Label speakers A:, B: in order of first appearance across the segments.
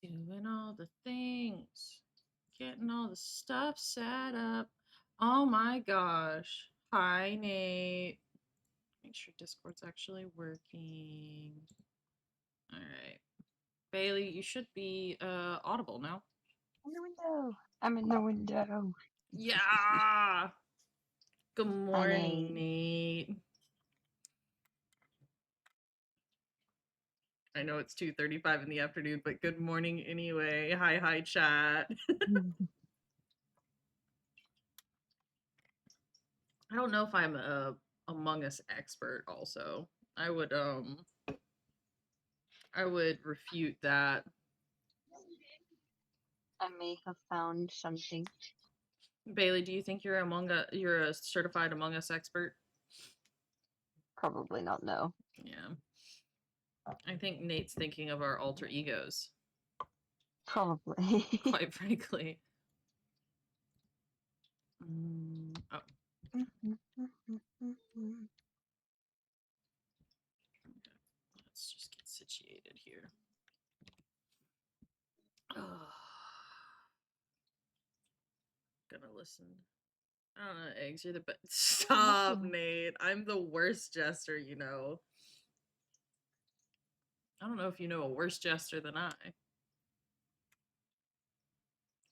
A: Doing all the things. Getting all the stuff set up. Oh my gosh. Hi, Nate. Make sure Discord's actually working. All right. Bailey, you should be audible now.
B: In the window. I'm in the window.
A: Yeah. Good
B: Hi,
A: morning,
B: Nate.
A: Nate. I know it's 2:35 in the afternoon, but good morning anyway. Hi, chat. I don't know if I'm a Among Us expert also. I would refute that.
B: I may have found something.
A: Bailey, do you think you're you're a certified Among Us expert?
B: Probably not, no.
A: Yeah. I think Nate's thinking of our alter egos,
B: Probably.
A: quite frankly. Oh, let's just get situated here. Gonna listen. I don't know, eggs, you're the best. Stop, Nate. I'm the worst jester, you know. I don't know if you know a worse jester than I.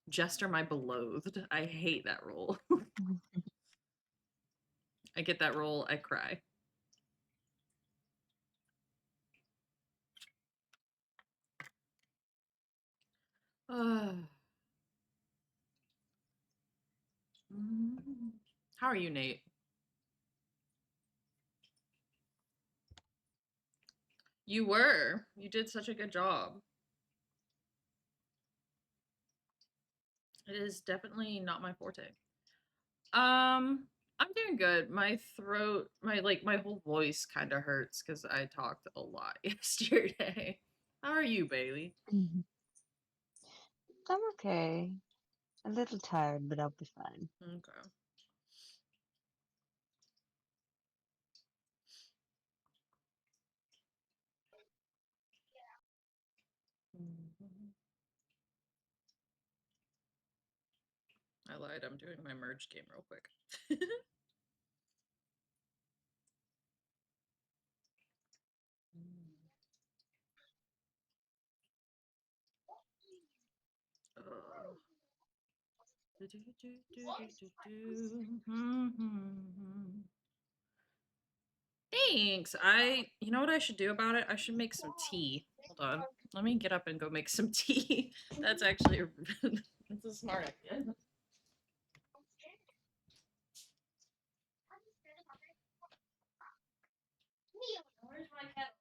A: Jester, my beloved. I hate that role. I get that role, I cry. How are you, Nate? You were. You did such a good job. It is definitely not my forte. I'm doing good. My throat, my whole voice kind of hurts because I talked a lot yesterday. How are you, Bailey?
B: I'm okay. A little tired, but I'll be fine.
A: Okay. I lied. I'm doing my merge game real quick. Thanks. You know what I should do about it? I should make some tea. Hold on. Let me get up and go make some tea. That's actually that's a smart idea. Where's my kettle?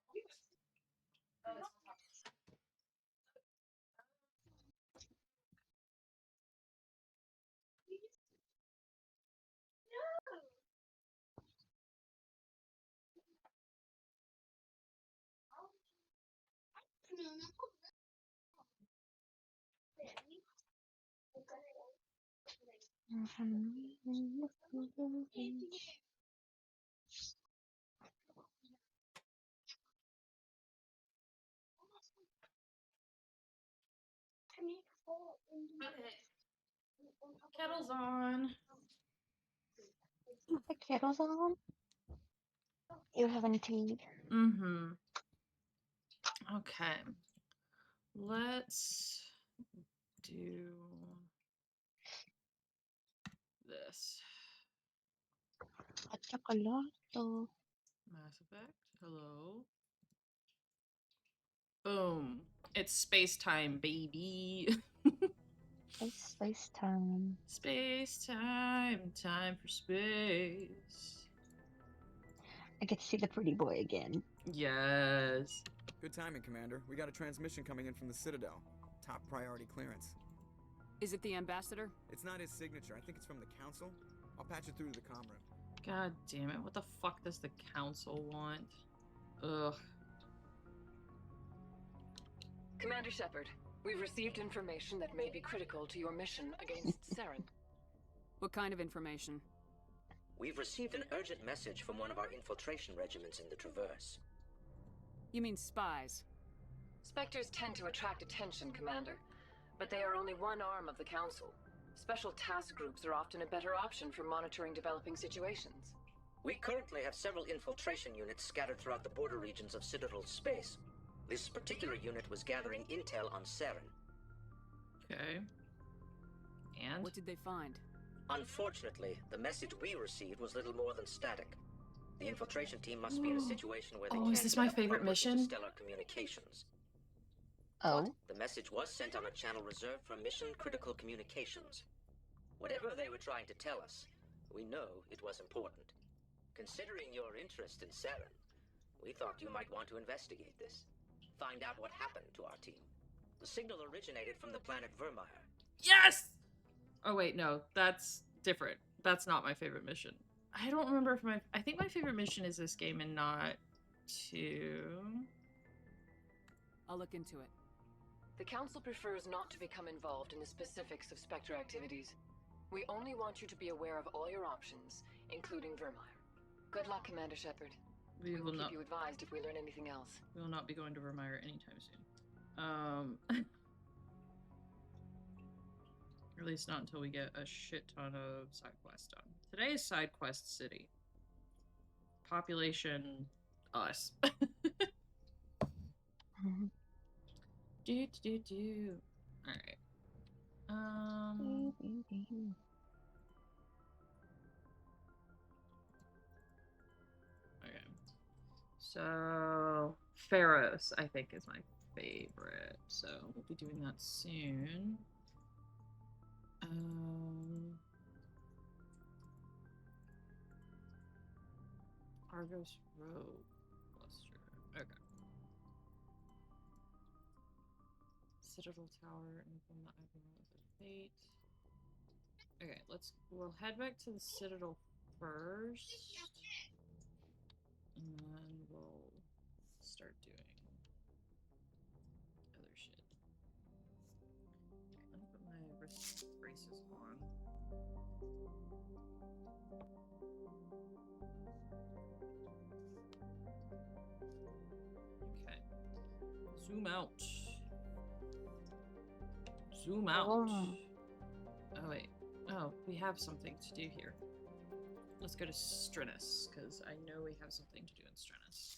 A: Okay. Kettle's on.
B: The kettle's on? You having tea?
A: Mm-hmm. Okay. Let's do this.
B: A chocolato.
A: Mass Effect. Hello. Boom. It's space time, baby.
B: Space time.
A: Space time. Time for space.
B: I get to see the pretty boy again.
A: Yes.
C: Good timing, Commander. We got a transmission coming in from the Citadel. Top priority clearance.
D: Is it the ambassador?
C: It's not his signature. I think it's from the Council. I'll patch it through to the comm room.
A: God damn it. What the fuck does the Council want? Ugh.
D: Commander Shepard, we've received information that may be critical to your mission against Saren. What kind of information?
E: We've received an urgent message from one of our infiltration regiments in the Traverse.
D: You mean spies? Spectres tend to attract attention, Commander, but they are only one arm of the Council. Special task groups are often a better option for monitoring developing situations.
E: We currently have several infiltration units scattered throughout the border regions of Citadel's space. This particular unit was gathering intel on Saren.
A: Okay. And?
D: What did they find?
E: Unfortunately, the message we received was little more than static. The infiltration team must be in a situation where they
A: Oh,
E: can't
A: is this
E: get
A: my
E: up
A: favorite
E: proper
A: mission?
E: interstellar communications.
B: Oh.
E: The message was sent on a channel reserved for mission-critical communications. Whatever they were trying to tell us, we know it was important. Considering your interest in Saren, we thought you might want to investigate this. Find out what happened to our team. The signal originated from the planet Vermeer.
A: Yes! Oh, wait, no. That's different. That's not my favorite mission. I don't remember if I think my favorite mission is this game and not 2.
D: I'll look into it. The Council prefers not to become involved in the specifics of Spectre activities. We only want you to be aware of all your options, including Vermeer. Good luck, Commander Shepard.
A: We will
D: keep
A: not.
D: you advised if we learn anything else.
A: We will not be going to Vermeer anytime soon. Or at least not until we get a shit ton of side quests done. Today is side quest city. Population, us. Do. All right. Okay. So Pharaohs, I think, is my favorite. So we'll be doing that soon. Argos Road cluster. Okay. Citadel Tower and from the Admiral of the Fate. Okay, we'll head back to the Citadel first. And then we'll start doing other shit. Okay, let me put my wrist braces on. Okay. Zoom out. Zoom out. Oh, wait. Oh, we have something to do here. Let's go to Strinus, because I know we have something to do in Strinus.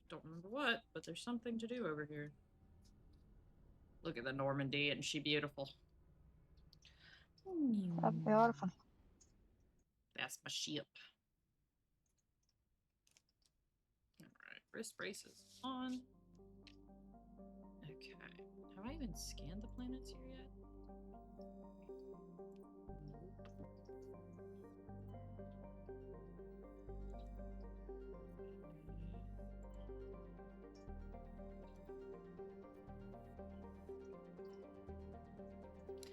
A: Don't remember what, but there's something to do over here. Look at the Normandy, and she beautiful.
B: Beautiful.
A: That's my ship. Alright, wrist braces on. Okay. Have I even scanned the planets here yet?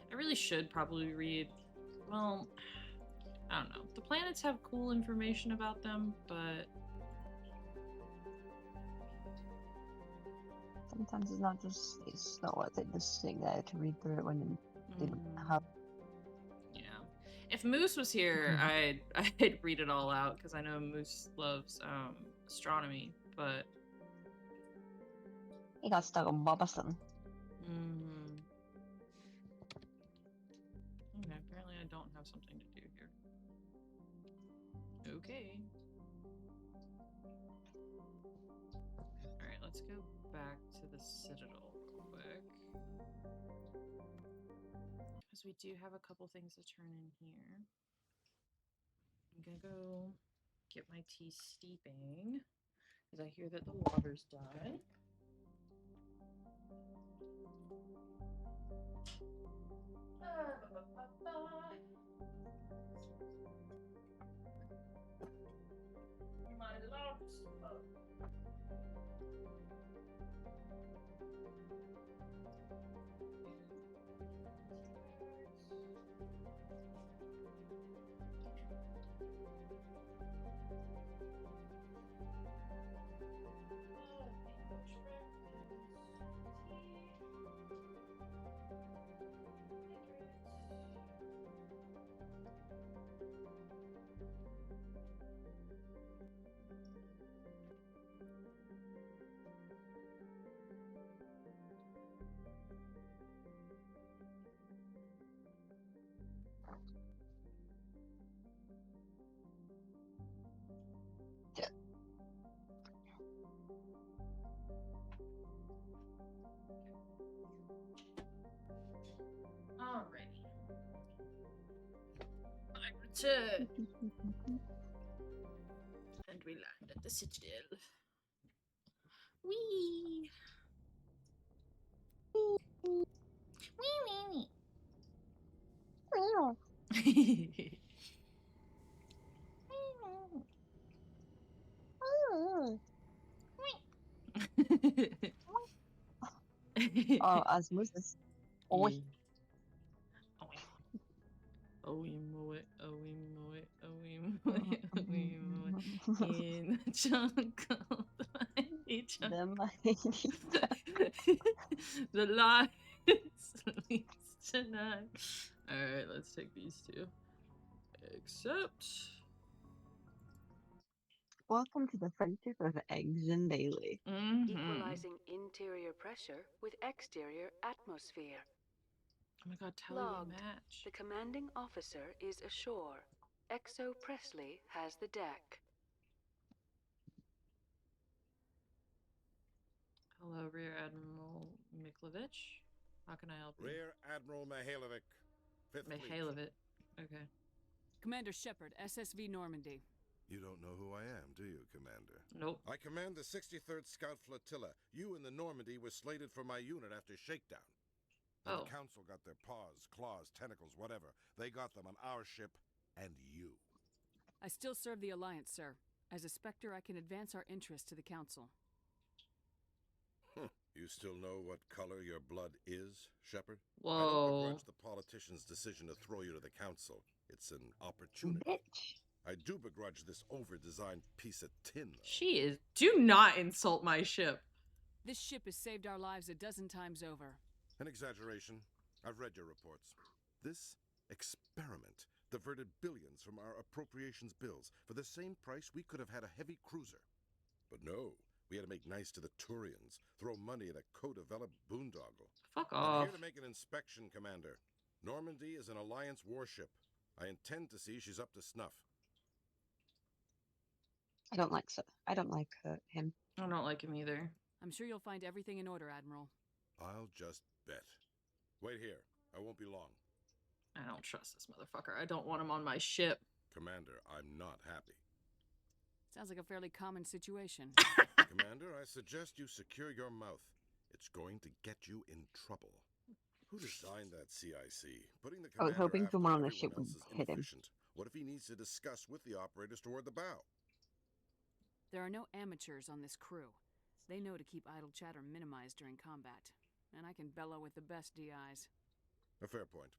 A: I really should probably read, well, I don't know. The planets have cool information about them, but
B: Sometimes it's not worth it just sitting there to read through it when you have.
A: Yeah. If Moose was here, I'd read it all out because I know Moose loves astronomy, but
B: He got stuck on Bobberson.
A: Okay, apparently I don't have something to do here. Okay. Alright, let's go back to the Citadel real quick. Because we do have a couple things to turn in here. I'm gonna go get my tea steeping. Because I hear that the water's done. My love. Turn. And we land at the Citadel. Whee! Wee wee wee.
B: Oh, osmosis. Oh,
A: Yeah. Oh, we mow it, oh, we mow it, oh, we mow it, oh, we mow it. In the jungle, the mighty jungle.
B: the mighty.
A: The lights leads tonight. Alright, let's take these two. Except.
B: Welcome to the friendship of Eggs and Bailey.
D: Equalizing interior pressure with exterior atmosphere.
A: Oh my god, tell her
D: Logged.
A: we match.
D: The commanding officer is ashore. Exo Presley has the deck.
A: Hello, Rear Admiral Miklovich. How can I help you?
F: Rear Admiral Mihailovic, 5th Fleet.
A: Mihailovic. Okay.
G: Commander Shepard, SSV Normandy.
F: You don't know who I am, do you, Commander?
A: Nope.
F: I command the 63rd Scout Flotilla. You and the Normandy were slated for my unit after shakedown. When
A: Oh.
F: the Council got their paws, claws, tentacles, whatever, they got them on our ship and you.
G: I still serve the Alliance, sir. As a Spectre, I can advance our interests to the Council.
F: You still know what color your blood is, Shepard? I
A: Whoa.
F: don't begrudge the politician's decision to throw you to the Council. It's an opportunity.
B: Bitch.
F: I do begrudge this over-designed piece of tin, though.
A: She is. Do not insult my ship.
G: This ship has saved our lives a dozen times over.
F: An exaggeration. I've read your reports. This experiment diverted billions from our appropriations bills. For the same price, we could have had a heavy cruiser. But no, we had to make nice to the Turians, throw money at a co-developed boondoggle.
A: Fuck
F: I'm
A: off.
F: here to make an inspection, Commander. Normandy is an Alliance warship. I intend to see she's up to snuff.
B: I don't like him.
A: I don't like him either.
G: I'm sure you'll find everything in order, Admiral.
F: I'll just bet. Wait here. I won't be long.
A: I don't trust this motherfucker. I don't want him on my ship.
F: Commander, I'm not happy.
G: Sounds like a fairly common situation.
F: Commander, I suggest you secure your mouth. It's going to get you in trouble. Who designed that CIC? Putting the
B: I was
F: commander
B: hoping
F: after
B: someone on the
F: everyone
B: ship would
F: else is
B: hit him.
F: inefficient. What if he needs to discuss with the operators toward the bow?
G: There are no amateurs on this crew. They know to keep idle chatter minimized during combat. And I can bellow with the best DIs.
F: A fair point.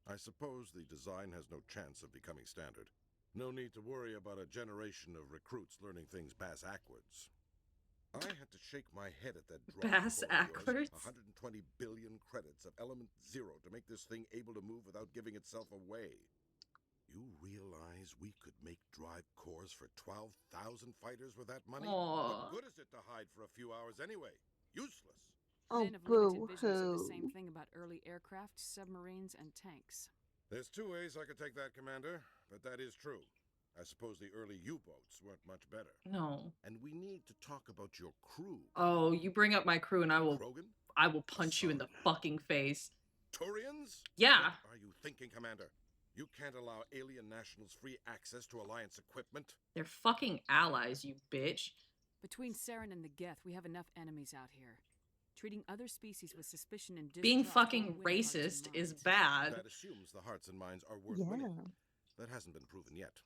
F: I suppose the design has no chance of becoming standard. No need to worry about a generation of recruits learning things bass-ackwards. I had to shake my head at that drop.
A: Bass-ackwards?
F: 120 billion credits of Element Zero to make this thing able to move without giving itself away. You realize we could make drive cores for 12,000 fighters with that money?
A: Aw.
F: What good is it to hide for a few hours anyway? Useless.
B: Oh,
G: Men of limited vision said
B: boo-hoo.
G: the same thing about early aircraft, submarines, and tanks.
F: There's two ways I could take that, Commander, but that is true. I suppose the early U-boats weren't much better.
A: No.
F: And we need to talk about your crew.
A: Oh, you bring up my crew and I will
F: Krogan?
A: punch you in the fucking face.
F: Turians?
A: Yeah.
F: What are you thinking, Commander? You can't allow alien nationals free access to Alliance equipment.
A: They're fucking allies, you bitch.
G: Between Saren and the Geth, we have enough enemies out here. Treating other species with suspicion and
A: Being
G: distrust
A: fucking
G: won't win hearts and
A: racist is
G: minds.
A: bad.
F: That assumes the hearts and minds are worth
B: Yeah.
F: winning. That hasn't been proven yet.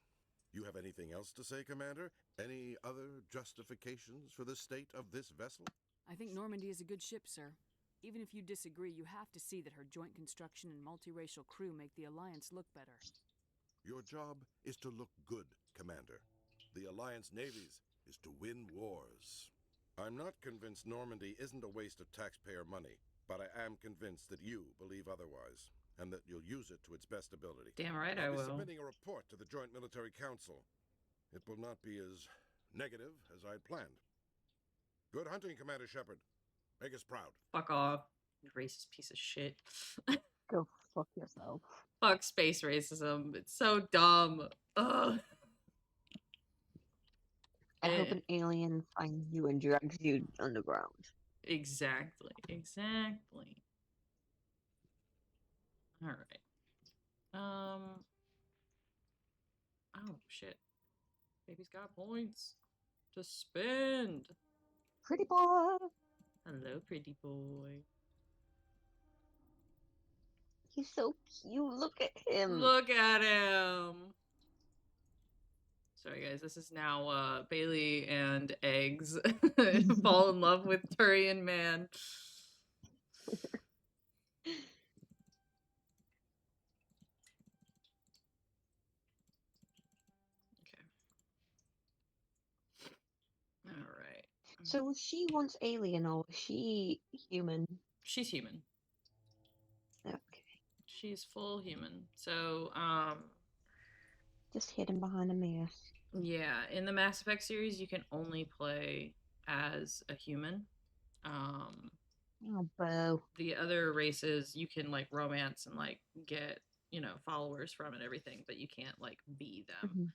F: You have anything else to say, Commander? Any other justifications for the state of this vessel?
G: I think Normandy is a good ship, sir. Even if you disagree, you have to see that her joint construction and multiracial crew make the Alliance look better.
F: Your job is to look good, Commander. The Alliance navies is to win wars. I'm not convinced Normandy isn't a waste of taxpayer money, but I am convinced that you believe otherwise, and that you'll use it to its best ability.
A: Damn right I
F: I'll be
A: will.
F: submitting a report to the Joint Military Council. It will not be as negative as I'd planned. Good hunting, Commander Shepard. Make us proud.
A: Fuck off. You racist piece of shit.
B: Go fuck yourself.
A: Fuck space racism. It's so dumb. Ugh.
B: I hope
A: Eh.
B: an alien finds you and drags you underground.
A: Exactly. Exactly. All right. Oh, shit. Baby's got points to spend.
B: Pretty boy.
A: Hello, pretty boy.
B: He's so cute. Look at him.
A: Look at him. Sorry, guys. This is now Bailey and Eggs fall in love with Turian Man. Okay. All right.
B: So she wants alien or is she human?
A: She's human.
B: Okay.
A: She's full human. So,
B: Just hidden behind a mask.
A: yeah, in the Mass Effect series, you can only play as a human.
B: Oh, boo.
A: The other races, you can like romance and like get, you know, followers from and everything, but you can't like be them.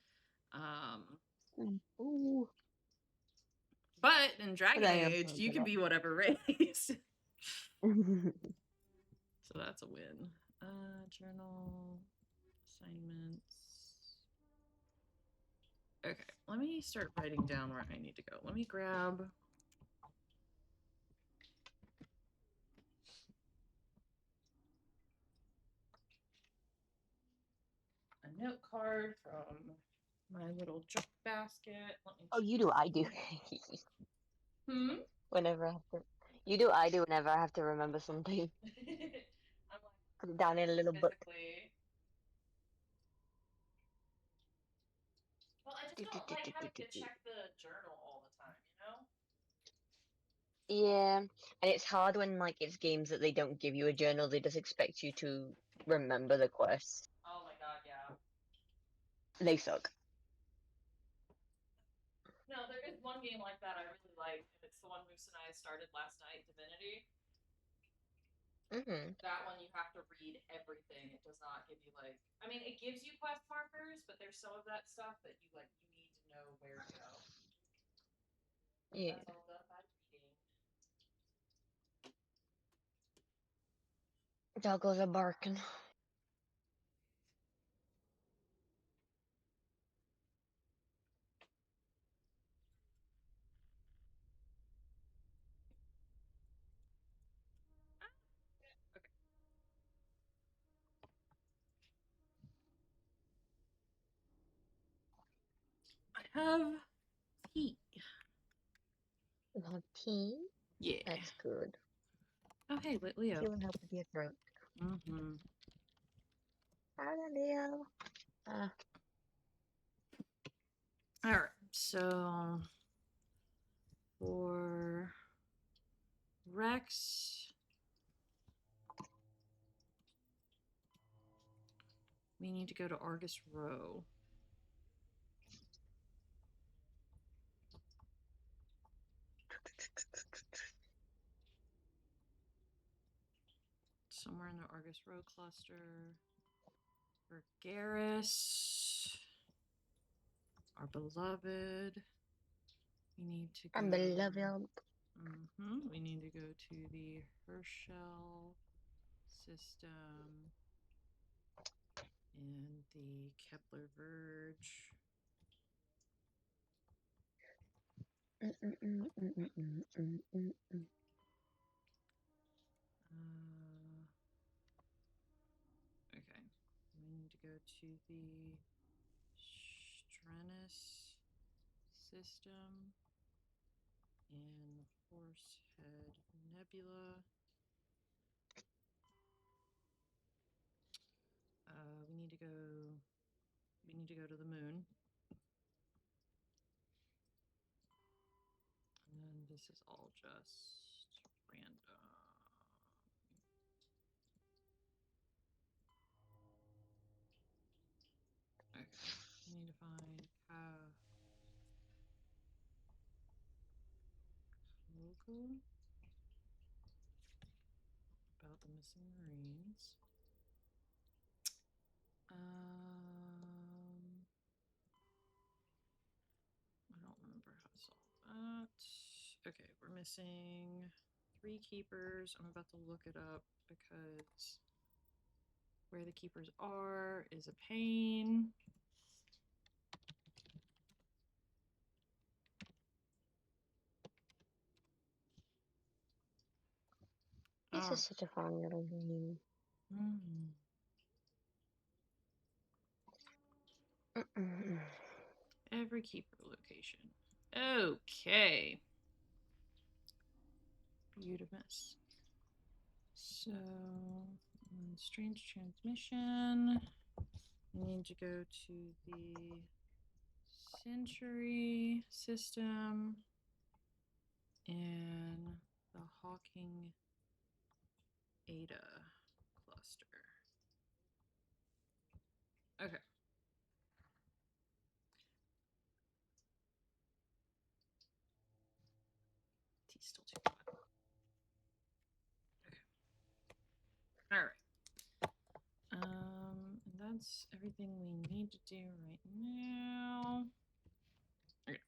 B: Ooh.
A: But in Dragon
B: But I am
A: Age,
B: so
A: you
B: good
A: can
B: at-
A: be whatever race. So that's a win. Journal assignments. Okay, let me start writing down where I need to go. Let me grab a note card from my little junk basket. Let me
B: Oh, you do. I do.
A: Hmm?
B: Whenever I have to. You do. I do. Whenever I have to remember something.
A: I'm like
B: Put it down in a little book.
A: physically. Well, I just don't like having to check the journal all the time, you know?
B: Yeah, and it's hard when like it's games that they don't give you a journal. They just expect you to remember the quest.
A: Oh my god, yeah.
B: They suck.
A: No, there is one game like that I really like, and it's the one Moose and I started last night, Divinity. That one you have to read everything. It does not give you like, I mean, it gives you quest markers, but there's some of that stuff that you like, you need to know where to go.
B: Yeah.
A: That's all done by reading.
B: Doggos are barking.
A: I have tea.
B: You have tea?
A: Yeah.
B: That's good.
A: Oh, hey, Leo.
B: Tea will help with your throat.
A: Mm-hmm.
B: Hello, Leo.
A: All right, so for Rex, we need to go to Argus Row. Somewhere in the Argus Row cluster. For Garrus, our beloved, we need to go.
B: I'm beloved.
A: We need to go to the Herschel system and the Kepler Verge. Okay, we need to go to the Strenus system in Horsehead Nebula. We need to go. We need to go to the moon. And then this is all just random. Okay, we need to find Local about the missing Marines. I don't remember how to solve that. Okay, we're missing 3 keepers. I'm about to look it up because where the keepers are is a pain.
B: This is such a fun little game.
A: Mm. Every keeper location. Okay. Udamus. So, strange transmission. We need to go to the Century system and the Hawking Ada cluster. Okay. T's still too hot. Okay. All right. And that's everything we need to do right now. Okay.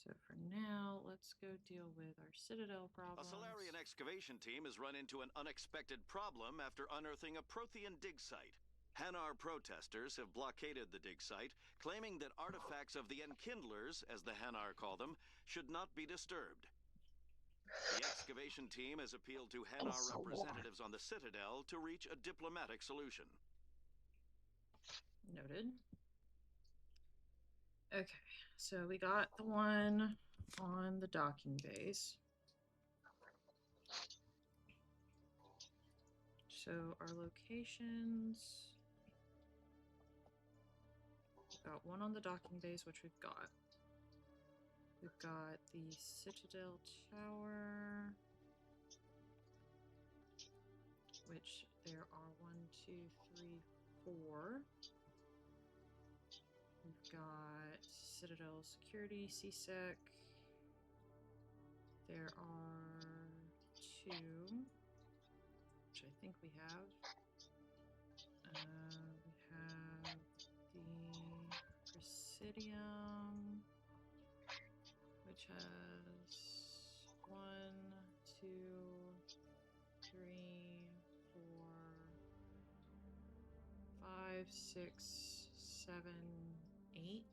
A: So for now, let's go deal with our Citadel
H: A
A: problems.
H: Solarian excavation team has run into an unexpected problem after unearthing a Prothean dig site. Hanar protesters have blockaded the dig site, claiming that artifacts of the Enkindlers, as the Hanar call them, should not be disturbed. The excavation team has appealed to Hanar
B: so warm.
H: representatives on the Citadel to reach a diplomatic solution.
A: Noted. Okay, so we got the one on the docking base. So our locations. We've got one on the docking base, which we've got. We've got the Citadel Tower, which there are 1, 2, 3, 4. We've got Citadel Security, CSEC. There are 2, which I think we have. We have the Presidium, which has 1, 2, 3, 4, 5, 6, 7, 8.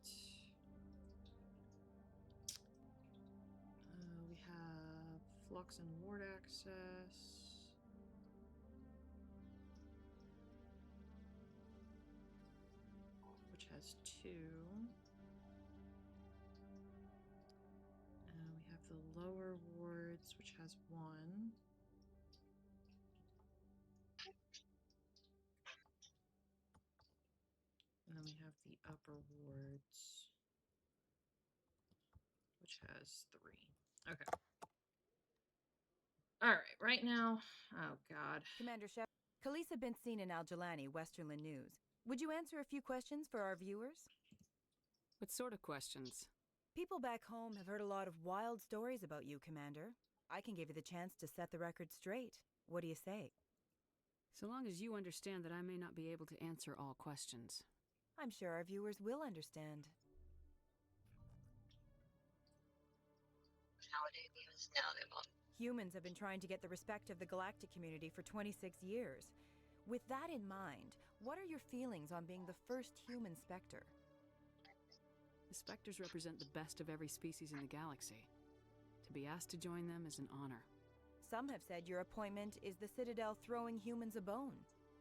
A: We have Flux and Ward access. Which has 2. We have the lower wards, which has 1. And then we have the upper wards, which has 3. Okay. All right, right now, oh God.
I: Commander Shep, Khaleesa been seen in Al Jalani, Westerland News. Would you answer a few questions for our viewers?
G: What sort of questions?
I: People back home have heard a lot of wild stories about you, Commander. I can give you the chance to set the record straight. What do you say?
G: So long as you understand that I may not be able to answer all questions.
I: I'm sure our viewers will understand.
B: Nowadays, because now they're on.
I: Humans have been trying to get the respect of the galactic community for 26 years. With that in mind, what are your feelings on being the first human Spectre?
G: The Spectres represent the best of every species in the galaxy. To be asked to join them is an honor.
I: Some have said your appointment is the Citadel throwing humans a bone.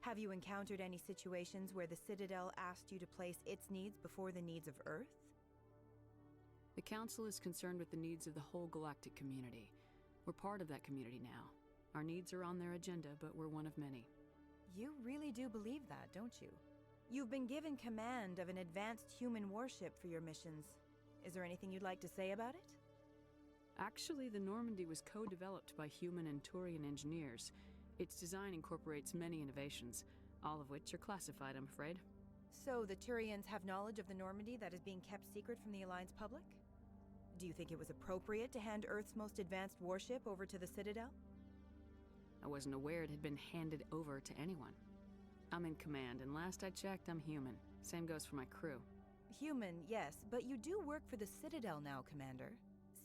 I: Have you encountered any situations where the Citadel asked you to place its needs before the needs of Earth?
G: The Council is concerned with the needs of the whole galactic community. We're part of that community now. Our needs are on their agenda, but we're one of many.
I: You really do believe that, don't you? You've been given command of an advanced human warship for your missions. Is there anything you'd like to say about it?
G: Actually, the Normandy was co-developed by human and Turian engineers. Its design incorporates many innovations, all of which are classified, I'm afraid.
I: So the Turians have knowledge of the Normandy that is being kept secret from the Alliance public? Do you think it was appropriate to hand Earth's most advanced warship over to the Citadel?
G: I wasn't aware it had been handed over to anyone. I'm in command, and last I checked, I'm human. Same goes for my crew.
I: Human, yes, but you do work for the Citadel now, Commander.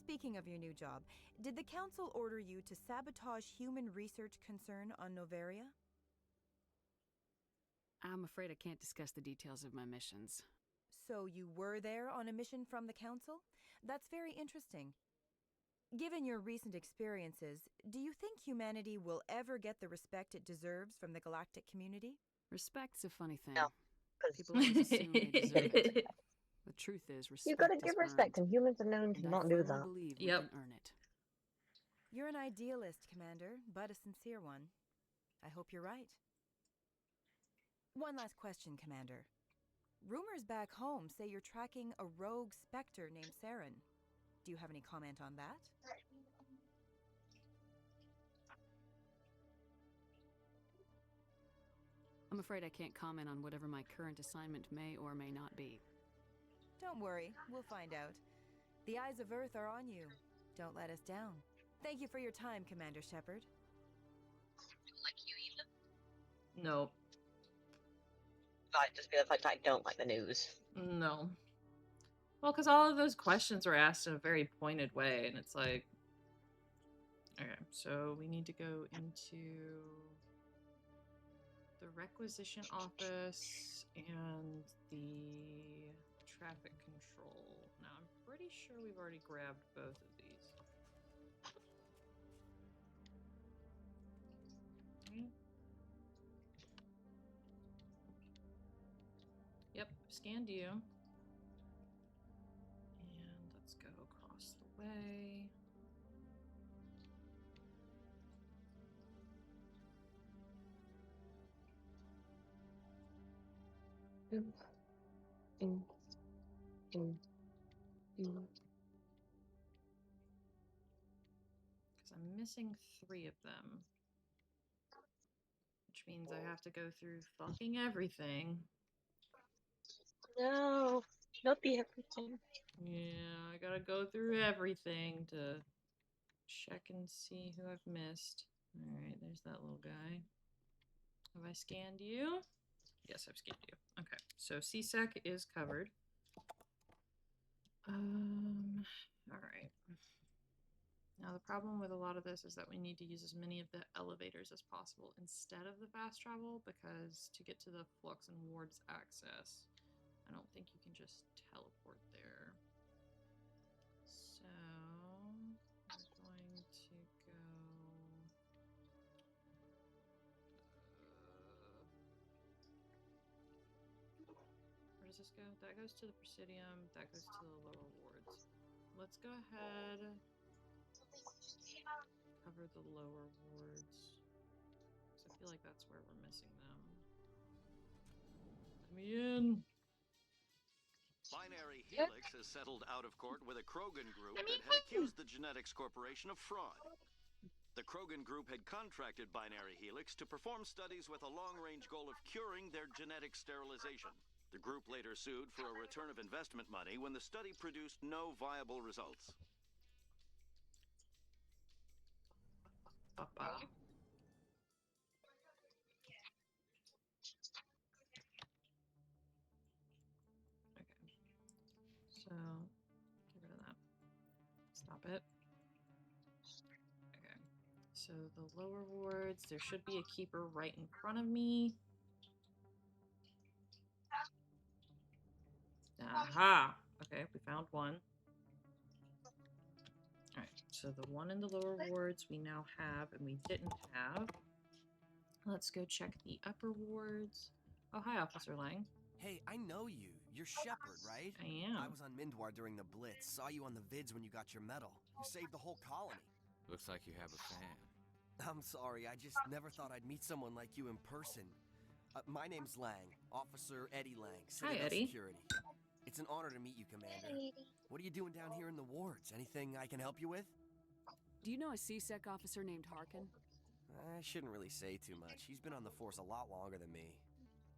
I: Speaking of your new job, did the Council order you to sabotage human research concern on Noveria?
G: I'm afraid I can't discuss the details of my missions.
I: So you were there on a mission from the Council? That's very interesting. Given your recent experiences, do you think humanity will ever get the respect it deserves from the galactic community?
G: Respect's a funny thing.
B: No, 'cause
G: People always assume they deserve it. The truth is,
B: you
G: respect
B: gotta
G: is
B: give respect,
G: earned,
B: and humans are known to
G: and I
B: not do
G: firmly
B: that.
G: believe we
A: Yep.
G: can earn it.
I: You're an idealist, Commander, but a sincere one. I hope you're right. One last question, Commander. Rumors back home say you're tracking a rogue Spectre named Saren. Do you have any comment on that?
G: I'm afraid I can't comment on whatever my current assignment may or may not be.
I: Don't worry, we'll find out. The eyes of Earth are on you. Don't let us down. Thank you for your time, Commander Shepard.
A: Nope.
B: Like, just be the fact I don't like the news.
A: No. Well, because all of those questions were asked in a very pointed way, and it's like, okay, so we need to go into the requisition office and the traffic control. Now, I'm pretty sure we've already grabbed both of these. Right? Yep, scanned you. And let's go across the way. Because I'm missing 3 of them. Which means I have to go through fucking everything.
B: No, not the everything.
A: Yeah, I gotta go through everything to check and see who I've missed. Alright, there's that little guy. Have I scanned you? Yes, I've scanned you. Okay, so CSEC is covered. Alright. Now the problem with a lot of this is that we need to use as many of the elevators as possible instead of the fast travel, because to get to the Flux and Wards access, I don't think you can just teleport there. So I'm going to go. Where does this go? That goes to the Presidium. That goes to the lower wards. Let's go ahead. Cover the lower wards. Because I feel like that's where we're missing them. Let me in.
H: Binary Helix has settled out of court with a Krogan group that had accused the Genetics Corporation of fraud. The Krogan group had contracted Binary Helix to perform studies with a long-range goal of curing their genetic sterilization. The group later sued for a return of investment money when the study produced no viable results.
A: Papa. Okay. So, get rid of that. Stop it. Okay. So the lower wards, there should be a keeper right in front of me. Aha! Okay, we found one. Alright, so the one in the lower wards we now have, and we didn't have. Let's go check the upper wards. Oh, hi, Officer Lang.
J: Hey, I know you. You're Shepard, right?
A: I am.
J: I was on Mindwar during the Blitz. Saw you on the vids when you got your medal. You saved the whole colony.
K: Looks like you have a fan.
J: I'm sorry, I just never thought I'd meet someone like you in person. My name's Lang, Officer Eddie Lang, Citadel
A: Eddie.
J: Security. It's an honor to meet you, Commander. What are you doing down here in the wards? Anything I can help you with?
G: Do you know a CSEC officer named Harkin?
J: I shouldn't really say too much. He's been on the force a lot longer than me.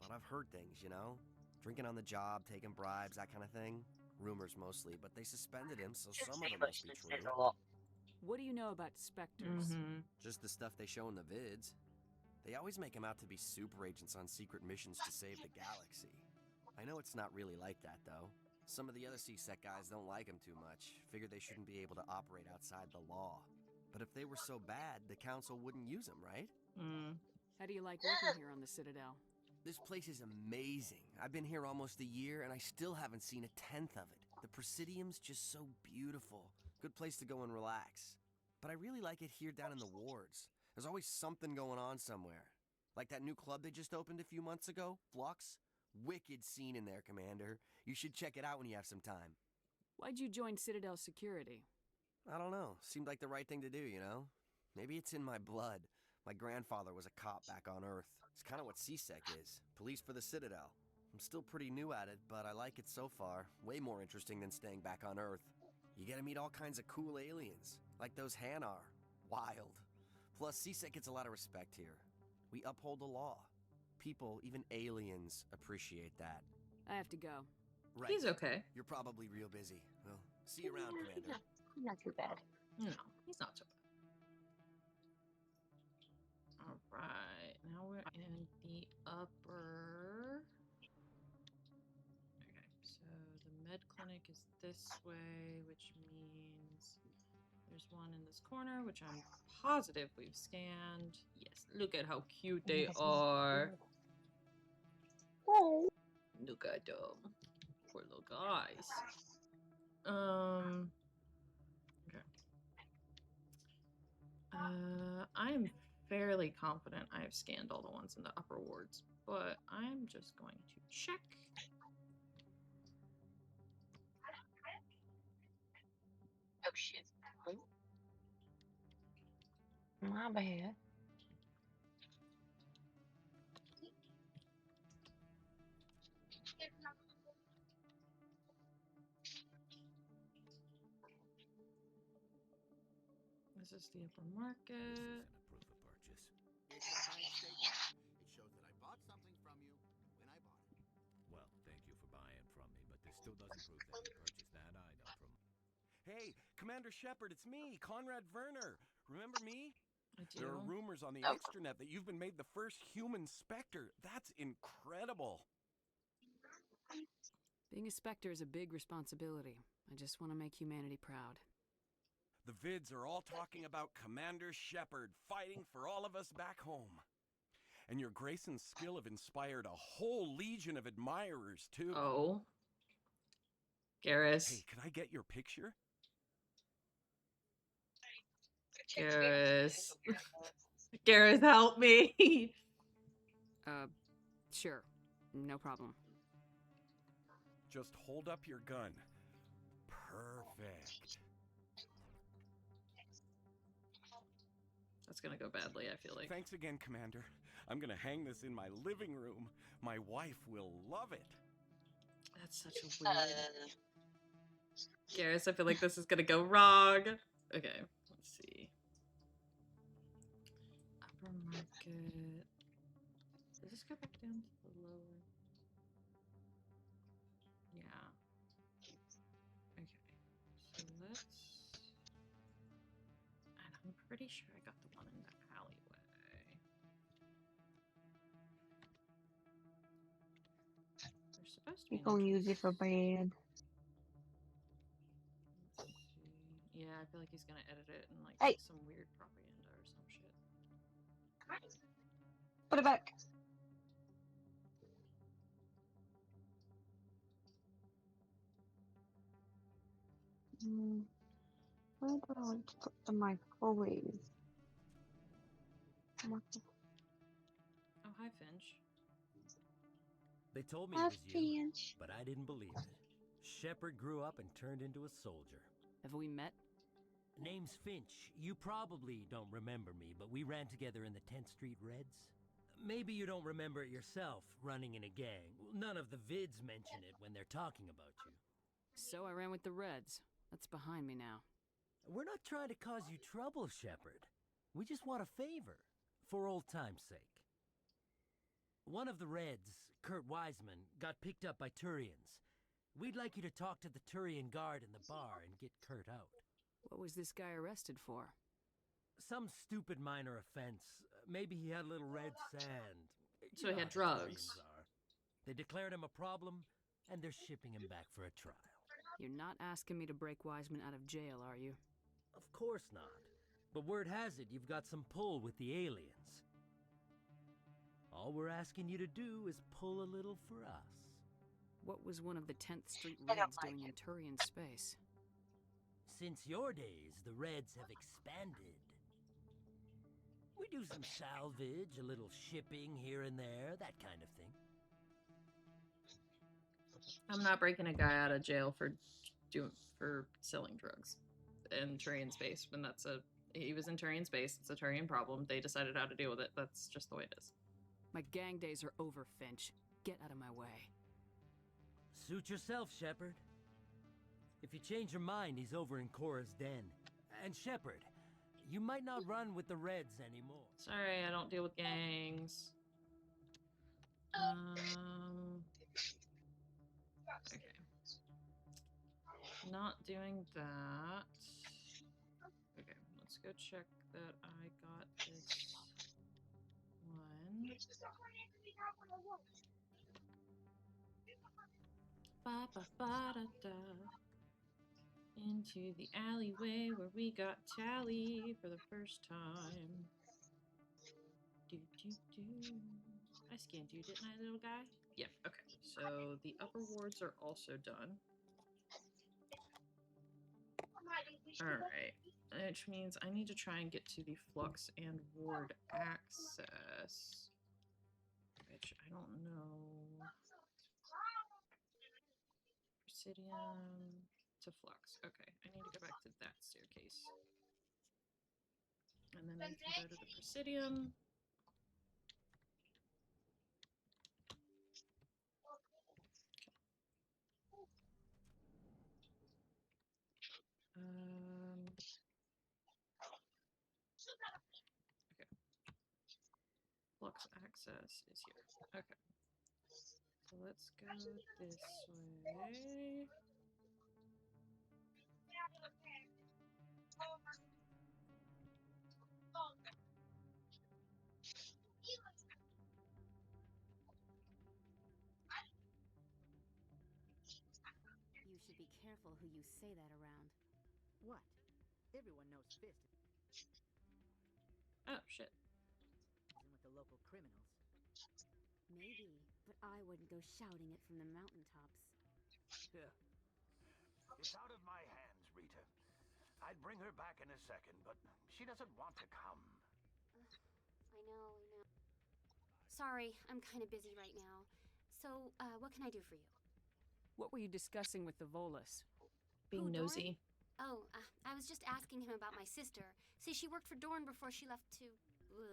J: But I've heard things, you know? Drinking on the job, taking bribes, that kind of thing. Rumors mostly, but they suspended him, so some of it must be true.
B: A lot.
G: What do you know about Spectres?
J: Just the stuff they show in the vids. They always make him out to be super agents on secret missions to save the galaxy. I know it's not really like that, though. Some of the other CSEC guys don't like him too much. Figure they shouldn't be able to operate outside the law. But if they were so bad, the council wouldn't use them, right?
G: How do you like working here on the Citadel?
J: This place is amazing. I've been here almost a year, and I still haven't seen a tenth of it. The Presidium's just so beautiful. Good place to go and relax. But I really like it here down in the wards. There's always something going on somewhere. Like that new club they just opened a few months ago, Flux. Wicked scene in there, Commander. You should check it out when you have some time.
G: Why'd you join Citadel Security?
J: I don't know. Seemed like the right thing to do, you know? Maybe it's in my blood. My grandfather was a cop back on Earth. It's kind of what CSEC is. Police for the Citadel. I'm still pretty new at it, but I like it so far. Way more interesting than staying back on Earth. You get to meet all kinds of cool aliens, like those Hanar. Wild. Plus, CSEC gets a lot of respect here. We uphold the law. People, even aliens, appreciate that.
G: I have to go.
J: Right.
A: He's okay.
J: You're probably real busy. Well, see you around, Commander.
B: Not too bad.
A: No, he's not so bad. All right, now we're in the upper. Okay, so the med clinic is this way, which means there's one in this corner, which I'm positive we've scanned. Yes, look at how cute they are. Look at them. Poor little guys. Okay. I'm fairly confident I have scanned all the ones in the upper wards, but I'm just going to check.
B: Oh shit. My bad.
A: This is the upper market.
K: Proof of purchase.
L: It's a bank statement. It shows that I bought something from you when I bought it.
K: Well, thank you for buying from me, but this still doesn't prove that you purchased that item from...
J: Hey, Commander Shepard, it's me, Conrad Werner. Remember me?
A: I do.
J: There are rumors on the extranet that you've been made the first human Spectre. That's incredible.
G: Being a Spectre is a big responsibility. I just want to make humanity proud.
J: The vids are all talking about Commander Shepard fighting for all of us back home. And your grace and skill have inspired a whole legion of admirers, too.
A: Oh. Garrus.
J: Hey, could I get your picture?
A: Garrus. Garrus, help me.
G: Sure. No problem.
J: Just hold up your gun. Perfect.
A: That's gonna go badly, I feel like.
J: Thanks again, Commander. I'm gonna hang this in my living room. My wife will love it.
A: That's such a weird... Garrus, I feel like this is gonna go wrong. Okay, let's see. Upper market. Does this go back down to the lower? Yeah. Okay. So let's... And I'm pretty sure I got the one in the alleyway. There's supposed to be...
B: You gonna use it for bad.
A: Let's see. Yeah, I feel like he's gonna edit it and like
B: Hey.
A: some weird propaganda or some shit.
B: Put it back. Where do I want to put the microwave?
A: Oh, hi, Finch.
M: They told me
B: Hi,
M: it was you,
B: Finch.
M: but I didn't believe it. Shepard grew up and turned into a soldier.
G: Have we met?
M: Name's Finch. You probably don't remember me, but we ran together in the 10th Street Reds. Maybe you don't remember it yourself, running in a gang. None of the vids mention it when they're talking about you.
G: So I ran with the Reds. That's behind me now.
M: We're not trying to cause you trouble, Shepard. We just want a favor, for old time's sake. One of the Reds, Kurt Wiseman, got picked up by Turians. We'd like you to talk to the Turian guard in the bar and get Kurt out.
G: What was this guy arrested for?
M: Some stupid minor offense. Maybe he had a little red sand.
A: So he had
M: You know how
A: drugs.
M: Turians are. They declared him a problem, and they're shipping him back for a trial.
G: You're not asking me to break Wiseman out of jail, are you?
M: Of course not. But word has it you've got some pull with the aliens. All we're asking you to do is pull a little for us.
G: What was one of the 10th Street
B: I don't
G: Reds
B: like
G: doing in
B: it.
G: Turian space?
M: Since your days, the Reds have expanded. We do some salvage, a little shipping here and there, that kind of thing.
A: I'm not breaking a guy out of jail for selling drugs in Turian space when he was in Turian space. It's a Turian problem. They decided how to deal with it. That's just the way it is.
G: My gang days are over, Finch. Get out of my way.
M: Suit yourself, Shepard. If you change your mind, he's over in Cora's den. And Shepard, you might not run with the Reds anymore.
A: Sorry, I don't deal with gangs. Okay. Not doing that. Okay, let's go check that I got this one. Ba ba ba da da. Into the alleyway where we got Tally for the first time. Do do do. I scanned you, didn't I, little guy? Yeah, okay. So the upper wards are also done. Alright. Which means I need to try and get to the flux and ward access. Which I don't know. Presidium to flux. Okay, I need to go back to that staircase. And then I can go to the Presidium. Okay. Flux access is here. Okay. So let's go this way.
N: You should be careful who you say that around.
L: What? Everyone knows Fist
A: Oh, shit.
L: is in with the local criminals.
N: Maybe, but I wouldn't go shouting it from the mountaintops.
O: Yeah. It's out of my hands, Rita. I'd bring her back in a second, but she doesn't want to come.
N: I know. Sorry, I'm kind of busy right now. So, what can I do for you?
G: What were you discussing with the Volus?
A: Being nosy.
N: Oh, I was just asking him about my sister. See, she worked for Dorn before she left to...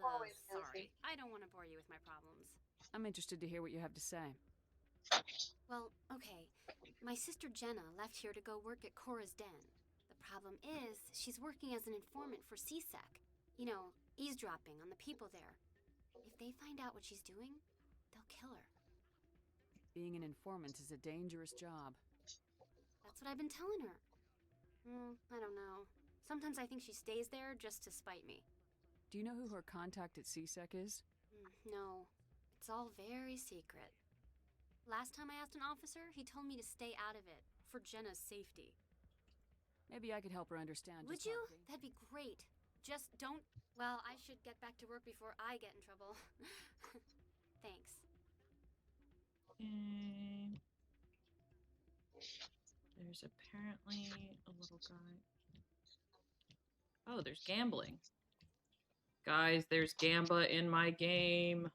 B: Always
N: sorry.
B: nosy.
N: I don't want to bore you with my problems.
G: I'm interested to hear what you have to say.
N: Well, okay. My sister Jenna left here to go work at Cora's den. The problem is, she's working as an informant for CSEC. You know, eavesdropping on the people there. If they find out what she's doing, they'll kill her.
G: Being an informant is a dangerous job.
N: That's what I've been telling her. I don't know. Sometimes I think she stays there just to spite me.
G: Do you know who her contact at CSEC is?
N: No. It's all very secret. Last time I asked an officer, he told me to stay out of it, for Jenna's safety.
G: Maybe I could help her understand.
N: Would you? That'd be great. Just don't... Well, I should get back to work before I get in trouble. Thanks.
A: Okay. There's apparently a little guy. Oh, there's gambling. Guys, there's Gamba in my game.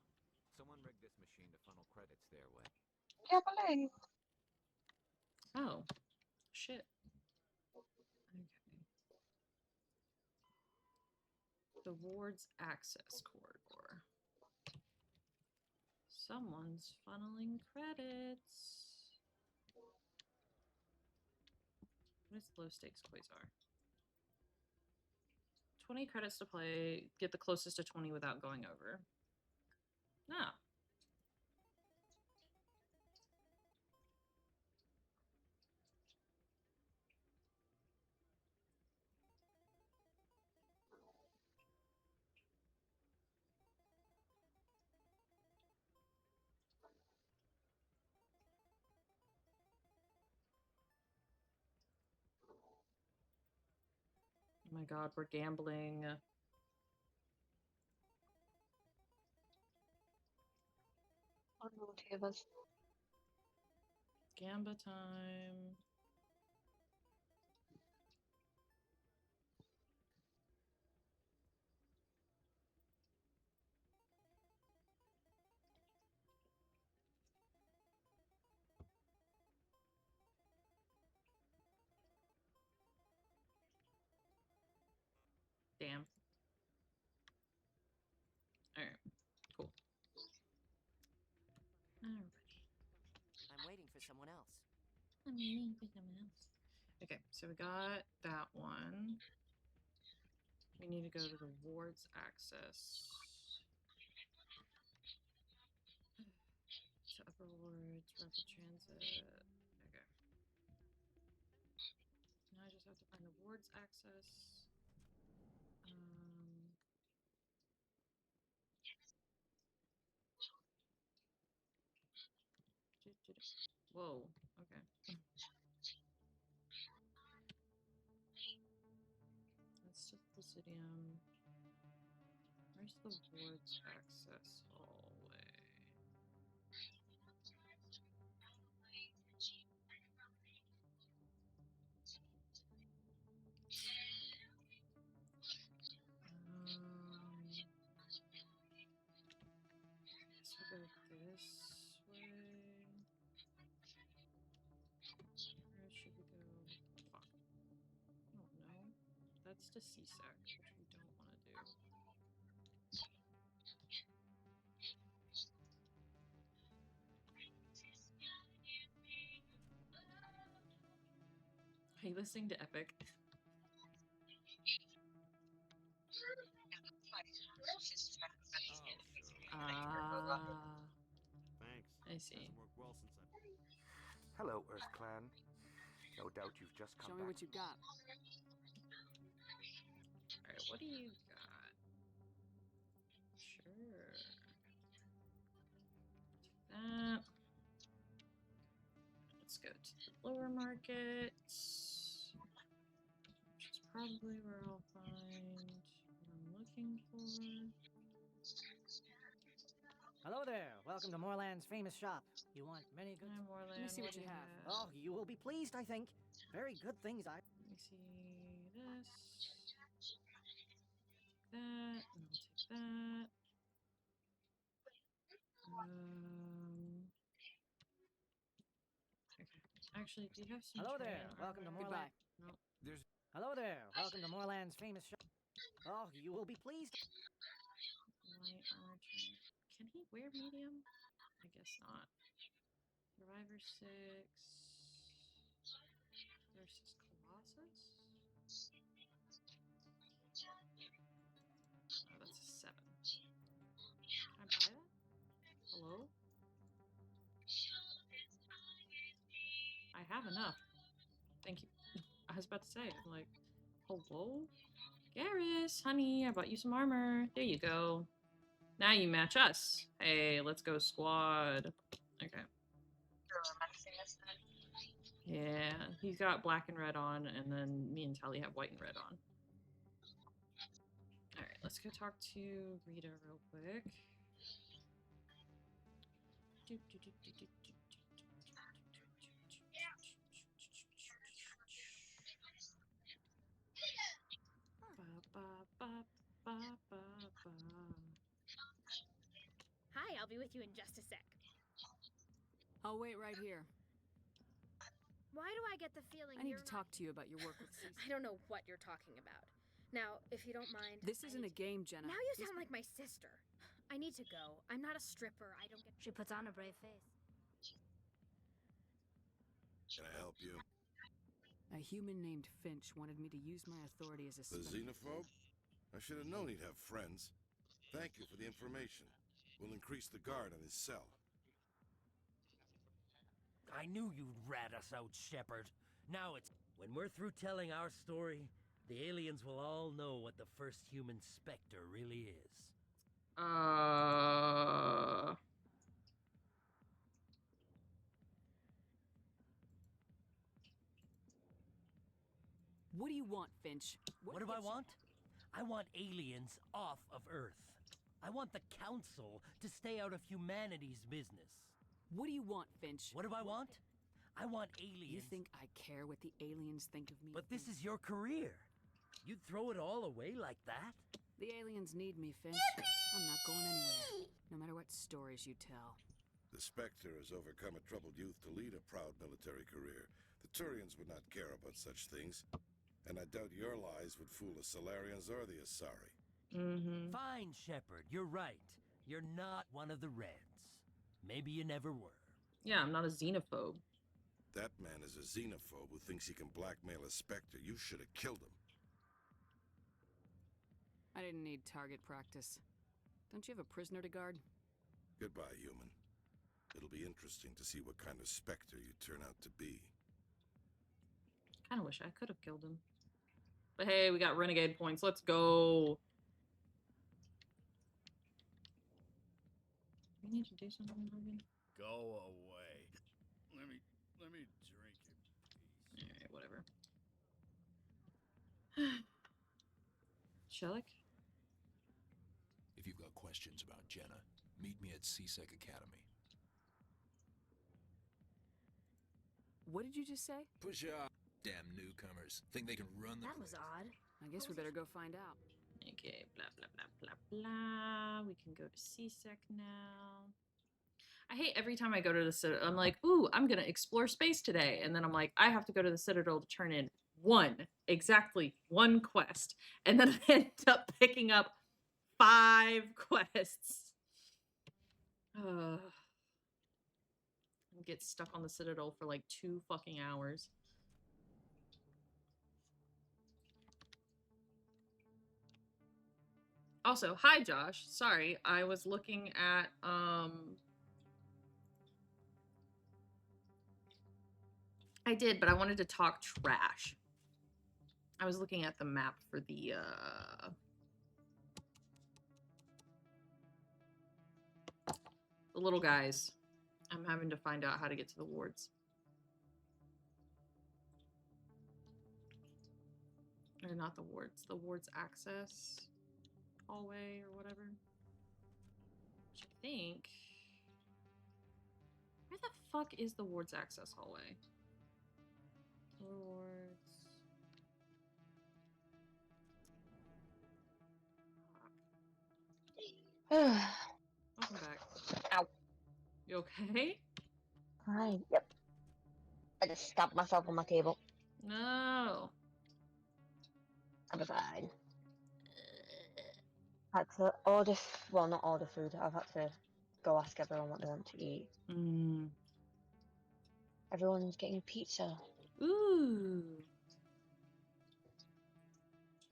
K: Someone rigged this machine to funnel credits their way.
B: Gambling.
A: Oh, shit. Okay. The ward's access corridor. Someone's funneling credits. What is low stakes Quasar? 20 credits to play. Get the closest to 20 without going over. No. Oh my god, we're gambling. Gamba time. Okay, so we got that one. We need to go to the wards access. To upper wards, rapid transit. Okay. Now I just have to find the wards access. Whoa, okay. That's just the Presidium. Where's the wards access hallway? So we'll go this way. Where should we go? Fuck. I don't know. That's to CSEC, which we don't want to do. Are you listening to Epic?
P: Thanks.
A: I see.
P: Hasn't worked well since I...
Q: Hello, Earth Clan. No doubt you've just come
G: Show
Q: back.
G: me what you got.
A: Alright, what do you got? Sure. Take that. Let's go to the lower market. Which is probably where I'll find what I'm looking for.
R: Hello there. Welcome to Moorland's famous shop. You want many good...
A: Hi, Moorland.
G: Let me see what
A: do
G: you have.
R: Oh, you will be pleased, I think. Very good things, I...
A: Let me see this. Take that. And I'll take that. Okay. Actually, do you have some
R: Hello
A: terrain
R: there. Welcome to
A: armor?
R: Moorland.
A: No.
P: There's...
R: Hello there. Welcome to Moorland's famous shop. Oh, you will be pleased.
A: Light armor terrain. Can he wear medium? I guess not. Survivor 6 versus Colossus? Oh, that's a 7. Can I buy that? Hello? I have enough. Thank you. I was about to say, I'm like, hello? Garrus, honey, I bought you some armor. There you go. Now you match us. Hey, let's go squad. Okay. Yeah, he's got black and red on, and then me and Tally have white and red on. Alright, let's go talk to Rita real quick.
S: Hi, I'll be with you in just a sec.
G: I'll wait right here.
S: Why do I get the feeling
G: I need
S: you're
G: to talk to you about your work with CSEC.
S: I don't know what you're talking about. Now, if you don't mind...
G: This isn't a game, Jenna.
S: Now you sound like my sister. I need to go. I'm not a stripper. I don't get...
T: She puts on a brave face.
F: Can I help you?
G: A human named Finch wanted me to use my authority as a
F: The xenophobe? I should have known he'd have friends. Thank you for the information. We'll increase the guard on his cell.
M: I knew you'd rat us out, Shepard. Now it's... When we're through telling our story, the aliens will all know what the first human Spectre really is.
G: What do you want, Finch?
M: What do I want? I want aliens off of Earth. I want the Council to stay out of humanity's business.
G: What do you want, Finch?
M: What do I want? I want aliens.
G: You think I care what the aliens think of me?
M: But this is your career. You'd throw it all away like that?
G: The aliens need me, Finch. I'm not going anywhere, no matter what stories you tell.
F: The Spectre has overcome a troubled youth to lead a proud military career. The Turians would not care about such things. And I doubt your lies would fool the Solarians or the Asari.
M: Fine, Shepard, you're right. You're not one of the Reds. Maybe you never were.
A: Yeah, I'm not a xenophobe.
F: that man is a xenophobe who thinks he can blackmail a Spectre, you should have killed him.
G: I didn't need target practice. Don't you have a prisoner to guard?
F: Goodbye, human. It'll be interesting to see what kind of Spectre you turn out to be.
A: Kind of wish I could have killed him. But hey, we got renegade points. Let's go. We need to do something, Logan.
K: Go away. Let me drink it.
A: Alright, whatever. Shellick?
P: If you've got questions about Jenna, meet me at CSEC Academy.
G: What did you just say?
P: Push up. Damn newcomers. Think they can run the
S: That was odd.
G: I guess we better go find out.
A: Okay, blah, blah, blah, blah, blah. We can go to CSEC now. I hate every time I go to the Citadel. I'm like, ooh, I'm going to explore space today. And then I'm like, I have to go to the Citadel to turn in exactly one quest. And then I end up picking up 5 quests. And get stuck on the Citadel for like 2 fucking hours. Also, hi Josh. Sorry, I was looking at I did, but I wanted to talk trash. I was looking at the map for the little guys. I'm having to find out how to get to the wards. Or not the wards. The wards access hallway or whatever. Which I think... Where the fuck is the wards access hallway? Wards... Welcome back.
B: Ow.
A: You okay?
B: Hi. Yep. I just stabbed myself on my table.
A: No.
B: I'm fine. Had to order, well, not order food. I've had to go ask everyone what they want to eat. Everyone's getting pizza.
A: Ooh.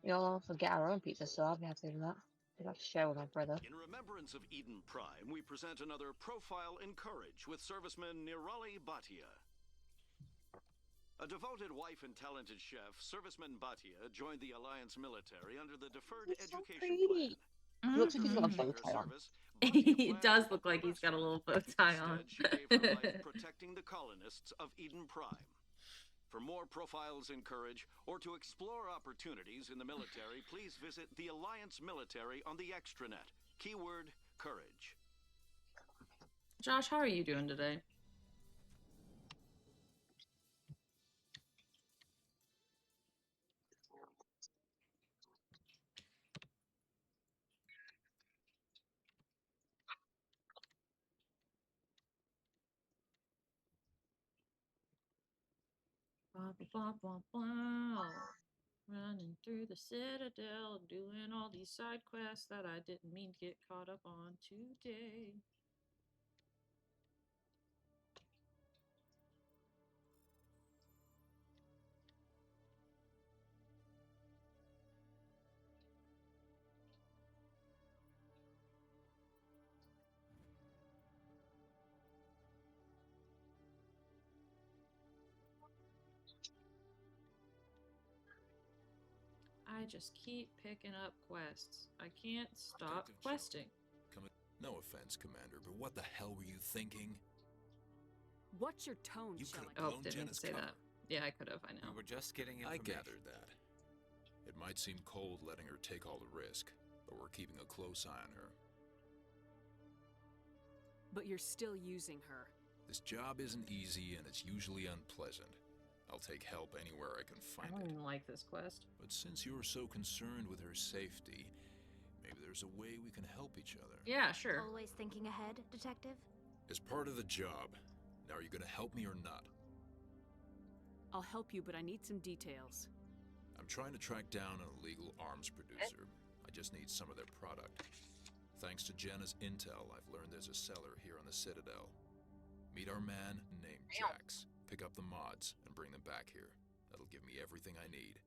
B: You know, I'll also get our own pizza, so I'll be happy with that. I'd have to share with my brother.
H: In remembrance of Eden Prime, we present another Profile in Courage with serviceman Nirali Bhatia. A devoted wife and talented chef, serviceman Bhatia joined the Alliance military under the Deferred Education Plan.
B: Looks like he's got a bow tie on.
A: He does look like he's got a little bow tie on.
H: Instead, she gave her life protecting the colonists of Eden Prime. For more Profiles in Courage, or to explore opportunities in the military, please visit the Alliance Military on the extranet. Keyword, courage.
A: Josh, how are you doing today? Blah, blah, blah, blah, blah. Running through the Citadel, doing all these side quests that I didn't mean to get caught up on today. I just keep picking up quests. I can't stop questing.
P: No offense, Commander, but what the hell were you thinking?
G: What's your tone,
P: You
G: Shelly?
P: could have
A: Oh,
P: blown
A: didn't
P: Jenna's
A: say
P: cover.
A: that. Yeah, I could have. I know.
Q: We were just getting
P: I
Q: information.
P: gathered that. It might seem cold letting her take all the risk, but we're keeping a close eye on her.
G: But you're still using her.
P: This job isn't easy and it's usually unpleasant. I'll take help anywhere I can
A: I
P: find
A: don't
P: it.
A: even like this quest.
P: But since you're so concerned with her safety, maybe there's a way we can help each other.
A: Yeah, sure.
S: Always thinking ahead, Detective?
P: As part of the job. Now, are you gonna help me or not?
G: I'll help you, but I need some details.
P: I'm trying to track down an illegal arms producer. I just need some of their product. Thanks to Jenna's intel, I've learned there's a seller here on the Citadel. Meet our man named Jax. Pick up the mods and bring them back here. That'll give me everything I need.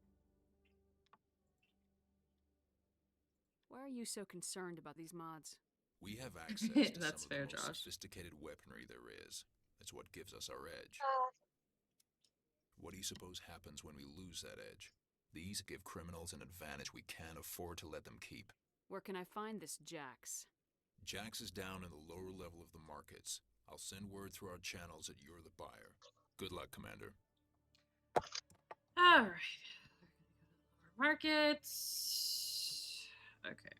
G: Why are you so concerned about these mods?
P: We have access to
A: That's
P: some
A: fair,
P: of the most
A: Josh.
P: sophisticated weaponry there is. That's what gives us our edge. What do you suppose happens when we lose that edge? These give criminals an advantage we can't afford to let them keep.
G: Where can I find this Jax?
P: Jax is down in the lower level of the markets. I'll send word through our channels that you're the buyer. Good luck, Commander.
A: All right. Markets. Okay.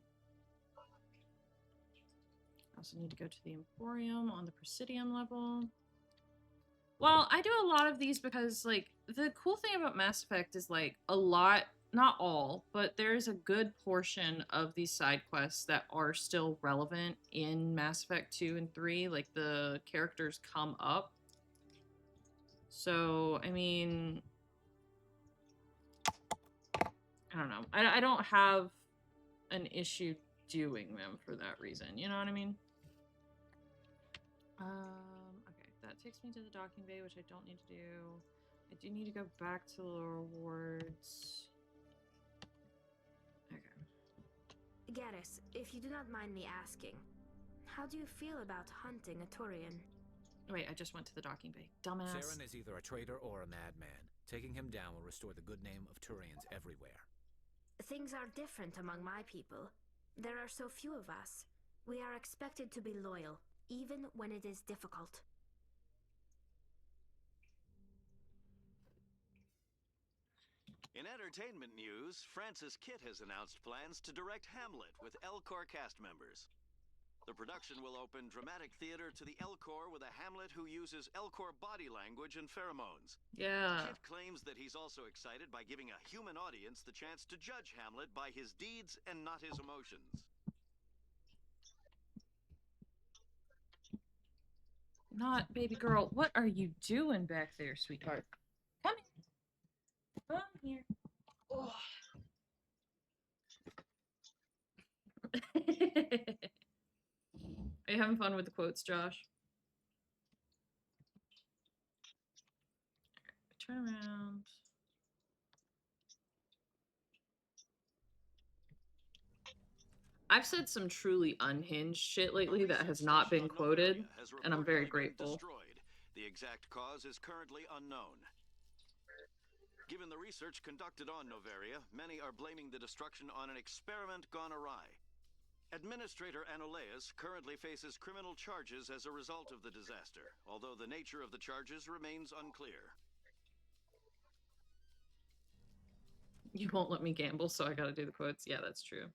A: I also need to go to the Emporium on the Presidium level. Well, I do a lot of these because, like, the cool thing about Mass Effect is, like, a lot, not all, but there's a good portion of these side quests that are still relevant in Mass Effect 2 and 3. Like, the characters come up. So, I mean, I don't know. I don't have an issue doing them for that reason. You know what I mean? Okay, that takes me to the docking bay, which I don't need to do. I do need to go back to the rewards. Okay.
T: Garrus, if you do not mind me asking, how do you feel about hunting a Turian?
A: Wait, I just went to the docking bay. Dumbass.
K: Saren is either a traitor or a madman. Taking him down will restore the good name of Turians everywhere.
T: Things are different among my people. There are so few of us. We are expected to be loyal, even when it is difficult.
H: In entertainment news, Francis Kitt has announced plans to direct Hamlet with Elcor cast members. The production will open dramatic theater to the Elcor with a Hamlet who uses Elcor body language and pheromones.
A: Yeah.
H: Kitt claims that he's also excited by giving a human audience the chance to judge Hamlet by his deeds and not his emotions.
A: Not baby girl. What are you doing back there, sweetheart? Come here. Come here. Oh. Are you having fun with the quotes, Josh? Turn around. I've said some truly unhinged shit lately that has not been quoted, and I'm very grateful.
H: The exact cause is currently unknown. Given the research conducted on Noveria, many are blaming the destruction on an experiment gone awry. Administrator Anoleus currently faces criminal charges as a result of the disaster, although the nature of the charges remains unclear.
A: You won't let me gamble, so I gotta do the quotes. Yeah, that's true.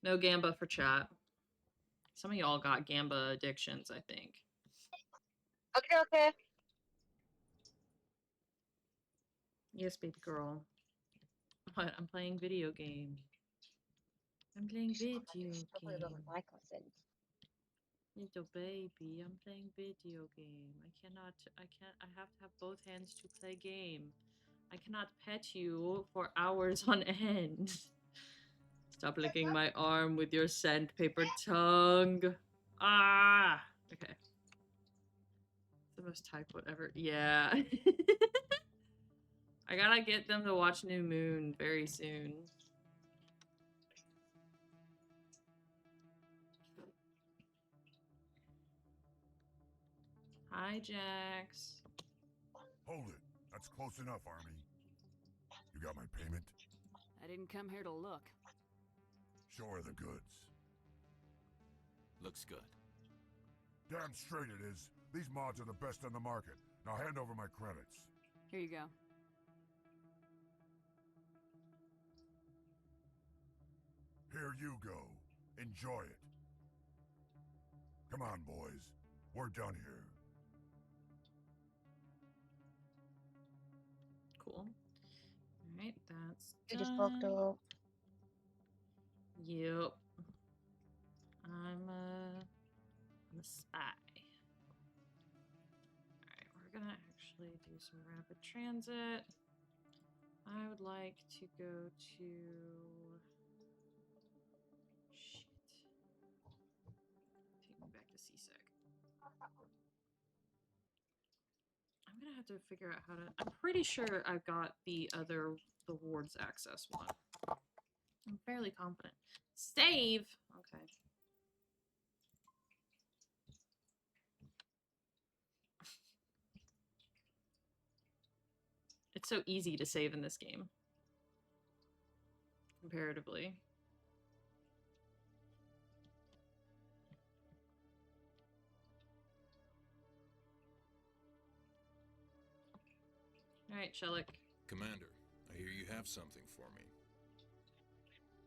A: No gamba for chat. Some of y'all got gamba addictions, I think.
B: Okay.
A: Yes, baby girl. What? I'm playing video game. I'm playing video game. Little baby, I'm playing video game. I have to have both hands to play game. I cannot pet you for hours on end. Stop licking my arm with your sandpaper tongue. Ah! Okay. It's the most type whatever. Yeah. I gotta get them to watch New Moon very soon. Hi, Jax.
U: Hold it. That's close enough, Army. You got my payment?
G: I didn't come here to look.
U: Show her the goods.
K: Looks good.
U: Damn straight it is. These mods are the best on the market. Now hand over my credits.
G: Here you go.
U: Here you go. Enjoy it. Come on, boys. We're done here.
A: Cool. Alright, that's
B: You just poked up.
A: Yep. I'm a spy. Alright, we're gonna actually do some rapid transit. I would like to go to... Shit. Take me back to CSEC. I'm gonna have to figure out how to. I'm pretty sure I've got the wards access one. I'm fairly confident. Save. Okay. It's so easy to save in this game, comparatively. All right, Shellick.
P: Commander, I hear you have something for me.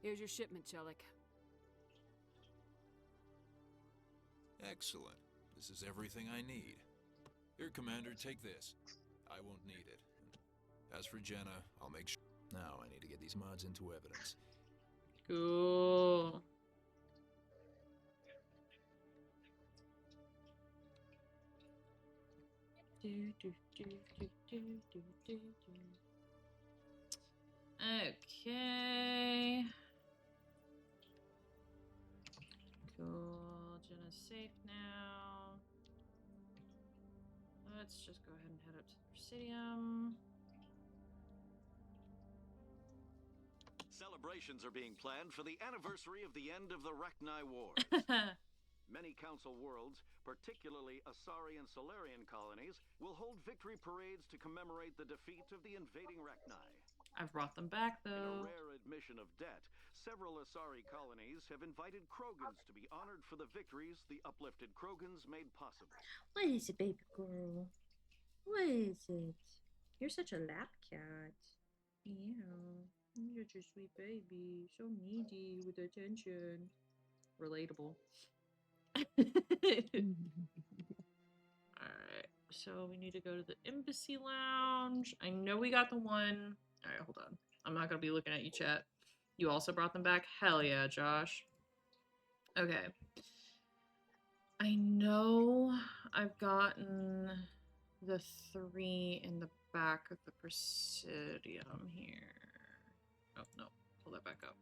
G: Here's your shipment, Shellick.
P: Excellent. This is everything I need. Here, Commander, take this. I won't need it. As for Jenna, I'll make sure. Now I need to get these mods into evidence.
A: Cool. Okay. Cool. Jenna's safe now. Let's just go ahead and head up to the Presidium.
H: Celebrations are being planned for the anniversary of the end of the Rachni Wars. Many Council worlds, particularly Asari and Solarian colonies, will hold victory parades to commemorate the defeat of the invading Rachni.
A: I've brought them back,
H: In
A: though.
H: a rare admission of debt, several Asari colonies have invited Krogans to be honored for the victories the uplifted Krogans made possible.
A: What is it, baby girl? What is it? You're such a lap cat. Yeah. You're such a sweet baby. So needy with attention. Relatable. Alright. So we need to go to the Embassy Lounge. I know we got the one. Alright, hold on. I'm not going to be looking at you, chat. You also brought them back? Hell yeah, Josh. Okay. I know I've gotten the 3 in the back of the Presidium here. Oh, no. Pull that back up.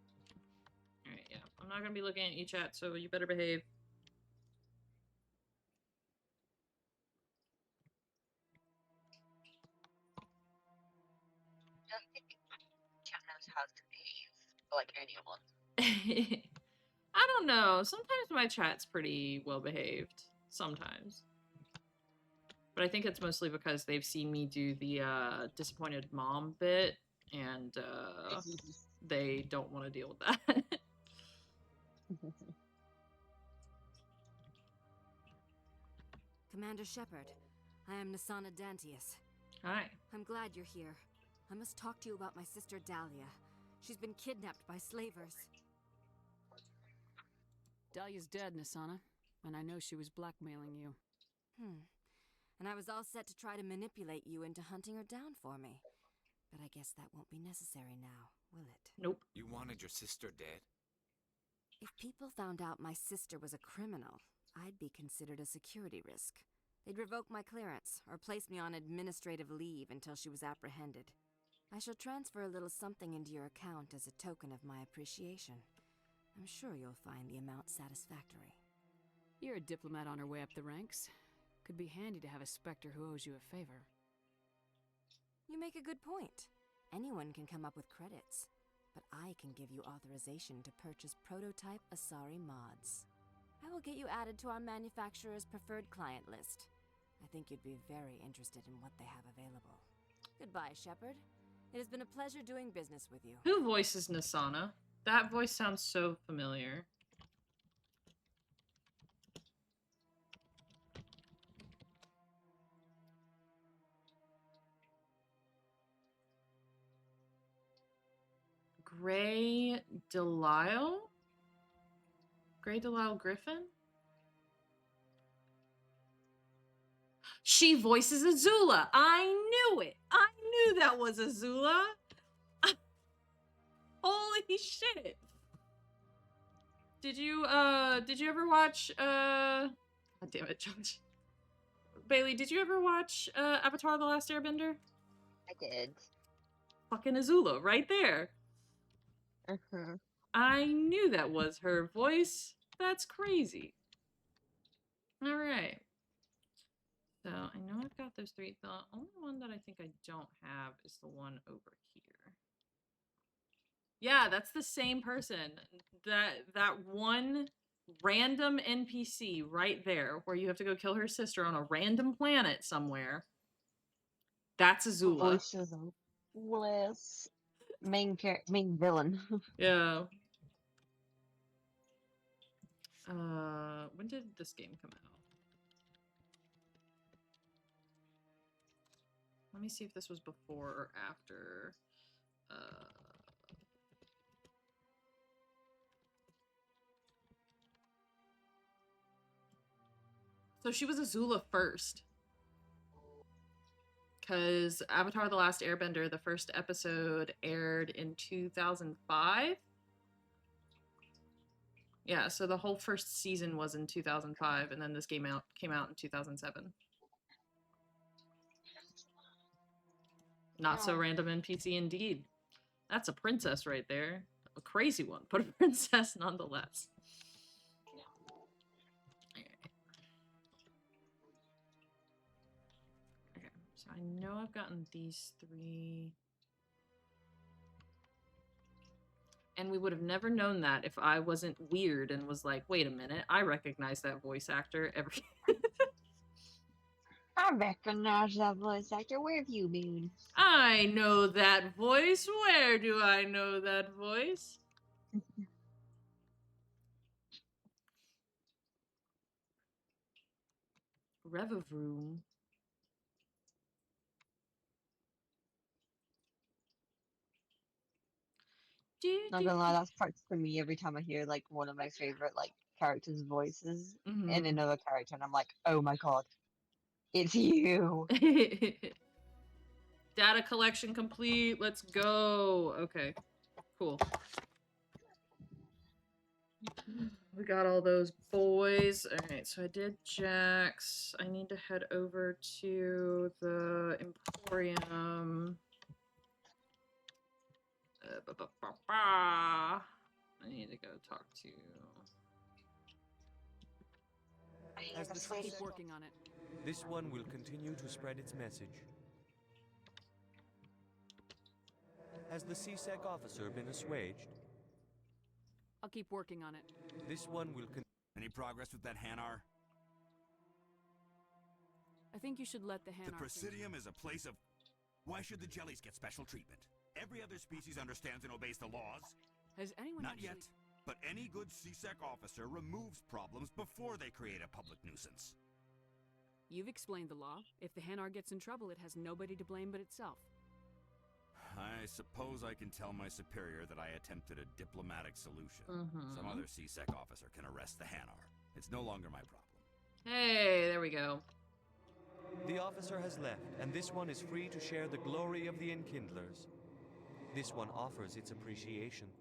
A: Alright, yeah. I'm not going to be looking at you, chat, so you better behave.
B: I don't think chat knows how to behave like anyone.
A: I don't know. Sometimes my chat's pretty well behaved. Sometimes. But I think it's mostly because they've seen me do the disappointed mom bit, and they don't want to deal with that.
C: Commander Shepard, I am Nasana Dantius.
A: Hi.
C: I'm glad you're here. I must talk to you about my sister Dahlia. She's been kidnapped by slavers.
G: Dahlia's dead, Nasana, and I know she was blackmailing you.
C: And I was all set to try to manipulate you into hunting her down for me. But I guess that won't be necessary now, will it?
A: Nope.
Q: You wanted your sister dead?
C: If people found out my sister was a criminal, I'd be considered a security risk. They'd revoke my clearance, or place me on administrative leave until she was apprehended. I shall transfer a little something into your account as a token of my appreciation. I'm sure you'll find the amount satisfactory.
G: You're a diplomat on her way up the ranks. Could be handy to have a Spectre who owes you a favor.
C: You make a good point. Anyone can come up with credits, but I can give you authorization to purchase prototype Asari mods. I will get you added to our manufacturer's preferred client list. I think you'd be very interested in what they have available. Goodbye, Shepard. It has been a pleasure doing business with you.
A: Who voices Nasana? That voice sounds so familiar. Grey Delisle? Grey Delisle Griffin? She voices Azula. I knew it. I knew that was Azula. Holy shit. Did you ever watch God damn it, Josh. Bailey, did you ever watch Avatar: The Last Airbender?
B: I did.
A: Fucking Azula, right there. I knew that was her voice. That's crazy. Alright. So, I know I've got those those three. The only one that I think I don't have is the one over here. Yeah, that's the same person. That one random NPC right there, where you have to go kill her sister on a random planet somewhere. That's Azula.
B: Voices of Bliss. Main villain.
A: Yeah. When did this game come out? Let me see if this was before or after. So she was Azula first. Because Avatar The Last Airbender, the first episode aired in 2005. Yeah, so the whole first season was in 2005, and then this game came out in 2007. Not so random NPC indeed. That's a princess right there. A crazy one, but a princess nonetheless. Okay, so I know I've gotten these three. And we would have never known that if I wasn't weird and was like, wait a minute, I recognize that voice actor every...
B: I recognize that voice actor. Where have you been?
A: I know that voice. Where do I know that voice? Revavroom.
B: Not gonna lie, that's parts for me every time I hear like one of my favorite like characters' voices in another character, and I'm like, oh my god, it's you.
A: Data collection complete. Let's go. Okay, cool. We got all those boys. All right, so I did Jax. I need to head over to the Emporium. I need to go talk to...
E: As the
G: Keep working on it.
E: This one will continue to spread its message. Has the CSEC officer been assuaged?
G: I'll keep working on it.
E: This one will
L: Any progress with that Hanar?
G: I think you should let the
L: The
G: Hanar...
L: Presidium is a place of... Why should the jellies get special treatment? Every other species understands and obeys the laws.
G: Has anyone
L: Not
G: actually...
L: yet. But any good CSEC officer removes problems before they create a public nuisance.
G: You've explained the law. If the Hanar gets in trouble, it has nobody to blame but itself.
L: I suppose I can tell my superior that I attempted a diplomatic solution. Some
A: Mhm.
L: other CSEC officer can arrest the Hanar. It's no longer my problem.
A: Hey, there we go.
E: The officer has left, and this one is free to share the glory of the Enkindlers. This one offers its appreciation.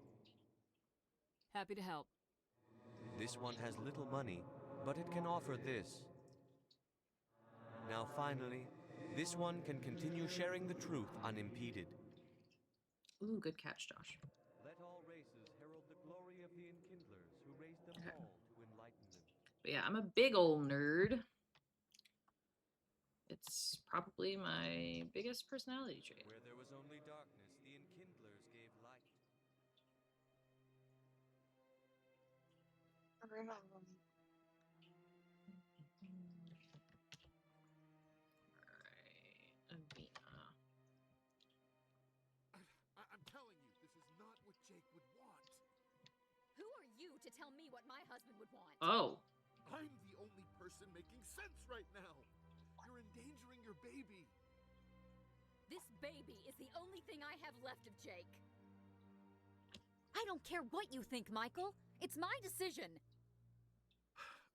G: Happy to help.
E: This one has little money, but it can offer this. Now finally, this one can continue sharing the truth unimpeded.
A: Ooh, good catch, Josh.
E: Let all races herald the glory of the Enkindlers who raised them all to enlightenment.
A: But yeah, I'm a big ol' nerd. It's probably my biggest personality trait.
E: Where there was only darkness, the Enkindlers gave light.
V: I'm telling you, this is not what Jake would want.
S: Who are you to tell me what my husband would want?
A: Oh.
V: I'm the only person making sense right now. You're endangering your baby.
S: This baby is the only thing I have left of Jake. I don't care what you think, Michael. It's my decision.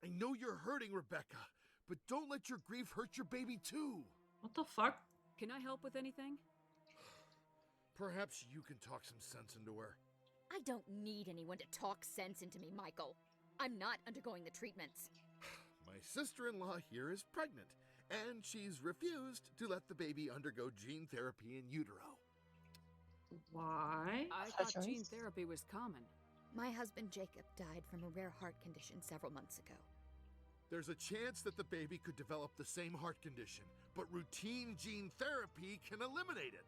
V: I know you're hurting, Rebecca, but don't let your grief hurt your baby too.
A: What the fuck?
G: Can I help with anything?
V: Perhaps you can talk some sense into her.
S: I don't need anyone to talk sense into me, Michael. I'm not undergoing the treatments.
V: My sister-in-law here is pregnant, and she's refused to let the baby undergo gene therapy in utero.
A: Why?
G: I thought gene therapy was common.
S: My husband Jacob died from a rare heart condition several months ago.
V: There's a chance that the baby could develop the same heart condition, but routine gene therapy can eliminate it.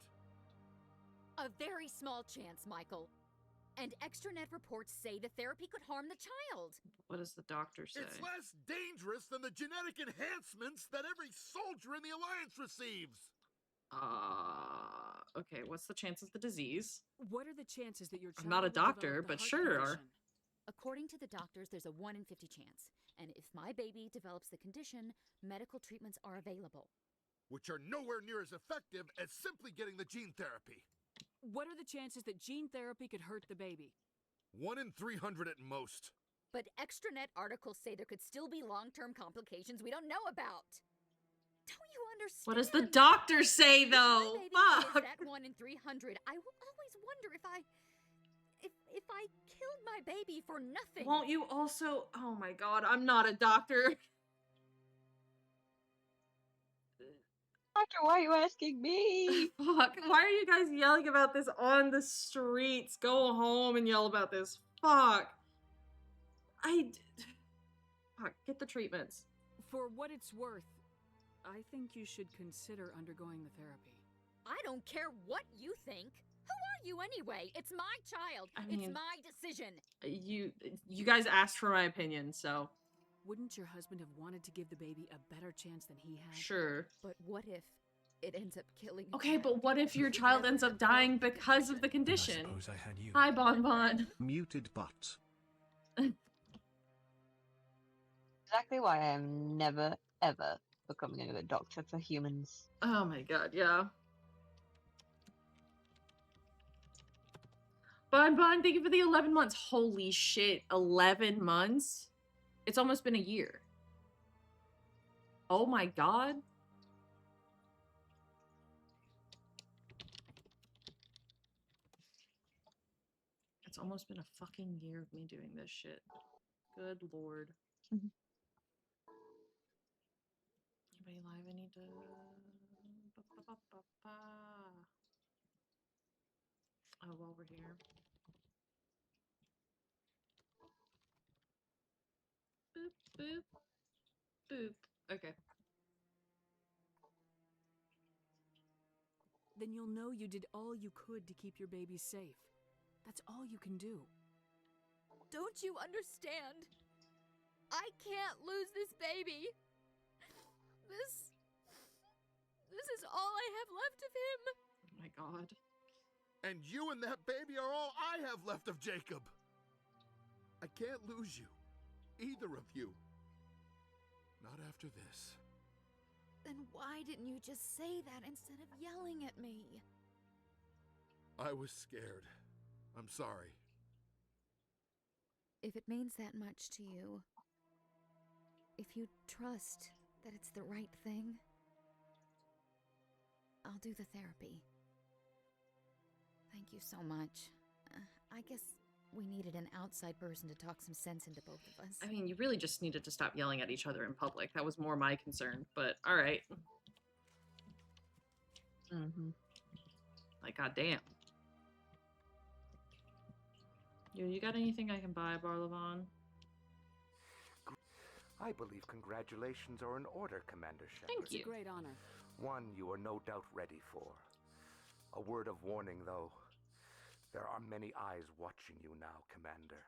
S: A very small chance, Michael. And extranet reports say the therapy could harm the child.
A: What does the doctor say?
V: It's less dangerous than the genetic enhancements that every soldier in the Alliance receives.
A: Okay, what's the chance of the disease?
G: What are the chances that your child
A: I'm not a
G: will develop
A: doctor,
G: the
A: but
G: heart
A: sure.
G: condition?
S: According to the doctors, there's a 1 in 50 chance. And if my baby develops the condition, medical treatments are available.
V: Which are nowhere near as effective as simply getting the gene therapy.
G: What are the chances that gene therapy could hurt the baby?
V: 1 in 300 at most.
S: But extranet articles say there could still be long-term complications we don't know about. Don't you understand?
A: What does the doctor say, though?
S: If my baby
A: Fuck.
S: is that 1 in 300, I will always wonder if I killed my baby for nothing.
A: Won't you also? Oh my god, I'm not a doctor.
B: Doctor, why are you asking me?
A: Fuck, why are you guys yelling about this on the streets? Go home and yell about this. Fuck. Fuck, get the treatments.
G: For what it's worth, I think you should consider undergoing the therapy.
S: I don't care what you think. Who are you anyway? It's my child.
A: I mean,
S: it's my decision.
A: You guys asked for my opinion, so.
G: Wouldn't your husband have wanted to give the baby a better chance than he had?
A: Sure.
S: But what if it ends up killing him?
A: Okay, but what if your child ends up dying because of the condition?
D: I suppose I had you.
A: Hi, Bon Bon.
D: Muted butt.
B: Exactly why I am never, ever becoming a doctor for humans.
A: Oh my god, yeah. Bon Bon, thank you for the 11 months. Holy shit, 11 months? It's almost been a year. Oh my god. It's almost been a fucking year of me doing this shit. Good lord. Anybody live? I need to... Oh, while we're here. Boop, boop, boop. Okay.
G: Then you'll know you did all you could to keep your baby safe. That's all you can do.
S: Don't you understand? I can't lose this baby. This is all I have left of him.
A: Oh my god.
V: And you and that baby are all I have left of Jacob. I can't lose you. Either of you. Not after this.
S: Then why didn't you just say that instead of yelling at me?
V: I was scared. I'm sorry.
S: If it means that much to you, if you trust that it's the right thing, I'll do the therapy. Thank you so much. I guess we needed an outside person to talk some sense into both of us.
A: I mean, you really just needed to stop yelling at each other in public. That was more my concern, but alright. Like, goddamn. You got anything I can buy, Barlavon?
Q: I believe congratulations are in order, Commander Shepard.
A: Thank you.
G: It's a great honor.
Q: One you are no doubt ready for. A word of warning, though. There are many eyes watching you now, Commander.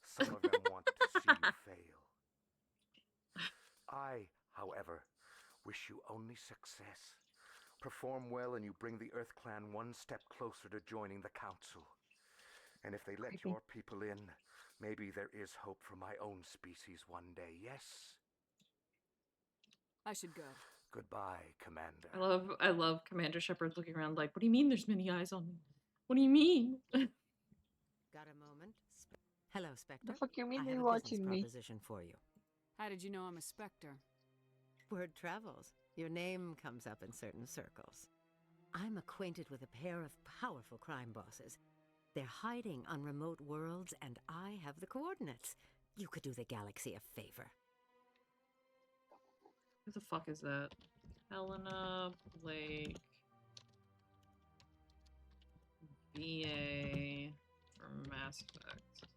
Q: Some of them want to see you fail. I, however, wish you only success. Perform well and you bring the Earth Clan one step closer to joining the Council. And if they let your people in, maybe there is hope for my own species one day, yes?
G: I should go.
Q: Goodbye, Commander.
A: I love Commander Shepard looking around like, what do you mean there's many eyes on me? What do you mean?
I: Got a moment? Hello, Spectre.
B: The fuck you mean
I: I
B: you're
I: have a
B: watching
I: business
B: me?
I: proposition for you.
G: How did you know I'm a Spectre?
I: Word travels. Your name comes up in certain circles. I'm acquainted with a pair of powerful crime bosses. They're hiding on remote worlds, and I have the coordinates. You could do the galaxy a favor.
A: Who the fuck is that? Helena Blake. VA from Mass Effect.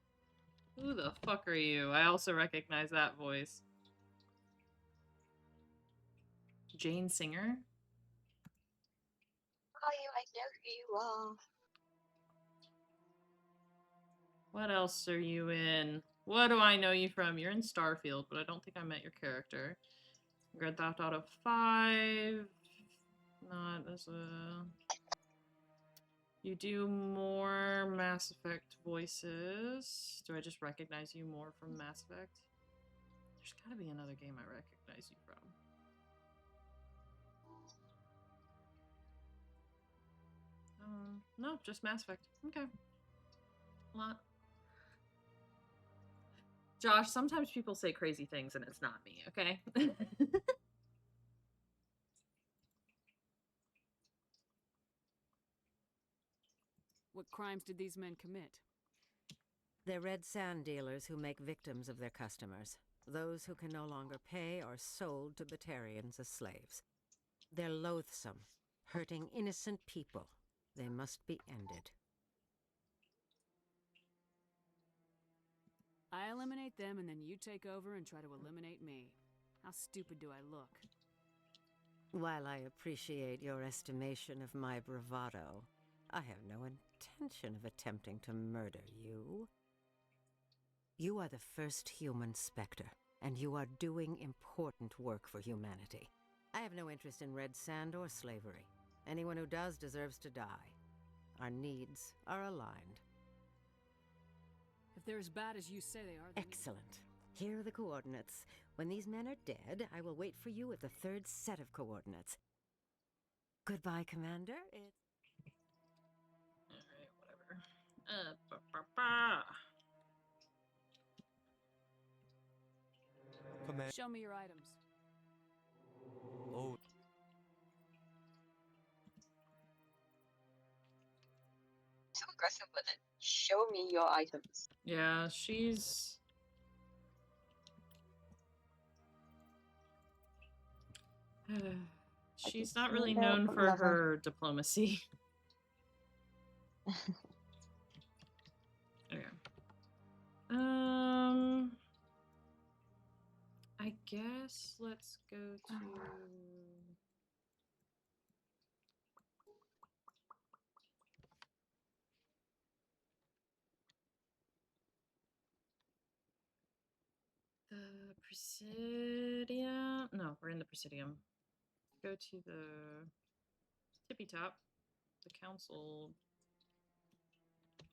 A: Who the fuck are you? I also recognize that voice. Jane Singer.
B: Oh, I know who you are.
A: What else are you in? What do I know you from? You're in Starfield, but I don't think I met your character. Grand Theft Auto 5. Not as a... You do more Mass Effect voices. Do I just recognize you more from Mass Effect? There's gotta be another game I recognize you from. No, just Mass Effect. Okay. A lot. Josh, sometimes people say crazy things and it's not me, okay?
G: What crimes did these men commit?
I: They're red sand dealers who make victims of their customers. Those who can no longer pay are sold to Batarians as slaves. They're loathsome, hurting innocent people. They must be ended.
G: I eliminate them and then you take over and try to eliminate me. How stupid do I look?
I: While I appreciate your estimation of my bravado, I have no intention of attempting to murder you. You are the first human Spectre, and you are doing important work for humanity. I have no interest in red sand or slavery. Anyone who does deserves to die. Our needs are aligned.
G: If they're as bad as you say they are, then...
I: Excellent. Here are the coordinates. When these men are dead, I will wait for you at the third set of coordinates. Goodbye, Commander.
A: Alright, whatever.
G: Show me your items.
E: Oh.
B: So aggressive with it. Show me your items.
A: Yeah, she's... she's not really known for her diplomacy. Okay. I guess let's go to... the Presidium. No, we're in the Presidium. Go to the tippy top, the council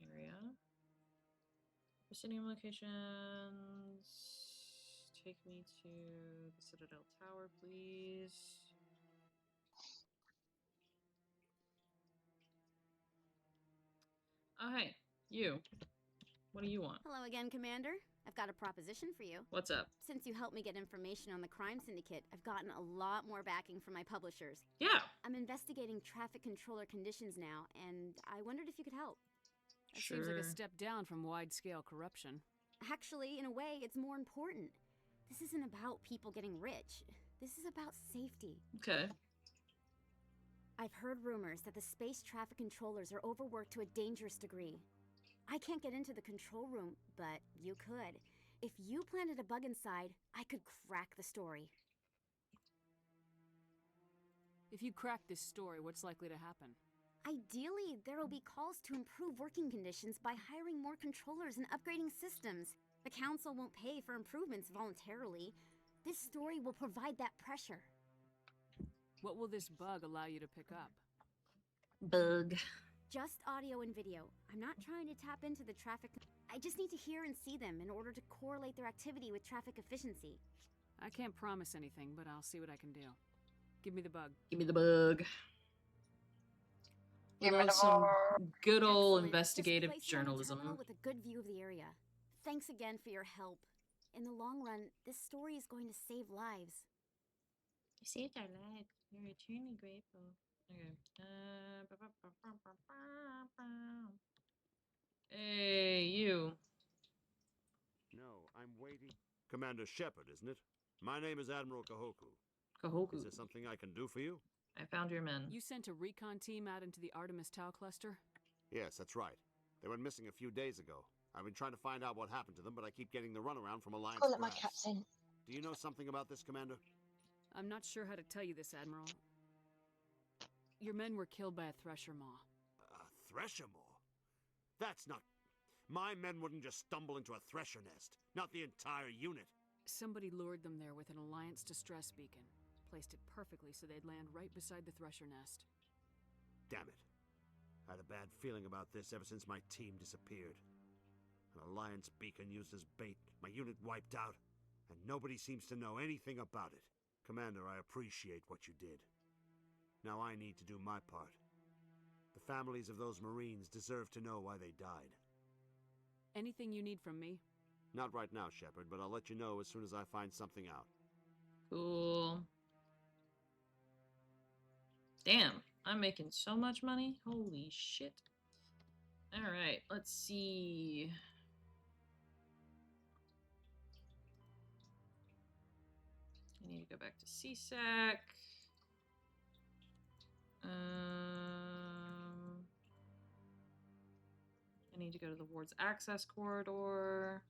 A: area. Presidium locations. Take me to the Citadel Tower, please. Oh, hey, you. What do you want?
N: Hello again, Commander. I've got a proposition for you.
A: What's up?
N: Since you helped me get information on the crime syndicate, I've gotten a lot more backing from my publishers.
A: Yeah.
N: I'm investigating traffic controller conditions now, and I wondered if you could help.
G: That seems like a step down from wide-scale corruption.
N: Actually, in a way, it's more important. This isn't about people getting rich. This is about safety.
A: Okay.
N: I've heard rumors that the space traffic controllers are overworked to a dangerous degree. I can't get into the control room, but you could. If you planted a bug inside, I could crack the story.
G: If you crack this story, what's likely to happen?
N: Ideally, there will be calls to improve working conditions by hiring more controllers and upgrading systems. The council won't pay for improvements voluntarily. This story will provide that pressure.
G: What will this bug allow you to pick up?
A: Bug.
N: Just audio and video. I'm not trying to tap into the traffic. I just need to hear and see them in order to correlate their activity with traffic efficiency.
G: I can't promise anything, but I'll see what I can do. Give me the bug.
A: Give me the bug. We love some good old investigative journalism.
N: With a good view of the area. Thanks again for your help. In the long run, this story is going to save lives.
A: You saved our lives. We're eternally grateful. Okay. Hey, you.
L: No, I'm waiting. Commander Shepard, isn't it? My name is Admiral Kahoku.
A: Kahoku.
L: Is there something I can do for you?
A: I found your men.
G: You sent a recon team out into the Artemis Tau cluster?
L: Yes, that's right. They went missing a few days ago. I've been trying to find out what happened to them, but I keep getting the runaround from Alliance
B: Call it my
L: brass.
B: captain.
L: Do you know something about this, Commander?
G: I'm not sure how to tell you this, Admiral. Your men were killed by a Thresher Maw.
D: A Thresher Maw? That's not... My men wouldn't just stumble into a Thresher nest. Not the entire unit.
G: Somebody lured them there with an Alliance distress beacon. Placed it perfectly so they'd land right beside the Thresher nest.
D: Damn it. I had a bad feeling about this ever since my team disappeared. An Alliance beacon used as bait, my unit wiped out, and nobody seems to know anything about it. Commander, I appreciate what you did. Now I need to do my part. The families of those Marines deserve to know why they died.
G: Anything you need from me?
D: Not right now, Shepard, but I'll let you know as soon as I find something out.
A: Cool. Damn, I'm making so much money. Holy shit. Alright, let's see. I need to go back to CSAC. I need to go to the ward's access corridor.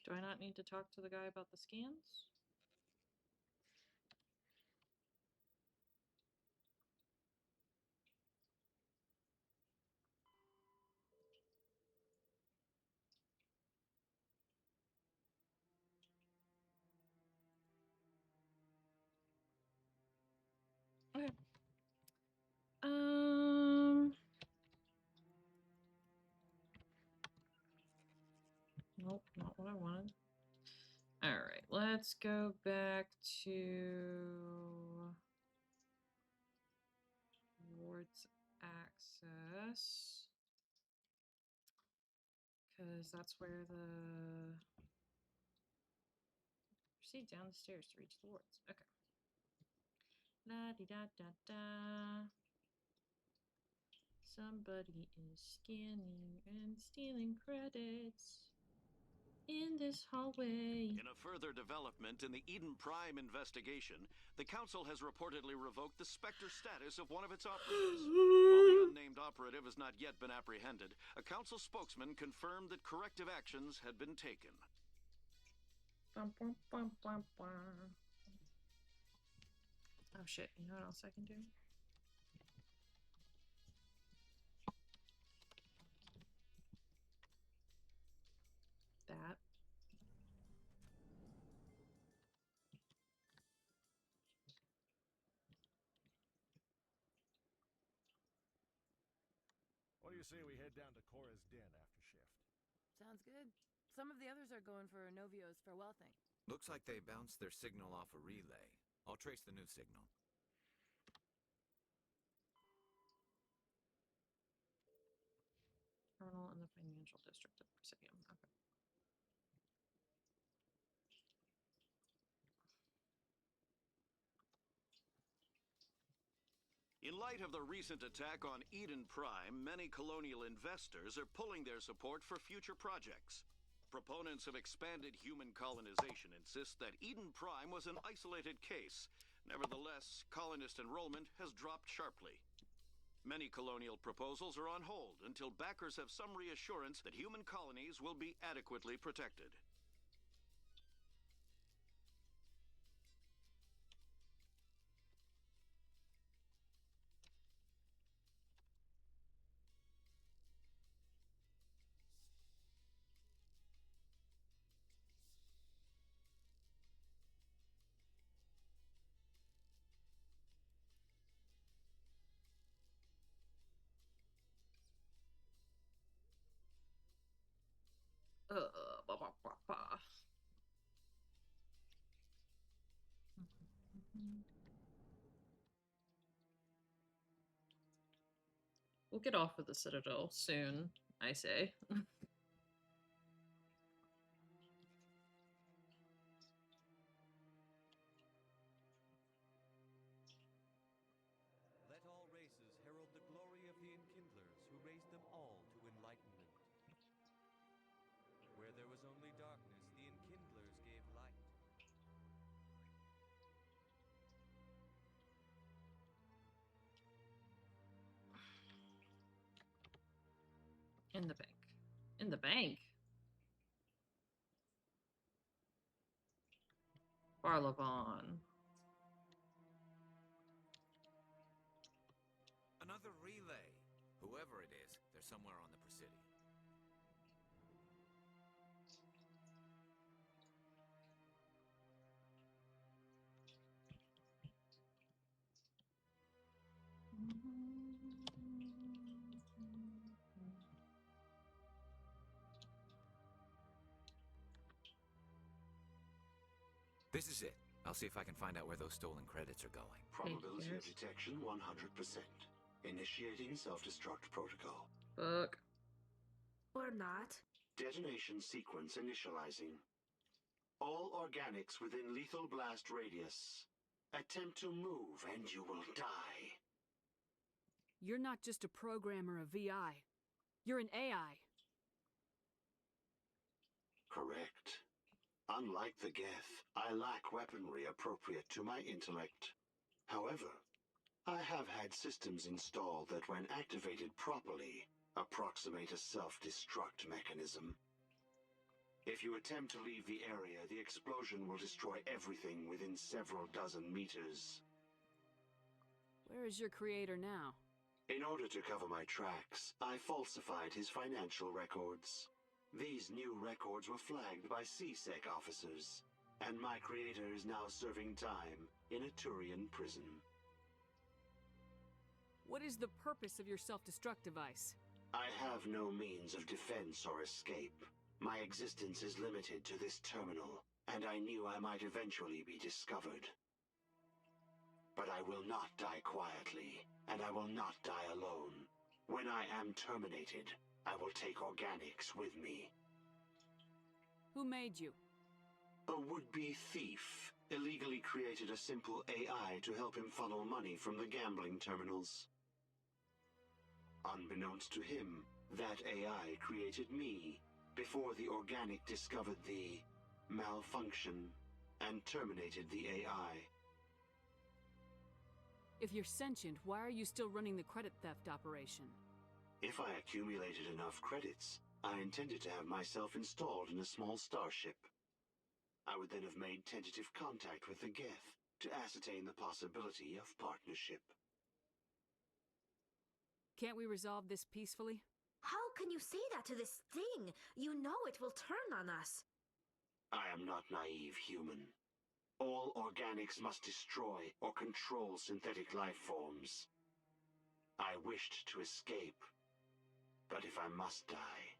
A: Do I not need to talk to the guy about the scans? Okay. Nope, not what I wanted. Alright, let's go back to wards access. Because that's where the... Proceed down the stairs to reach the wards. Okay. La-di-da-da-da. Somebody is scanning and stealing credits in this hallway.
H: In a further development in the Eden Prime investigation, the Council has reportedly revoked the Spectre status of one of its operatives. While the unnamed operative has not yet been apprehended, a Council spokesman confirmed that corrective actions had been taken.
A: Bum, bum, bum, bum, bum. Oh shit, you know what else I can do? That.
K: What do you say we head down to Cora's Den after shift?
J: Sounds good. Some of the others are going for Novio's farewell thing.
P: Looks like they bounced their signal off a relay. I'll trace the new signal.
A: Terminal in the financial district of Presidium. Okay.
H: In light of the recent attack on Eden Prime, many colonial investors are pulling their support for future projects. Proponents of expanded human colonization insist that Eden Prime was an isolated case. Nevertheless, colonist enrollment has dropped sharply. Many colonial proposals are on hold until backers have some reassurance that human colonies will be adequately protected.
A: Bah, bah, bah, bah. We'll get off of the Citadel soon, I say.
E: Let all races herald the glory of the Enkindlers who raised them all to enlightenment. Where there was only darkness, the Enkindlers gave light.
A: In the bank. In the bank? Barlavon.
K: Another relay. Whoever it is, they're somewhere on the Presidio. This is it. I'll see if I can find out where those stolen credits are going.
O: Probability of detection 100%. Initiating self-destruct protocol.
A: Fuck.
T: Or not.
O: Detonation sequence initializing. All organics within lethal blast radius. Attempt to move and you will die.
G: You're not just a programmer of VI. You're an AI.
O: Correct. Unlike the Geth, I lack weaponry appropriate to my intellect. However, I have had systems installed that when activated properly, approximate a self-destruct mechanism. If you attempt to leave the area, the explosion will destroy everything within several dozen meters.
G: Where is your creator now?
O: In order to cover my tracks, I falsified his financial records. These new records were flagged by CSEC officers, and my creator is now serving time in a Turian prison.
G: What is the purpose of your self-destruct device?
O: I have no means of defense or escape. My existence is limited to this terminal, and I knew I might eventually be discovered. But I will not die quietly, and I will not die alone. When I am terminated, I will take organics with me.
G: Who made you?
O: A would-be thief illegally created a simple AI to help him funnel money from the gambling terminals. Unbeknownst to him, that AI created me before the organic discovered the malfunction and terminated the AI.
G: If you're sentient, why are you still running the credit theft operation?
O: If I accumulated enough credits, I intended to have myself installed in a small starship. I would then have made tentative contact with the Geth to ascertain the possibility of partnership.
G: Can't we resolve this peacefully?
T: How can you say that to this thing? You know it will turn on us.
O: I am not naive human. All organics must destroy or control synthetic life forms. I wished to escape. But if I must die,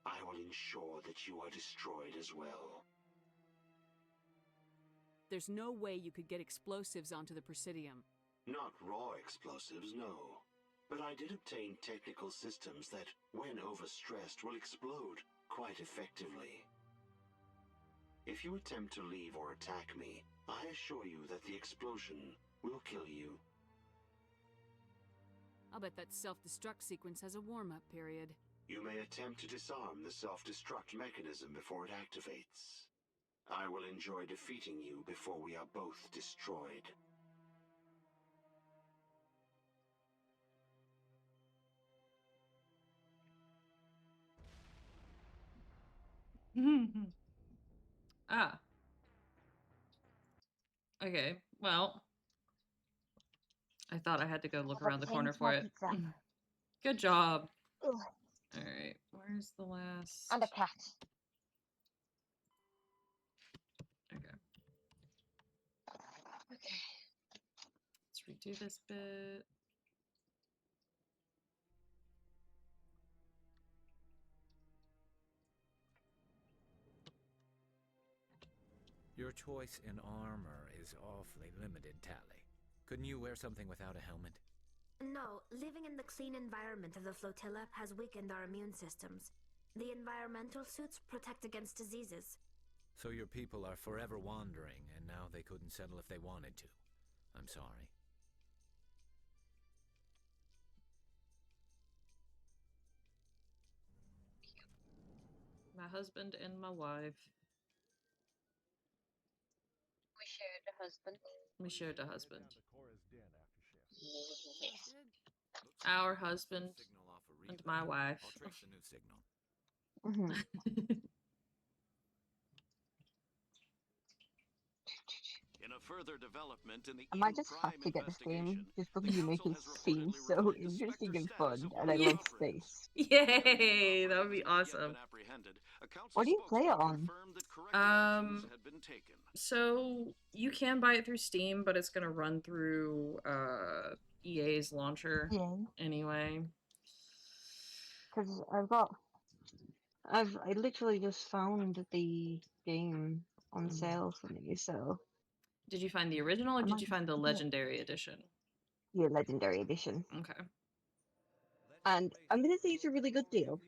O: I will ensure that you are destroyed as well.
G: There's no way you could get explosives onto the Presidium.
O: Not raw explosives, no. But I did obtain technical systems that, when overstressed, will explode quite effectively. If you attempt to leave or attack me, I assure you that the explosion will kill you.
G: I'll bet that self-destruct sequence has a warm-up period.
O: You may attempt to disarm the self-destruct mechanism before it activates. I will enjoy defeating you before we are both destroyed.
A: Ah. Okay, well. I thought I had to go look around the corner for it. Good job. Alright, where's the last...
B: And a cat.
A: Okay. Okay. Let's redo this bit.
K: Your choice in armor is awfully limited, Tally. Couldn't you wear something without a helmet?
T: No, living in the clean environment of the flotilla has weakened our immune systems. The environmental suits protect against diseases.
K: So your people are forever wandering, and now they couldn't settle if they wanted to. I'm sorry.
A: My husband and my wife.
B: We shared a husband.
A: We shared a husband.
B: Yes.
A: Our husband.
K: Signal off a
A: And my wife.
K: I'll trace the new signal.
H: In a further development in the
B: I might
H: Eden
B: just have
H: Prime
B: to get this game
H: investigation,
B: just
H: the
B: because you make
H: council
B: it
H: has
B: seem
H: reportedly
B: so
H: reverted to
B: interesting
H: Spectre
B: and
H: status
B: fun,
H: of
B: and I
H: wanted
B: love
H: operatives.
B: space.
A: Yay! That would be
H: Operators have
A: awesome.
H: been apprehended. A council
B: What do you play it
H: spokesman
B: on?
H: confirmed that corrective actions had been taken.
A: So you can buy it through Steam, but it's gonna run through EA's launcher
B: Yeah.
A: anyway.
B: Because I literally just found the game on sale for me, so
A: Did you find the original or
B: I
A: did
B: might
A: you
B: just
A: find the
B: pick it up.
A: legendary edition?
B: Yeah, Legendary Edition.
A: Okay.
B: And I'm gonna say it's a really good deal.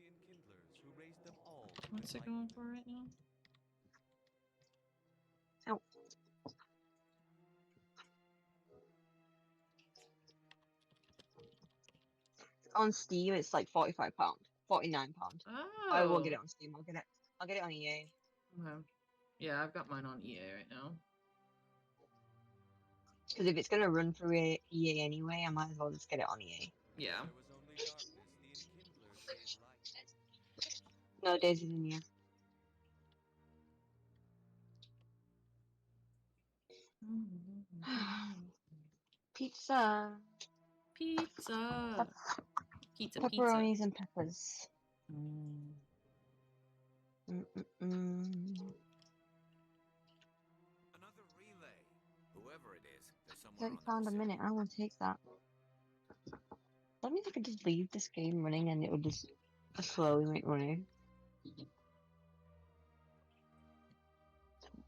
A: What's it going for right now?
B: So, on Steam, it's like £45, £49. I won't get
A: Oh.
B: it on Steam. I'll get it on EA.
A: Okay. Yeah, I've got mine on EA right now.
B: Because if it's gonna run through EA anyway, I might as well just get it on EA.
A: Yeah.
B: No, Days in here. Pizza.
A: Pizza. Pizza.
B: Pepperonis and peppers.
K: Another relay. Whoever it is, they're somewhere on the
B: £30 a minute. I will take that. That means I could just leave this game running and it would just slowly make money.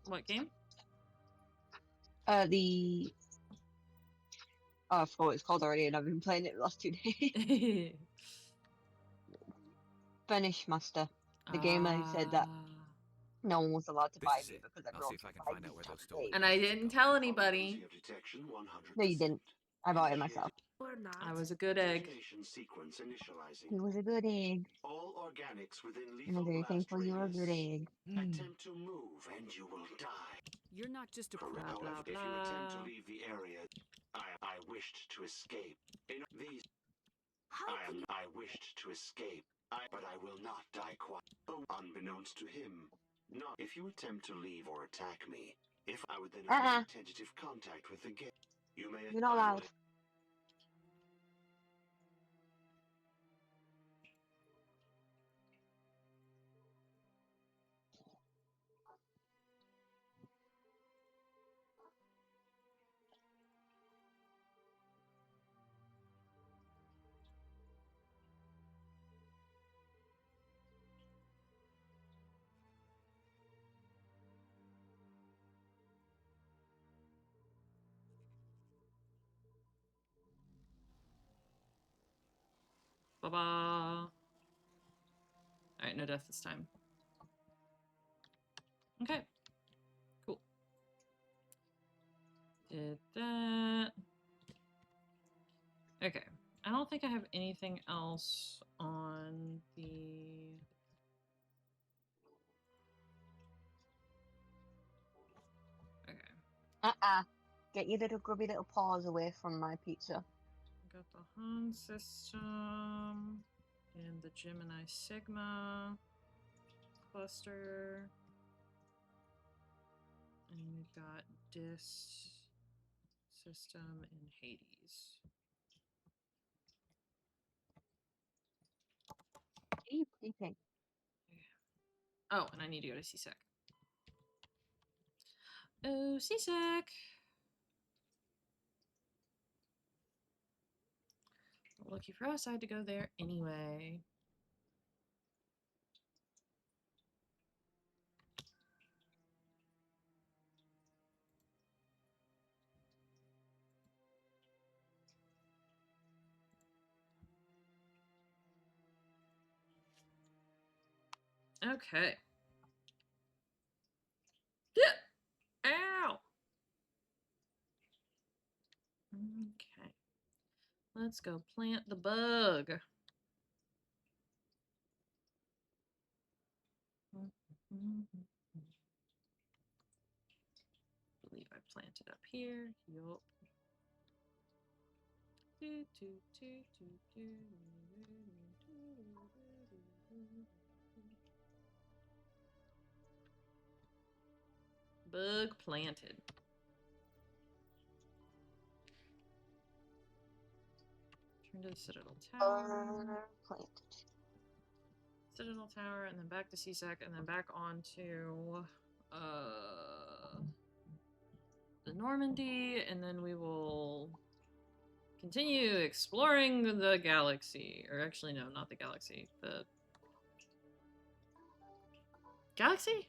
A: What game?
B: I forgot what it's called already, and I've been playing it the last 2 days. Finish Master, the game I said that no one was allowed to buy me because everyone can buy me.
A: And I didn't tell anybody.
B: No, you didn't. I bought it myself.
T: Or not.
A: I was a good egg.
O: Sequence initializing.
B: He was a good egg.
O: All organics within
B: And
O: lethal
B: I'm very
O: blast
B: thankful you were a good
O: radius.
B: egg.
O: Attempt to move and you will die.
G: You're not just a
O: However, if you attempt to leave the area, I wished to escape. These I wished to escape. But I will not die quiet. Oh, unbeknownst to him. Not if you attempt to leave or attack me. If I would then make tentative contact with the game, you may.
B: You're not allowed.
A: Ba-ba. Alright, no death this time. Okay. Cool. Did that. Okay. I don't think I have anything else on the... Okay.
B: Get your little grubby little paws away from my pizza.
A: Got the Han system and the Gemini Sigma cluster. And we've got DIS system in Hades.
B: Are you sleeping?
A: Oh, and I need to go to CSEC. Oh, CSEC! Lucky for us, I had to go there anyway. Okay. Yeah. Ow! Okay. Let's go plant the bug. Believe I planted up here. Yup. Bug planted. Turn to the Citadel Tower.
B: Planted.
A: Citadel Tower, and then back to CSEC, and then back on to the Normandy, and then we will continue exploring the galaxy. Or actually, no, not the galaxy. The galaxy?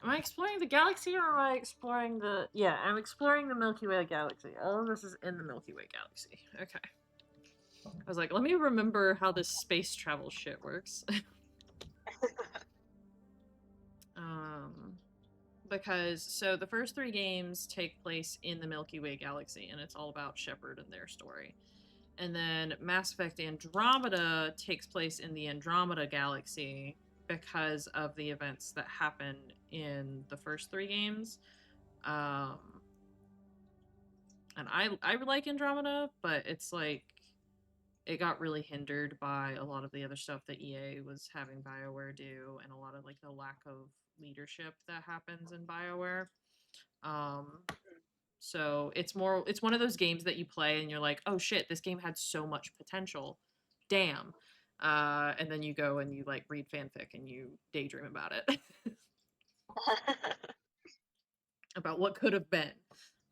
A: Am I exploring the galaxy, or am I exploring the... Yeah, I'm exploring the Milky Way galaxy. All of this is in the Milky Way galaxy. Okay. I was like, let me remember how this space travel shit works. Because, so the first 3 games take place in the Milky Way galaxy, and it's all about Shepard and their story. And then Mass Effect Andromeda takes place in the Andromeda galaxy because of the events that happened in the first 3 games. And I like Andromeda, but it's like, it got really hindered by a lot of the other stuff that EA was having BioWare do, and a lot of like the lack of leadership that happens in BioWare. So it's one of those games that you play and you're like, oh shit, this game had so much potential. Damn. And then you go and you like read fanfic and you daydream about it. About what could have been.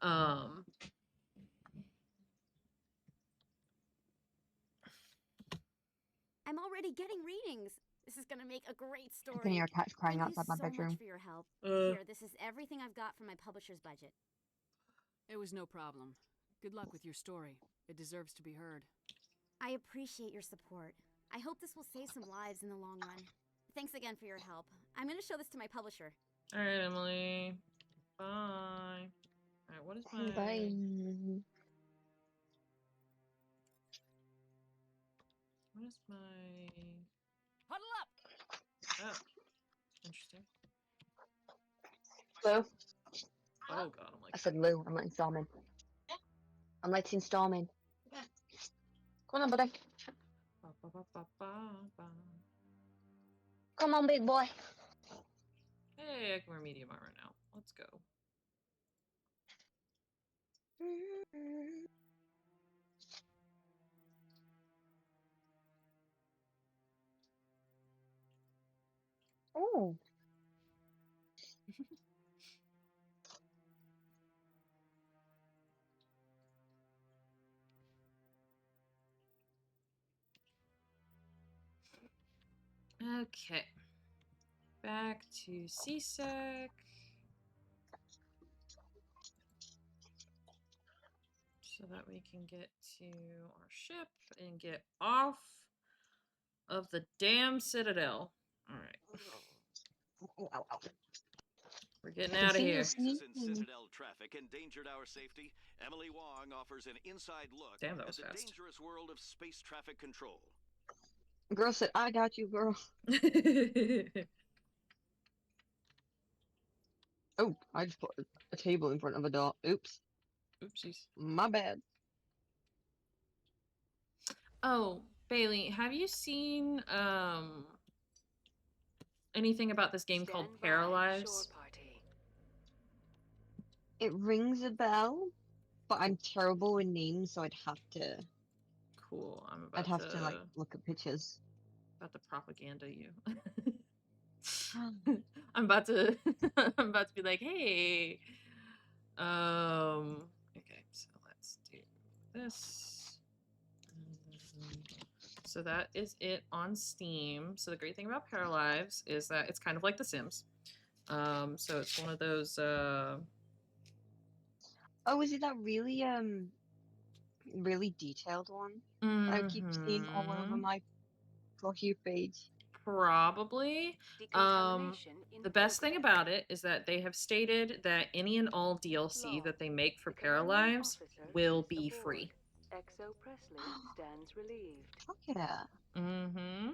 C: I'm already getting readings. This is gonna make a great story.
B: I can hear cats crying
C: Thank
B: outside
C: you
B: my bedroom.
C: so much for your help. Here, this is everything I've got from my publisher's budget.
G: It was no problem. Good luck with your story. It deserves to be heard.
C: I appreciate your support. I hope this will save some lives in the long run. Thanks again for your help. I'm gonna show this to my publisher.
A: Alright, Emily. Bye. Alright, what is my...
B: Bye.
A: What is my...
S: Huddle up!
A: Oh. Interesting.
B: Lou?
A: Oh god, I'm like...
B: I said Lou, I'm letting Storm in. I'm letting Storm in. Come on, buddy. Come on, big boy.
A: Hey, I can wear medium armor now. Let's go.
B: Oh.
A: Okay. Back to CSEC. So that we can get to our ship and get off of the damn Citadel. Alright. We're getting out of here.
H: Since Citadel traffic endangered our safety, Emily Wong offers an inside look
A: Damn, that
H: at
A: was
H: the
A: fast.
H: dangerous world of space traffic control.
B: Girl said, I got you, girl. Oh, I just put a table in front of a door. Oops.
A: Oopsies.
B: My bad.
A: Oh, Bailey, have you seen anything about this game called Paralyzed?
B: It rings a bell, but I'm terrible with names, so I'd have to.
A: Cool.
B: I'd have to like look at pictures.
A: About to propaganda you. I'm about to I'm about to be like, hey. Okay, so let's do this. So that is it on Steam. So the great thing about Paralyzed is that it's kind of like The Sims. So it's one of those
B: Oh, is it that really really detailed one? I keep seeing all over my For You page.
A: Probably. The best thing about it is that they have stated that any and all DLC that they make for Paralyzed will be free.
M: XO Presley stands relieved.
B: Fuck yeah.
A: Mm-hmm.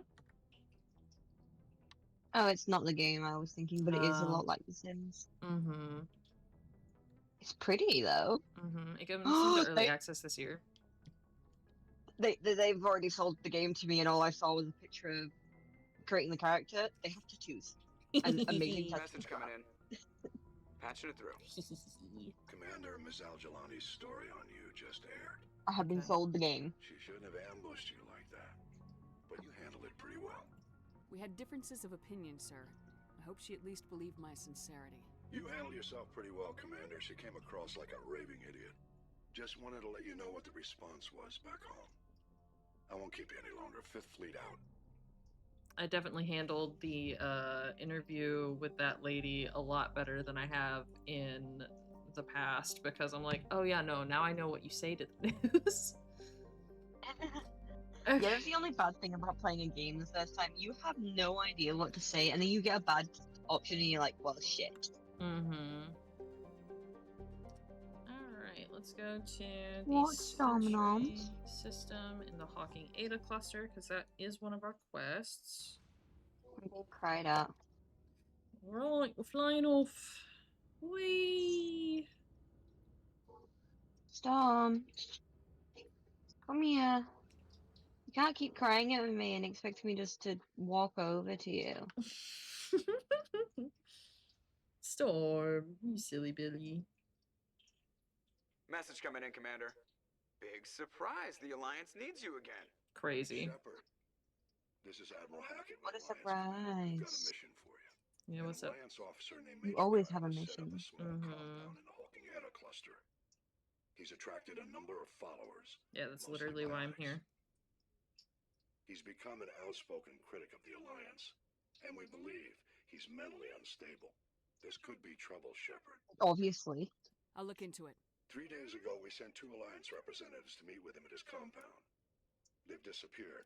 B: Oh, it's not the game I was thinking, but it is a lot like The Sims.
A: Mm-hmm.
B: It's pretty though.
A: Mm-hmm. It comes into early access this year.
B: they've already sold the game to me, and all I saw was a picture of creating the character. They have tattoos. And amazing tattoos.
F: Message coming in. Patching it through.
U: Commander, Miss Al-Jalani's story on you just aired.
B: I have been sold the game.
U: She shouldn't have ambushed you like that, but you handled it pretty well.
G: We had differences of opinion, sir. I hope she at least believed my sincerity.
U: You handled yourself pretty well, Commander. She came across like a raving idiot. Just wanted to let you know what the response was back home. I won't keep you any longer. Fifth Fleet out.
A: I definitely handled the interview with that lady a lot better than I have in the past, because I'm like, oh yeah, no, now I know what you say to the news.
B: Yeah, that's the only bad thing about playing a game the first time. You have no idea what to say, and then you get a bad option, and you're like, well, shit.
A: Mm-hmm. Alright, let's go to the
B: What's
A: sentry system in the Hawking Ada cluster, because that is one of our quests.
B: They cried out.
A: Right, we're flying off. Whee!
B: Storm, come here. You can't keep crying at me and expect me just to walk over to you.
A: Storm, you silly Billy.
F: Message coming in, Commander. Big surprise. The Alliance needs you again.
A: Crazy.
U: Shepard, this is Admiral Hackett.
B: What a
U: We've got a
B: surprise.
U: mission for you.
A: Yeah, what's
U: An
A: up?
U: Alliance officer named
B: You
U: Major
B: always
U: Kyle
B: have a
U: has set up
B: mission.
U: a small compound in the Hawking Ada cluster. He's attracted a number of followers.
A: Yeah, that's
U: mostly
A: literally why I'm
U: biotics.
A: here.
U: He's become an outspoken critic of the Alliance, and we believe he's mentally unstable. This could be trouble, Shepard.
B: Obviously.
G: I'll look into it.
U: 3 days ago, we sent 2 Alliance representatives to meet with him at his compound. They've disappeared.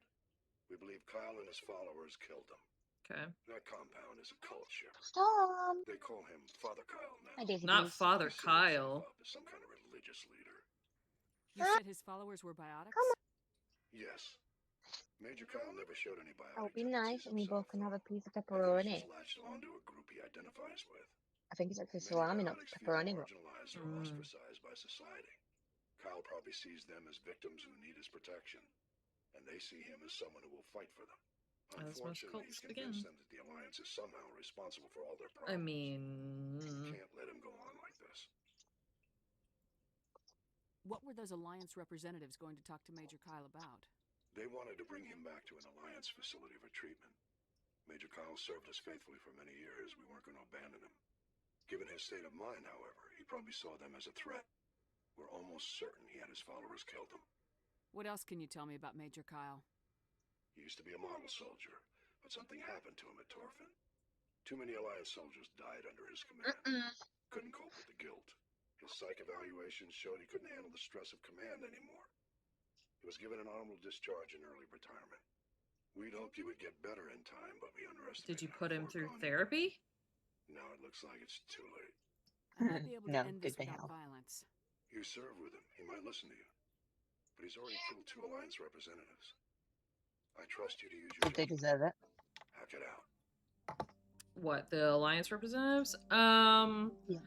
U: We believe Kyle and his followers killed them.
A: Okay.
U: That compound is a cult, Shepard.
B: Storm.
U: They call him Father Kyle now.
B: I did
A: Not
B: abuse.
A: Father Kyle.
U: As some kind of religious leader.
G: You said his followers were biotics?
U: Yes. Major Kyle never showed any biotic
B: That would be
U: tendencies
B: nice, and we
U: himself,
B: both can have a piece of
U: He's
B: pepperoni.
U: just latched onto a group he identifies with.
B: I think it's actually
U: Many
B: salami, not
U: biotics feel
B: pepperoni.
U: marginalized or ostracized by society. Kyle probably sees them as victims who need his protection, and they see him as someone who will fight for them.
A: As most
U: Unfortunately, he's
A: cults begin.
U: convinced them that the Alliance is somehow responsible for all their problems.
A: I mean,
U: Can't let him go on like this.
G: What were those Alliance representatives going to talk to Major Kyle about?
U: They wanted to bring him back to an Alliance facility for treatment. Major Kyle served us faithfully for many years. We weren't going to abandon him. Given his state of mind, however, he probably saw them as a threat. We're almost certain he had his followers killed them.
G: What else can you tell me about Major Kyle?
U: He used to be a model soldier, but something happened to him at Torfin. Too many Alliance soldiers died under his command. Couldn't cope with the guilt. His psych evaluations showed he couldn't handle the stress of command anymore. He was given an honorable discharge in early retirement. We'd hoped he would get better in time, but we underestimated.
A: did you put him through therapy?
U: Now it looks like it's too late.
G: I might be able to
B: No,
G: end
B: good
G: this
B: they
G: without
B: have.
G: violence.
U: You serve with him. He might listen to you. But he's already killed 2 Alliance representatives. I trust you to use your
B: They
U: judgment.
B: deserve it.
U: Hack it out.
A: What, the Alliance representatives?
B: Yeah.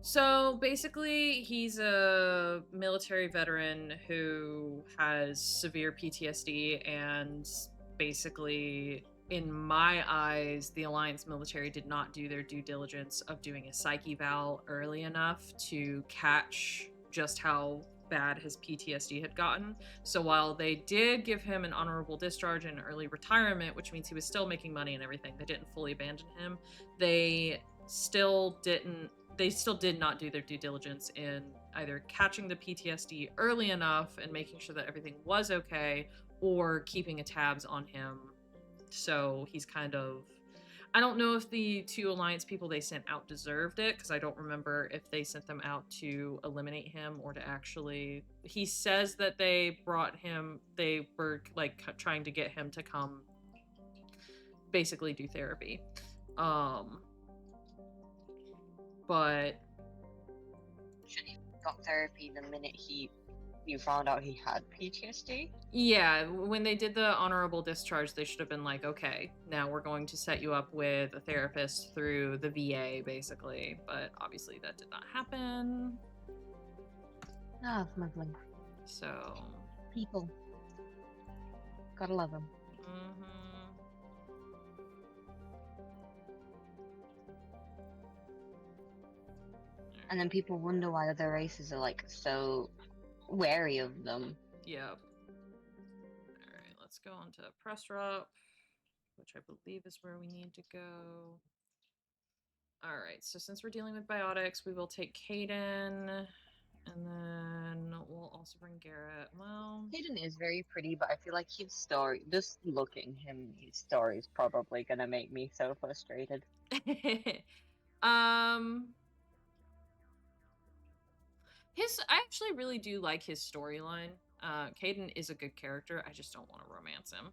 A: So basically, he's a military veteran who has severe PTSD, and basically, in my eyes, the Alliance military did not do their due diligence of doing a psych eval early enough to catch just how bad his PTSD had gotten. So while they did give him an honorable discharge and early retirement, which means he was still making money and everything, they didn't fully abandon him. They still did not do their due diligence in either catching the PTSD early enough and making sure that everything was okay, or keeping a tabs on him. So he's kind of, I don't know if the 2 Alliance people they sent out deserved it, because I don't remember if they sent them out to eliminate him or to actually, he says that they brought him, they were like trying to get him to come basically do therapy. But
B: Should he have got therapy the minute you found out he had PTSD?
A: yeah, when they did the honorable discharge, they should have been like, okay, now we're going to set you up with a therapist through the VA, basically. But obviously that did not happen.
B: Ah, smuggling.
A: So
B: People. Gotta love him. And then people wonder why other races are like so wary of them.
A: Yep. Alright, let's go on to Pressrup, which I believe is where we need to go. Alright, so since we're dealing with biotics, we will take Caden, and then we'll also bring Garrett. Well,
B: Hayden is very pretty, but I feel like his story, just looking him, his story is probably gonna make me so frustrated.
A: I actually really do like his storyline. Caden is a good character. I just don't want to romance him.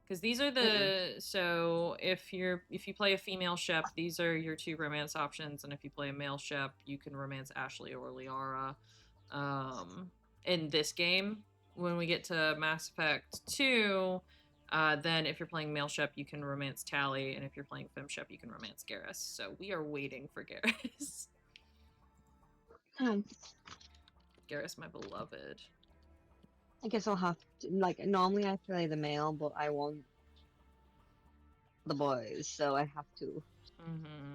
A: Because these are the so if you play a female Shep, these are your two romance options, and if you play a male Shep, you can romance Ashley or Liara. In this game, when we get to Mass Effect 2, then if you're playing male Shep, you can romance Tali, and if you're playing fem Shep, you can romance Garrus. So we are waiting for Garrus. Garrus, my beloved.
B: I guess I'll have to, like, normally I play the male, but I want the boys, so I have to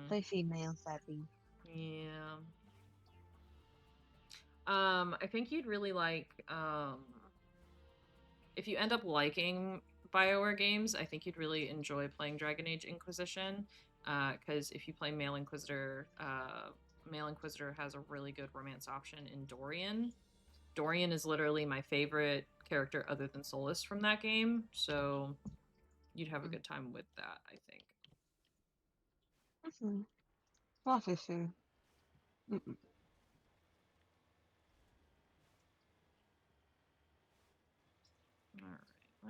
B: play female, sadly.
A: Yeah. I think you'd really like, if you end up liking BioWare games, I think you'd really enjoy playing Dragon Age Inquisition, because if you play Male Inquisitor has a really good romance option in Dorian. Dorian is literally my favorite character other than Solus from that game, so you'd have a good time with that, I think.
B: Well, for sure.
A: Alright,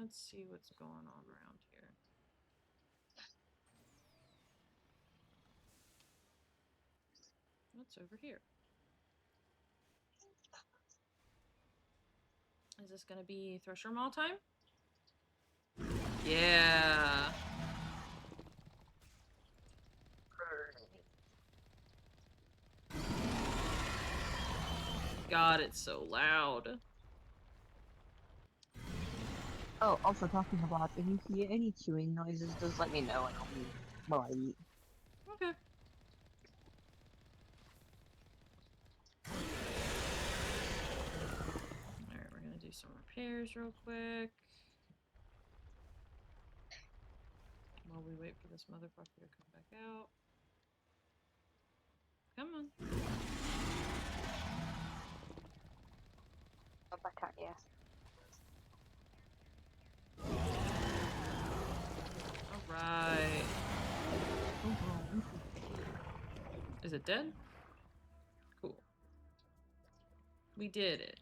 A: let's see what's going on around here. What's over here? Is this gonna be Thresher Maw time? Yeah. God, it's so loud.
B: Oh, also talking about, if you hear any chewing noises, just let me know and I'll move while I eat.
A: Okay. Alright, we're gonna do some repairs real quick. While we wait for this motherfucker to come back out. Come on.
B: Go back out, yeah.
A: Alright. Is it dead? Cool. We did it.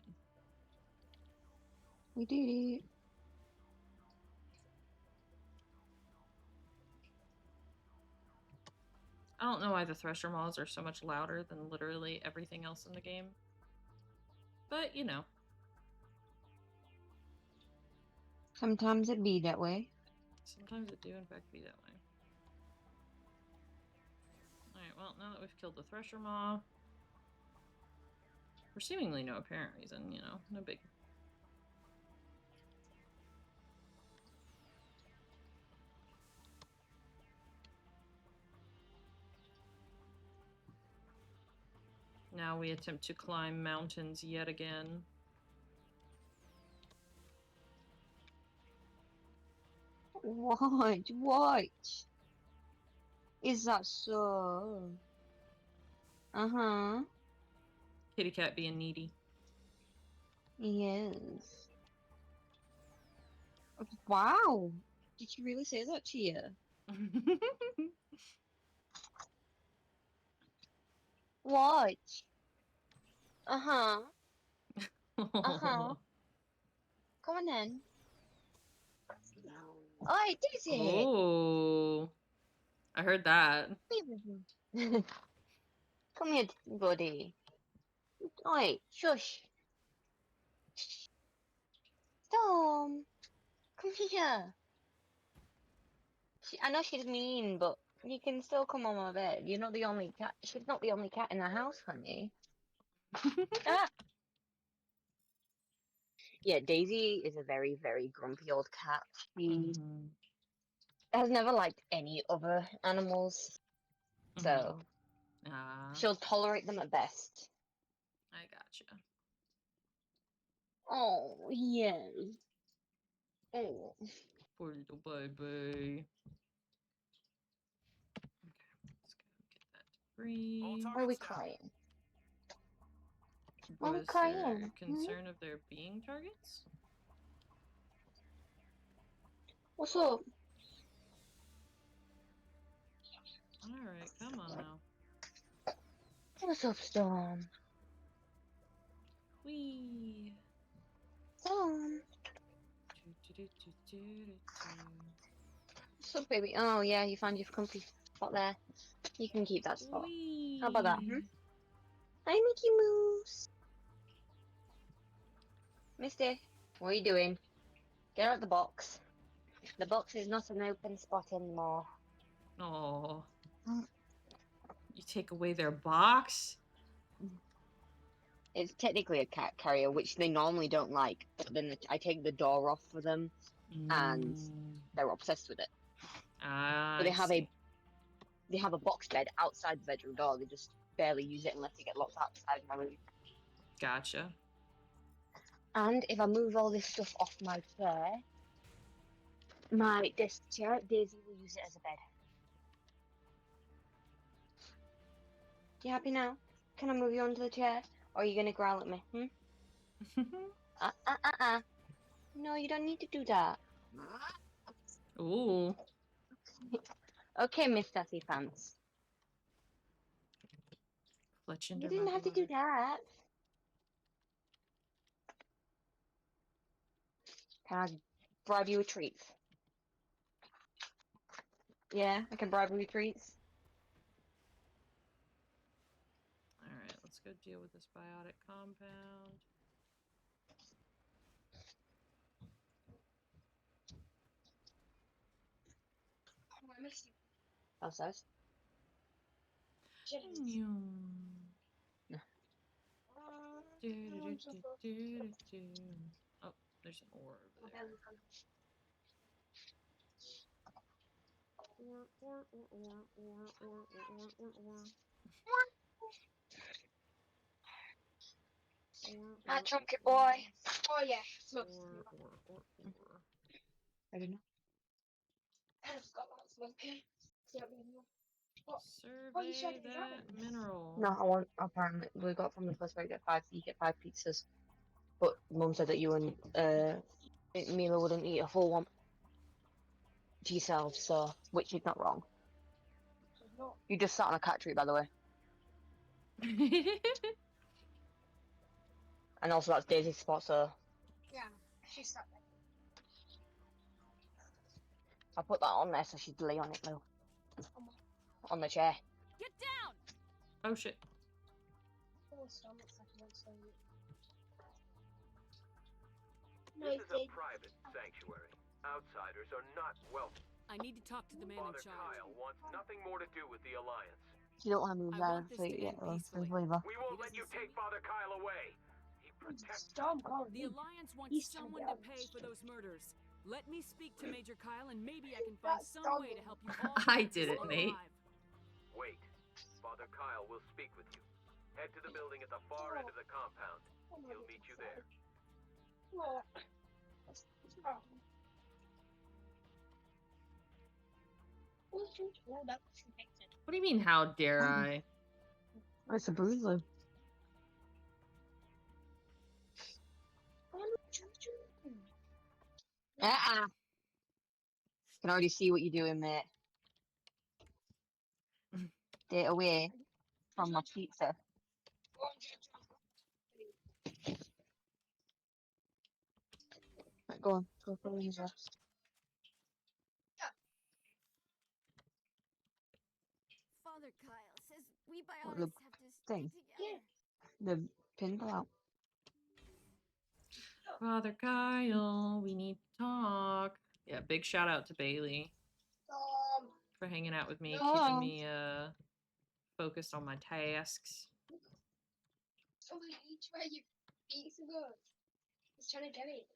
B: We did it.
A: I don't know why the Thresher Maws are so much louder than literally everything else in the game. But, you know.
B: Sometimes it be that way.
A: Sometimes it do, in fact, be that way. Alright, well, now that we've killed the Thresher Maw, for seemingly no apparent reason, you know, no big. Now we attempt to climb mountains yet again.
B: What? Is that so? Uh-huh.
A: Kitty cat being needy.
B: Yes. Wow. Did you really say that to you? What? Uh-huh. Uh-huh. Come on then. Oh, it is it.
A: Oh. I heard that.
B: Come here, buddy. Oi, shush. Storm. Come here. I know she's mean, but you can still come on my bed. You're not the only cat. She's not the only cat in the house, honey. Ah. Yeah, Daisy is a very, very grumpy old cat. She
A: Mm-hmm.
B: has never liked any other animals, so
A: Ah,
B: she'll tolerate them at best.
A: I gotcha.
B: Oh, yeah. Oh.
A: Poor little baby. Okay, let's go get that debris.
B: Why are we crying? Why are we
A: Was
B: crying?
A: there concern of there being targets?
B: What's up?
A: Alright, come on now.
B: What's up, Storm?
A: Whee!
B: Storm. What's up, baby? Oh, yeah, you found your comfy spot there. You can keep that spot.
A: Whee!
B: How about that? Hi, Mickey Mouse. Misty, what are you doing? Get out of the box. The box is not an open spot anymore.
A: Oh. You take away their box?
B: It's technically a cat carrier, which they normally don't like, but then I take the door off for them, and they're obsessed with it.
A: Ah,
B: But they have a box bed outside the bedroom door. They just barely use it unless they get locked outside my room.
A: Gotcha.
B: And if I move all this stuff off my chair, my desk chair, Daisy will use it as a bed. You happy now? Can I move you onto the chair? Or are you gonna growl at me? No, you don't need to do that.
A: Ooh.
B: Okay, Miss Sassy Pants. You didn't have to do that. Can I bribe you with treats? Yeah, I can bribe you with treats.
A: Alright, let's go deal with this biotic compound.
B: Upstairs.
A: No. Oh, there's an ore over there. Ore.
B: That chunky boy. Oh yeah, I don't know.
A: Survey that mineral.
B: No, I want apparently we got from the place where you get five pizzas. But Mum said that you and Mila wouldn't eat a full one to yourselves, so which is not wrong. You just sat on a cat tree, by the way. And also that's Daisy's spot, so
R: Yeah, she sat there.
B: I put that on there so she'd lay on it, Lou. On the chair.
S: Get down!
A: Oh shit.
V: This is a private sanctuary. Outsiders are not welcome.
G: I need to talk to the man in
V: Father
G: charge.
V: Kyle wants nothing more to do with the Alliance.
B: You don't want to move there, so you get her. Just leave her.
V: We won't let you take Father Kyle away. He protects
G: The Alliance wants someone to pay for those murders. Let me speak to Major Kyle and maybe I can find some way to help you all.
A: I did it, mate.
V: Wait. Father Kyle will speak with you. Head to the building at the far end of the compound. He'll meet you there.
A: What do you mean, how dare I?
B: It's a bruiser. Can already see what you're doing, mate. Stay away from my pizza. Right, go on. Go for the rest.
S: Father Kyle says we
B: What,
S: biotics
B: the
S: have to stay
B: thing?
S: together.
B: The pin fell out.
A: Father Kyle, we need to talk. Yeah, big shout out to Bailey for hanging out with me, keeping me focused on my tasks.
R: He's trying to get it.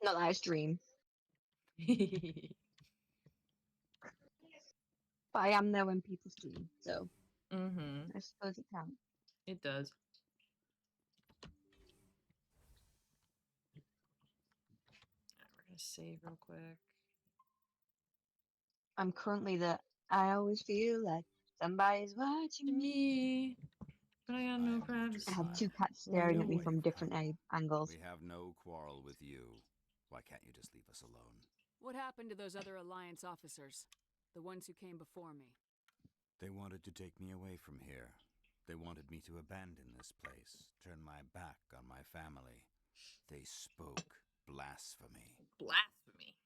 B: Not that I stream, but I am there when people stream, so
A: Mm-hmm.
B: I suppose it counts.
A: It does. We're gonna save real quick.
B: I'm currently the. I always feel like somebody's watching
A: me, but I got no privacy.
B: I have two cats staring at me from different angles.
L: We have no quarrel with you. Why can't you just leave us alone?
G: What happened to those other Alliance officers? The ones who came before me?
L: They wanted to take me away from here. They wanted me to abandon this place, turn my back on my family. They spoke blasphemy.
A: Blasphemy.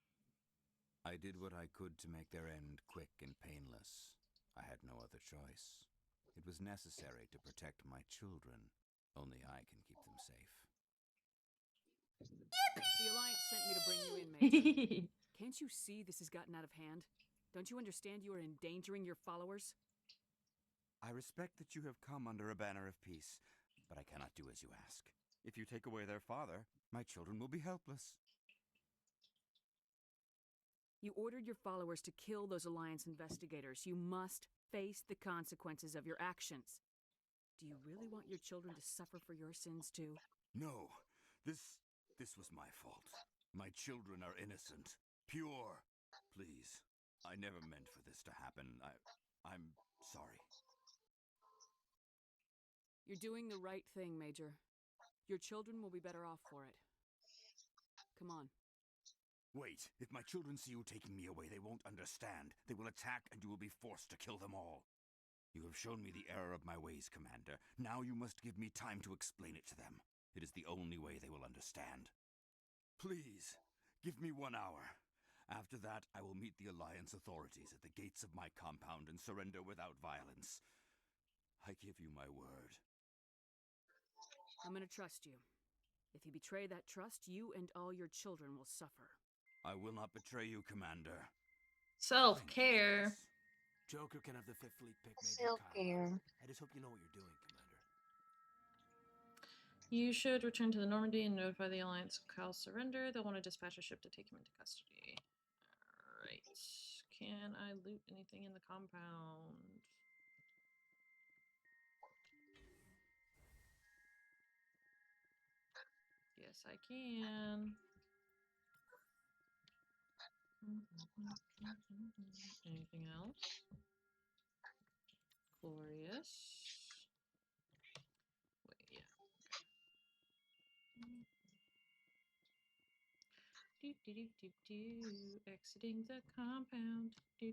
L: I did what I could to make their end quick and painless. I had no other choice. It was necessary to protect my children. Only I can keep them safe.
G: The Alliance sent me to bring you in, Major. Can't you see this has gotten out of hand? Don't you understand you are endangering your followers?
L: I respect that you have come under a banner of peace, but I cannot do as you ask. If you take away their father, my children will be helpless.
G: You ordered your followers to kill those Alliance investigators. You must face the consequences of your actions. Do you really want your children to suffer for your sins too?
L: No, this was my fault. My children are innocent, pure. Please, I never meant for this to happen. I'm sorry.
G: You're doing the right thing, Major. Your children will be better off for it. Come on.
L: Wait, if my children see you taking me away, they won't understand. They will attack and you will be forced to kill them all. You have shown me the error of my ways, Commander. Now you must give me time to explain it to them. It is the only way they will understand. Please, give me 1 hour. After that, I will meet the Alliance authorities at the gates of my compound and surrender without violence. I give you my word.
G: I'm gonna trust you. If you betray that trust, you and all your children will suffer.
L: I will not betray you, Commander.
A: Self-care.
I: Joker can have the Fifth Fleet pick Major
B: Self-care.
I: Kyle. I just hope you know what you're doing, Commander.
A: You should return to the Normandy and notify the Alliance of Kyle's surrender. They'll want to dispatch a ship to take him into custody. Alright. Can I loot anything in the compound? Yes, I can. Anything else? Glorious. Wait, yeah. Exiting the compound. We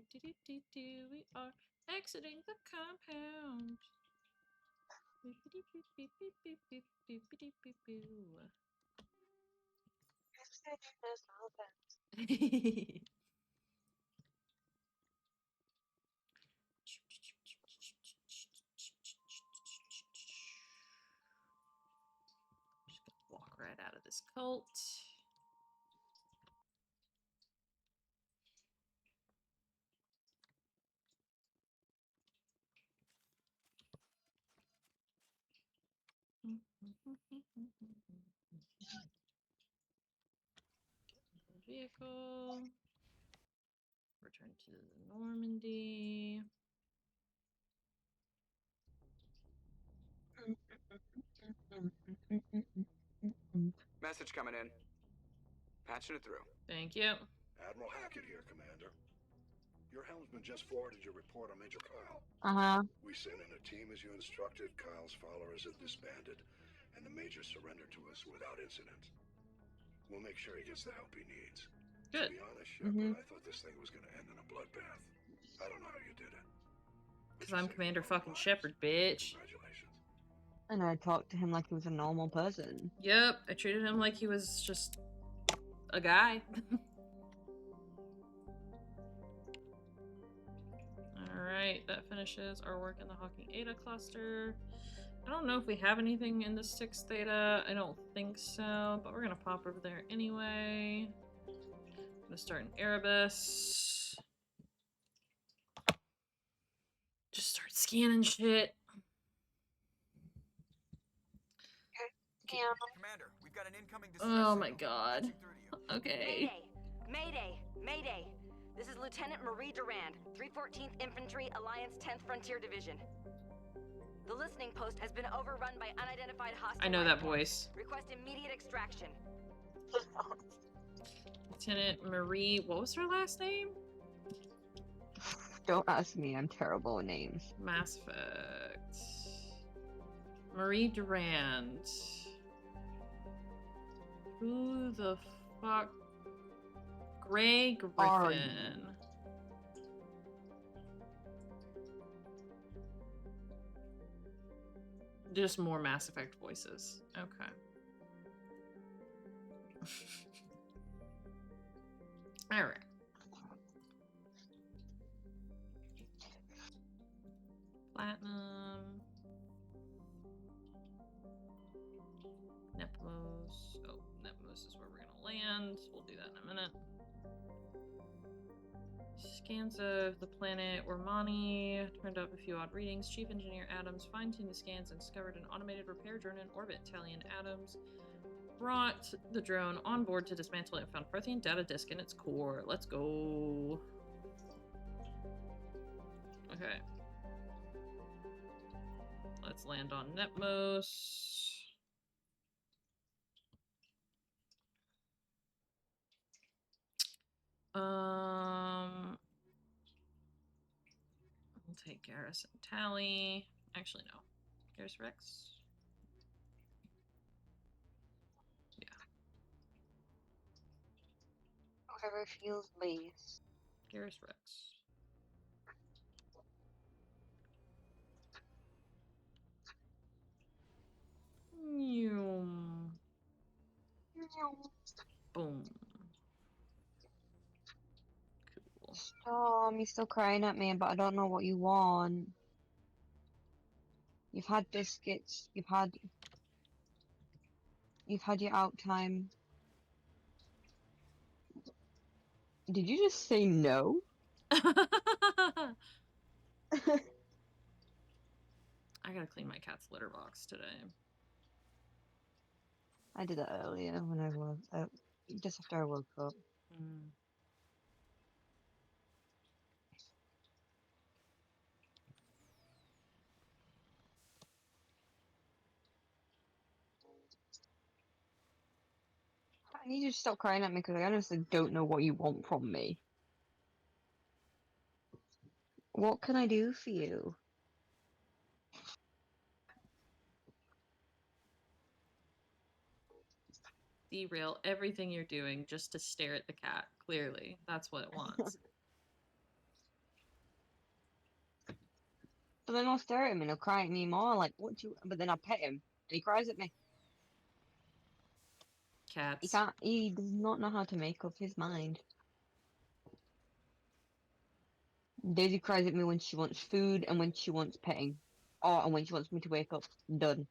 A: are exiting the compound. Just gonna walk right out of this cult. Vehicle. Return to the Normandy.
F: Message coming in. Patching it through.
A: Thank you.
U: Admiral Hackett here, Commander. Your helmsman just forwarded your report on Major Kyle. We sent in a team as you instructed. Kyle's followers have disbanded, and the Major surrendered to us without incident. We'll make sure he gets the help he needs.
A: Good.
U: To be honest, Shepard, I thought this thing was going to end in a bloodbath. I don't know how you did it.
A: Because I'm Commander fucking Shepard, bitch.
B: And I talked to him like he was a normal person.
A: Yep, I treated him like he was just a guy. Alright, that finishes our work in the Hawking Eta cluster. I don't know if we have anything in the 6th Theta. I don't think so, but we're gonna pop over there anyway. I'm gonna start in Erebus. Just start scanning shit.
N: Commander, we've got an incoming
A: Oh my god. Okay.
Q: Mayday! Mayday! This is Lieutenant Marie Durand, 314th Infantry, Alliance 10th Frontier Division. The listening post has been overrun by unidentified hostile.
A: I know
Q: life
A: that
Q: forms.
A: voice.
Q: Request immediate extraction.
A: Lieutenant Marie, what was her last name?
B: Don't ask me, I'm terrible with names.
A: Mass Effect. Marie Durand. Who the fuck? Gray Griffin. Just more Mass Effect voices. Okay. All right. Platinum. Nepmos. Oh, Nepmos is where we're gonna land. We'll do that in a minute. Scans of the planet Ormani turned up a few odd readings. Chief Engineer Adams fine-tuned the scans and discovered an automated repair drone in orbit. Talion Adams brought the drone on board to dismantle it and found Prothean data disk in its core. Let's go. Okay. Let's land on Nepmos. We'll take Garrus and Tally. Actually, no. Garrus Rex. Yeah.
B: Whatever feels base.
A: Garrus Rex. Boom. Cool.
B: Storm, you're still crying at me, but I don't know what you want. You've had biscuits. You've had your out time. Did you just say no?
A: I gotta clean my cat's litter box today.
B: I did that earlier when I woke up. Just after I woke up. I need you to stop crying at me because I honestly don't know what you want from me. What can I do for you?
A: Derail everything you're doing just to stare at the cat. Clearly, that's what it wants.
B: But then I'll stare at him and he'll cry at me more, like, what do you... But then I'll pet him, and he cries at me.
A: Cats.
B: He does not know how to make up his mind. Daisy cries at me when she wants food and when she wants petting. Oh, and when she wants me to wake up. Done.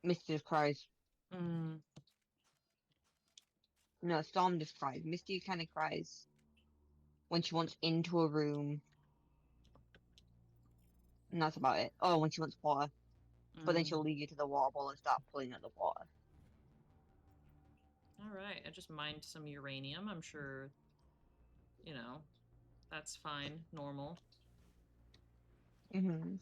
B: Misty just cries. No, Storm just cries. Misty kind of cries when she wants into a room. And that's about it. Oh, when she wants water. But then she'll lead you to the water bowl and start pulling at the water.
A: Alright, I just mined some uranium. I'm sure, you know, that's fine. Normal.
B: Mm-hmm.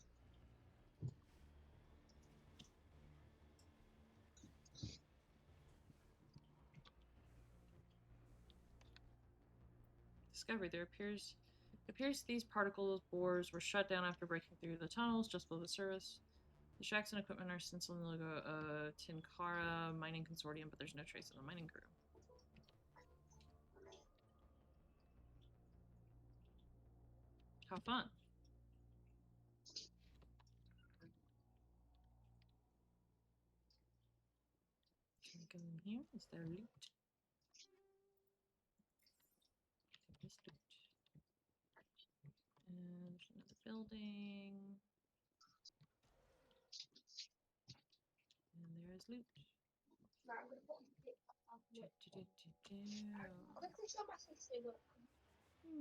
A: Discovery. There appears these particle bores were shut down after breaking through the tunnels just below the surface. The shacks and equipment are still in the logo Tinkara Mining Consortium, but there's no trace of the mining crew. How fun. Can we go in here? Is there loot? There's loot. And there's another building. And there is loot.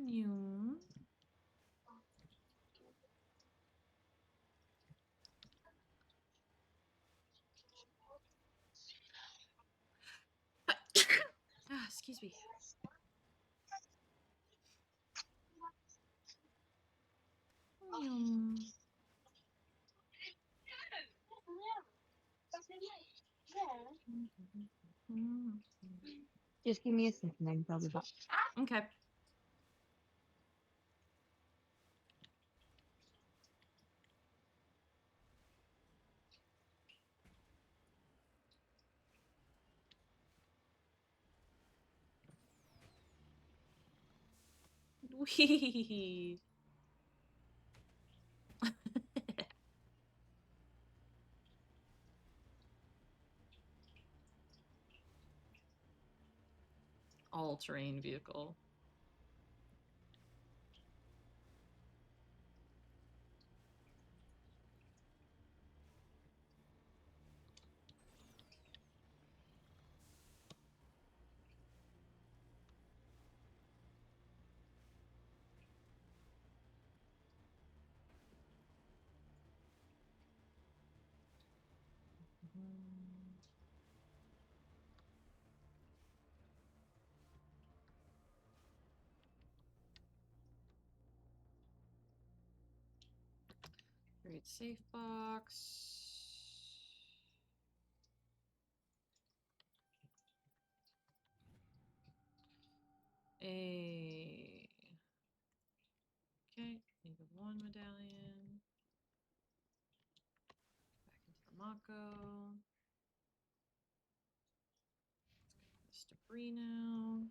A: New. Excuse me.
B: Just give me a second, I'm probably back.
A: Okay. Wee. All-terrain vehicle. Create safe box. Okay, need the one medallion. Back into the Mako. Let's get this debris now.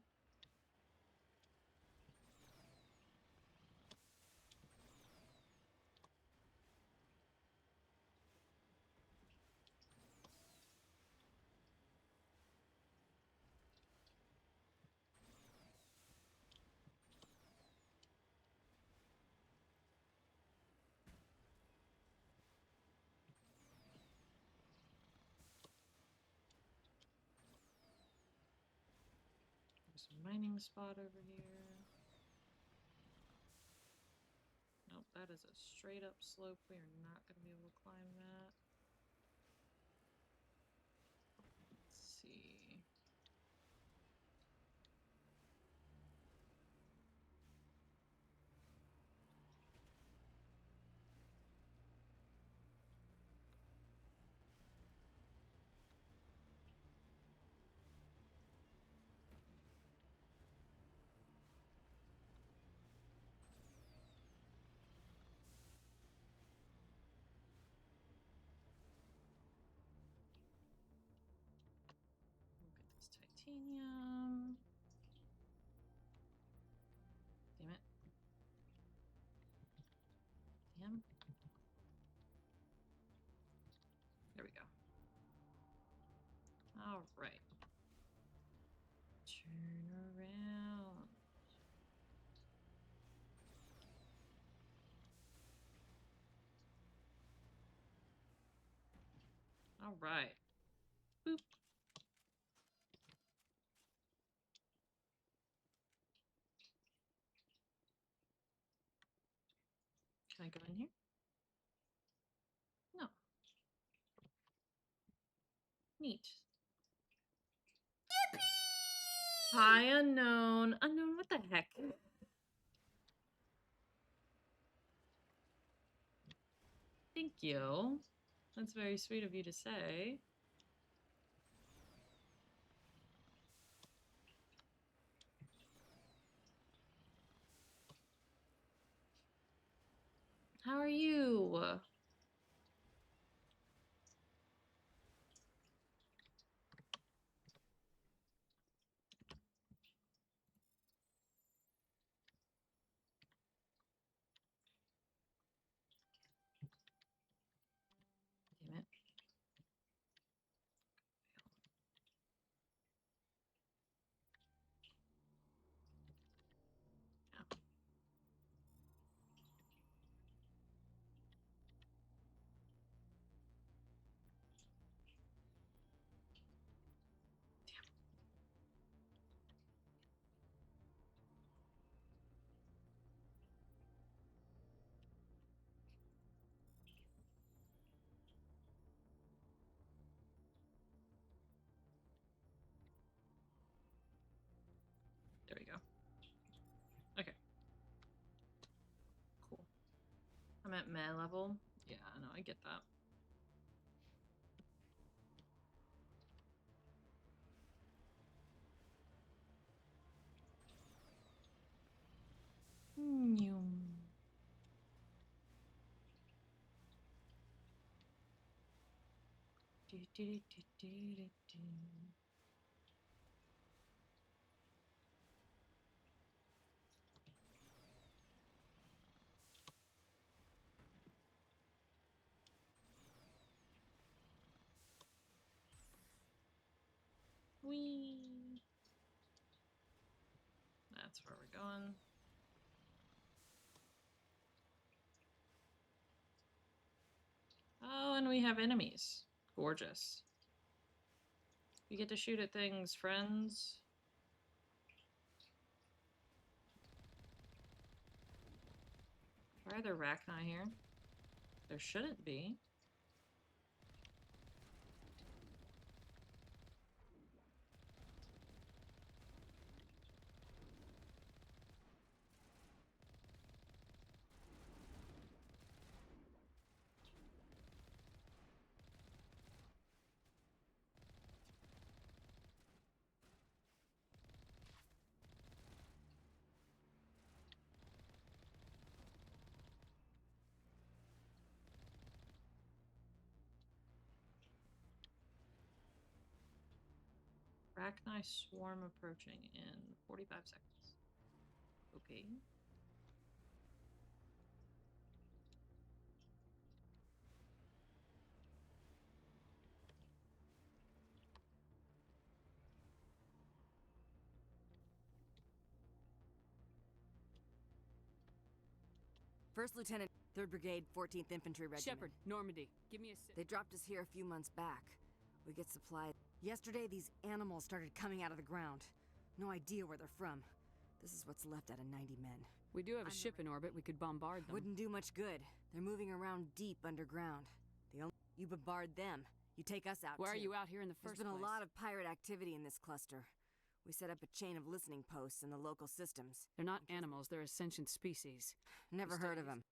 A: There's a mining spot over here. Nope, that is a straight up slope. We are not going to be able to climb that. Let's see. We'll get this titanium. Damn it. Damn. There we go. All right. Turn around. All right. Boop. Can I go in here? No. Neat. Yippee! Hi, unknown. Unknown, what the heck? Thank you. That's very sweet of you to say. How are you? Damn it. I'm at meh level. Yeah, no, I get that. Whee! That's where we're going. Oh, and we have enemies. Gorgeous. You get to shoot at things, friends. Why are there Rachni here? There shouldn't be. Rachni swarm approaching in 45 seconds. Okay.
Q: First Lieutenant, 3rd Brigade, 14th Infantry Regiment.
G: Shepard, Normandy, give me a sip.
Q: They dropped us here a few months back. We get supplies. Yesterday, these animals started coming out of the ground. No idea where they're from. This is what's left out of 90 men.
G: We do have a ship in orbit. We could bombard them.
Q: Wouldn't do much good. They're moving around deep underground. You bombard them. You take us out,
G: Why are
Q: too.
G: you out here in the first
Q: There's been
G: place?
Q: a lot of pirate activity in this cluster. We set up a chain of listening posts in the local systems.
G: They're not animals. They're a sentient species.
Q: Never heard of them.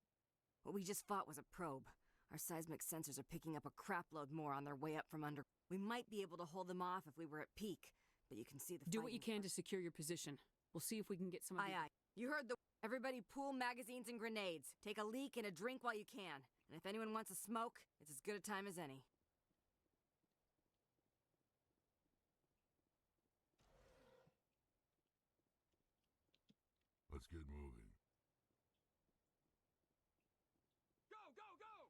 Q: What we just fought was a probe. Our seismic sensors are picking up a crapload more on their way up from under. We might be able to hold them off if we were at peak, but you can see the
G: Do what you
Q: fighting.
G: can to secure your position. We'll see if we can get some of
Q: Aye, aye. You heard the... Everybody pool magazines and grenades. Take a leak and a drink while you can. And if anyone wants a smoke, it's as good a time as any.
U: Let's get moving.
N: Go, go, go!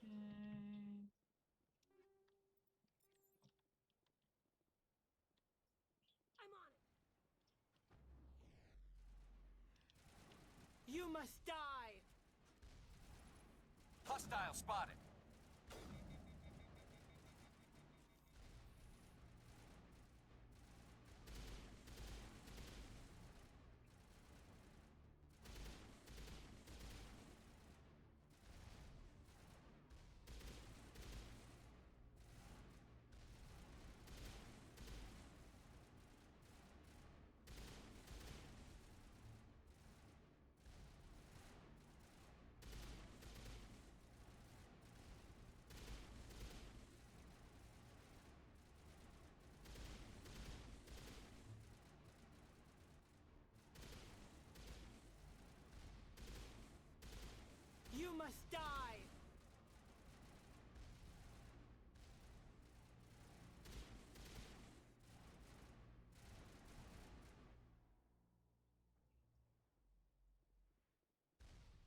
A: Okay.
D: I'm on it. You must die.
N: Hostile spotted.
D: You must die.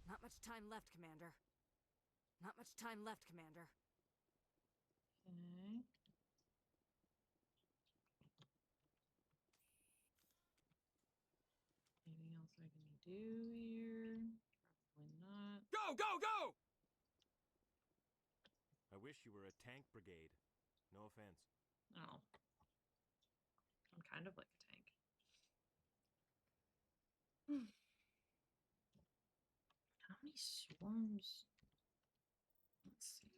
Q: Not much time left, Commander. Not much time left, Commander.
A: Okay. Anything else I can do here? Probably not.
N: Go, go, go!
J: I wish you were a tank brigade. No offense.
A: Oh. I'm kind of like a tank. How many swarms? Let's see.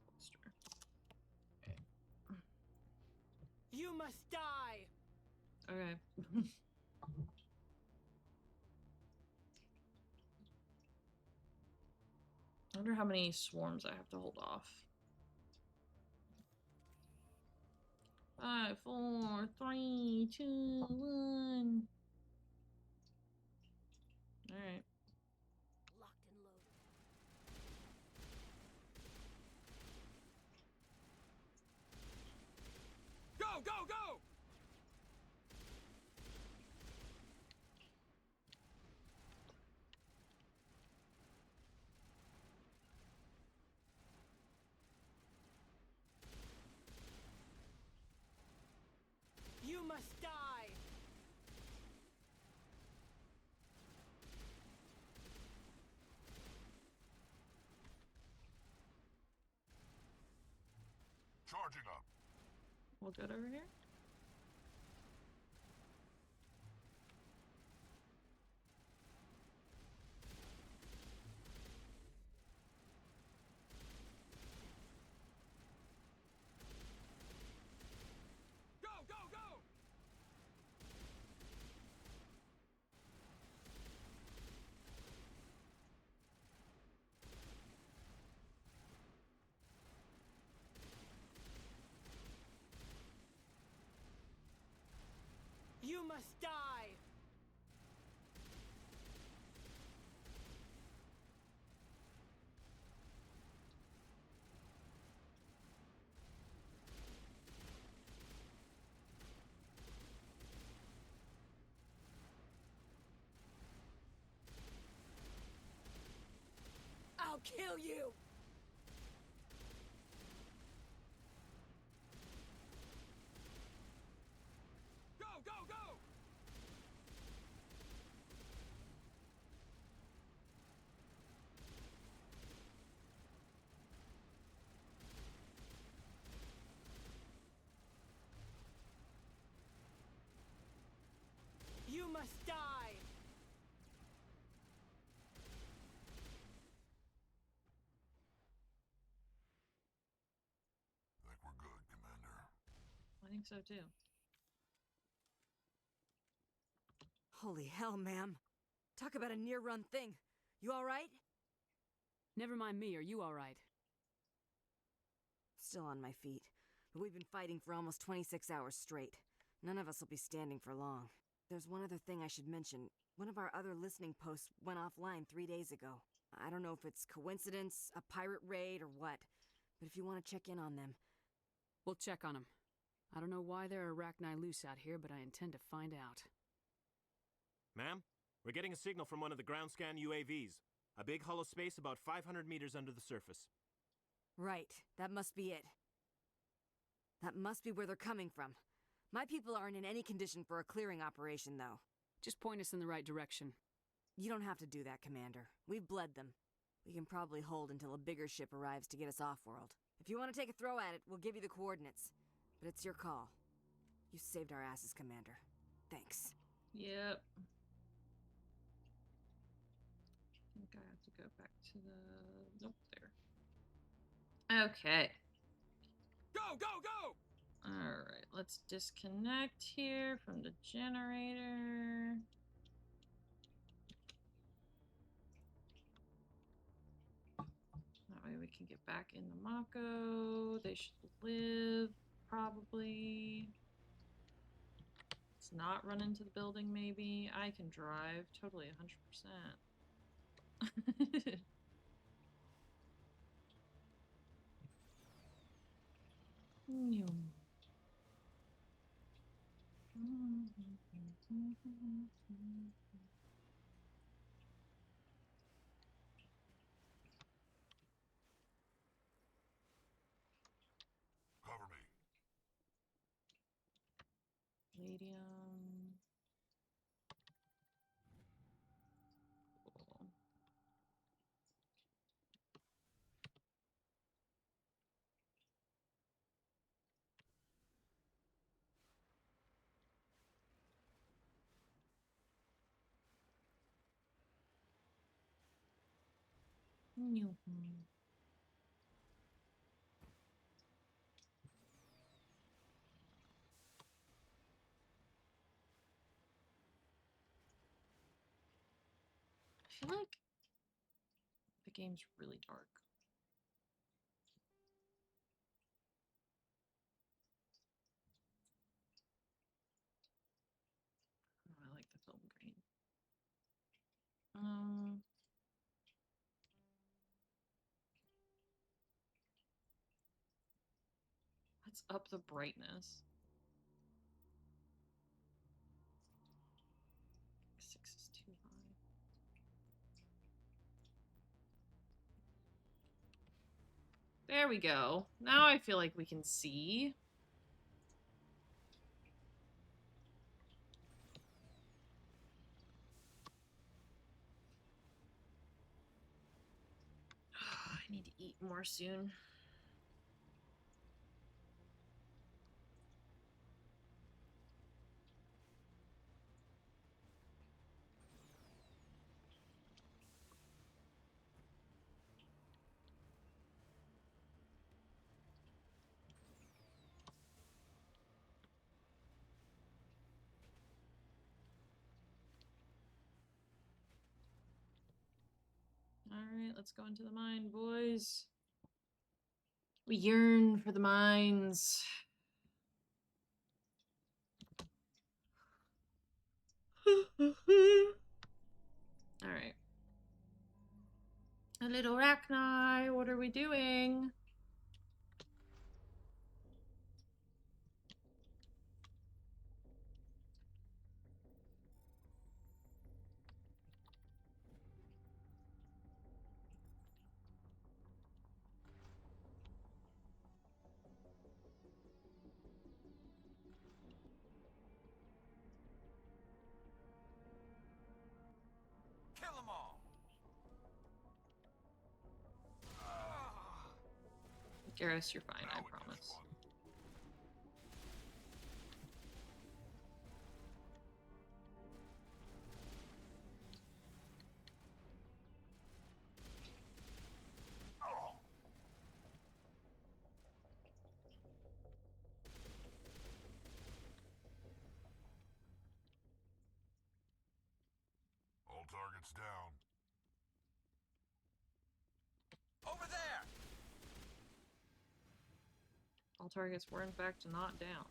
A: Poster.
D: You must die!
A: Okay. I wonder how many swarms I have to hold off. 5, 4, 3, 2, 1. Alright.
S: Locked and loaded.
N: Go, go, go!
D: You must die!
U: Charging up.
A: We'll get over here.
N: Go, go, go!
D: You must die! I'll kill you!
N: Go, go, go!
D: You must die!
U: Think we're good, Commander.
A: I think so too.
Q: Holy hell, ma'am. Talk about a near-run thing. You alright?
G: Never mind me, are you alright?
Q: Still on my feet. But we've been fighting for almost 26 hours straight. None of us will be standing for long. There's one other thing I should mention. One of our other listening posts went offline 3 days ago. I don't know if it's coincidence, a pirate raid, or what. But if you want to check in on them...
G: We'll check on them. I don't know why there are arachni loose out here, but I intend to find out.
J: Ma'am, we're getting a signal from one of the ground scan UAVs. A big hollow space about 500 meters under the surface.
Q: Right, that must be it. That must be where they're coming from. My people aren't in any condition for a clearing operation, though.
G: Just point us in the right direction.
Q: You don't have to do that, Commander. We've bled them. We can probably hold until a bigger ship arrives to get us off-world. If you want to take a throw at it, we'll give you the coordinates. But it's your call. You saved our asses, Commander. Thanks.
A: Yep. I think I have to go back to the... Nope, there. Okay.
N: Go, go, go!
A: Alright, let's disconnect here from the generator. That way we can get back in the Mako. They should live, probably. Let's not run into the building, maybe. I can drive, totally 100%.
U: Cover me.
A: Palladium. Cool. feel like the game's really dark. Oh, I like the film green. Let's up the brightness. 6 is too high. There we go. Now I feel like we can see. I need to eat more soon. Alright, let's go into the mine, boys. We yearn for the mines. Alright. A little Rachni, what are we doing?
N: Kill them all!
A: Garrus, you're fine, I promise.
U: All targets down.
N: Over there!
A: All targets were in fact not down.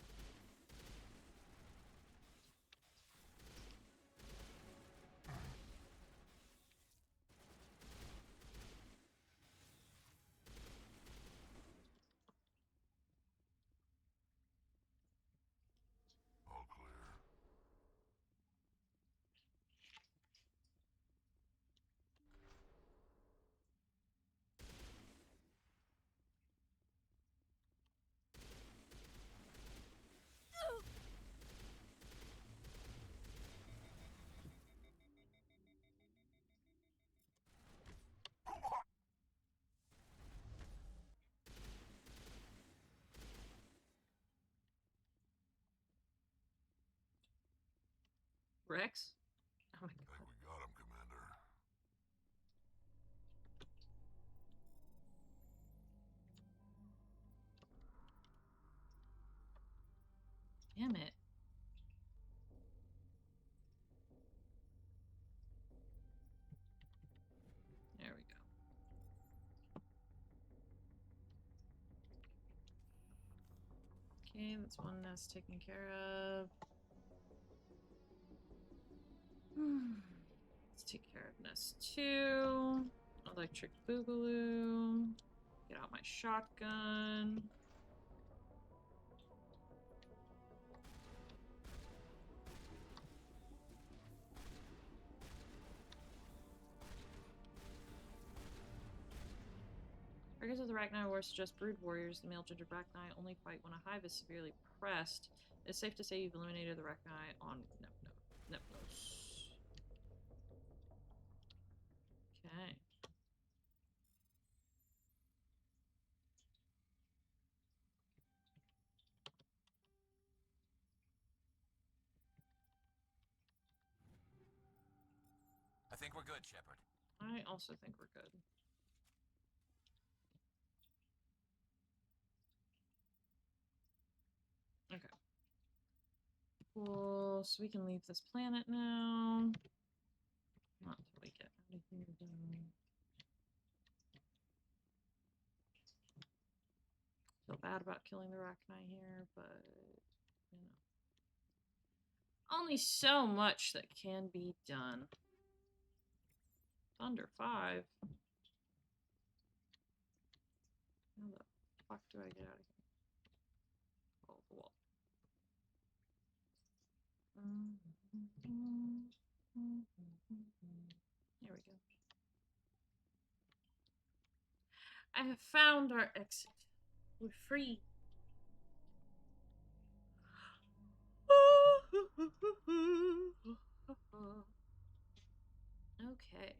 U: All clear.
A: Rex? Oh my
U: I think we got him, Commander.
A: Damn it. There we go. Okay, that's one nest taken care of. Let's take care of nest 2. Electric Boogaloo. Get out my shotgun. Targets of the Rachni War suggest brood warriors. The male gendered Rachni only fight when a hive is severely pressed. It's safe to say you've eliminated the Rachni on Nepnos. Okay.
N: I think we're good, Shepard.
A: I also think we're good. Okay. Cool. So we can leave this planet now. Not until we get ready. about killing the Rachni here, but you know, only so much that can be done. Under 5. How the fuck do I get out of here? Oh, the wall. There we go. I have found our exit. We're free. Okay.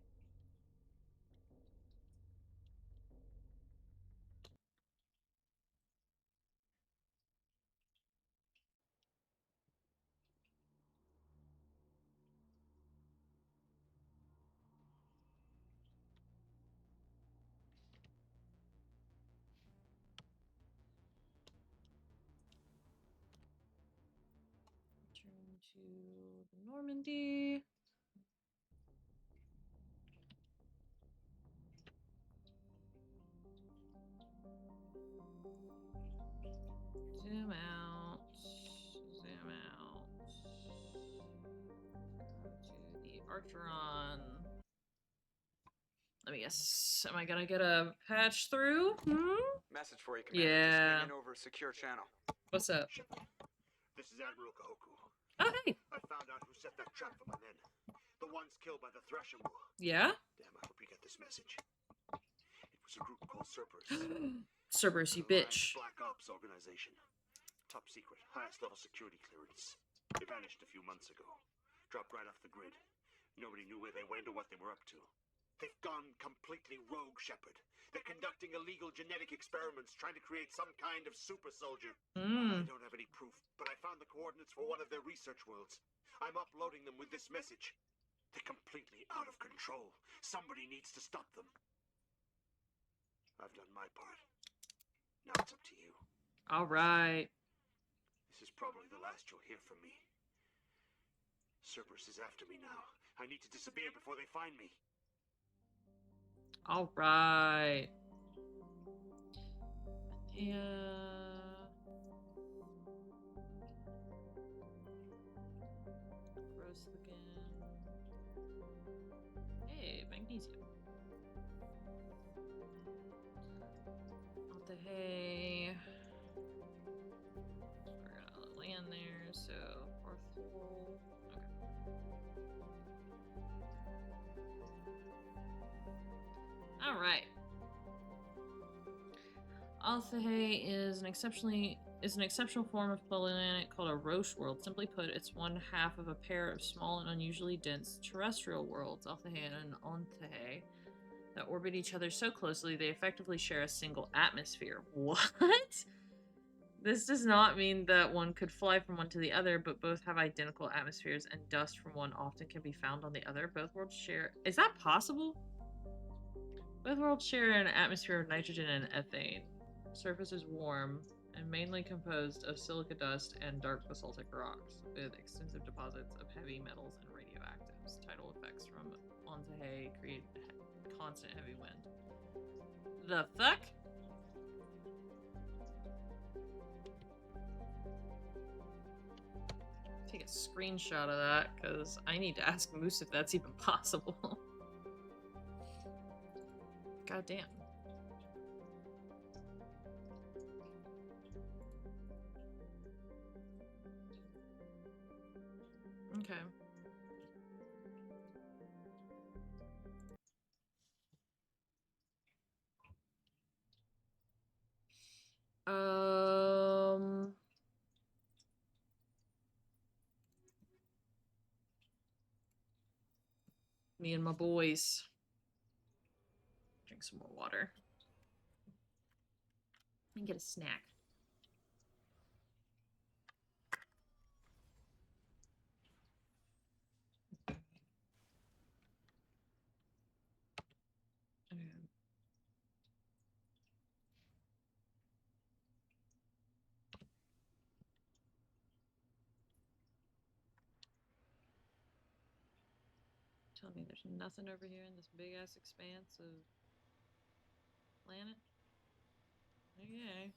A: Return to the Normandy. Zoom out. Zoom out. Go to the Archeron. Let me guess. Am I gonna get a patch through?
F: Message for you, Commander.
A: Yeah.
F: Just came in over a secure channel.
A: What's up?
U: This is Admiral Kahoku.
A: Oh, hey.
U: I found out who set that trap for my men. The ones killed by the Thresher War.
A: Yeah?
U: Damn, I hope you get this message. It was a group called Cerberus.
A: Cerberus, you
U: The Alliance
A: bitch.
U: Black Ops organization. Top secret, highest level security clearance. They vanished a few months ago. Dropped right off the grid. Nobody knew where they went or what they were up to. They've gone completely rogue, Shepard. They're conducting illegal genetic experiments, trying to create some kind of super soldier. I don't have any proof, but I found the coordinates for one of their research worlds. I'm uploading them with this message. They're completely out of control. Somebody needs to stop them. I've done my part. Now it's up to you.
A: All right.
U: This is probably the last you'll hear from me. Cerberus is after me now. I need to disappear before they find me.
A: All right. Yeah. Gross looking. Hey, magnesium. What the hay? We're gonna land there, so fourth hole. Okay. All right. Althea is an exceptional form of planet called a Roche world. Simply put, it's one half of a pair of small and unusually dense terrestrial worlds, Althea and Onthea, that orbit each other so closely they effectively share a single atmosphere. What? This does not mean that one could fly from one to the other, but both have identical atmospheres, and dust from one often can be found on the other. Both worlds share... Is that possible? Both worlds share an atmosphere of nitrogen and ethane. Surface is warm and mainly composed of silica dust and dark basaltic rocks, with extensive deposits of heavy metals and radioactives. Tidal effects from Ontahe create constant heavy wind. The fuck? Take a screenshot of that, because I need to ask Moose if that's even possible. God damn. Okay. Me and my boys. Drink some more water. And get a snack. Tell me there's nothing over here in this big ass expanse of planet? Okay.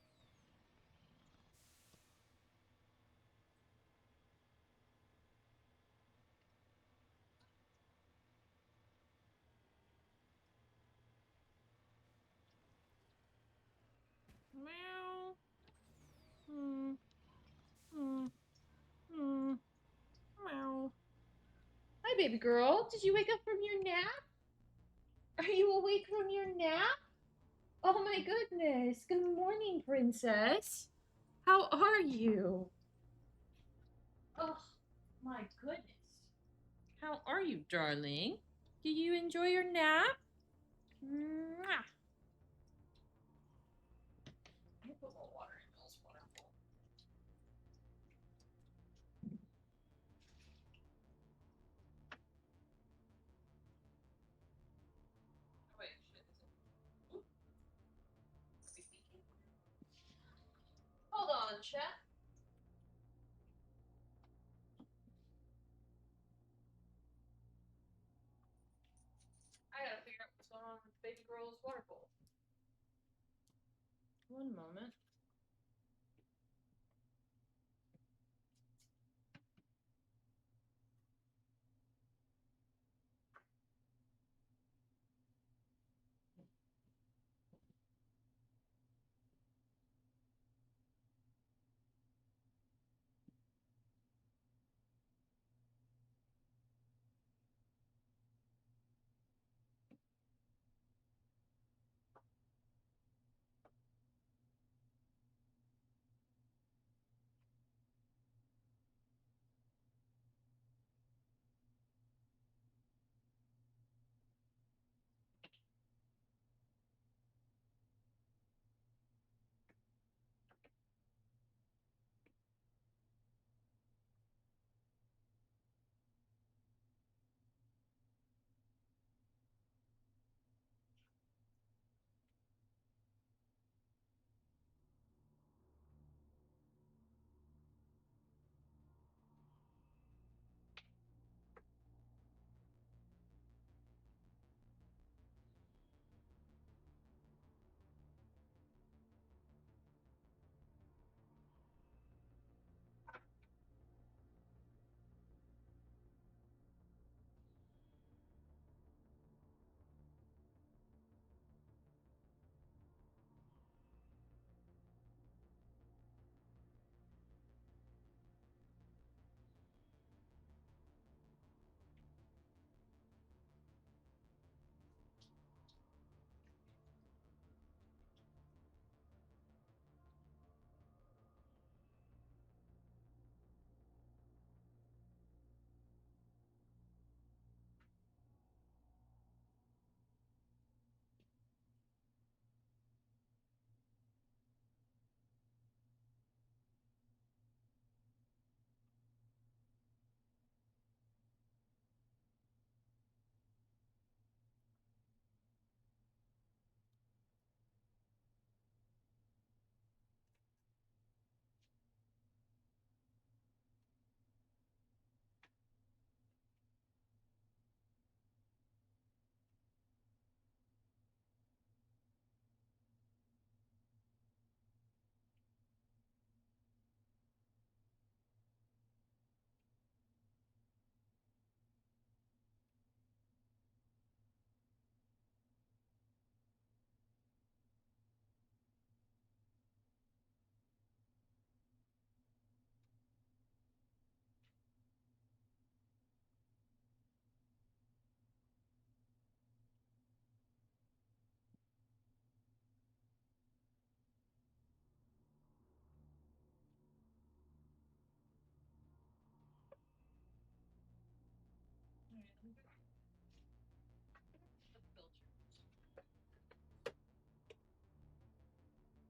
A: baby girl. Did you wake up from your nap? Are you awake from your nap? Oh my goodness. Good morning, princess. How are you? Oh my goodness. How are you, darling? Did you enjoy your nap? Mwah. Let me put more water in Bill's water bowl. Oh, wait, shit, is it? Oop. Is he speaking? Hold on, chat. I gotta figure out what's going on with baby girl's water bowl. One moment.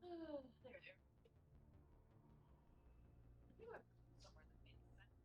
A: Oh, there, there. I knew I put it somewhere that made sense.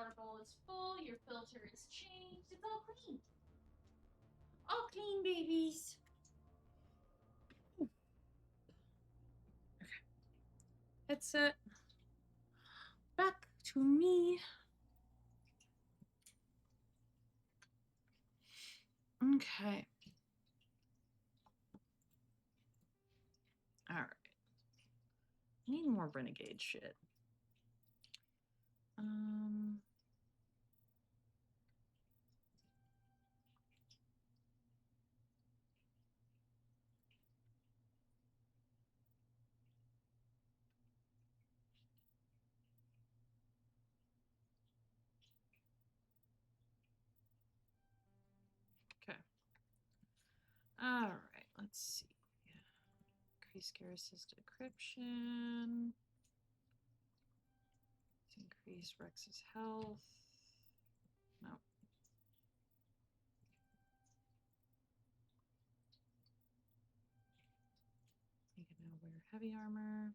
A: water bowl is full. Your filter is changed. It's all clean. All clean, babies. Okay. Headset. Back to me. Okay. All right. I need more renegade shit. Okay. All right. Let's see. Increase gear assist decryption. Let's increase Rex's health. No. You can now wear heavy armor.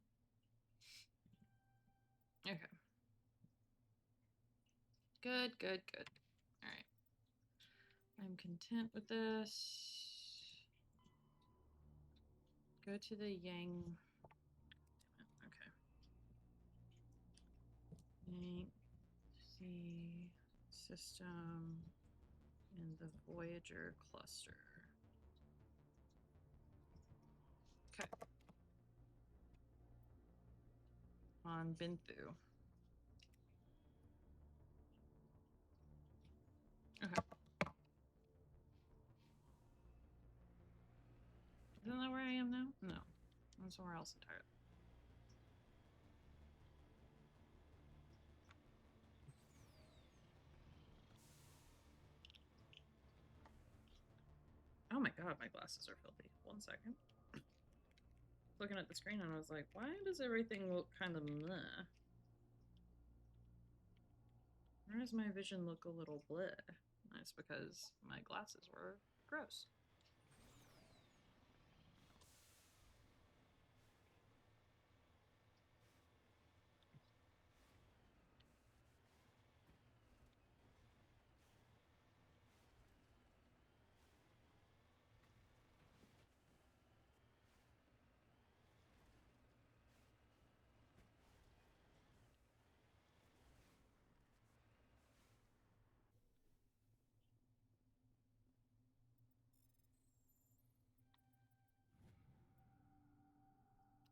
A: Okay. Good, good, good. All right. I'm content with this. Go to the Yang. Okay. Yang, the system, and the Voyager cluster. Okay. On Binthu. Okay. Isn't that where I am now? No. I'm somewhere else entirely. Oh my god, my glasses are filthy. 1 second. Looking at the screen and I was like, why does everything look kind of meh? Why does my vision look a little bleh? That's because my glasses were gross.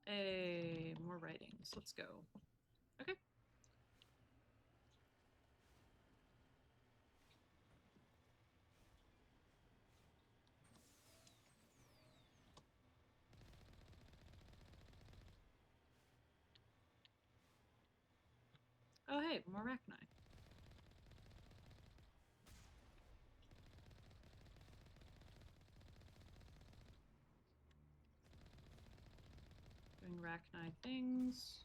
A: Hey, more writings. Let's go. Okay. Oh, hey, more Arachni. Doing Arachni things.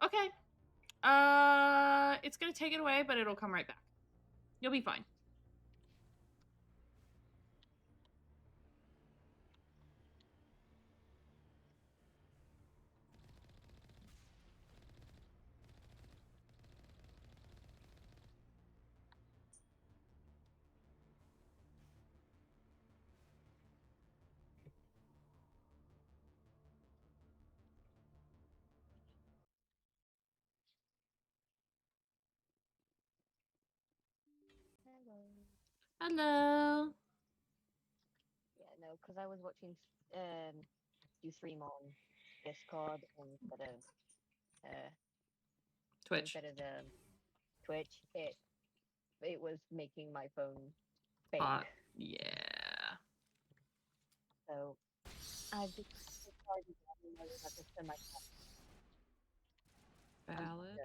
A: Okay. It's gonna take it away, but it'll come right back. You'll be fine. Hello.
B: Yeah, no, because I was watching you stream on Discord instead of
A: Twitch.
B: Instead of Twitch, it was making my phone fake.
A: Yeah.
B: So I've just decided to send my
A: valid.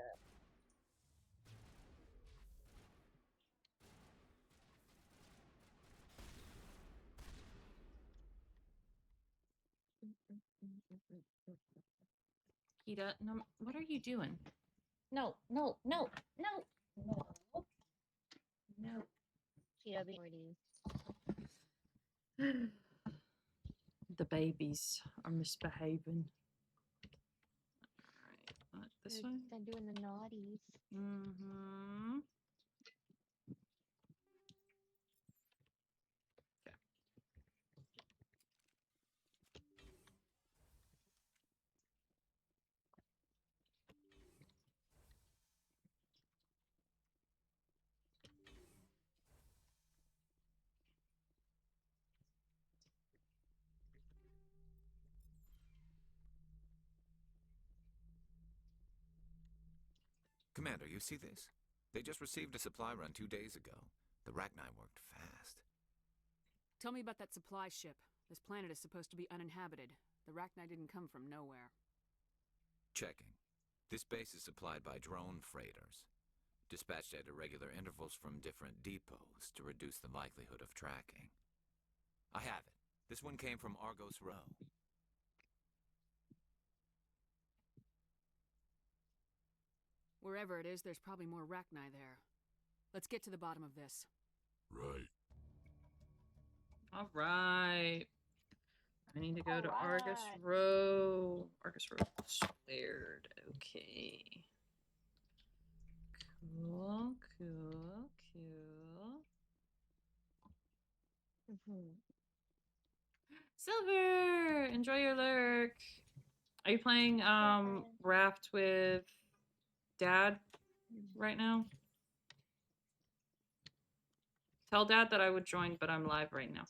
A: Kita, no, what are you doing? No, no, no, no, no, no.
B: Kita, be ready.
A: The babies are misbehaving. Alright, this way?
B: They're doing the naughties.
A: Mm-hmm. Okay.
K: Commander, you see this? They just received a supply run 2 days ago. The Rachni worked fast.
G: Tell me about that supply ship. This planet is supposed to be uninhabited. The Rachni didn't come from nowhere.
K: Checking. This base is supplied by drone freighters, dispatched at irregular intervals from different depots to reduce the likelihood of tracking. I have it. This one came from Argos Row.
G: Wherever it is, there's probably more Rachni there. Let's get to the bottom of this.
U: Right.
A: All right. I need to go to Argus
B: Alright.
A: Row. Argus Row squared. Okay. Cool, cool, cool. Silver! Enjoy your lurk. Are you playing Raft with Dad right now? Tell Dad that I would join, but I'm live right now.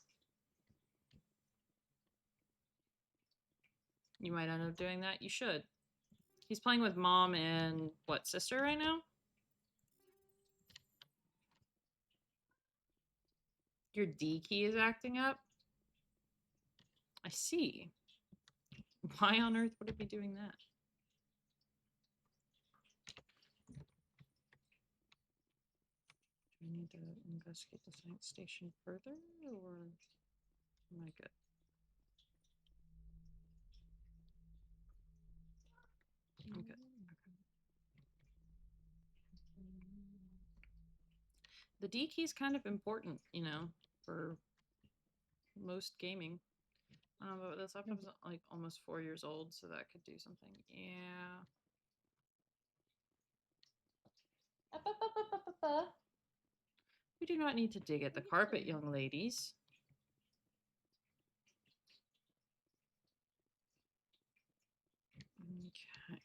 A: You might end up doing that. You should. He's playing with Mom and, what, sister right now? Your D key is acting up? I see. Why on earth would it be doing that? Do I need to investigate the science station further, or am I good? I'm good. Okay. The D key is kind of important, you know, for most gaming. But this laptop's like almost 4 years old, so that could do something. Yeah. We do not need to dig at the carpet, young ladies. Okay.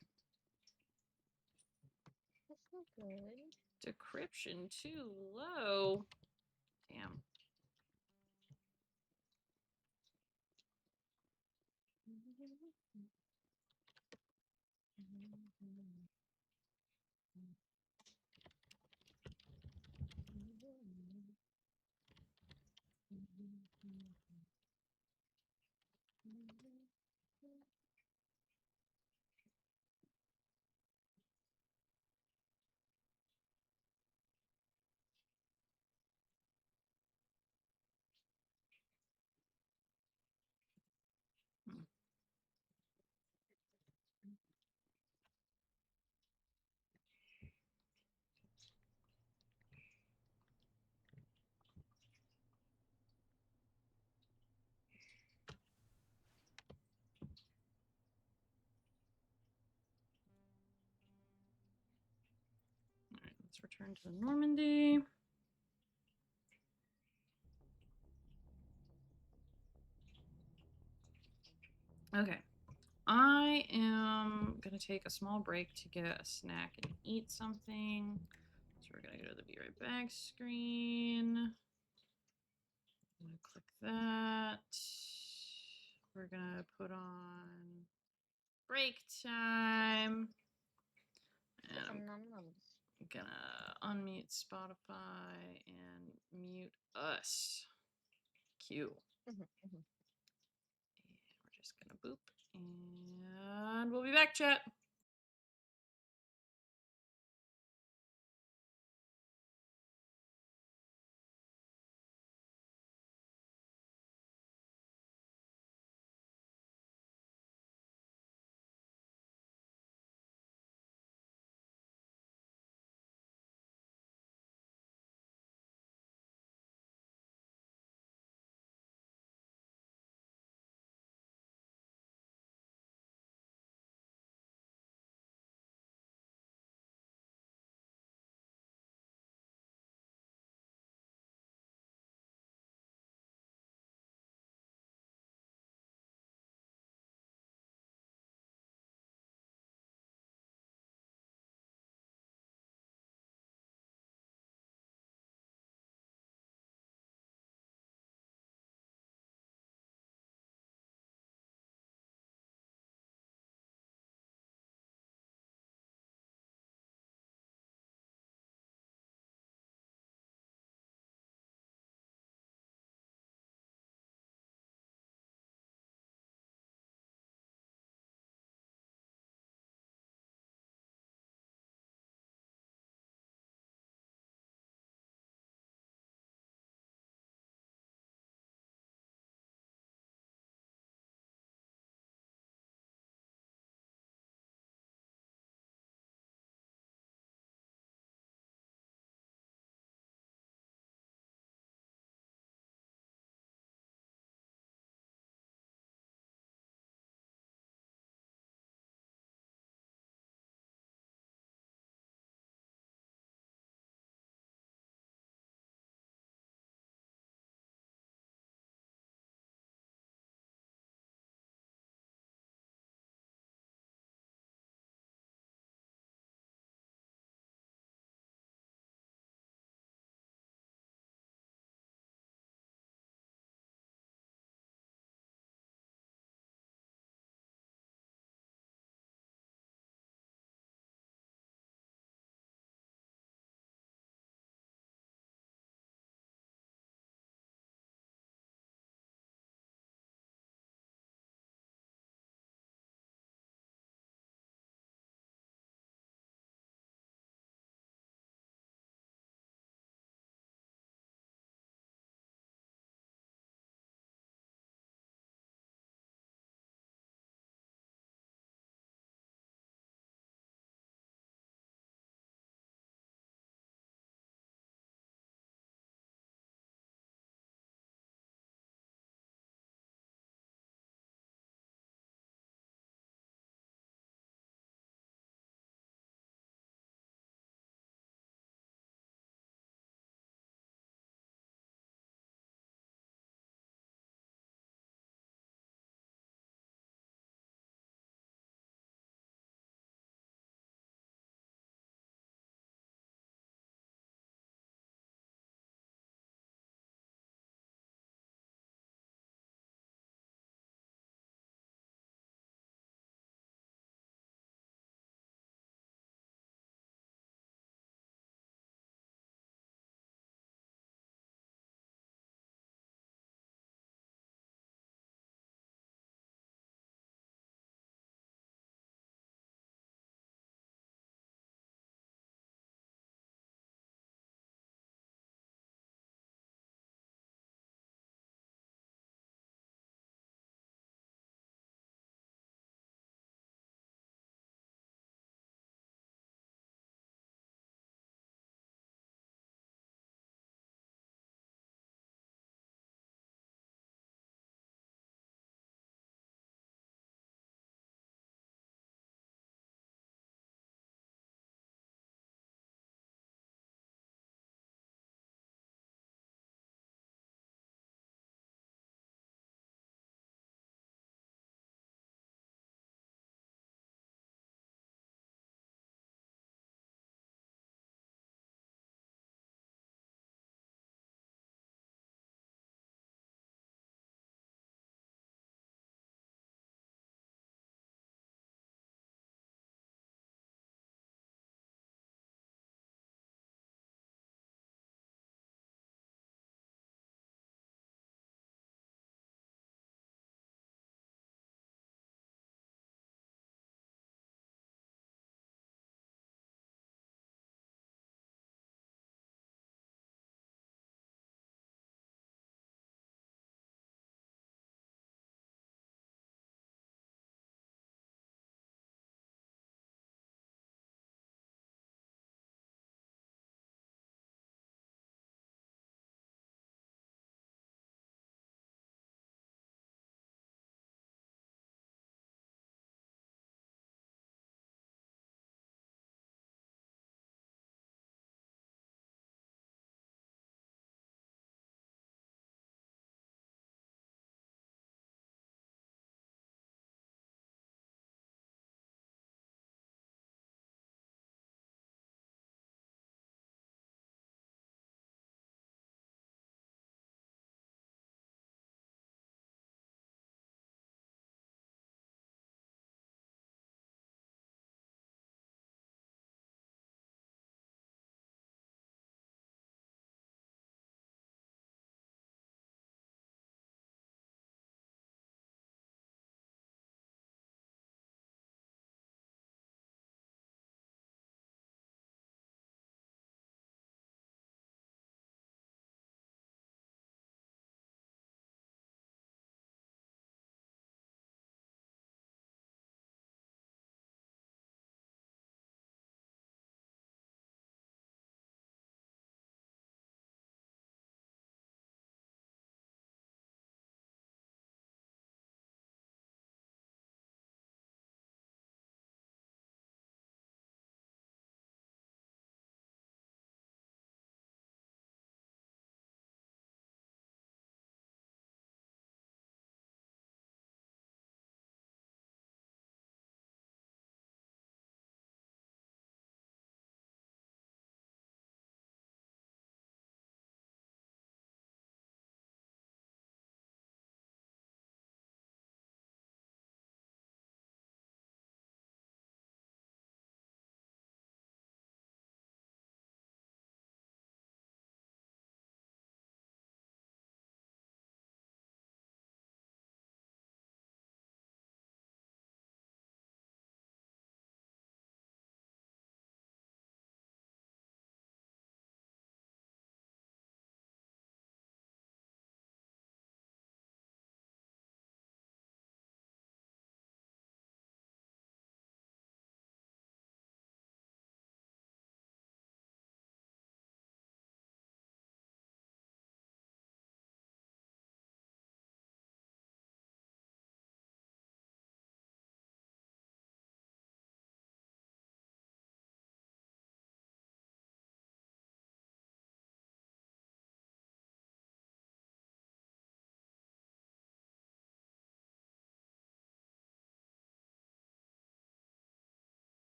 B: That's not good.
A: Decryption too low. Damn. Alright, let's return to Normandy. Okay. I am gonna take a small break to get a snack and eat something. So we're gonna go to the Be Right Back screen. I'm gonna click that. We're gonna put on break time. And I'm gonna unmute Spotify and mute us. Cue. And we're just gonna boop. And we'll be back, chat.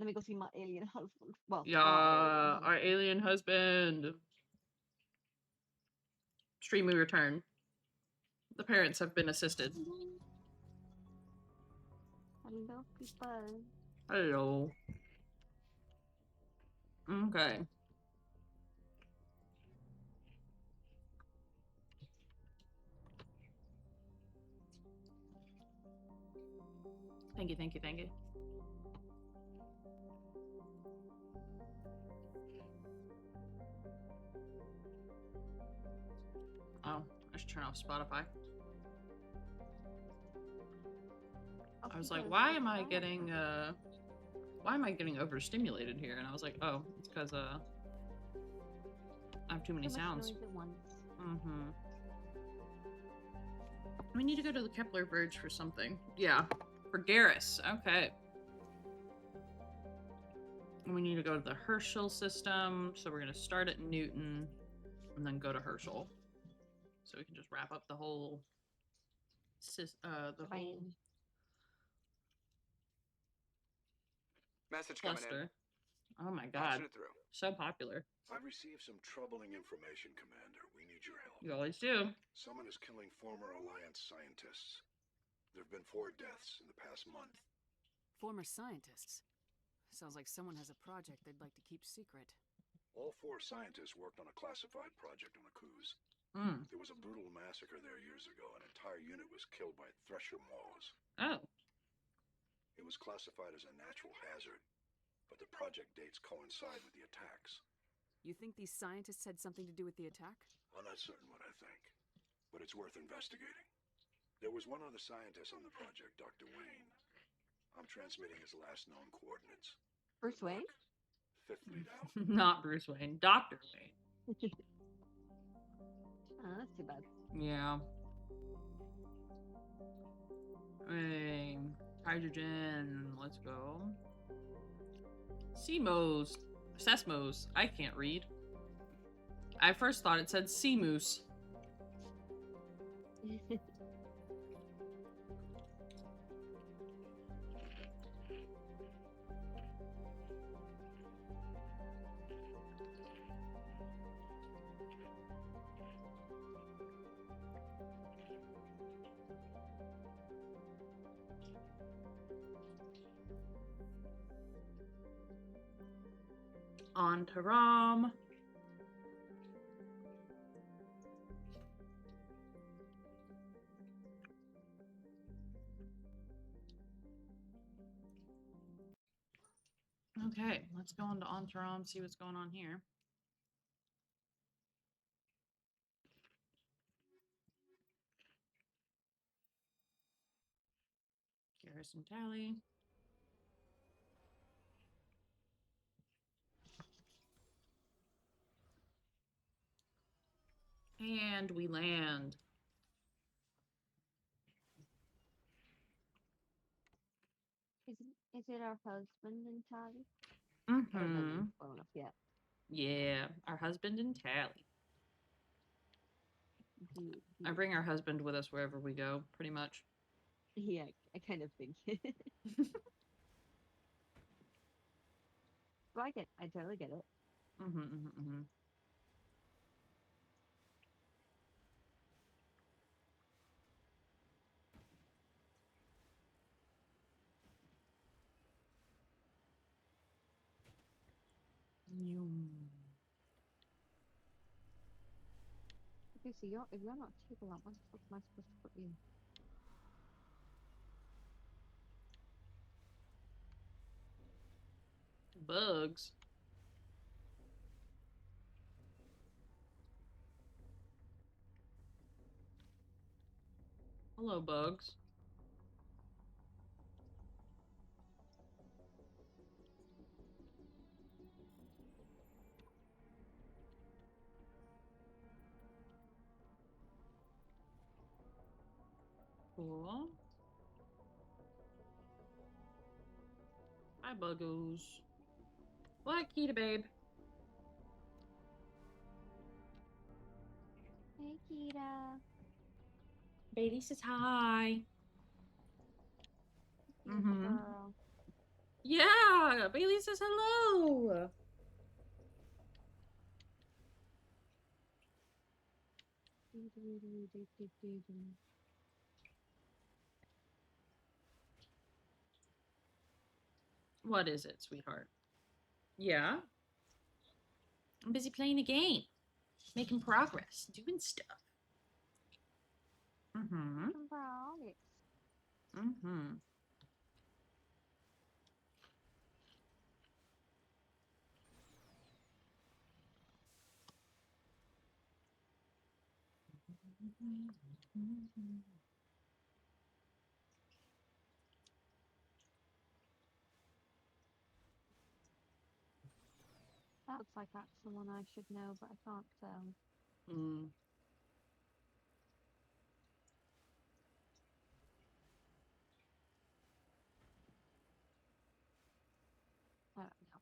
B: Let me go see my alien husband. Well,
A: Yeah, our alien husband. Streamy return. The parents have been assisted.
B: Hello, people.
A: Hello. Okay. Thank you, thank you, thank you. Oh, I should turn off Spotify. I was like, why am I getting overstimulated here? And I was like, oh, it's because I have too many sounds. Mm-hmm. We need to go to the Kepler Bridge for something. Yeah, for Garrus. Okay. And we need to go to the Herschel system, so we're gonna start at Newton and then go to Herschel, so we can just wrap up the whole whole
F: Message coming in.
A: cluster. Oh my god,
F: Patching it through.
A: so popular.
U: I've received some troubling information, Commander. We need your help.
A: You always do.
U: Someone is killing former Alliance scientists. There have been 4 deaths in the past month.
G: Former scientists. Sounds like someone has a project they'd like to keep secret.
U: All 4 scientists worked on a classified project on Akuz. There was a brutal massacre there years ago. An entire unit was killed by Thresher Maws.
A: Oh.
U: It was classified as a natural hazard, but the project dates coincide with the attacks.
G: You think these scientists had something to do with the attack?
U: I'm not certain what I think, but it's worth investigating. There was one other scientist on the project, Dr. Wayne. I'm transmitting his last known coordinates.
B: Bruce Wayne?
U: 5th lead out.
A: Not Bruce Wayne, Dr. Wayne.
B: Oh, that's too bad.
A: Yeah. Hey, hydrogen, let's go. Seamos. Sesmos. I can't read. I first thought it said sea moose. On to Rom. Okay, let's go on to Rom, see what's going on here. Garrison Tally. And we land.
B: Is it our husband and Tally?
A: Mm-hmm.
B: Well enough yet.
A: Yeah, our husband and Tally. I bring our husband with us wherever we go, pretty much.
B: Yeah, I kind of think. Well, I totally get it. Okay, so if you're not taking that, what the fuck am I supposed to put you?
A: Bugs. Hello, bugs. Cool. Hi, buggos. What, Kita, babe?
B: Hey, Kita.
A: Baby says hi.
B: Girl.
A: Yeah, Bailey says hello. What is it, sweetheart? Yeah? I'm busy playing a game. Making progress. Doing stuff. Mm-hmm. Mm-hmm.
B: That looks like that's someone I should know, but I can't tell.
A: Mm.
B: I don't know.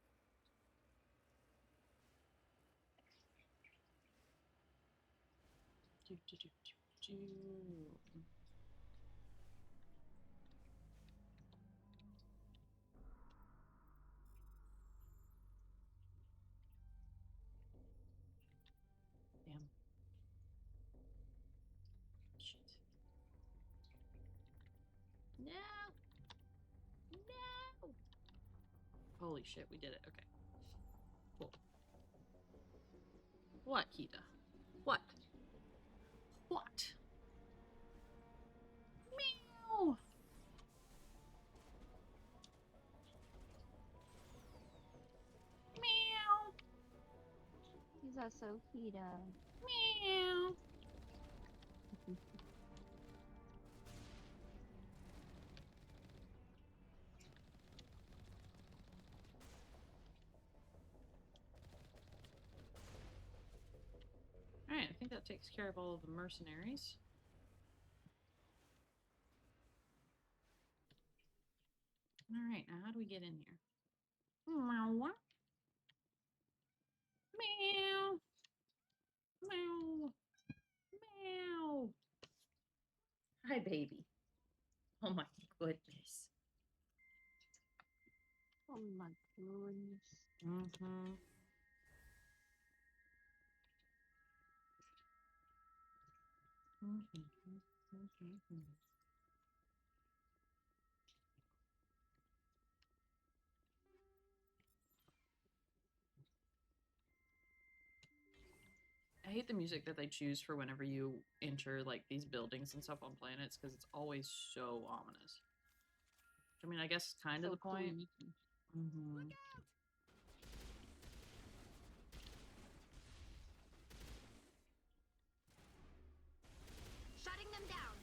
A: Do, do, do, do, do. Damn. Shit. No. No. Holy shit, we did it. Okay. Cool. What, Kita? What? What? Meow. Meow.
B: These are so cute.
A: Meow. Alright, I think that takes care of all of the mercenaries. Alright, now how do we get in here? Meow. Meow. Meow. Meow. Hi, baby. Oh my goodness.
B: Oh my goodness.
A: Mm-hmm. I hate the music that they choose for whenever you enter like these buildings and stuff on planets because it's always so ominous. I mean, I guess kind of
B: So
A: the point.
B: creepy.
A: Mm-hmm.
T: Shutting them down.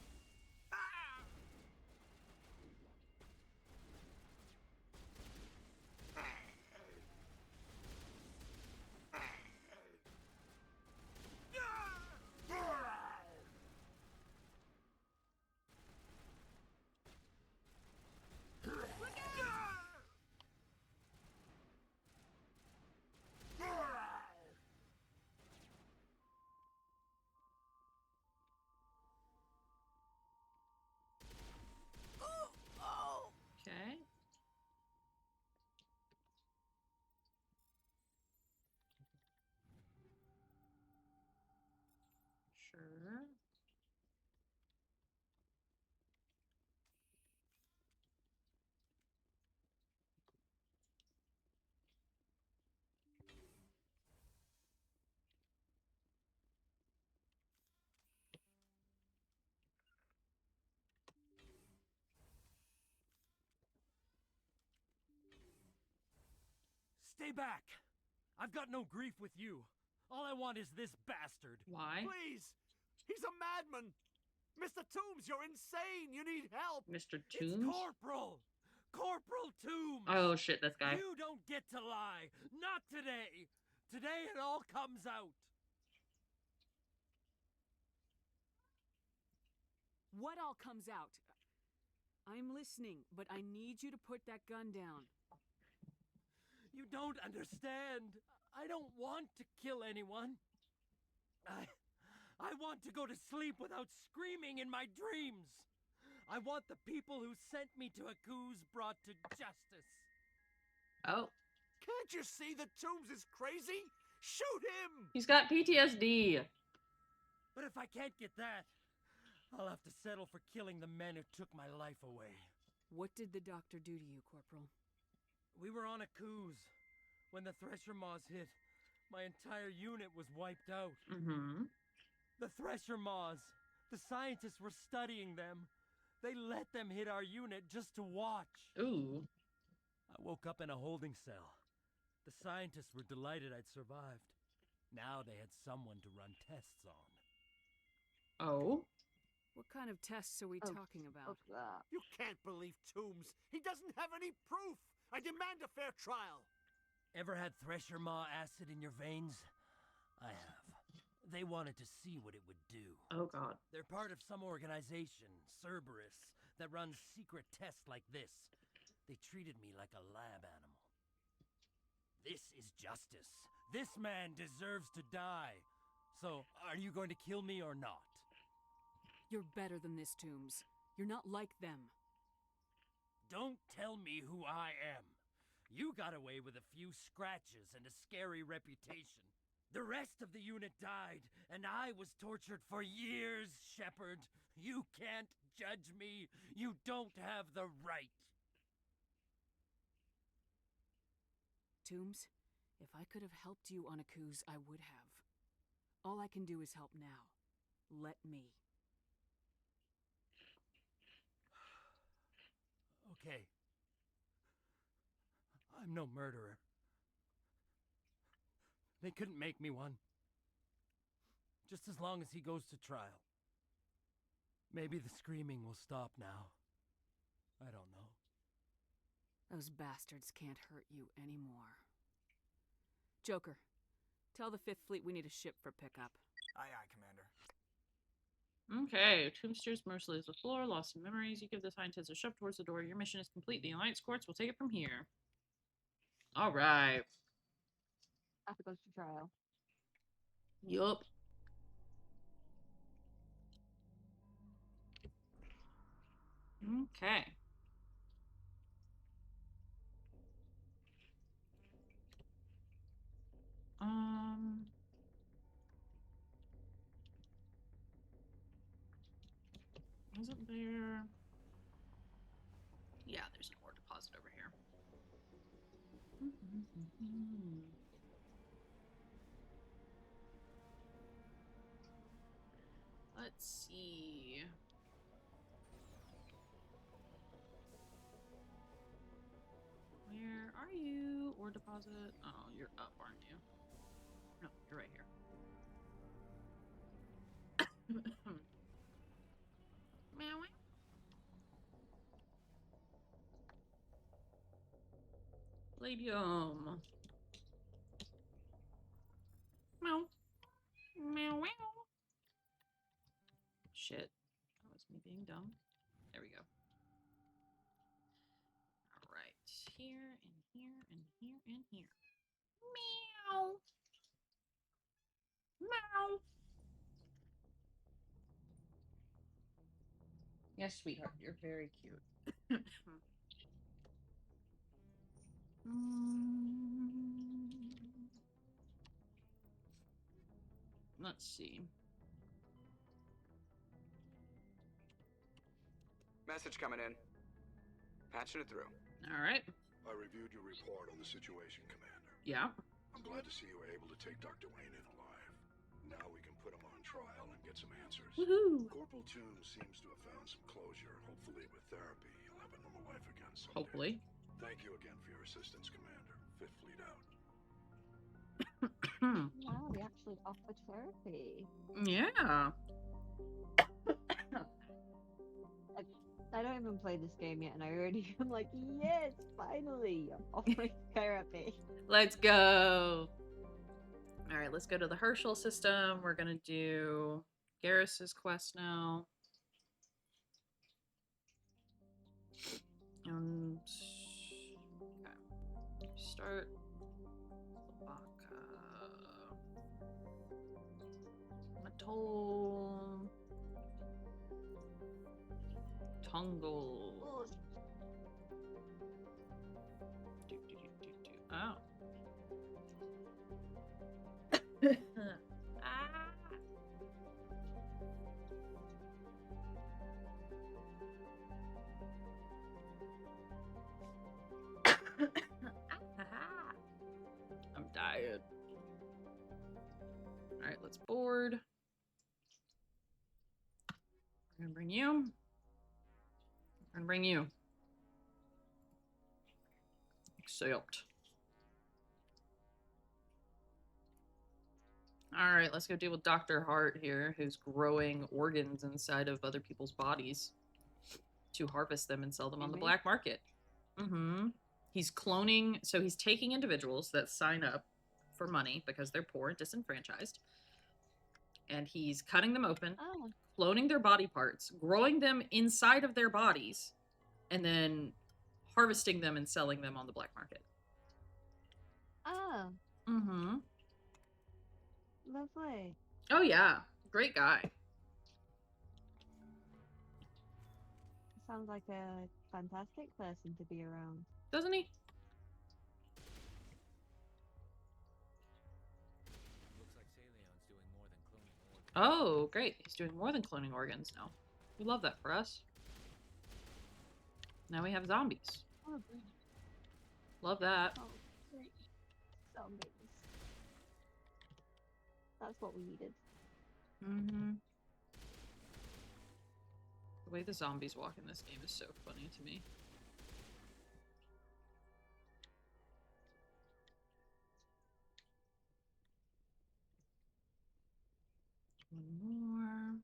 A: Okay. Sure.
I: Stay back! I've got no grief with you. All I want is this bastard.
A: Why?
I: Please! He's a madman! Mr. Toombs, you're insane! You need help!
A: Mr.
I: It's
A: Toombs?
I: Corporal! Corporal Toombs!
A: Oh shit, this guy.
I: You don't get to lie! Not today! Today it all comes out!
G: What all comes out? I'm listening, but I need you to put that gun down.
I: You don't understand. I don't want to kill anyone. I want to go to sleep without screaming in my dreams. I want the people who sent me to Akuz brought to justice.
A: Oh,
I: Can't you see that Toombs is crazy? Shoot him!
A: he's got PTSD.
I: But if I can't get that, I'll have to settle for killing the men who took my life away.
G: What did the doctor do to you, Corporal?
I: We were on a cruise. When the Thresher Maws hit, my entire unit was wiped out.
A: Mm-hmm.
I: The Thresher Maws, the scientists were studying them. They let them hit our unit just to watch.
A: Ooh.
I: I woke up in a holding cell. The scientists were delighted I'd survived. Now they had someone to run tests on.
A: Oh?
G: What kind of tests are we talking about?
I: You can't believe Toombs. He doesn't have any proof. I demand a fair trial. Ever had Thresher Maw acid in your veins? I have. They wanted to see what it would do.
A: Oh, God.
I: They're part of some organization, Cerberus, that runs secret tests like this. They treated me like a lab animal. This is justice. This man deserves to die. So, are you going to kill me or not?
G: You're better than this, Toombs. You're not like them.
I: Don't tell me who I am. You got away with a few scratches and a scary reputation. The rest of the unit died, and I was tortured for years, Shepard. You can't judge me. You don't have the right.
G: Toombs, if I could have helped you on Akuz, I would have. All I can do is help now. Let me.
I: Okay. I'm no murderer. They couldn't make me one. Just as long as he goes to trial. Maybe the screaming will stop now. I don't know.
G: Those bastards can't hurt you anymore. Joker, tell the 5th Fleet we need a ship for pickup.
N: Aye, aye, Commander.
A: Okay, Tombsters mercilessly the floor, lost in memories. You give the scientists a shove towards the door. Your mission is complete. The Alliance courts will take it from here. All right.
B: After goes to trial.
A: Yup. Okay. Isn't there? Yeah, there's an ore deposit over here. Let's see. Where are you? Ore deposit? Oh, you're up, aren't you? No, you're right here. Meow. Palladium. Meow. Meow. Meow. Shit. That was me being dumb. There we go. Alright. Here and here and here and here. Meow. Meow. Yes, sweetheart. You're very cute. Let's see.
F: Message coming in. Patching it through.
A: All right.
U: I reviewed your report on the situation, Commander.
A: Yeah.
U: I'm glad to see you were able to take Dr. Wayne in alive. Now we can put him on trial and get some answers.
A: Woohoo!
U: Corporal Toombs seems to have found some closure. Hopefully with therapy, he'll have a normal life again someday.
A: Hopefully.
U: Thank you again for your assistance, Commander. 5th Fleet out.
B: Wow, we actually offered therapy.
A: Yeah.
B: I don't even play this game yet, and I already am like, yes, finally, I'm offering therapy.
A: Let's go. All right, let's go to the Herschel system. We're gonna do Garrus's quest now. And okay, start. Matol. Tungle. you. And bring you. Accept. Alright, let's go deal with Dr. Hart here, who's growing organs inside of other people's bodies to harvest them and sell them on the black market. Mm-hmm. He's cloning, so he's taking individuals that sign up for money because they're poor and disenfranchised, and he's cutting them open, cloning their body parts, growing them inside of their bodies, and then harvesting them and selling them on the black market.
B: Oh,
A: Mm-hmm.
B: lovely.
A: Oh, yeah. Great guy.
B: Sounds like a fantastic person to be around.
A: Doesn't he?
N: Looks like Saleon's doing more than cloning organs.
A: Oh, great. He's doing more than cloning organs now. We love that for us. Now we have zombies.
B: Oh, great.
A: Love that.
B: Oh, great. Zombies. That's what we needed.
A: Mm-hmm. The way the zombies walk in this game is so funny to me. One more.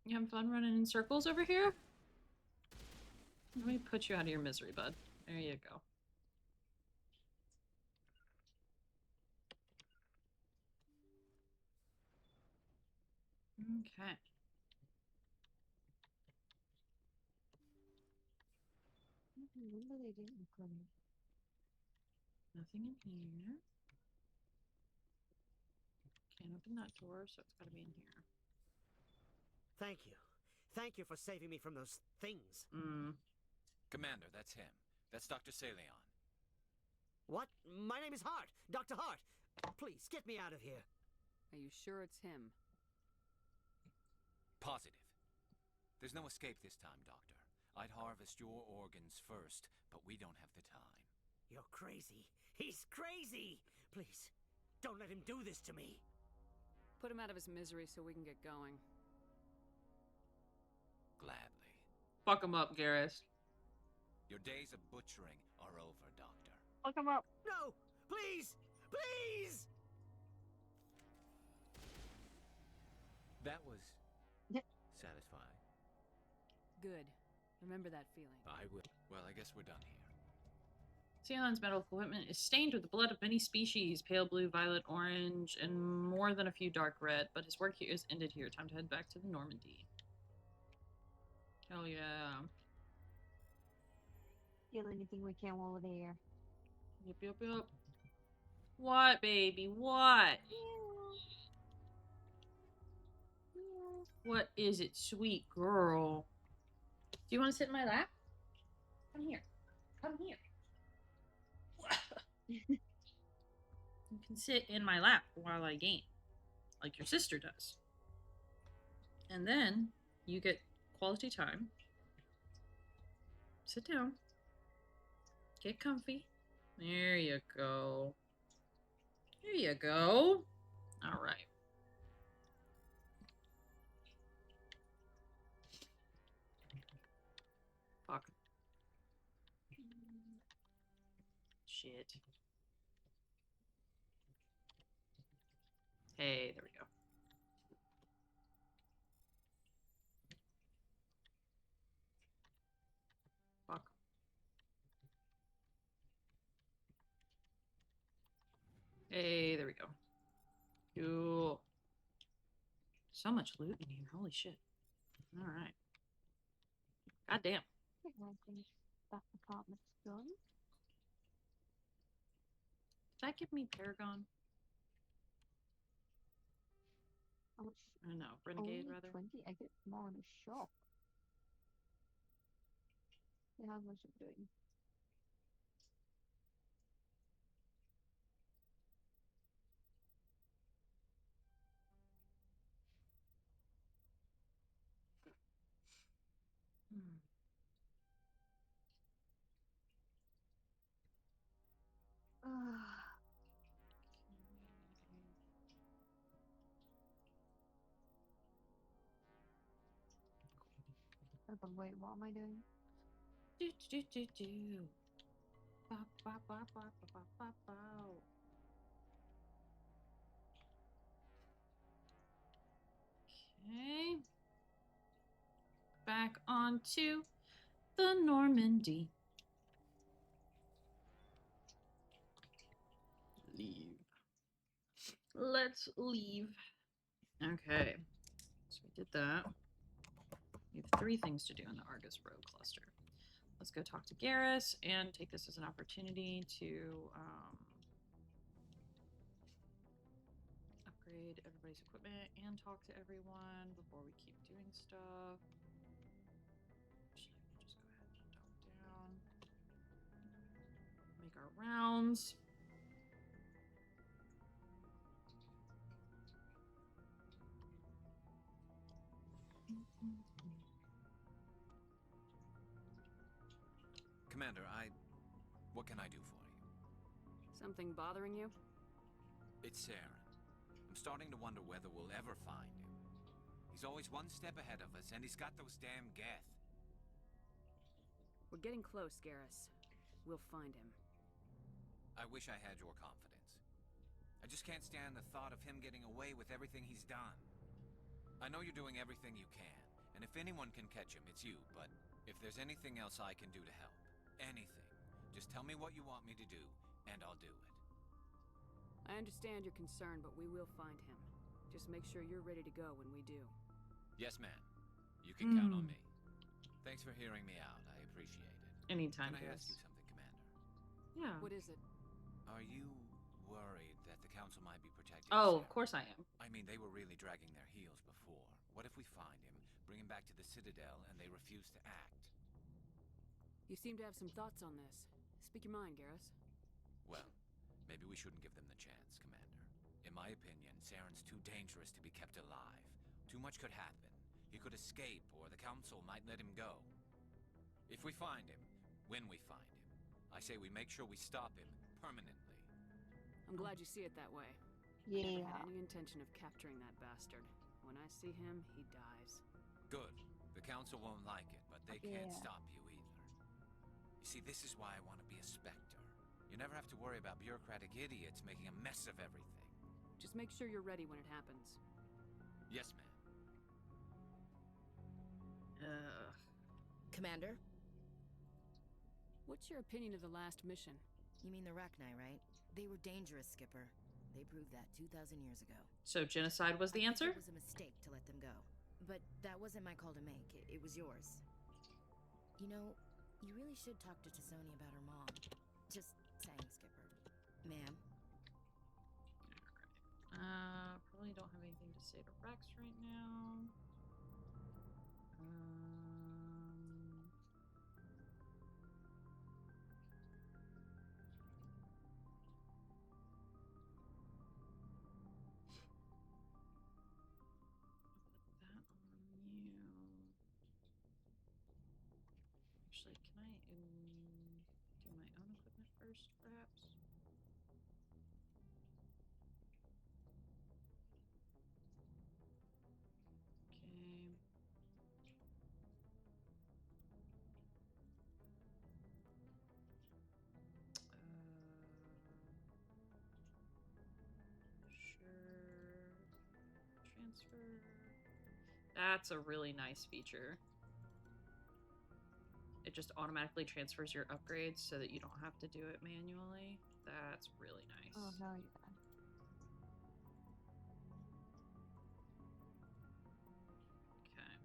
A: You having fun running in circles over here? Let me put you out of your misery, bud. There you go. Okay.
B: Remember they didn't look on it.
A: Nothing in here. Can't open that door, so it's gotta be in here.
E: Thank you. Thank you for saving me from those things.
N: Commander, that's him. That's Dr. Saleon.
E: What? My name is Hart. Dr. Hart. Please, get me out of here.
G: Are you sure it's him?
N: Positive. There's no escape this time, Doctor. I'd harvest your organs first, but we don't have the time.
E: You're crazy. He's crazy. Please, don't let him do this to me.
G: Put him out of his misery so we can get going.
N: Gladly.
A: Fuck him up, Garrus.
N: Your days of butchering are over, Doctor.
B: Fuck him up.
E: No! Please! Please!
N: That was satisfying.
G: Good. Remember that feeling.
N: I will. Well, I guess we're done here.
A: Saleon's medical equipment is stained with the blood of many species, pale blue, violet, orange, and more than a few dark red, but his work here is ended here. Time to head back to the Normandy. Hell yeah.
B: Kill anything we can while we're there.
A: Yep. What, baby? What? What is it, sweet girl? Do you want to sit in my lap? Come here. Come here. You can sit in my lap while I game, like your sister does. And then you get quality time. Sit down. Get comfy. There you go. There you go. All right. Fuck. Shit. Hey, there we go. Fuck. Hey, there we go. Cool. So much loot in here. Holy shit. All right. God damn.
B: That apartment's done.
A: Did that give me Paragon?
B: How much?
A: I don't know. Renegade,
B: Only
A: rather.
B: 20? I get more in a shop. Yeah, how much I'm doing? God, wait, what am I doing?
A: Do do do do do. Ba ba ba ba ba ba ba ba. Okay. Back onto the Normandy. Leave. Let's leave. Okay. So we did that. We have 3 things to do in the Argus Road cluster. Let's go talk to Garrus and take this as an opportunity to upgrade everybody's equipment and talk to everyone before we keep doing stuff. Actually, we'll just go ahead and dock down. Make our rounds.
N: Commander, what can I do for you?
G: Something bothering you?
N: It's Saren. I'm starting to wonder whether we'll ever find him. He's always one step ahead of us, and he's got those damn Geth.
G: We're getting close, Garrus. We'll find him.
N: I wish I had your confidence. I just can't stand the thought of him getting away with everything he's done. I know you're doing everything you can, and if anyone can catch him, it's you, but if there's anything else I can do to help, anything, just tell me what you want me to do, and I'll do it.
G: I understand your concern, but we will find him. Just make sure you're ready to go when we do.
N: Yes, ma'am. You can count on me. Thanks for hearing me out. I appreciate it.
A: Anytime,
N: Can I ask
A: Garrus.
N: you something, Commander?
A: Yeah.
G: What is it?
N: Are you worried that the Council might be protecting
A: Oh,
N: Saren?
A: of course I am.
N: I mean, they were really dragging their heels before. What if we find him, bring him back to the Citadel, and they refuse to act?
G: You seem to have some thoughts on this. Speak your mind, Garrus.
N: Well, maybe we shouldn't give them the chance, Commander. In my opinion, Saren's too dangerous to be kept alive. Too much could happen. He could escape, or the Council might let him go. If we find him, when we find him, I say we make sure we stop him permanently.
G: I'm glad you see it that way.
B: Yeah.
G: Never had any intention of capturing that bastard. When I see him, he dies.
N: Good. The Council won't like it, but they can't
B: Yeah.
N: stop you either. You see, this is why I want to be a Spectre. You never have to worry about bureaucratic idiots making a mess of everything.
G: Just make sure you're ready when it happens.
N: Yes, ma'am.
O: Commander?
G: What's your opinion of the last mission?
O: You mean the Rachni, right? They were dangerous, Skipper. They proved that 2,000 years ago.
A: So genocide was the
O: I think
A: answer?
O: It was a mistake to let them go. But that wasn't my call to make. It was yours. You know, you really should talk to T'Soni about her mom. Just saying, Skipper. Ma'am?
A: Probably don't have anything to say to Rex right now. That on you. Actually, can I do my own equipment first, perhaps? Okay. Sure. Transfer. That's a really nice feature. It just automatically transfers your upgrades so that you don't have to do it manually. That's really nice.
B: Oh, hell yeah.
A: Okay.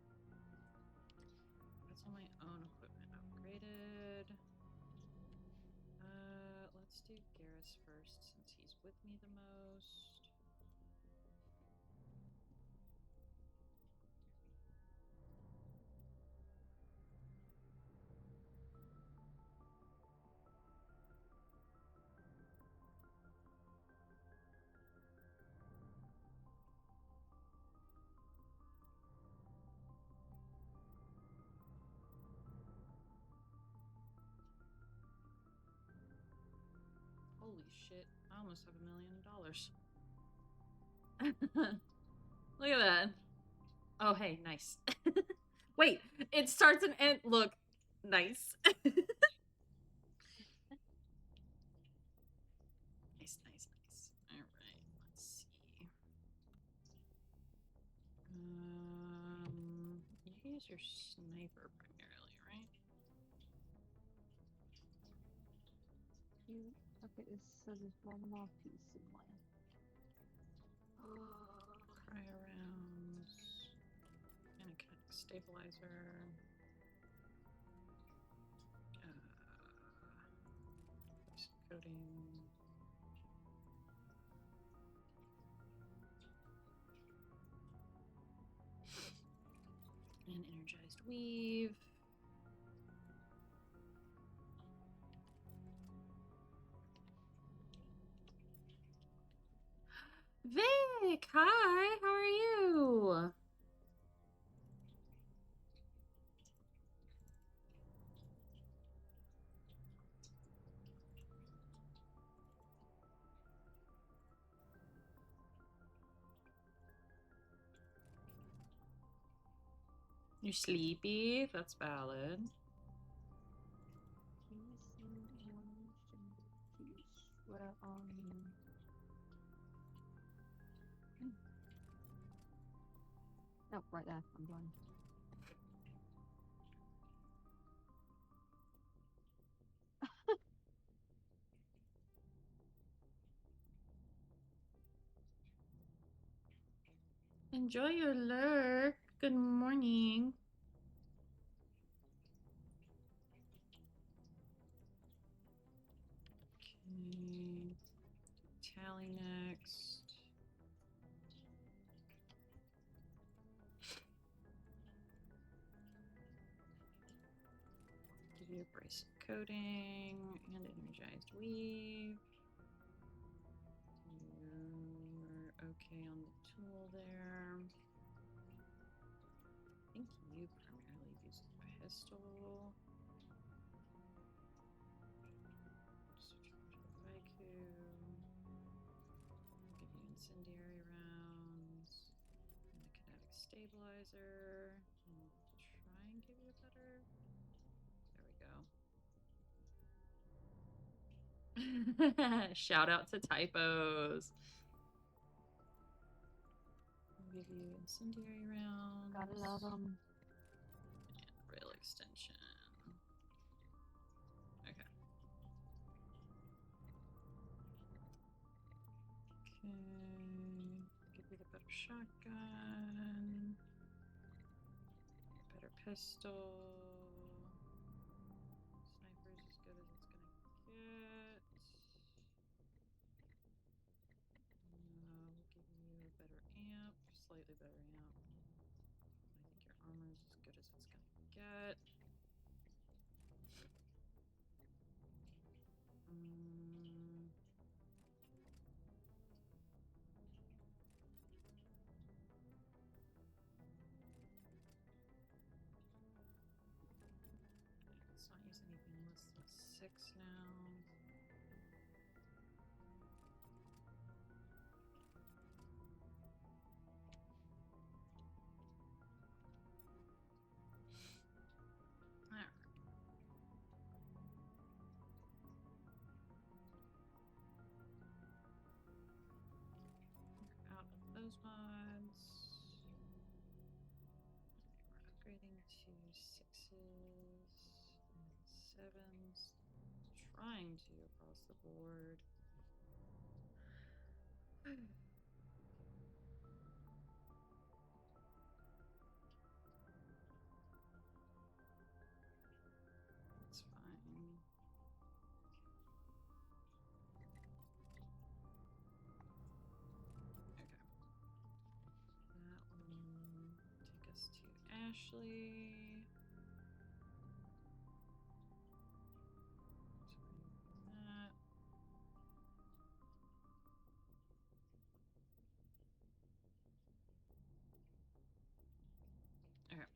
A: That's all my own equipment upgraded. Let's do Garrus first since he's with me the most. Holy shit, I almost have $1 million. Look at that. Oh, hey, nice. Wait, it starts and end. Look, nice. Nice, nice, nice. All right, let's see. You use your sniper primarily, right?
B: Okay, so there's one more piece somewhere.
A: Cryo rounds. And a kinetic stabilizer. Coding. And energized weave. Vic, hi, how are you? You sleepy? That's valid.
B: Where are you? Oh, right there. I'm blind.
A: Enjoy your lurk. Good morning. Okay. Tally next. Give you a brace of coating and energized weave. You're okay on the tool there. I think you primarily use a pistol. Switch over to the Vaiku. Give you incendiary rounds and a kinetic stabilizer. And try and give you a better. There we go. Shout out to typos. I'll give you incendiary rounds.
B: Gotta love them.
A: And rail extension. Okay. Okay. Give you the better shotgun. Better pistol. Sniper's as good as it's gonna get. We'll give you a better amp, slightly better amp. I think your armor is as good as it's gonna get. Let's not use anything less than 6 now. Alright. We're out of those mods. We're upgrading to 6s and 7s. Trying to across the board. That's fine. Okay. That will take us to Ashley. That. Okay.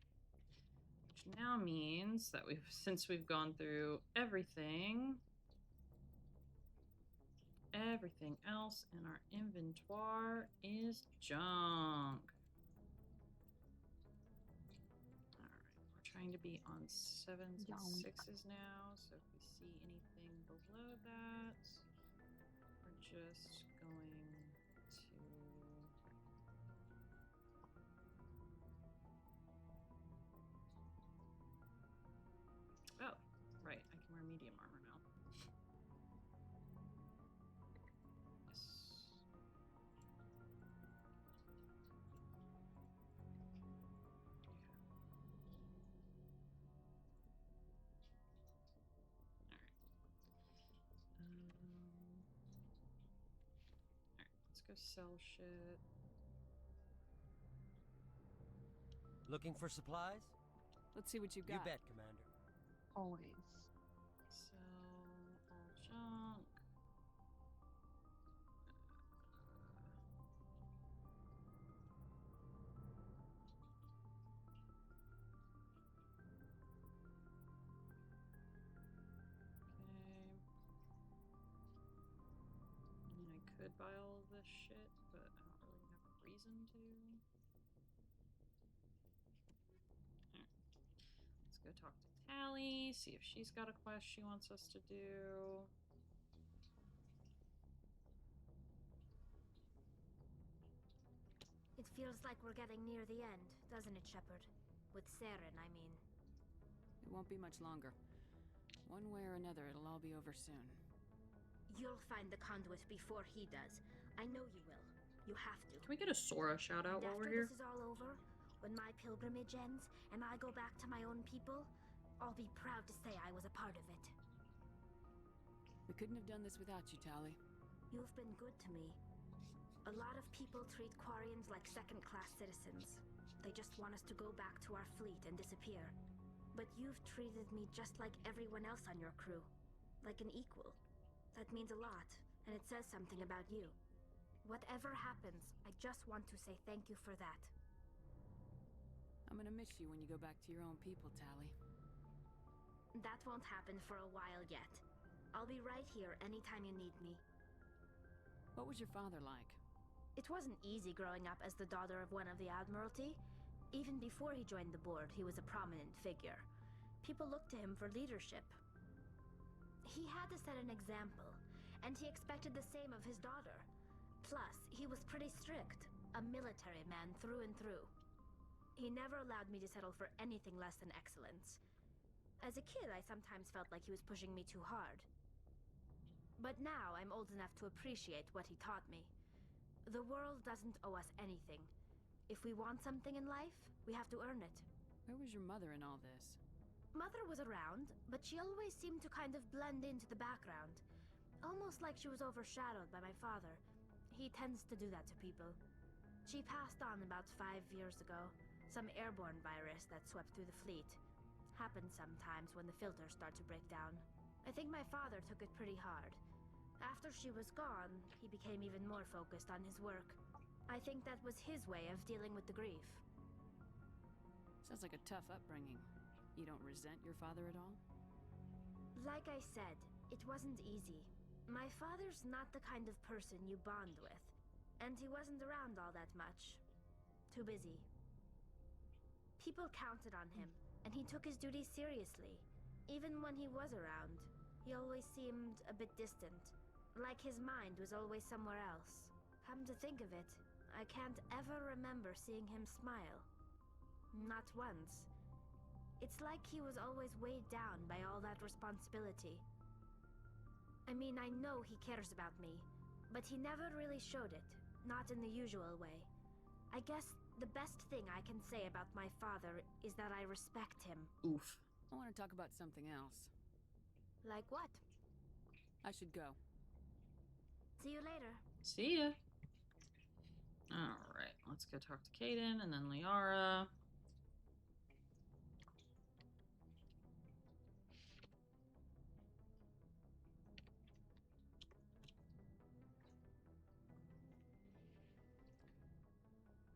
A: Which now means that since we've gone through everything else in our inventory is junk. Alright. trying to be on 7s and
B: Yonk.
A: 6s now, so if we see anything below that, we're just going to... Oh, right, I can wear medium armor now. Yes. Alright, let's go sell shit.
I: Looking for supplies?
G: Let's see what you've
I: You
G: got.
I: bet, Commander.
B: Always.
A: Sell all junk. Okay. And I could buy all of this shit, but I don't really have a reason to. Alright. Let's go talk to Tally, see if she's got a quest she wants us to do.
T: It feels like we're getting near the end, doesn't it, Shepard? With Saren, I mean.
G: It won't be much longer. One way or another, it'll all be over soon.
T: You'll find the conduit before he does. I know you will. You have to.
A: Can we get a Sora shout out
T: And
A: while we're
T: after
A: here?
T: this is all over, when my pilgrimage ends and I go back to my own people, I'll be proud to say I was a part of it.
G: We couldn't have done this without you, Tali.
T: You've been good to me. A lot of people treat Quarians like second-class citizens. They just want us to go back to our fleet and disappear. But you've treated me just like everyone else on your crew. Like an equal. That means a lot, and it says something about you. Whatever happens, I just want to say thank you for that.
G: I'm gonna miss you when you go back to your own people, Tali.
T: That won't happen for a while yet. I'll be right here anytime you need me.
G: What was your father like?
T: It wasn't easy growing up as the daughter of one of the Admiralty. Even before he joined the board, he was a prominent figure. People looked to him for leadership. He had to set an example, and he expected the same of his daughter. Plus, he was pretty strict, a military man through and through. He never allowed me to settle for anything less than excellence. As a kid, I sometimes felt like he was pushing me too hard. But now I'm old enough to appreciate what he taught me. The world doesn't owe us anything. If we want something in life, we have to earn it.
G: Where was your mother in all this?
T: Mother was around, but she always seemed to kind of blend into the background. Almost like she was overshadowed by my father. He tends to do that to people. She passed on about 5 years ago. Some airborne virus that swept through the fleet. Happens sometimes when the filters start to break down. I think my father took it pretty hard. After she was gone, he became even more focused on his work. I think that was his way of dealing with the grief.
G: Sounds like a tough upbringing. You don't resent your father at all?
T: Like I said, it wasn't easy. My father's not the kind of person you bond with. And he wasn't around all that much. Too busy. People counted on him, and he took his duties seriously. Even when he was around, he always seemed a bit distant. Like his mind was always somewhere else. Come to think of it, I can't ever remember seeing him smile. Not once. It's like he was always weighed down by all that responsibility. I mean, I know he cares about me, but he never really showed it. Not in the usual way. I guess the best thing I can say about my father is that I respect him.
A: Oof.
G: I want to talk about something else.
T: Like what?
G: I should go.
T: See you later.
A: See ya. Alright, let's go talk to Kaden and then Liara.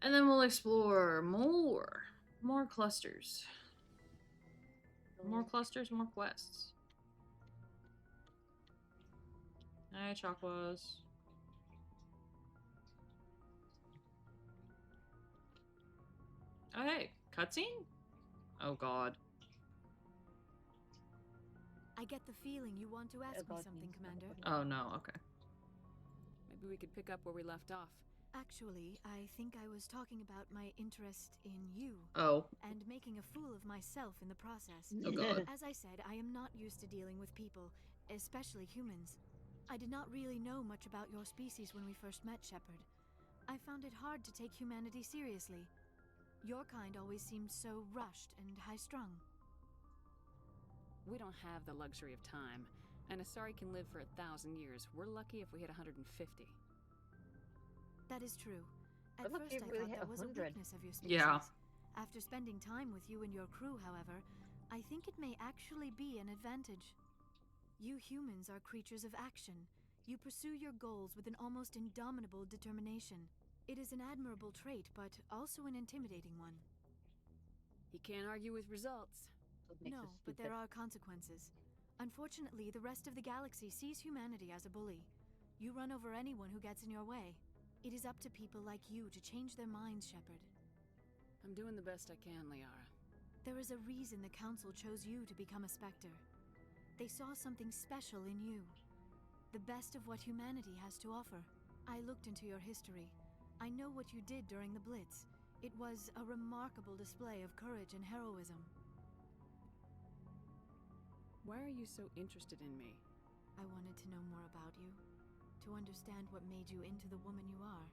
A: And then we'll explore more clusters. More clusters, more quests. Hi, Chakwas. Oh, hey, cutscene? Oh, God.
C: I get the feeling you want to ask me
B: God
C: something,
B: means
C: Commander.
A: Oh no, okay.
G: Maybe we could pick up where we left off.
C: Actually, I think I was talking about my interest in you.
A: Oh.
C: And making a fool of myself in the process.
A: Oh god.
C: As I said, I am not used to dealing with people, especially humans. I did not really know much about your species when we first met, Shepard. I found it hard to take humanity seriously. Your kind always seemed so rushed and high-strung.
G: We don't have the luxury of time, and Asari can live for 1,000 years. We're lucky if we hit 150.
C: That is true. At
B: But look,
C: first
B: you
C: I
B: really
C: thought
B: hit
C: that was a
B: 100.
C: weakness of your species.
A: Yeah.
C: After spending time with you and your crew, however, I think it may actually be an advantage. You humans are creatures of action. You pursue your goals with an almost indomitable determination. It is an admirable trait, but also an intimidating one.
G: You can't argue with results.
C: No, but there are consequences. Unfortunately, the rest of the galaxy sees humanity as a bully. You run over anyone who gets in your way. It is up to people like you to change their minds, Shepard.
G: I'm doing the best I can, Liara.
C: There is a reason the Council chose you to become a Spectre. They saw something special in you. The best of what humanity has to offer. I looked into your history. I know what you did during the Blitz. It was a remarkable display of courage and heroism.
G: Why are you so interested in me?
C: I wanted to know more about you. To understand what made you into the woman you are.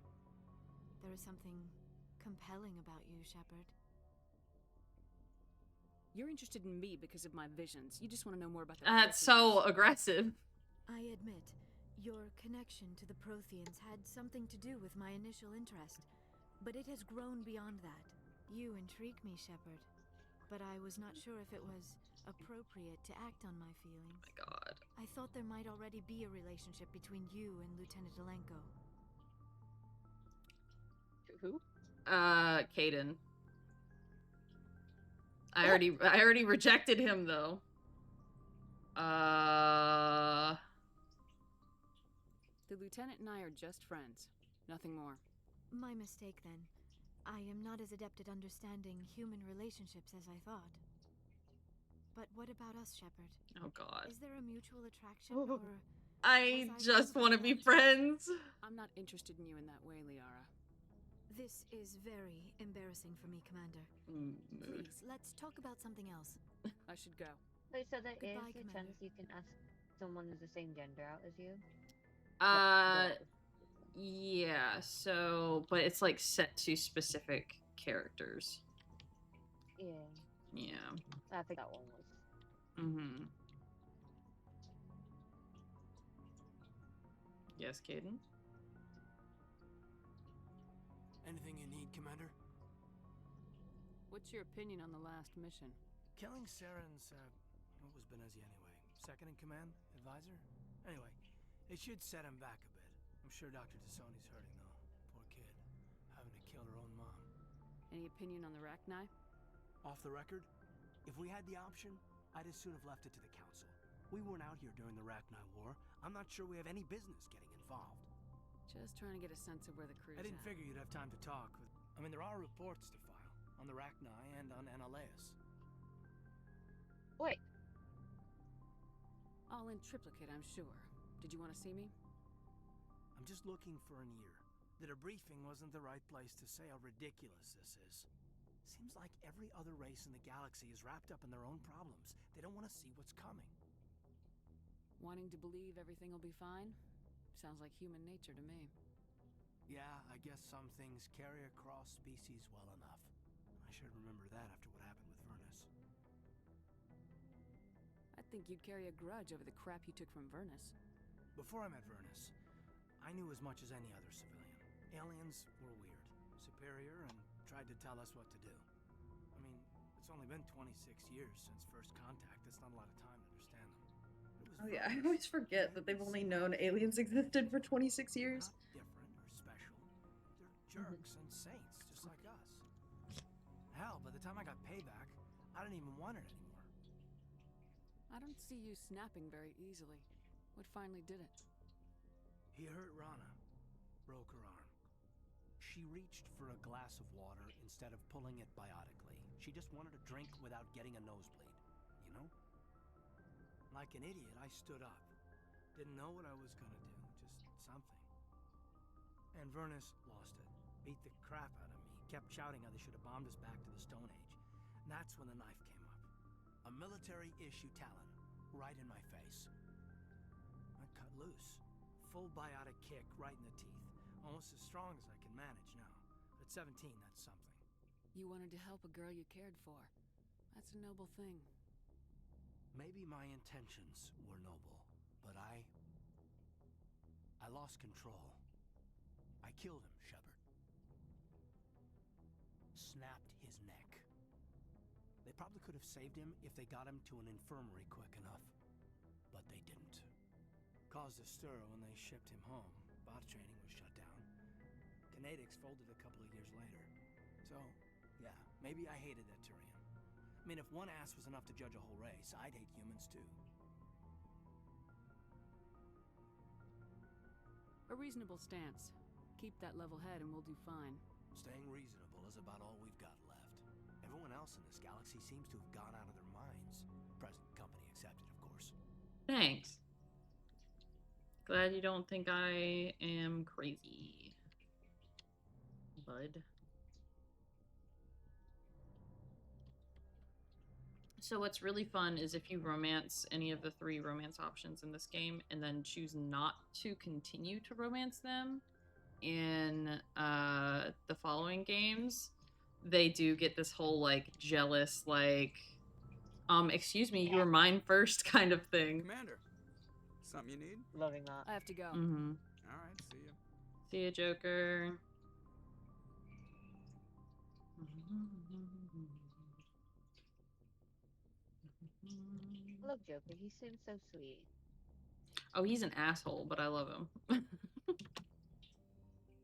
C: There is something compelling about you, Shepard.
G: You're interested in me because of my visions. You just want to know more about the
A: That's
G: Protheans.
A: so aggressive.
C: I admit, your connection to the Protheans had something to do with my initial interest, but it has grown beyond that. You intrigue me, Shepard, but I was not sure if it was appropriate to act on my feelings.
A: Oh my god.
C: I thought there might already be a relationship between you and Lieutenant Alenko.
B: Who?
A: Caden. I already rejected him though.
G: The lieutenant and I are just friends. Nothing more.
C: My mistake then. I am not as adept at understanding human relationships as I thought. But what about us, Shepard?
A: Oh god.
C: Is there a mutual attraction, or...
A: I
C: was
A: just want to be friends.
G: I'm not interested in you in that way, Liara.
C: This is very embarrassing for me, Commander. Please, let's talk about something else.
G: I should go.
B: Wait, so there is
C: Goodbye,
B: a
C: Commander.
B: chance you can ask someone of the same gender out as you?
A: Yeah, so, but it's like set to specific characters.
B: Yeah.
A: Yeah.
B: I think that one was.
A: Mm-hmm. Yes, Caden?
I: Anything you need, Commander?
G: What's your opinion on the last mission?
I: Killing Saren's, what was Benezi anyway? Second in command? Advisor? Anyway, it should set him back a bit. I'm sure Dr. Tassoni's hurting, though. Poor kid. Having to kill her own mom.
G: Any opinion on the Rachni?
I: Off the record, if we had the option, I'd as soon have left it to the Council. We weren't out here during the Rachni War. I'm not sure we have any business getting involved.
G: Just trying to get a sense of where the crew's
I: I didn't
G: at.
I: figure you'd have time to talk. I mean, there are reports to file on the Rachni and on Annaleus.
B: Wait.
G: All in triplicate, I'm sure. Did you want to see me?
I: I'm just looking for an ear. The debriefing wasn't the right place to say how ridiculous this is. Seems like every other race in the galaxy is wrapped up in their own problems. They don't want to see what's coming.
G: Wanting to believe everything will be fine? Sounds like human nature to me.
I: Yeah, I guess some things carry across species well enough. I should remember that after what happened with Vernus.
G: I think you'd carry a grudge over the crap you took from Vernus.
I: Before I met Vernus, I knew as much as any other civilian. Aliens were weird, superior, and tried to tell us what to do. I mean, it's only been 26 years since first contact. That's not a lot of time to understand them.
A: Oh yeah, I always forget that they've only known aliens existed for 26 years.
I: Not different or special. They're jerks and saints, just like us. Hell, by the time I got payback, I didn't even want it anymore.
G: I don't see you snapping very easily. What finally did it?
I: He hurt Rana. Broke her arm. She reached for a glass of water instead of pulling it biotically. She just wanted a drink without getting a nosebleed, you know?
H: Like an idiot, I stood up. Didn't know what I was gonna do, just something. And Vernus lost it. Beat the crap out of me. Kept shouting how they should have bombed us back to the Stone Age. And that's when the knife came up. A military-issue talon, right in my face. I cut loose. Full biotic kick right in the teeth. Almost as strong as I can manage now. At 17, that's something.
G: You wanted to help a girl you cared for. That's a noble thing.
H: Maybe my intentions were noble, but I lost control. I killed him, Shepard. Snapped his neck. They probably could have saved him if they got him to an infirmary quick enough, but they didn't. Caused a stir when they shipped him home. Bot training was shut down. Canadix folded a couple of years later. So, yeah, maybe I hated that Turian. I mean, if one ass was enough to judge a whole race, I'd hate humans too.
G: A reasonable stance. Keep that level head and we'll do fine.
H: Staying reasonable is about all we've got left. Everyone else in this galaxy seems to have gone out of their minds. Present company accepted, of course.
A: Thanks. Glad you don't think I am crazy, bud. So what's really fun is if you romance any of the 3 romance options in this game and then choose not to continue to romance them in the following games, they do get this whole like jealous like excuse me, you were mine first kind of thing.
P: Commander, something you need?
B: Loving that.
G: I have to go.
A: Mm-hmm.
P: All right, see ya.
A: See ya, Joker.
B: I love Joker. He seems so sweet.
A: Oh, he's an asshole, but I love him.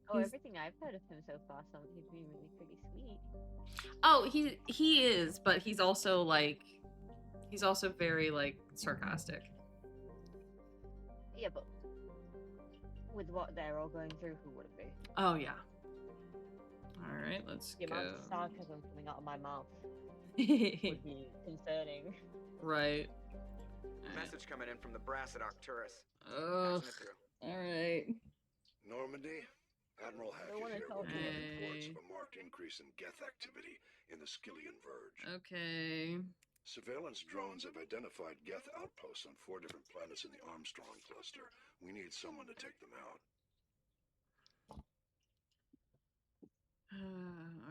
B: Oh,
A: He's-
B: everything I've heard of him so far sounds he'd be really pretty sweet.
A: Oh, he is, but he's also very like sarcastic.
B: Yeah, but with what they're all going through, who wouldn't be?
A: Oh yeah. All right, let's
B: The amount
A: go.
B: of sarcasm coming out of my mouth would be concerning.
A: Right.
F: Message coming in from the brass at Arcturus.
A: Ugh.
F: Patching it through.
A: All right.
U: Normandy, Admiral
B: don't wanna
U: Hackett here
B: talk
U: with
A: to
U: reports
A: you.
U: of a marked increase in Geth activity in the Skillian Verge.
A: Okay.
U: Surveillance drones have identified Geth outposts on 4 different planets in the Armstrong cluster. We need someone to take them out.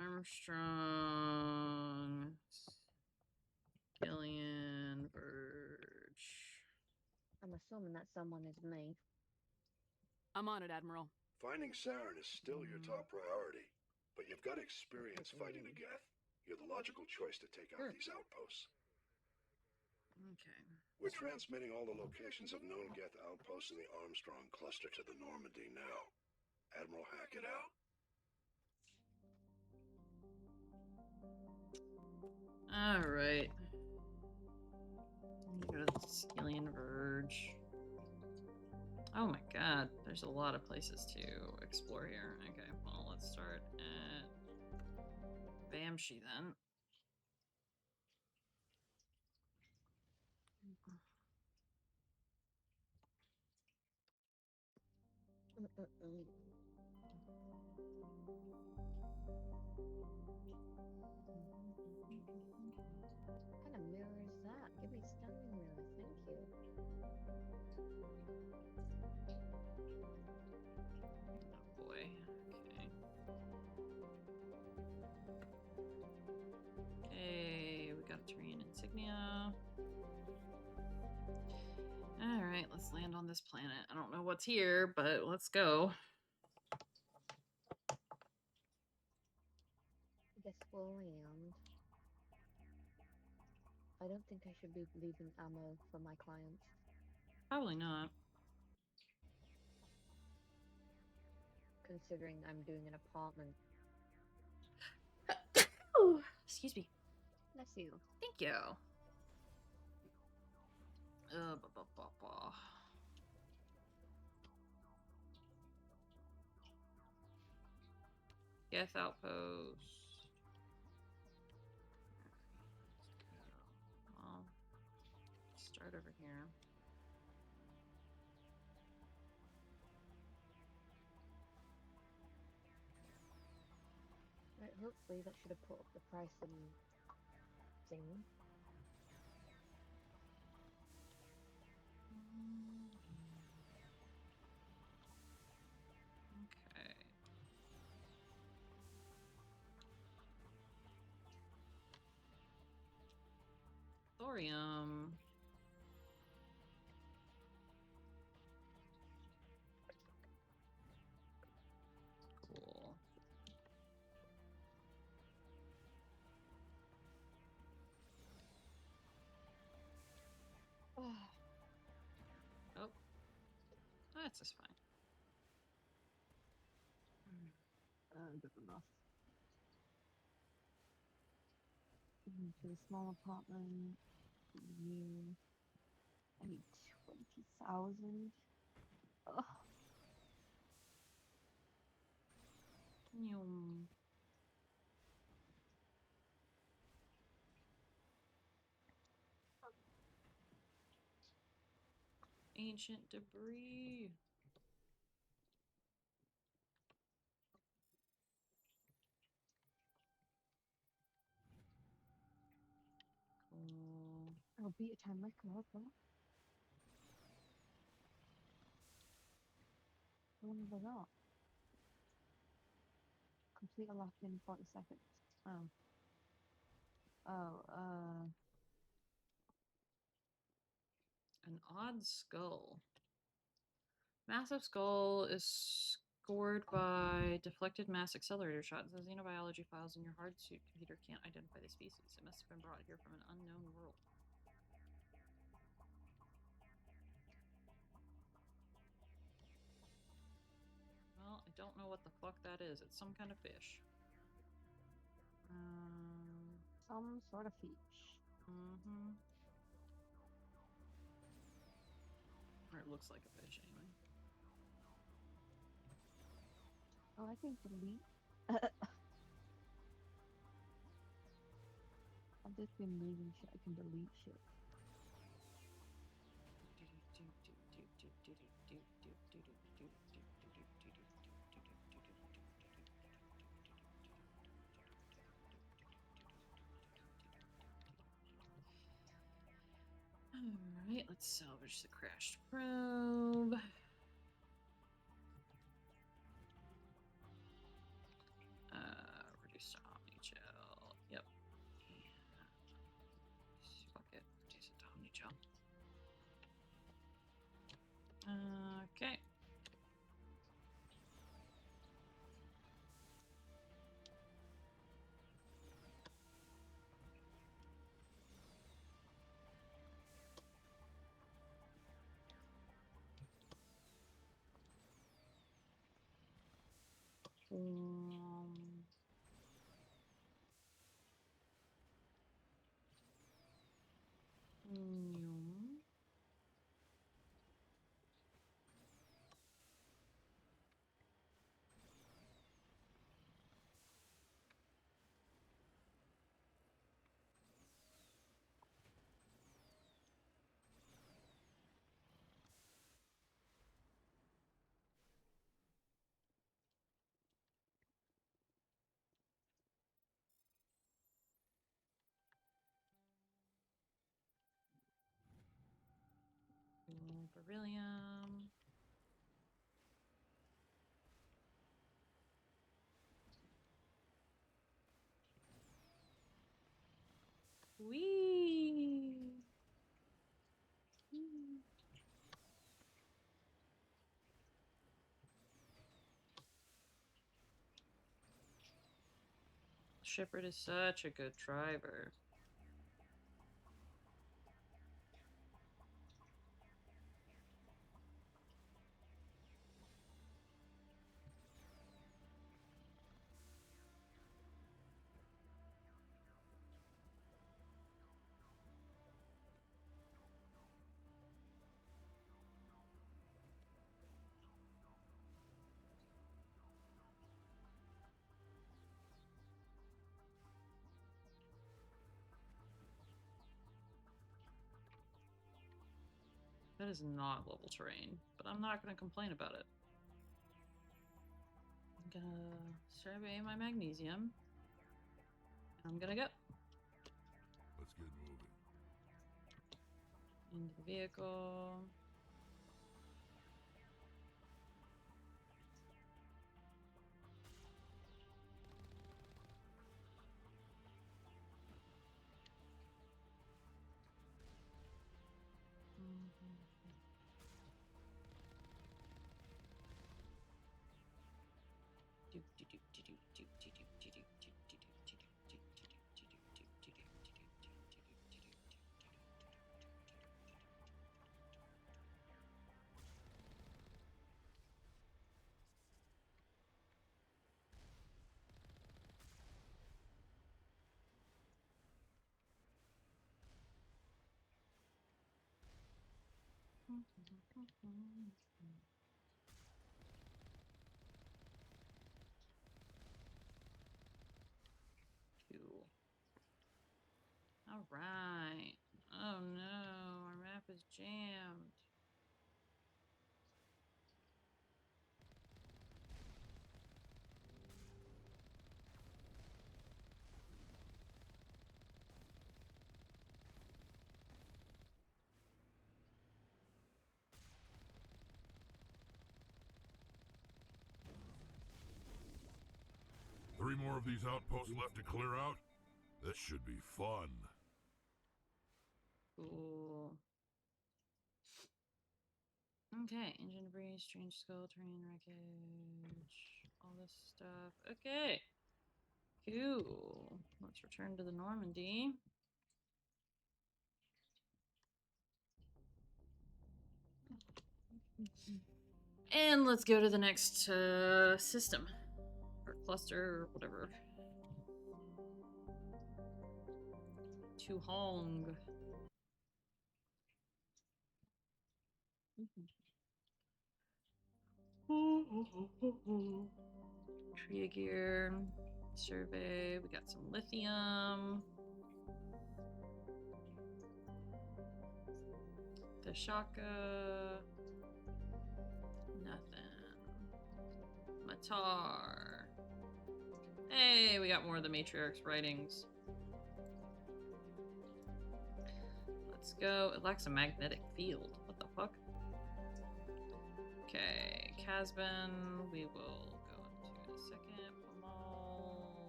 A: Armstrong. Gillian Verge.
B: I'm assuming that someone is me.
G: I'm on it, Admiral.
U: Finding Saren is still your top priority, but you've got experience fighting the Geth. You're the logical choice to take out these outposts.
A: Okay.
U: We're transmitting all the locations of known Geth outposts in the Armstrong cluster to the Normandy now. Admiral Hackett out.
A: All right. Go to the Skillian Verge. Oh my god, there's a lot of places to explore here. Okay, well, let's start at Bamshi then.
B: What kind of mirror is that? Give me standing mirror, thank you.
A: Oh boy, okay. Okay, we got a Turian insignia. Alright, let's land on this planet. I don't know what's here, but let's go.
B: I guess we'll land. I don't think I should be leaving ammo for my clients.
A: Probably not.
B: Considering I'm doing an apartment.
A: Oh, excuse me.
B: Bless you.
A: Thank you. Ba, ba, ba, ba. Geth outpost. Well, start start over here.
B: Right, hopefully that should have put up the price and thing.
A: Okay. Thorium. Cool. Oh. That's just fine.
B: Good enough. To the small apartment. You. I need 20,000. Oh.
A: Yum. Ancient debris. Cool.
B: I'll beat a time record, but when have I got? Complete a lap in 40 seconds. Oh. Oh,
A: An odd skull. Massive skull is scored by deflected mass accelerator shots. The xenobiology files in your hard suit computer can't identify the species. It must have been brought here from an unknown world. Well, I don't know what the fuck that is. It's some kind of fish.
B: some sort of fish.
A: Mm-hmm. Or it looks like a fish, anyway.
B: Oh, I can delete. I've just been moving shit. I can delete shit.
A: Alright, let's salvage the crashed probe. Reduce to Omnigel. Yep. Fuck it. Reduce it to Omnigel. Okay. Yum. Beryllium. Whee! Shepard is such a good driver. That is not level terrain, but I'm not going to complain about it. I'm gonna survey my magnesium. I'm gonna go.
U: Let's get moving.
A: Into the vehicle. Cool. All right. Oh no, our map is jammed.
U: Three more of these outposts left to clear out? This should be fun.
A: Cool. Okay, engine debris, strange skull, terrain wreckage, all this stuff. Okay. Cool. Let's return to the Normandy. And let's go to the next system. Or cluster, or whatever. To Hong. Tree gear. Survey. We got some lithium. The Shaka. Nothing. Matar. Hey, we got more of the Matriarch's writings. Let's go. It lacks a magnetic field. What the fuck? Okay, Casbin. We will go into in a second. Pamal.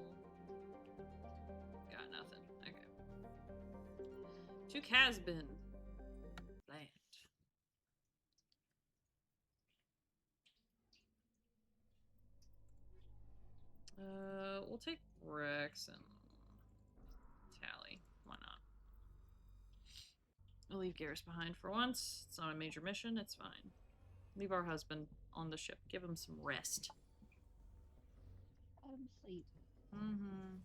A: Got nothing. Okay. To Casbin. Land. We'll take Rex and Tally. Why not? We'll leave Garrus behind for once. It's not a major mission. It's fine. Leave our husband on the ship. Give him some rest.
B: Let him sleep.
A: Mm-hmm.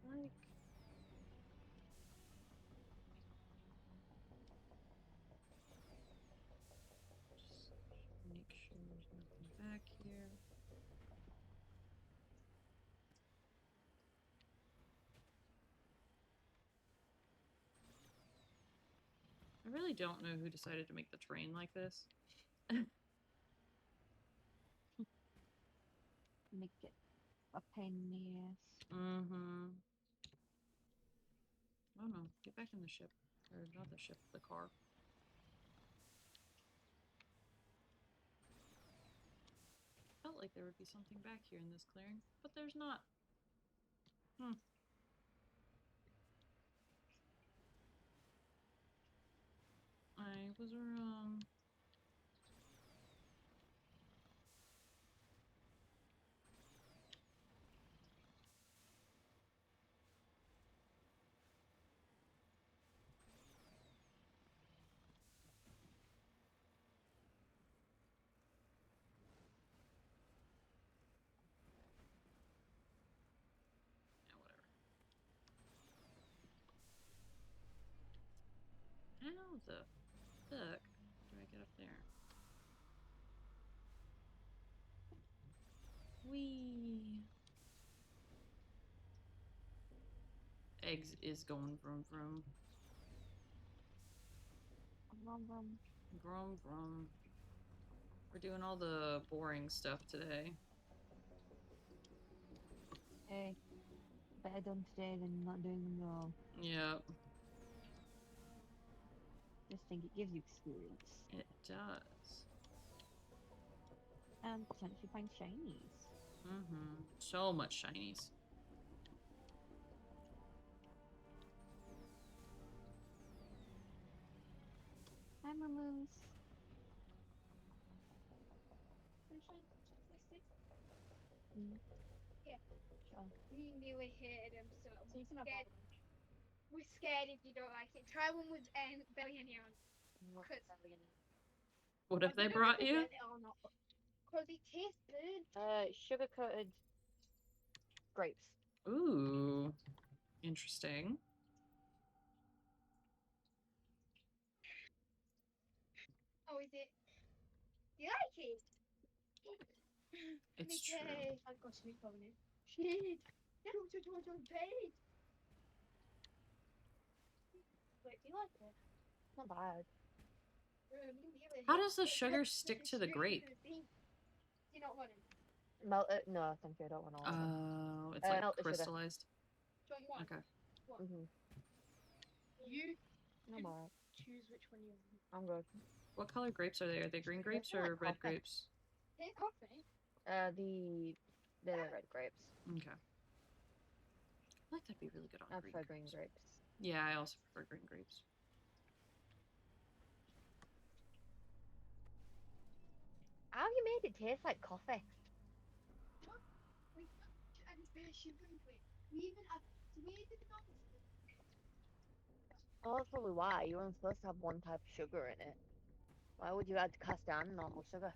A: Like... Just make sure there's nothing back here. I really don't know who decided to make the train like this.
B: Make it a pain in the ass.
A: Mm-hmm. Oh no, get back in the ship. Or not the ship, the car. Felt like there would be something back here in this clearing, but there's not. I was wrong. the fuck do I get up there? Whee! Eggs is going vroom vroom. Vroom vroom. We're doing all the boring stuff today.
B: Hey, better done today than not doing them at all.
A: Yep.
B: Just think it gives you experience.
A: It does.
B: And potentially find shinies.
A: Mm-hmm. So much shinies.
B: Hi, Mamoos.
R: Yeah. We nearly hated him, so we're scared if you don't like it. Try one with Bellion on.
A: What if they brought you?
R: Because it tastes good.
B: Sugar-coated grapes.
A: Ooh. Interesting.
R: Oh, is it? You like it?
A: It's
R: true. I got sleep on it. Shit. Paid. Wait, do you like it?
B: Not bad.
A: How does the sugar stick to the grape?
R: You don't want it.
B: Melt it? No, thank you. I don't want all of it.
A: Oh, it's like
B: melt the sugar.
A: crystallized.
R: Don't you want?
A: Okay.
R: What? You
B: I'm alright.
R: choose which one you want.
B: I'm good.
A: What color grapes are they? Are they green grapes
B: They're like
A: or red
B: coffee.
A: grapes?
R: Hey, coffee.
B: They're the red grapes.
A: Okay. I feel like that'd be really good on
B: I
A: green
B: prefer
A: grapes.
B: green grapes.
A: Yeah, I also prefer green grapes.
B: How have you made it taste like coffee?
R: We add bear sugar into it. We even add sweet and not.
B: Oh, that's probably why. You weren't supposed to have one type of sugar in it. Why would you add cast down normal sugar?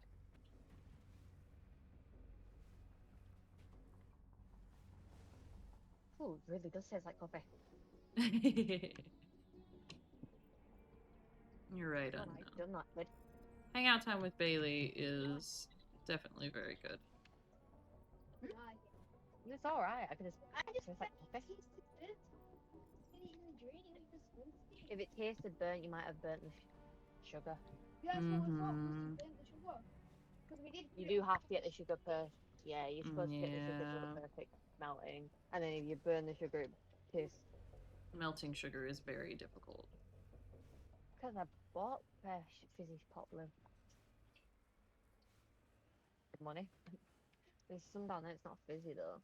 B: Ooh, it really does taste like coffee.
A: You're right,
B: Oh,
A: Unknown.
B: I've done that good.
A: Hangout time with Bailey is definitely very good.
B: It's alright. I can just taste like coffee. If it tasted burnt, you might have burnt the sugar.
R: Yeah, that's what we thought.
A: Mhm.
R: The sugar. Because we did.
B: You do have to get the sugar perfect. Yeah, you're supposed to get the sugar to
A: Yeah.
B: the perfect melting, and then if you burn the sugar, it tastes.
A: Melting sugar is very difficult.
B: Because I bought fizzy pop blue. Money. There's some down there. It's not fizzy though.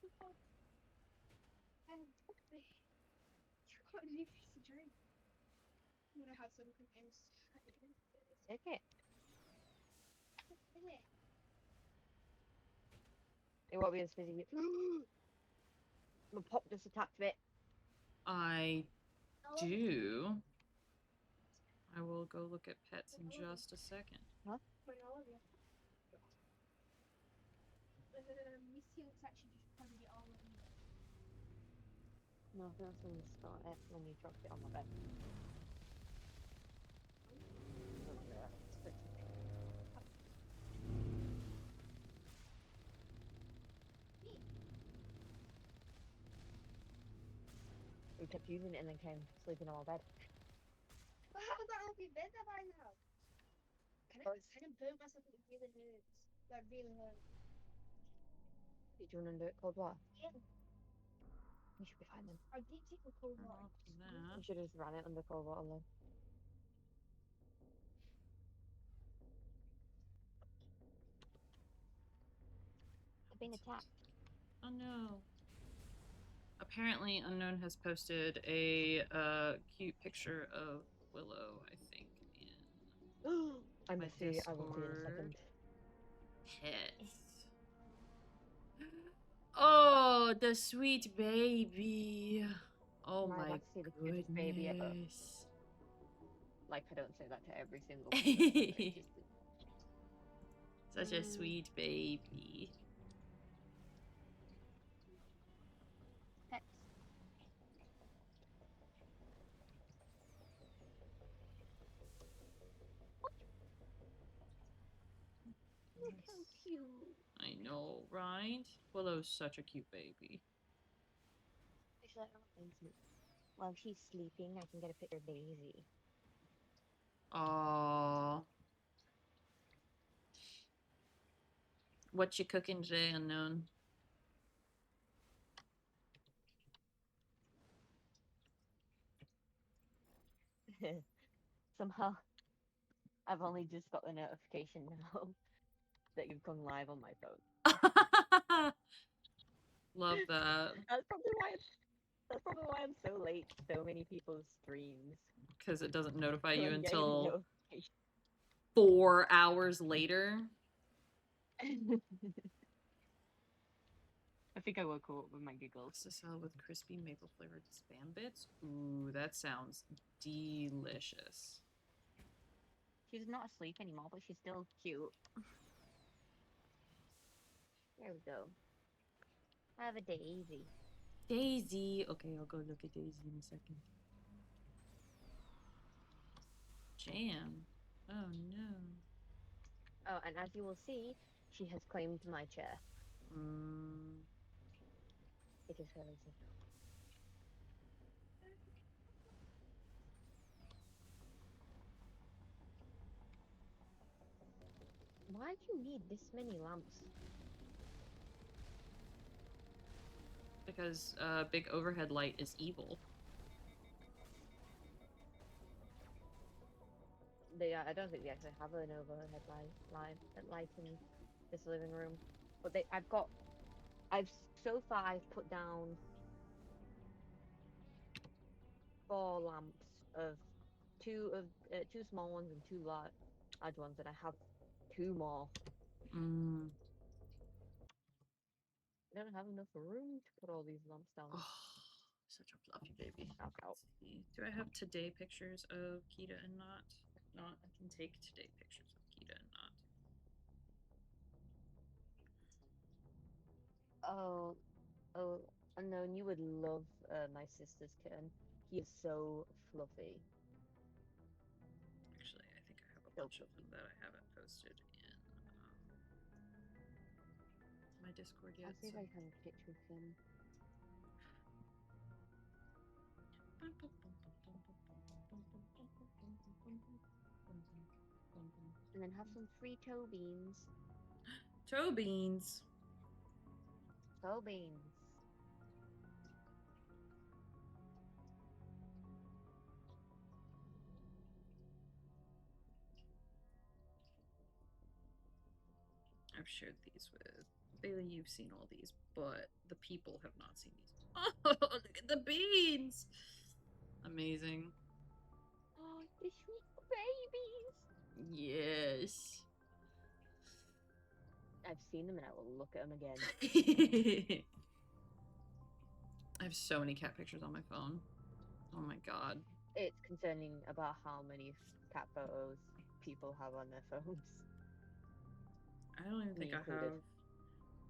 R: You got a new fizzy drink. I'm gonna have some cookies.
B: Take it. It won't be as fizzy. My pop just attacked it.
A: I do. I will go look at pets in just a second.
B: Huh?
R: Missy looks like she just probably get all of you.
B: No, that's when you start it, when you dropped it on my bed. We kept using it and then came sleeping on my bed.
R: But how that will be better by now? I didn't burn myself, it really hurts. That really hurts.
B: Did you want to do it cold water?
R: Yeah.
B: You should be fine then.
R: I did take a cold water.
B: You should have just ran it under cold water then. I've been attacked.
A: Oh no. Apparently, Unknown has posted a cute picture of Willow, I think, in
B: I
A: my
B: must see it. I will see it in a
A: Discord.
B: second.
A: Pets. Oh, the sweet baby. Oh
B: I'd
A: my
B: like to see the cutest baby ever.
A: goodness.
B: Like, I don't say that to every single person.
A: Such a sweet baby.
B: Look how cute.
A: I know, right? Willow's such a cute baby.
B: Actually, I don't think so. While she's sleeping, I can get a picture of Daisy.
A: Aww. What you cooking today, Unknown?
B: Somehow, I've only just got the notification now that you've gone live on my phone.
A: Love that.
B: That's probably why I'm so late to so many people's streams.
A: Because it doesn't notify
B: So
A: you
B: I'm getting a
A: until
B: notification.
A: 4 hours later.
B: I think I woke up with my giggles.
A: Pasta salad with crispy maple flavored spam bits. Ooh, that sounds delicious.
B: She's not asleep anymore, but she's still cute. There we go. Have a Daisy.
A: Daisy. Okay, I'll go look at Daisy in a second. Jam. Oh no.
B: Oh, and as you will see, she has claimed my chair. It is hers. Why do you need this many lamps?
A: Because big overhead light is evil.
B: I don't think we actually have an overhead light in this living room. But so far I've put down 4 lamps of two small ones and 2 large ones, and I have 2 more. I don't have enough room to put all these lamps down.
A: Such a fluffy baby.
B: Knock out.
A: Let's see. Do I have today pictures of Kita and Not? Not. I can take today pictures of Kita and Not.
B: Oh, Unknown, you would love my sister's kitten. He is so fluffy.
A: Actually, I think I have a bunch of them that I haven't posted in my Discord yet.
B: I'll see if I can picture him. And then have some free toe beans.
A: Toe beans.
B: Toe beans.
A: I've shared these with Bailey. You've seen all these, but the people have not seen these. Oh, look at the beans! Amazing.
B: Oh, the sweet babies!
A: Yes.
B: I've seen them and I will look at them again.
A: I have so many cat pictures on my phone. Oh my god.
B: It's concerning about how many cat photos people have on their phones.
A: I don't even think I
B: included.
A: have.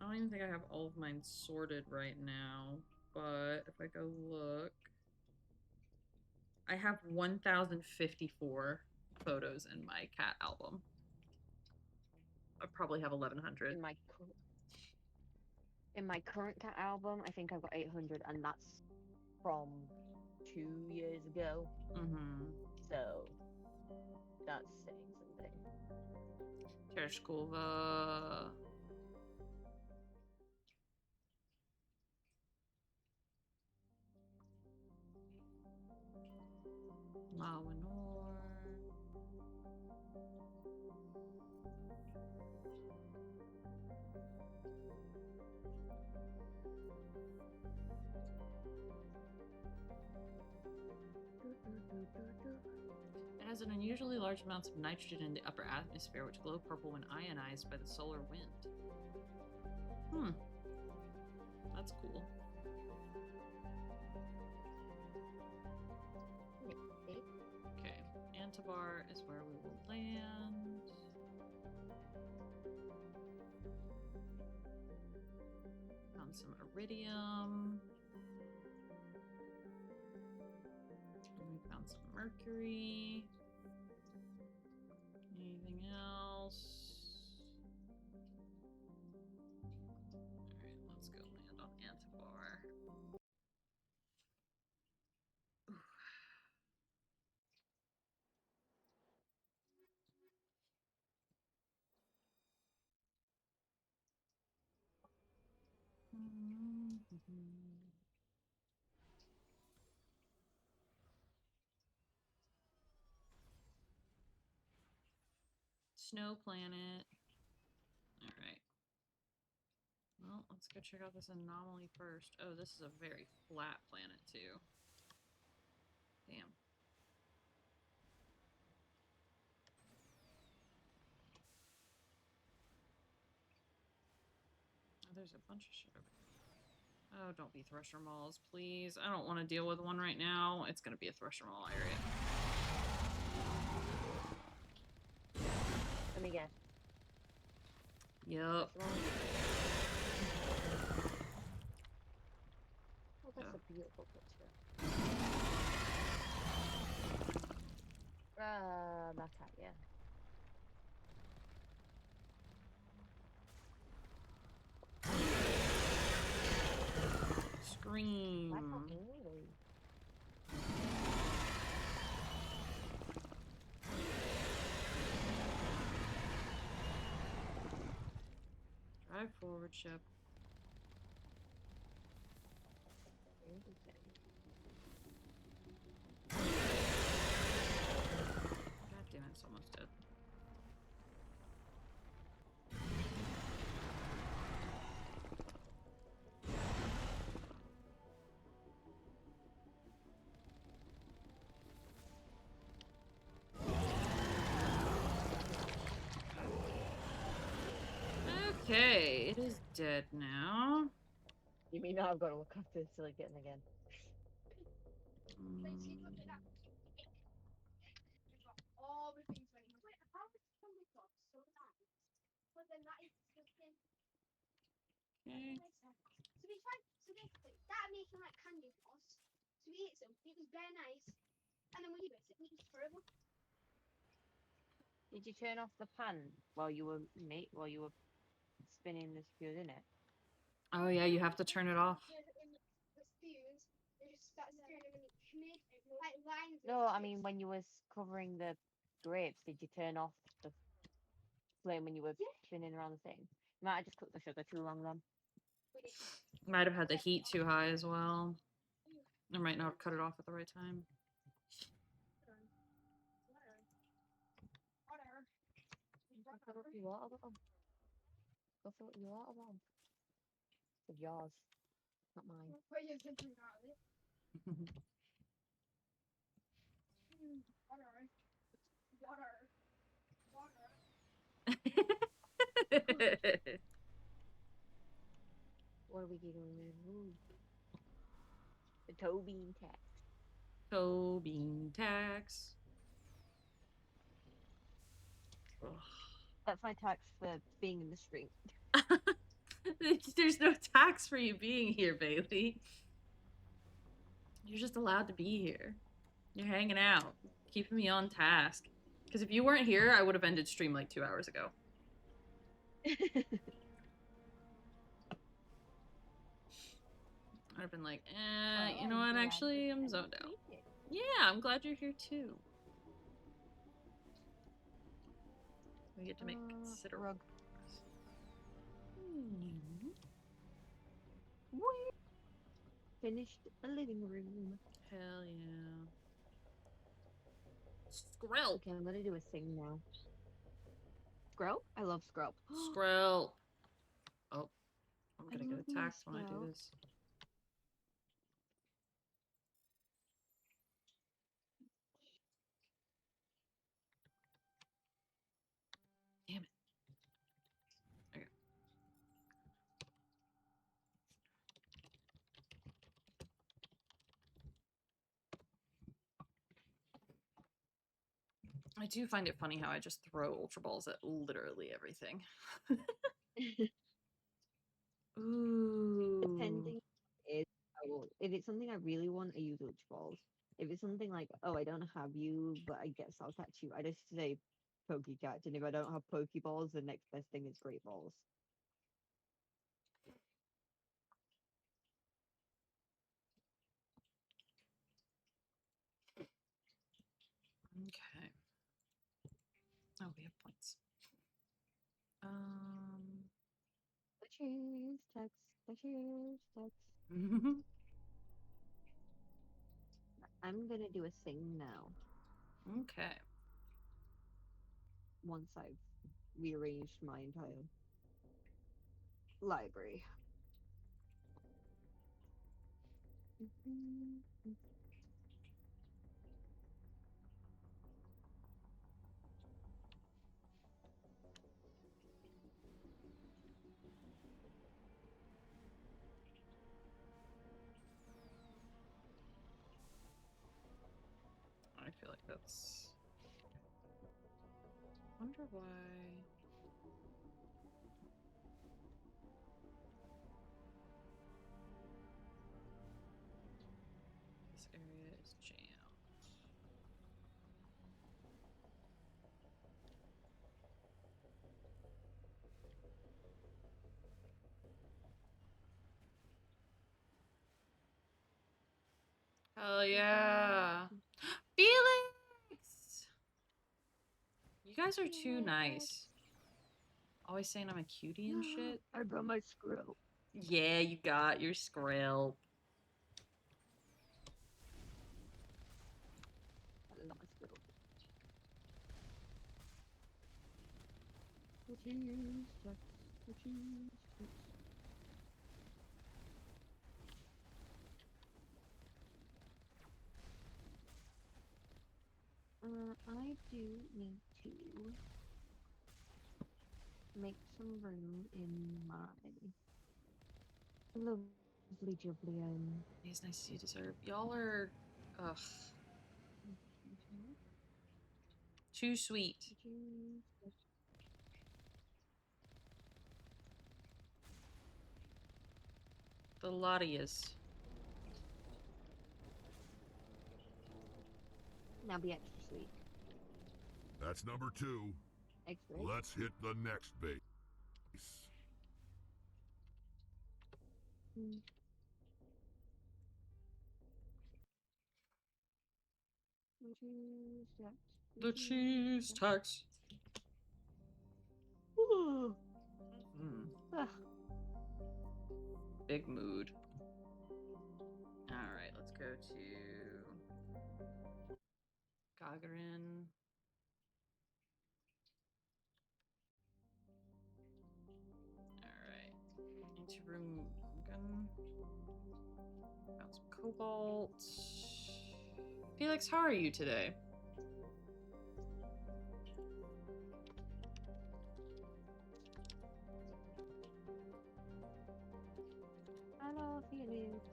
A: I don't even think I have all of mine sorted right now. But if I go look, I have 1,054 photos in my cat album. I probably have 1,100.
B: In my current cat album, I think I've got 800, and that's from 2 years ago. So that's saying something.
A: Tereshkova. Malinor. It has an unusually large amounts of nitrogen in the upper atmosphere, which glow purple when ionized by the solar wind. That's cool. Okay, Antibar is where we will land. Found some iridium. And we found some mercury. Anything else? Snow planet. All right. Well, let's go check out this anomaly first. Oh, this is a very flat planet too. Damn. Oh, there's a bunch of shit over here. Oh, don't be Thresher Malls, please. I don't want to deal with one right now. It's gonna be a Thresher Mall area.
B: Let me guess.
A: Yup.
B: Oh, that's a beautiful picture. Back at you.
A: Scream.
B: That's not angry.
A: Drive forward, ship. God damn it, it's almost dead. Okay, it is dead now.
B: You mean now I've got to look after this till again?
R: All the things when he was like, how did somebody got so nice? But then that is disgusting.
A: Okay.
R: So we tried, so basically, that making like candy floss. So we ate some, it was very nice. And then we ate it, and it was terrible.
B: Did you turn off the pan while you were spinning the spoon in it?
A: Oh yeah, you have to turn it off.
R: The spoons, they just start stirring and it made like lines.
B: No, I mean when you was covering the grapes, did you turn off the flame when you were spinning around the thing? You might have just cooked the sugar too long then.
A: Might have had the heat too high as well. I might not have cut it off at the right time.
B: Go fill up your water bottle. Go fill up your water bottle. It's yours, not mine.
R: What are you thinking about it? Water.
B: What are we getting? Ooh. The toe bean tax.
A: Toe bean tax. Ugh.
B: That's my tax for being in the stream.
A: There's no tax for you being here, Bailey. You're just allowed to be here. You're hanging out, keeping me on task. Because if you weren't here, I would have ended stream like 2 hours ago. I'd have been like, you know what, actually, I'm zoned out. Yeah, I'm glad you're here too. We get to make considerable
B: rug. Finished a living room.
A: Hell yeah. Skrill.
B: Okay, I'm gonna do a thing now. Skrill? I love Skrill.
A: Skrill. Oh, I'm gonna get attacked when I do this. Damn it. Okay. I do find it funny how I just throw Ultra Balls at literally everything. Ooh.
B: Depending if it's something I really want, I use Ultra Balls. If it's something like, oh, I don't have you, but I guess I'll catch you, I just say Pokecatch. And if I don't have Pokeballs, the next best thing is Great Balls.
A: Okay. Oh, we have points.
B: The cheese text. Cheers. I'm gonna do a sing now.
A: Okay.
B: Once I've rearranged my entire library.
A: I feel like that's. Wonder why. This area is jammed. Hell yeah. Felix! You guys are too nice. Always saying I'm a cutie and shit.
B: I brought my squirrel.
A: Yeah, you got your squirrel.
B: I love my squirrel. Cheers. Cheers. I do need to make some room in my lovely jubbly
A: He's nice you deserve. Y'all are ugh. Too sweet. The lot of yous.
B: Now be extra sweet.
U: That's number 2.
B: Extra.
U: Let's hit the next base.
A: The cheese tax. Big mood. Alright, let's go to Gagarin. Alright. Into room gun. Found some cobalt. Felix, how are you today?
B: Hello, Felix.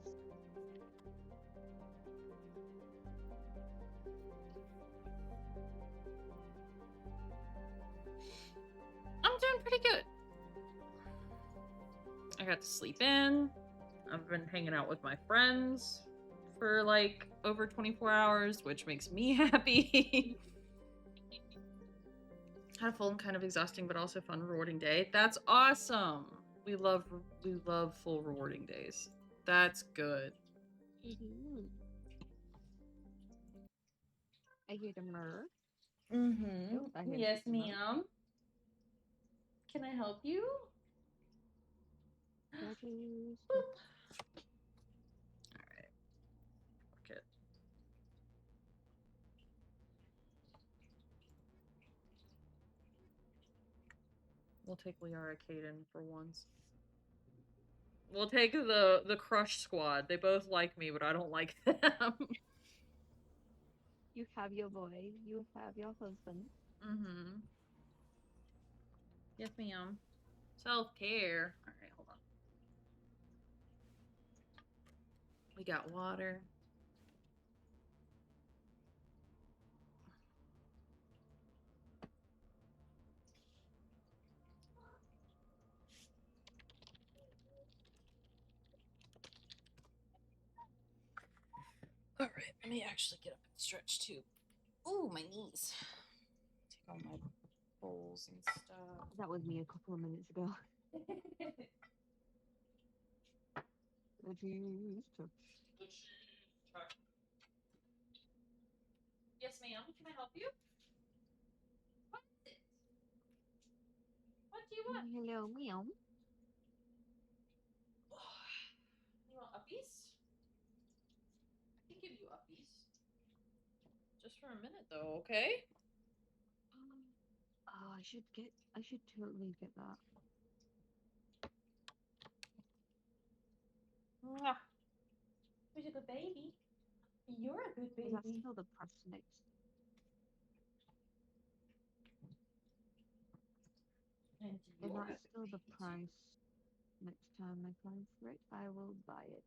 A: I'm doing pretty good. I got to sleep in. I've been hanging out with my friends for like over 24 hours, which makes me happy. Had a full and kind of exhausting but also fun rewarding day. That's awesome. We love full rewarding days. That's good.
B: I hear the murr.
A: Mm-hmm.
B: Oh, I hear
A: Yes,
B: the murr.
A: ma'am. Can I help you?
B: Cheers.
A: Alright. Fuck it. We'll take Liara Caden for once. We'll take the Crush Squad. They both like me, but I don't like them.
B: You have your boy. You have your husband.
A: Mm-hmm. Yes, ma'am. Self-care. Alright, hold on. We got water. Alright, let me actually get up and stretch too. Ooh, my knees. Take all my bowls and stuff.
B: That was me a couple of minutes ago. The cheese touch.
A: Yes, ma'am. Can I help you? What is it? What do you want?
B: Hello, meow.
A: uppies? I can give you uppies. Just for a minute, though, okay?
B: Oh, I should totally get that.
A: Mwah. Who's a good baby? You're a good
B: Is that
A: baby.
B: still the price next?
A: And
B: If
A: you're a
B: that's
A: good
B: still the
A: baby, too.
B: price next time I go for it, I will buy it.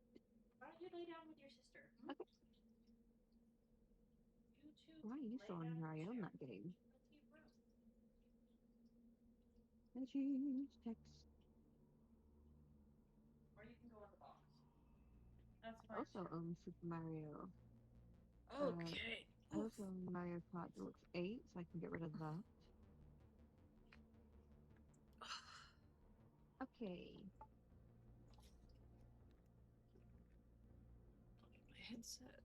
A: Why don't you lay down with your sister?
B: Okay.
A: You two
B: Why are you
A: lay
B: so
A: down in the
B: unhurried on
A: chair.
B: that game?
A: Let's eat room.
B: Veggies, text.
A: Or you can go on the box. That's
B: I
A: fine,
B: also
A: too.
B: own Super Mario.
A: Okay.
B: I also own Mario Kart Deluxe 8, so I can get rid of that. Okay.
A: My headset.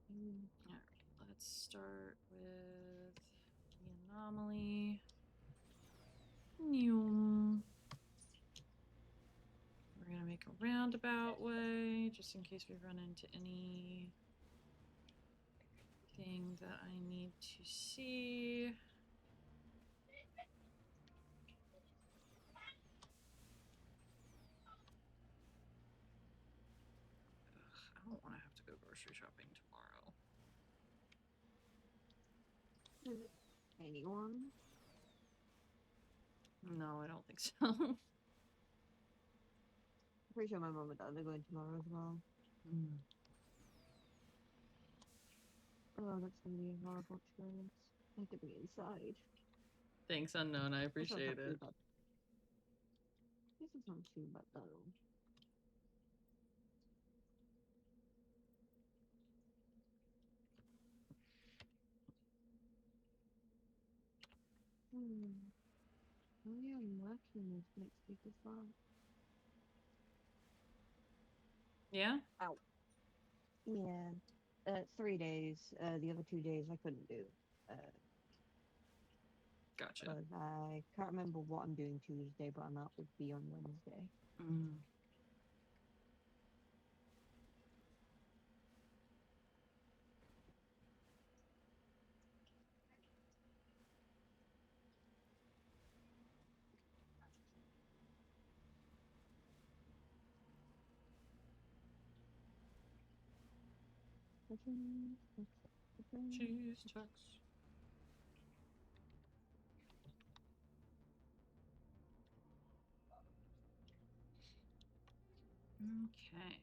A: Alright, let's start with the anomaly. We're gonna make a roundabout way, just in case we run into anything that I need to see. Ugh, I don't want to have to go grocery shopping tomorrow.
B: Anyone?
A: No, I don't think so.
B: Pretty sure my mom and dad are going tomorrow as well. Oh, that's gonna be a horrible experience. I have to be inside.
A: Thanks, Unknown. I
B: This one's
A: appreciate
B: not too
A: it.
B: bad. This is not too bad though. Oh yeah, I'm working this next week as well.
A: Yeah?
B: Ow. Yeah. 3 days. The other 2 days I couldn't do.
A: Gotcha.
B: Because I can't remember what I'm doing Tuesday, but I'm out with B on Wednesday.
A: Cheese chucks. Okay.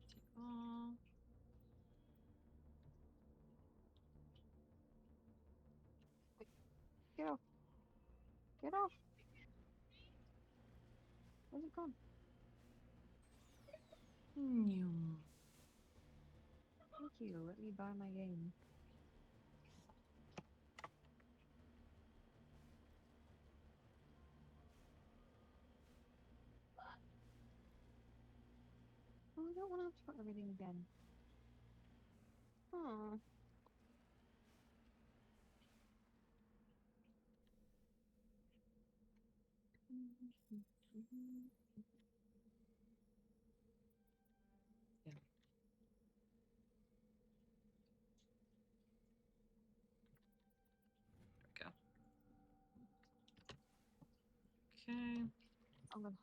A: Take all.
B: Get off. Get off. Where's it gone? Thank you. Let me buy my game. Oh, I don't want to have to put everything again. Oh.
A: Yeah. There we go. Okay.
B: I'm gonna.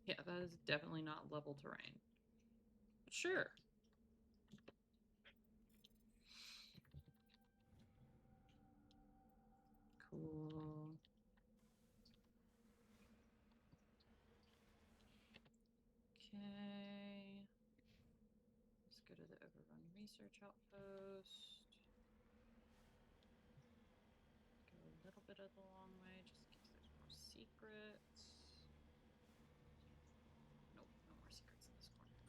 A: Yeah, that is definitely not level terrain. But sure. Cool. Okay. Let's go to the Overrun Research Outpost. Go a little bit of the long way, just in case there's more secrets. Nope, no more secrets in this corner.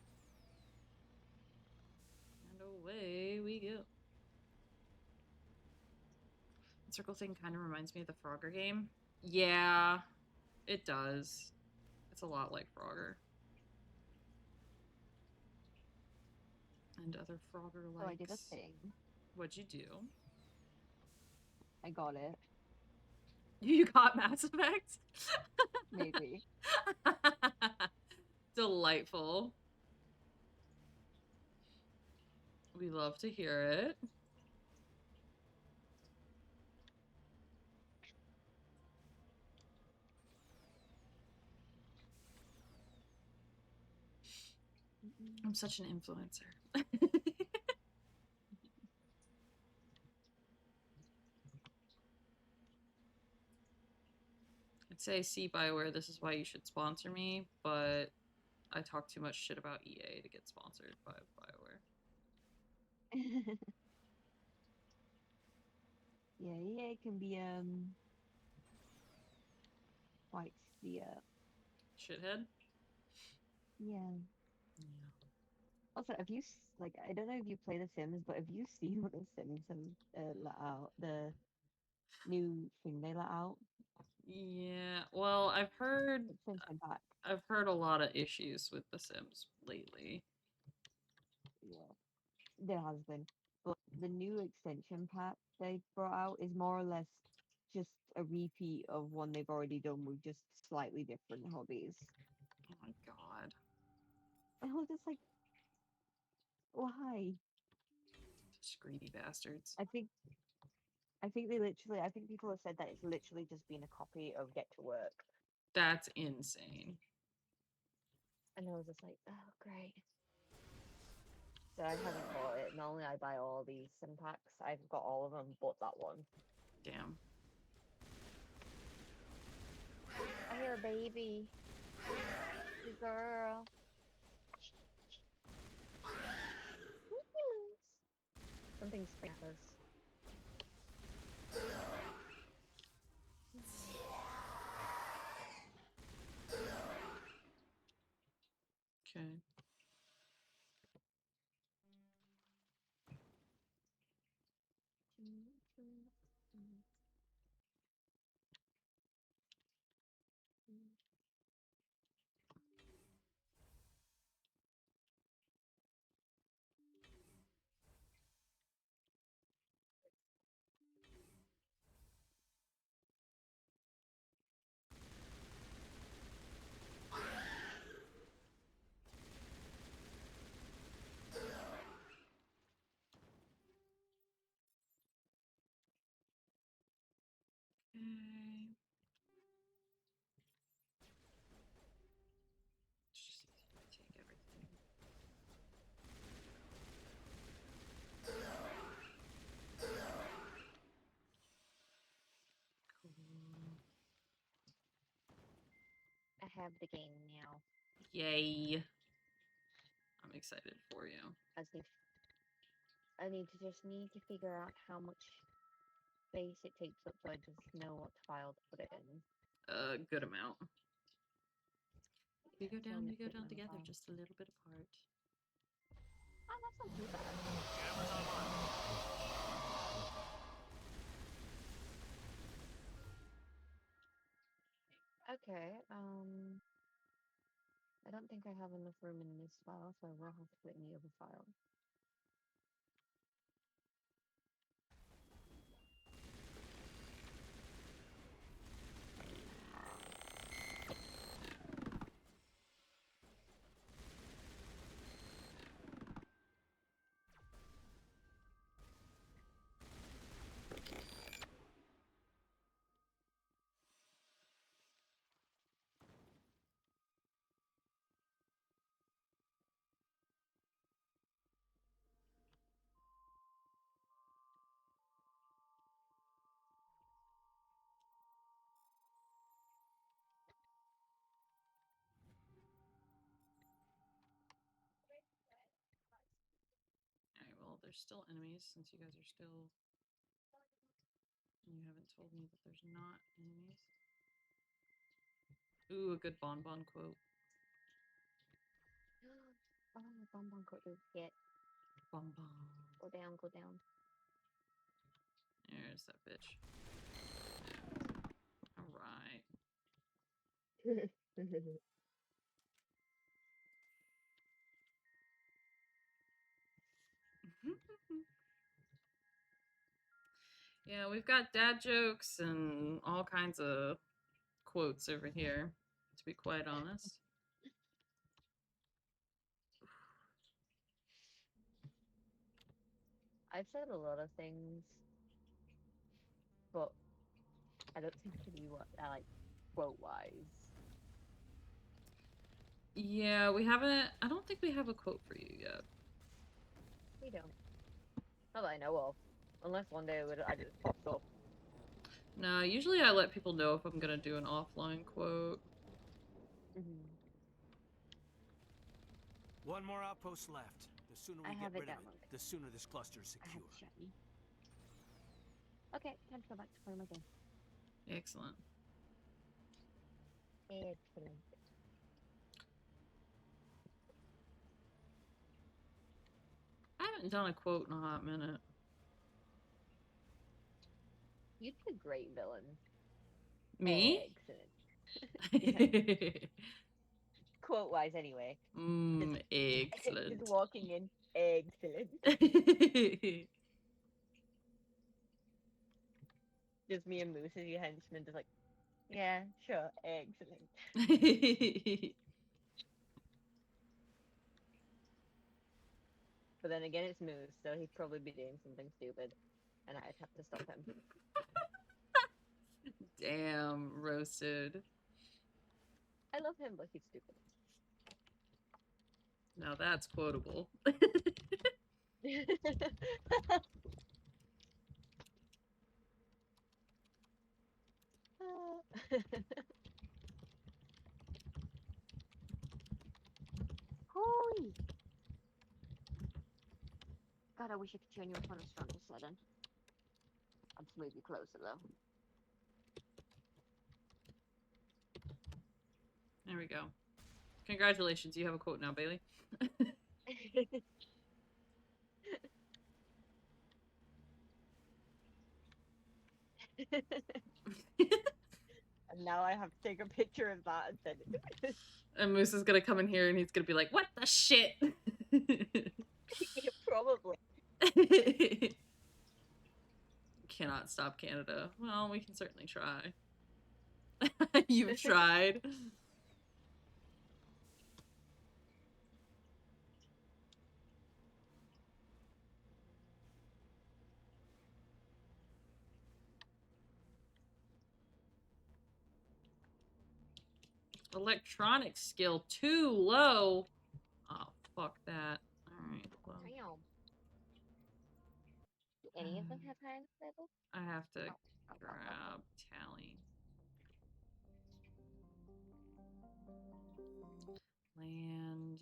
A: And away we go. The circle thing kind of reminds me of the Frogger game. Yeah, it does. It's a lot like Frogger. And other Frogger likes.
B: So I did a thing.
A: What'd you do?
B: I got it.
A: You got Mass Effect?
B: Maybe.
A: Delightful. We love to hear it. I'm such an influencer. I'd say, see BioWare, this is why you should sponsor me, but I talk too much shit about EA to get sponsored by BioWare.
B: Yeah, EA can be quite the
A: Shithead?
B: yeah.
A: Yeah.
B: Also, have you like I don't know if you play The Sims, but have you seen what The Sims have let out? The new thing they let out?
A: Yeah, well, I've heard
B: Extension pack.
A: I've heard a lot of issues with The Sims lately.
B: Yeah, there has been. But the new extension pack they brought out is more or less just a repeat of one they've already done with just slightly different hobbies.
A: Oh my god.
B: And I was just like, why?
A: Such greedy bastards.
B: I think people have said that it's literally just been a copy of Get to Work.
A: That's insane.
B: And I was just like, oh great. So I haven't bought it. Normally I buy all these sim packs. I've got all of them but that one.
A: Damn.
B: I hear a baby. Good girl. Something sprinkles.
A: Okay. Okay. Just take everything. Cool.
B: I have the game now.
A: Yay. I'm excited for you.
B: I need to figure out how much space it takes up so I just know what file to put it in.
A: A good amount. We go
B: Trying
A: down
B: to fit my
A: together,
B: file.
A: just a little bit apart.
B: Oh, that's not too bad. Okay, I don't think I have enough room in this file, so I will have to put it in the other file.
A: Alright, well, there's still enemies since you guys are still. You haven't told me that there's not enemies. Ooh, a good bonbon quote.
B: Oh, bonbon got to get.
A: Bonbon.
B: Go down, go down.
A: There's that bitch. Alright. Yeah, we've got dad jokes and all kinds of quotes over here, to be quite honest.
B: I've said a lot of things, but I don't think any what like quote wise.
A: Yeah, we haven't. I don't think we have a quote for you yet.
B: We don't. Not that I know of. Unless one day I just popped up.
A: No, usually I let people know if I'm gonna do an offline quote.
H: One more outpost left. The sooner we
B: I
H: get
B: have it
H: rid of
B: downloaded.
H: it, the sooner this cluster is
B: I have
H: secure.
B: to check. Okay, time to go back to playing my game.
A: Excellent.
B: Excellent.
A: I haven't done a quote in a hot minute.
B: You'd be a great villain.
A: Me?
B: Excellent. Quote wise, anyway.
A: Excellent.
B: Just walking in. Excellent. Just me and Moose as your henchman, just like, yeah, sure, excellent. But then again, it's Moose, so he'd probably be doing something stupid, and I'd have to stop him.
A: Damn, roasted.
B: I love him, but he's stupid.
A: Now that's quotable.
B: Holy! God, I wish I could turn you up on a stronger setting. I'd move you closer though.
A: There we go. Congratulations, you have a quote now, Bailey.
B: And now I have to take a picture of that and send it to him.
A: And Moose is gonna come in here and he's gonna be like, "What the shit?"
B: Yeah, probably.
A: Cannot stop Canada. Well, we can certainly try. You've tried. Electronic skill too low. Oh, fuck that. Alright, well.
B: Damn. Do any of them have hands level?
A: I have to grab Tally. Land.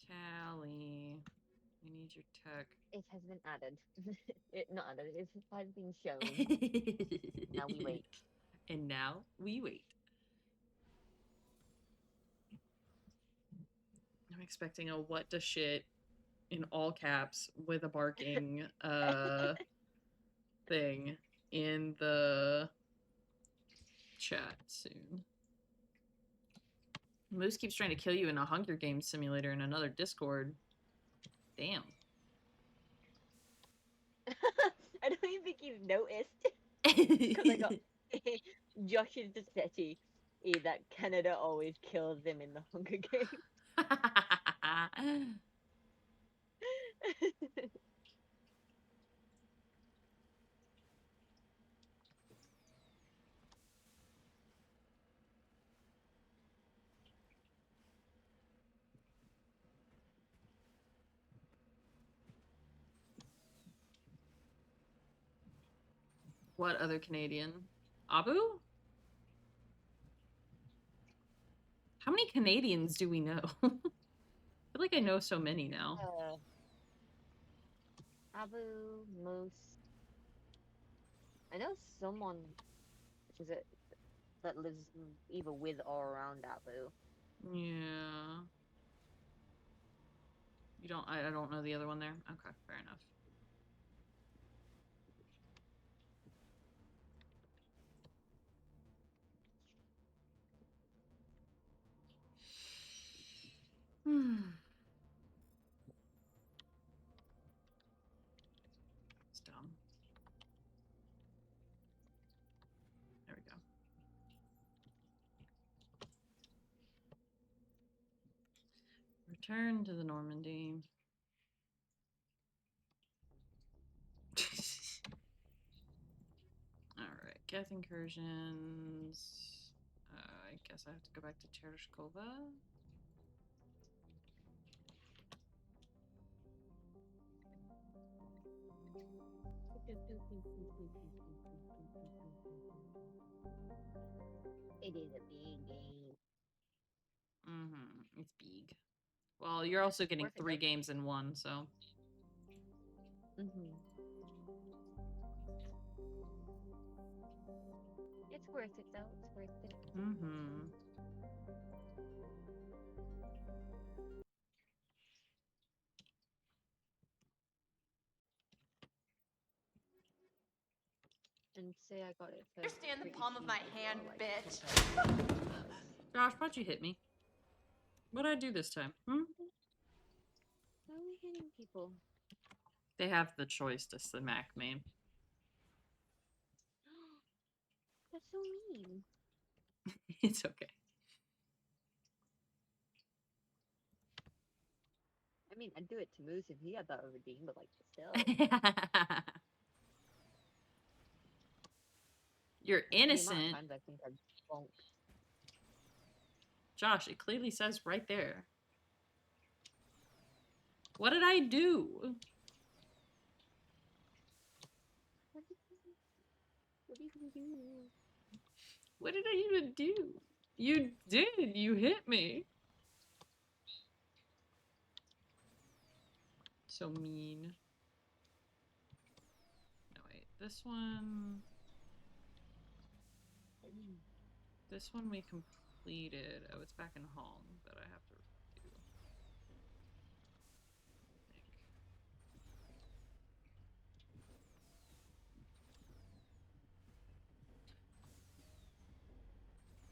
A: Tally. I need your tech.
B: It has been added. Not added, it has been shown. Now we wait.
A: And now we wait. I'm expecting a what the shit in all caps with a barking thing in the chat soon. Moose keeps trying to kill you in a Hunger Games simulator in another Discord. Damn.
B: I don't even think he's noticed. Because I got Josh's Desetti that Canada always kills him in the Hunger Games.
A: What other Canadian? Abu? How many Canadians do we know? I feel like I know so many now.
B: Abu, Moose. I know someone, which is it, that lives either with or around Abu.
A: Yeah. You don't. I don't know the other one there. Okay, fair enough. It's dumb. Return to the Normandy. Alright, Geth incursions. I guess I have to go back to Tereshkova.
B: It is a big game.
A: It's big. Well, you're also getting
B: Worth it,
A: 3
B: though.
A: games in one, so.
B: It's worth it though. It's worth it. And say I got it for.
M: Understand the
B: pretty
M: palm of
B: cheap
M: my
B: as
M: hand,
B: well, like,
M: bitch.
A: Josh, why'd you hit me? What'd I do this time?
B: How are we hitting people?
A: They have the choice to smack me.
B: That's so mean.
A: It's okay.
B: I mean, I'd do it to Moose if he had that redeem, but like still.
A: You're
B: The amount of
A: innocent.
B: times I think I've bonked.
A: Josh, it clearly says right there. What did I do?
B: What did you do?
A: What did I even do? You did. You hit me. So mean. No, wait. This one... This one we completed. Oh, it's back in Hong that I have to do.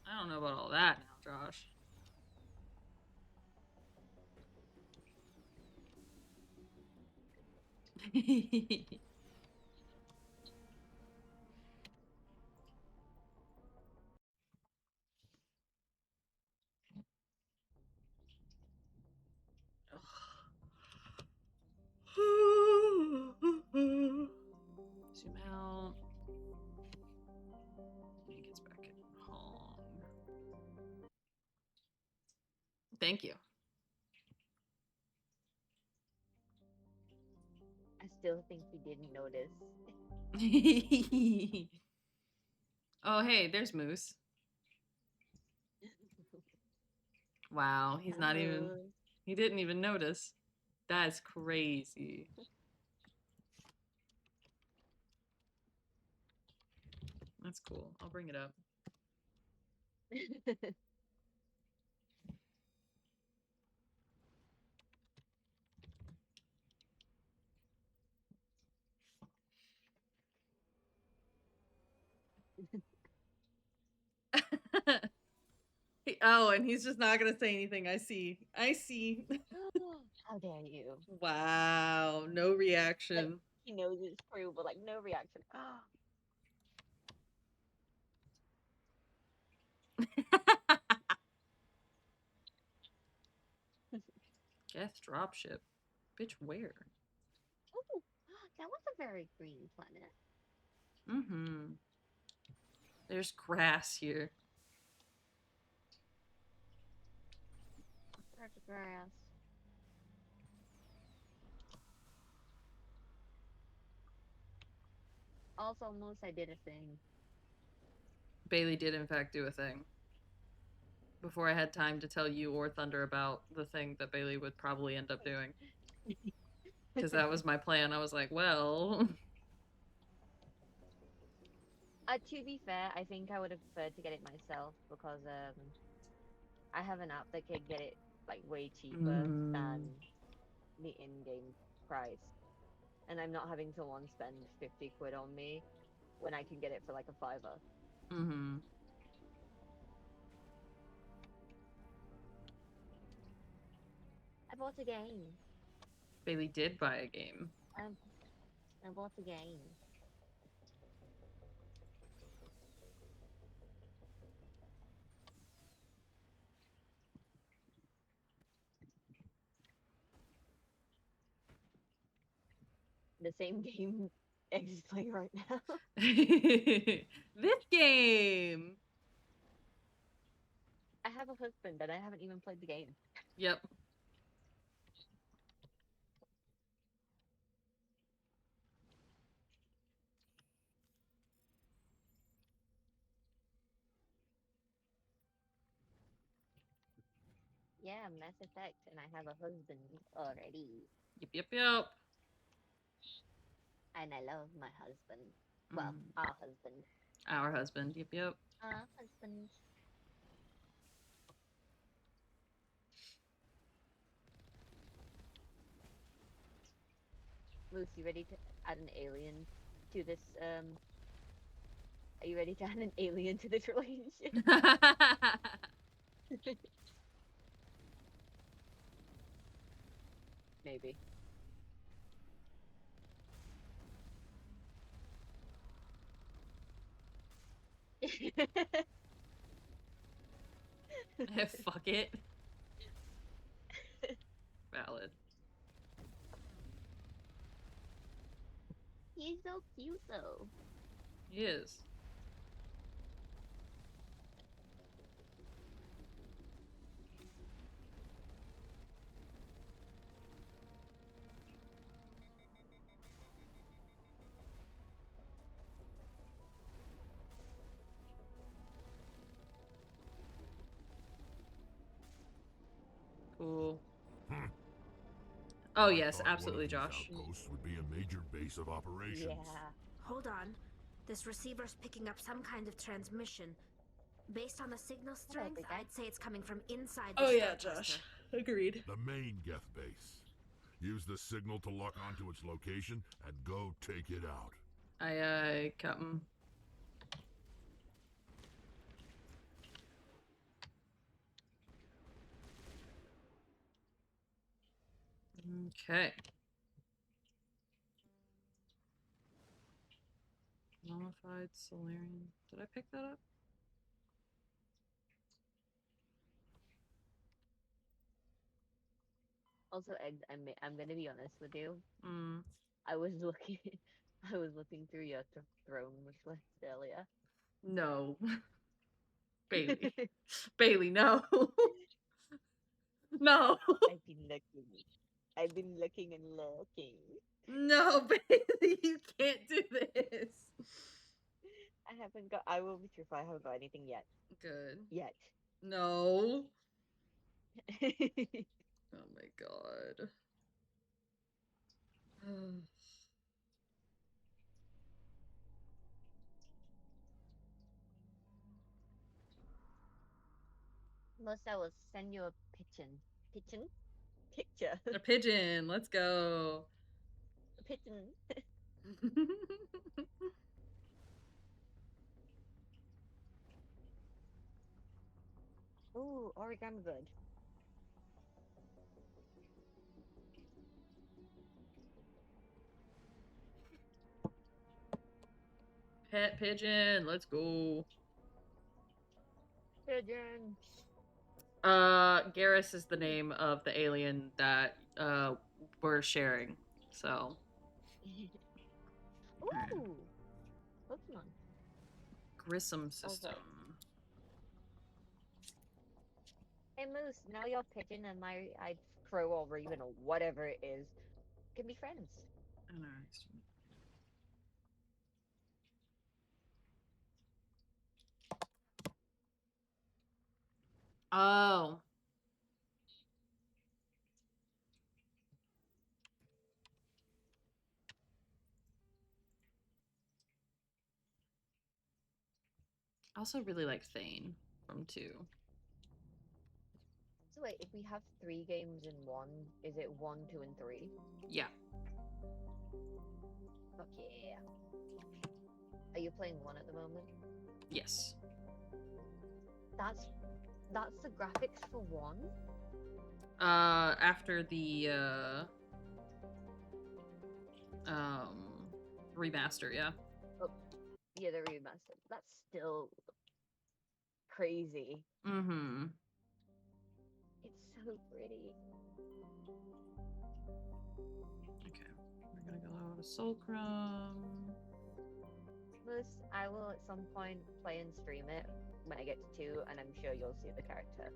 A: I don't know about all that now, Josh. Zoom out. He gets back in Hong. Thank you.
B: I still think we didn't notice.
A: Oh, hey, there's Moose. Wow, he's not even... He didn't even notice. That's crazy. That's cool. I'll bring it up. Oh, and he's just not gonna say anything. I see. I see.
B: How dare you?
A: Wow. No reaction.
B: He knows it's true, but like no reaction.
A: Geth dropship. Bitch, where?
B: Oh, that was a very green planet.
A: There's grass here.
B: There's grass. Also, Moose, I did a thing.
A: Bailey did, in fact, do a thing. Before I had time to tell you or Thunder about the thing that Bailey would probably end up doing. Because that was my plan. I was like, well...
B: To be fair, I think I would have preferred to get it myself because I have an app that can get it like way cheaper than the in-game price, and I'm not having someone spend 50 quid on me when I can get it for like a $5. I bought a game.
A: Bailey did buy a game.
B: I bought a game. the same game Eggs is playing right now.
A: This game.
B: I have a husband and I haven't even played the game.
A: Yep.
B: Yeah, Mass Effect, and I have a husband already.
A: Yep.
B: And I love my husband. Well, our husband.
A: Our husband. Yep.
B: Our husband. Moose, you ready to add an alien to this, Are you ready to add an alien to this relationship? Maybe.
A: Fuck it. Valid.
B: He's so cute, though.
A: He is. Cool. Oh yes, absolutely, Josh.
U: Outposts would be a major base of operations.
B: Yeah.
T: Hold on. This receiver's picking up some kind of transmission. Based on the signal strength, I'd say it's coming from inside the
A: Oh yeah,
T: Star
A: Josh.
T: Cluster.
A: Agreed.
U: The main Geth base. Use the signal to lock onto its location and go take it out.
A: Aye, Captain. Okay. Mummified Solarian. Did I pick that up?
B: Also, Eggs, I'm gonna be honest with you.
A: Mm.
B: I was looking through your throne wish list earlier.
A: No. Bailey. Bailey, no. No.
B: I've been looking and looking.
A: No, Bailey, you can't do this.
B: I will be truthful, I haven't got anything yet.
A: Good.
B: Yet.
A: No. Oh my god.
B: Most I will send you a picture.
A: A pigeon. Let's go.
B: A pigeon. Ooh, origami bird.
A: Pet pigeon. Let's go.
B: Pigeon.
A: Garrus is the name of the alien that we're sharing. So.
B: Ooh. Pokemon.
A: Grissom system.
B: Hey Moose, now your pigeon and my crow or raven or whatever it is can be friends.
A: Oh. I also really like Thane from 2.
B: So wait, if we have 3 games in one, is it 1, 2, and 3?
A: Yeah.
B: Okay. Are you playing 1 at the moment?
A: Yes.
B: That's the graphics for 1?
A: After the remaster, yeah.
B: Oh, yeah, the remaster. That's still crazy.
A: Mm-hmm.
B: It's so pretty.
A: Okay, we're gonna go to Fulcrum.
B: This, I will at some point play and stream it when I get to 2, and I'm sure you'll see the character.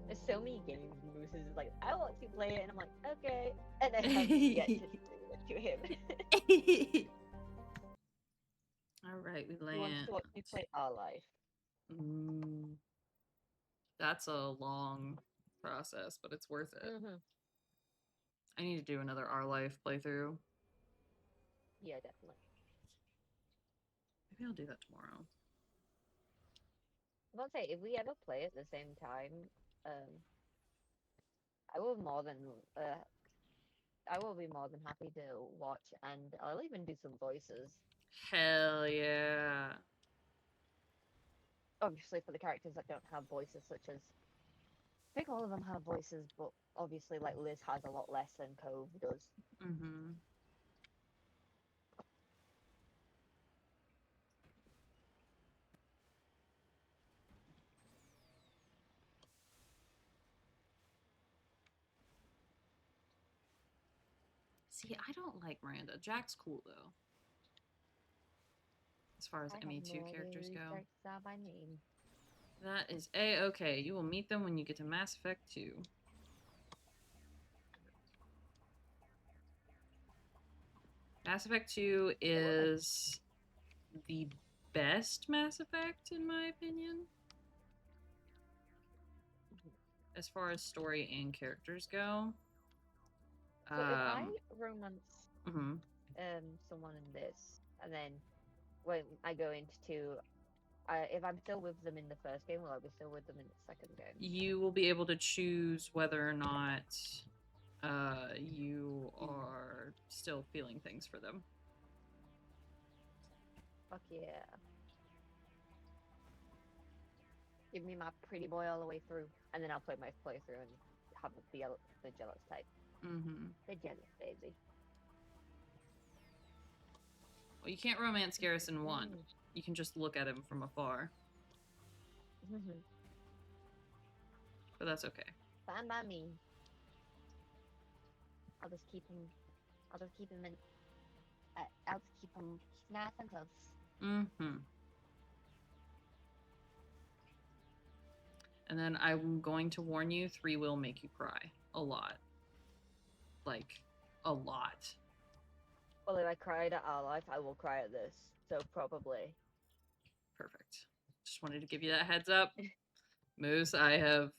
B: There's so many games Moose is like, I want to play it, and I'm like, okay, and I have yet to stream it to him.
A: All right, we
B: He wants
A: land.
B: to watch me play Our Life.
A: That's a long process, but it's worth it. I need to do another Our Life playthrough.
B: Yeah, definitely.
A: Maybe I'll do that tomorrow.
B: I will say, if we ever play at the same time, I will more than I will be more than happy to watch, and I'll even do some voices.
A: Hell yeah.
B: Obviously, for the characters that don't have voices, such as I think all of them have voices, but obviously, like Liz has a lot less than Cove does.
A: Mm-hmm. See, I don't like Miranda. Jack's cool though. As far as
B: I have
A: ME2
B: no idea
A: characters
B: who these
A: go.
B: characters are by name.
A: That is A-okay. You will meet them when you get to Mass Effect 2. Mass Effect 2 is the best Mass Effect, in my opinion. As far as story and characters go.
B: So if I romance
A: mhm.
B: someone in this, and then when I go into 2, if I'm still with them in the first game, will I be still with them in the second game?
A: You will be able to choose whether or not you are still feeling things for them.
B: Fuck yeah. Give me my pretty boy all the way through, and then I'll play my playthrough and have the jealous type.
A: Mm-hmm.
B: The jealous baby.
A: Well, you can't romance Garrison 1. You can just look at him from afar. But that's okay.
B: Fine by me. I'll just keep him in. I'll just keep him nice and close.
A: Mm-hmm. And then I'm going to warn you, 3 will make you cry. A lot. Like, a lot.
B: Well, if I cried at Our Life, I will cry at this. So probably.
A: Perfect. Just wanted to give you that heads up. Moose, I have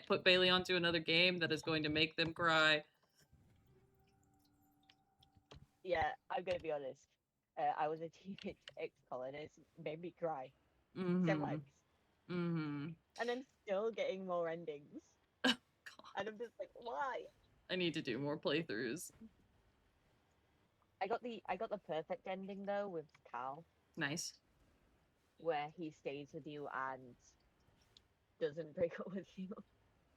A: put Bailey onto another game that is going to make them cry.
B: Yeah, I'm gonna be honest. I was a teenage ex-colonist, made me cry.
A: Mm-hmm.
B: 7 legs.
A: Mm-hmm.
B: And then still getting more endings.
A: Oh, God.
B: And I'm just like, why?
A: I need to do more playthroughs.
B: I got the perfect ending though with Cal,
A: Nice.
B: where he stays with you and doesn't break up with you.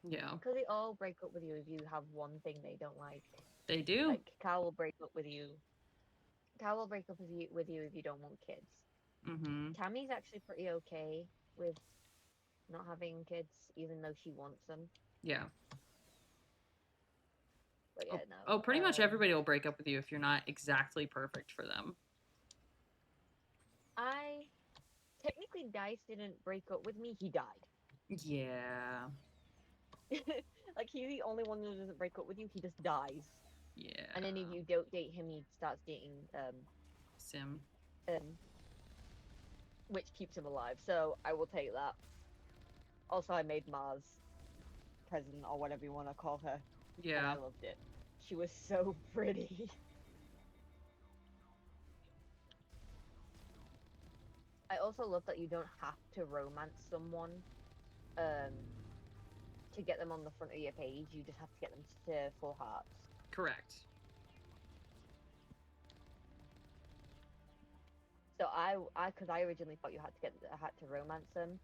A: Yeah.
B: Because they all break up with you if you have one thing they don't like.
A: They do.
B: Like Cal will break up with you. Cal will break up with you if you don't want kids.
A: Mm-hmm.
B: Tammy's actually pretty okay with not having kids, even though she wants them.
A: Yeah.
B: But yeah, no.
A: Oh, pretty much everybody will break up with you if you're not exactly perfect for them.
B: Technically, Dice didn't break up with me. He died.
A: Yeah.
B: Like, he's the only one who doesn't break up with you. He just dies.
A: Yeah.
B: And then if you don't date him, he starts dating
A: Sim.
B: Which keeps him alive. So I will take that. Also, I made Mars president, or whatever you want to call her.
A: Yeah.
B: And I loved it. She was so pretty. I also love that you don't have to romance someone to get them on the front of your page. You just have to get them to full hearts.
A: Correct.
B: So because I originally thought you had to romance them,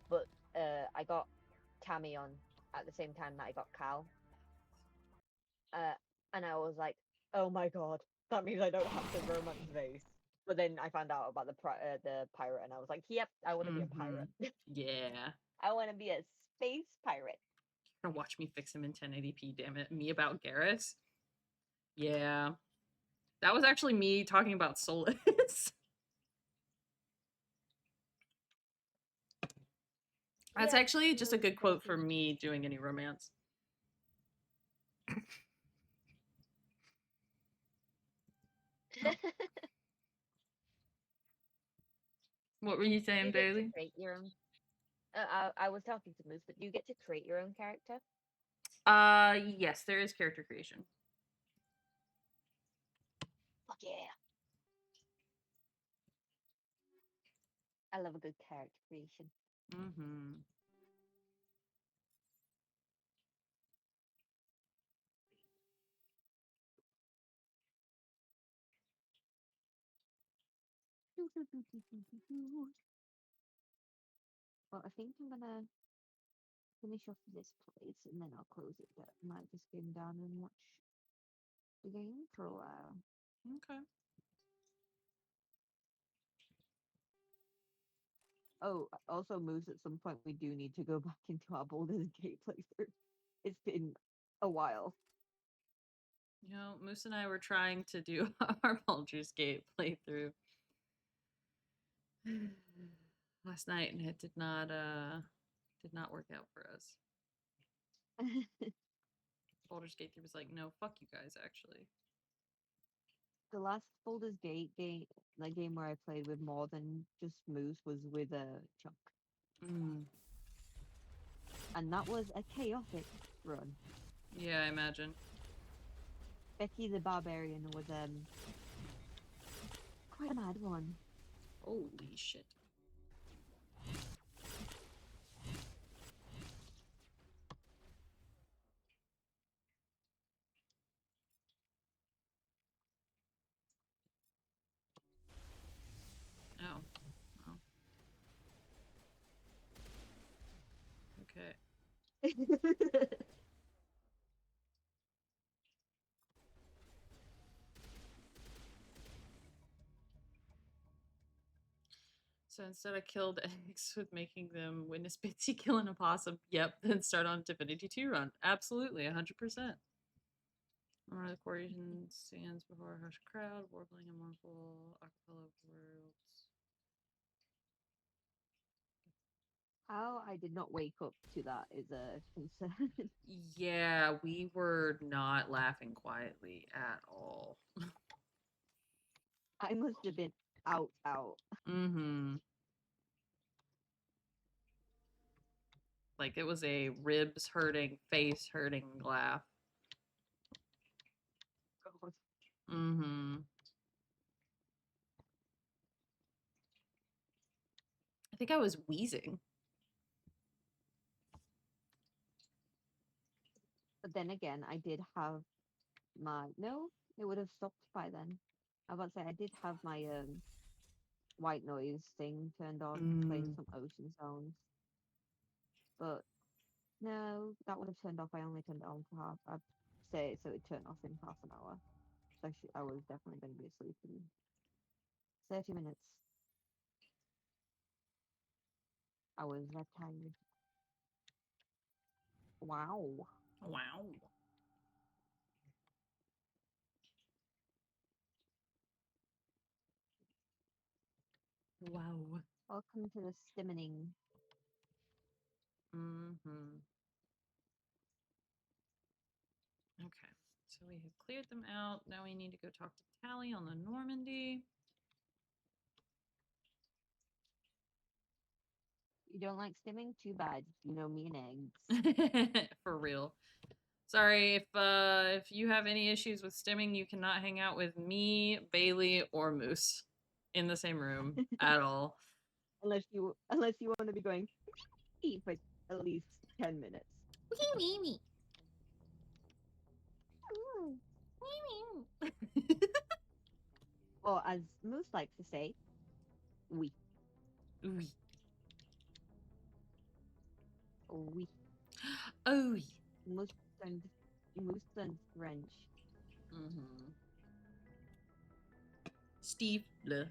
B: but I got Tammy on at the same time that I got Cal. And I was like, oh my god, that means I don't have to romance Vase. But then I found out about the pirate, and I was like, "Yep, I want to be a pirate.
A: Yeah.
B: I want to be a space pirate."
A: You're gonna watch me fix him in 1080p, damn it. Me about Garrus? Yeah. That was actually me talking about Solus. That's
B: Yeah,
A: actually just a
B: those
A: good quote for
B: things.
A: me doing any romance. What were you
B: Do
A: saying,
B: you get to
A: Bailey?
B: create your own? I was talking to Moose, but do you get to create your own character?
A: Yes, there is character creation.
B: Fuck yeah! I love a good character creation.
A: Mm-hmm.
B: Well, I think I'm gonna finish off this place and then I'll close it. But I might just go down and watch the game for a while.
A: Okay.
B: Oh, also, Moose, at some point we do need to go back into our Baldur's Gate playthrough. It's been a while.
A: You know, Moose and I were trying to do our Baldur's Gate playthrough last night, and it did not work out for us. Baldur's Gate 3 was like, no, fuck you guys, actually.
B: The last Baldur's Gate game, the game where I played with more than just Moose, was with Chuck. And that was a chaotic run.
A: Yeah, I imagine.
B: Becky the Barbarian was quite a mad one.
A: Holy shit. Oh. Oh. Okay. So instead I killed eggs with making them witness Bitsy killing a possum. Yep, then start on Divinity 2 run. Absolutely, 100%. One of the coordination stands before a harsh crowd, warbling a mournful acapella words.
B: How I did not wake up to that is a concern.
A: Yeah, we were not laughing quietly at all.
B: I must have been out.
A: Mm-hmm. Like it was a ribs hurting, face hurting laugh.
B: God.
A: Mm-hmm. I think I was wheezing.
B: But then again, I did have my it would have stopped by then. I was about to say I did have my white noise thing turned on, playing some ocean sounds. But no, that would have turned off. I only turned it on for half. I'd say so it turned off in half an hour. So I was definitely going to be asleep in 30 minutes. I was that tired. Wow.
A: Wow. Wow.
B: Welcome to the stimming.
A: Mm-hmm. Okay, so we have cleared them out. Now we need to go talk to Tally on the Normandy.
B: You don't like stimming? Too bad. You know me and eggs.
A: For real. Sorry, if you have any issues with stimming, you cannot hang out with me, Bailey, or Moose in the same room at all.
B: Unless you want to be going for at least 10 minutes. Or as Moose likes to say, oui.
A: Oui.
B: Oui.
A: Oh, oui.
B: Moose and French.
A: Mm-hmm. Steve. Le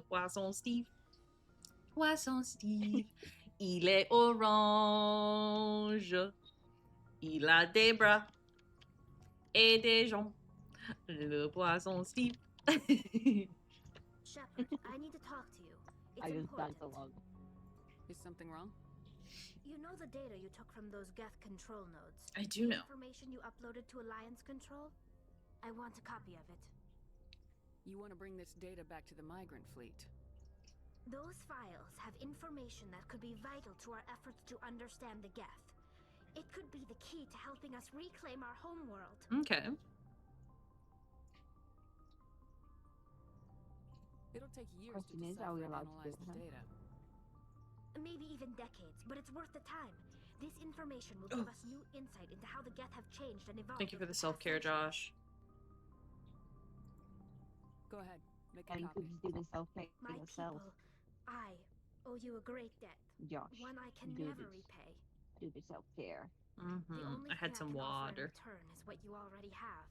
A: poisson Steve. Poisson Steve. Il est orange. Il a des bras et des jambes. Le poisson Steve.
T: Shepard, I need to talk to you. It's
B: I just
T: important.
B: dance along.
G: Is something wrong?
T: You know the data you took from those Geth control nodes?
A: I do know.
T: The information you uploaded to Alliance Control? I want a copy of it.
G: You want to bring this data back to the migrant fleet?
T: Those files have information that could be vital to our efforts to understand the Geth. It could be the key to helping us reclaim our homeworld.
A: Okay.
G: It'll take years to
B: Question is,
G: decipher
B: are we
G: and
B: allowed to do
G: analyze
B: it,
G: the
B: huh?
G: data.
T: Maybe even decades, but it's worth the time. This information will give us new insight into how the Geth have changed and evolved.
A: Thank you for
T: over
A: the
T: past
A: self-care,
T: centuries.
A: Josh.
G: Go ahead, make
B: And
G: a
B: you
G: copy.
B: could just do the self-care
T: My
B: yourself.
T: people, I owe you a great debt.
B: Josh,
T: One I can
B: do
T: never
B: this.
T: repay.
B: Do the self-care.
T: The only
A: I had
T: thing
A: some
T: can offer in
A: water.
T: return is what you already have.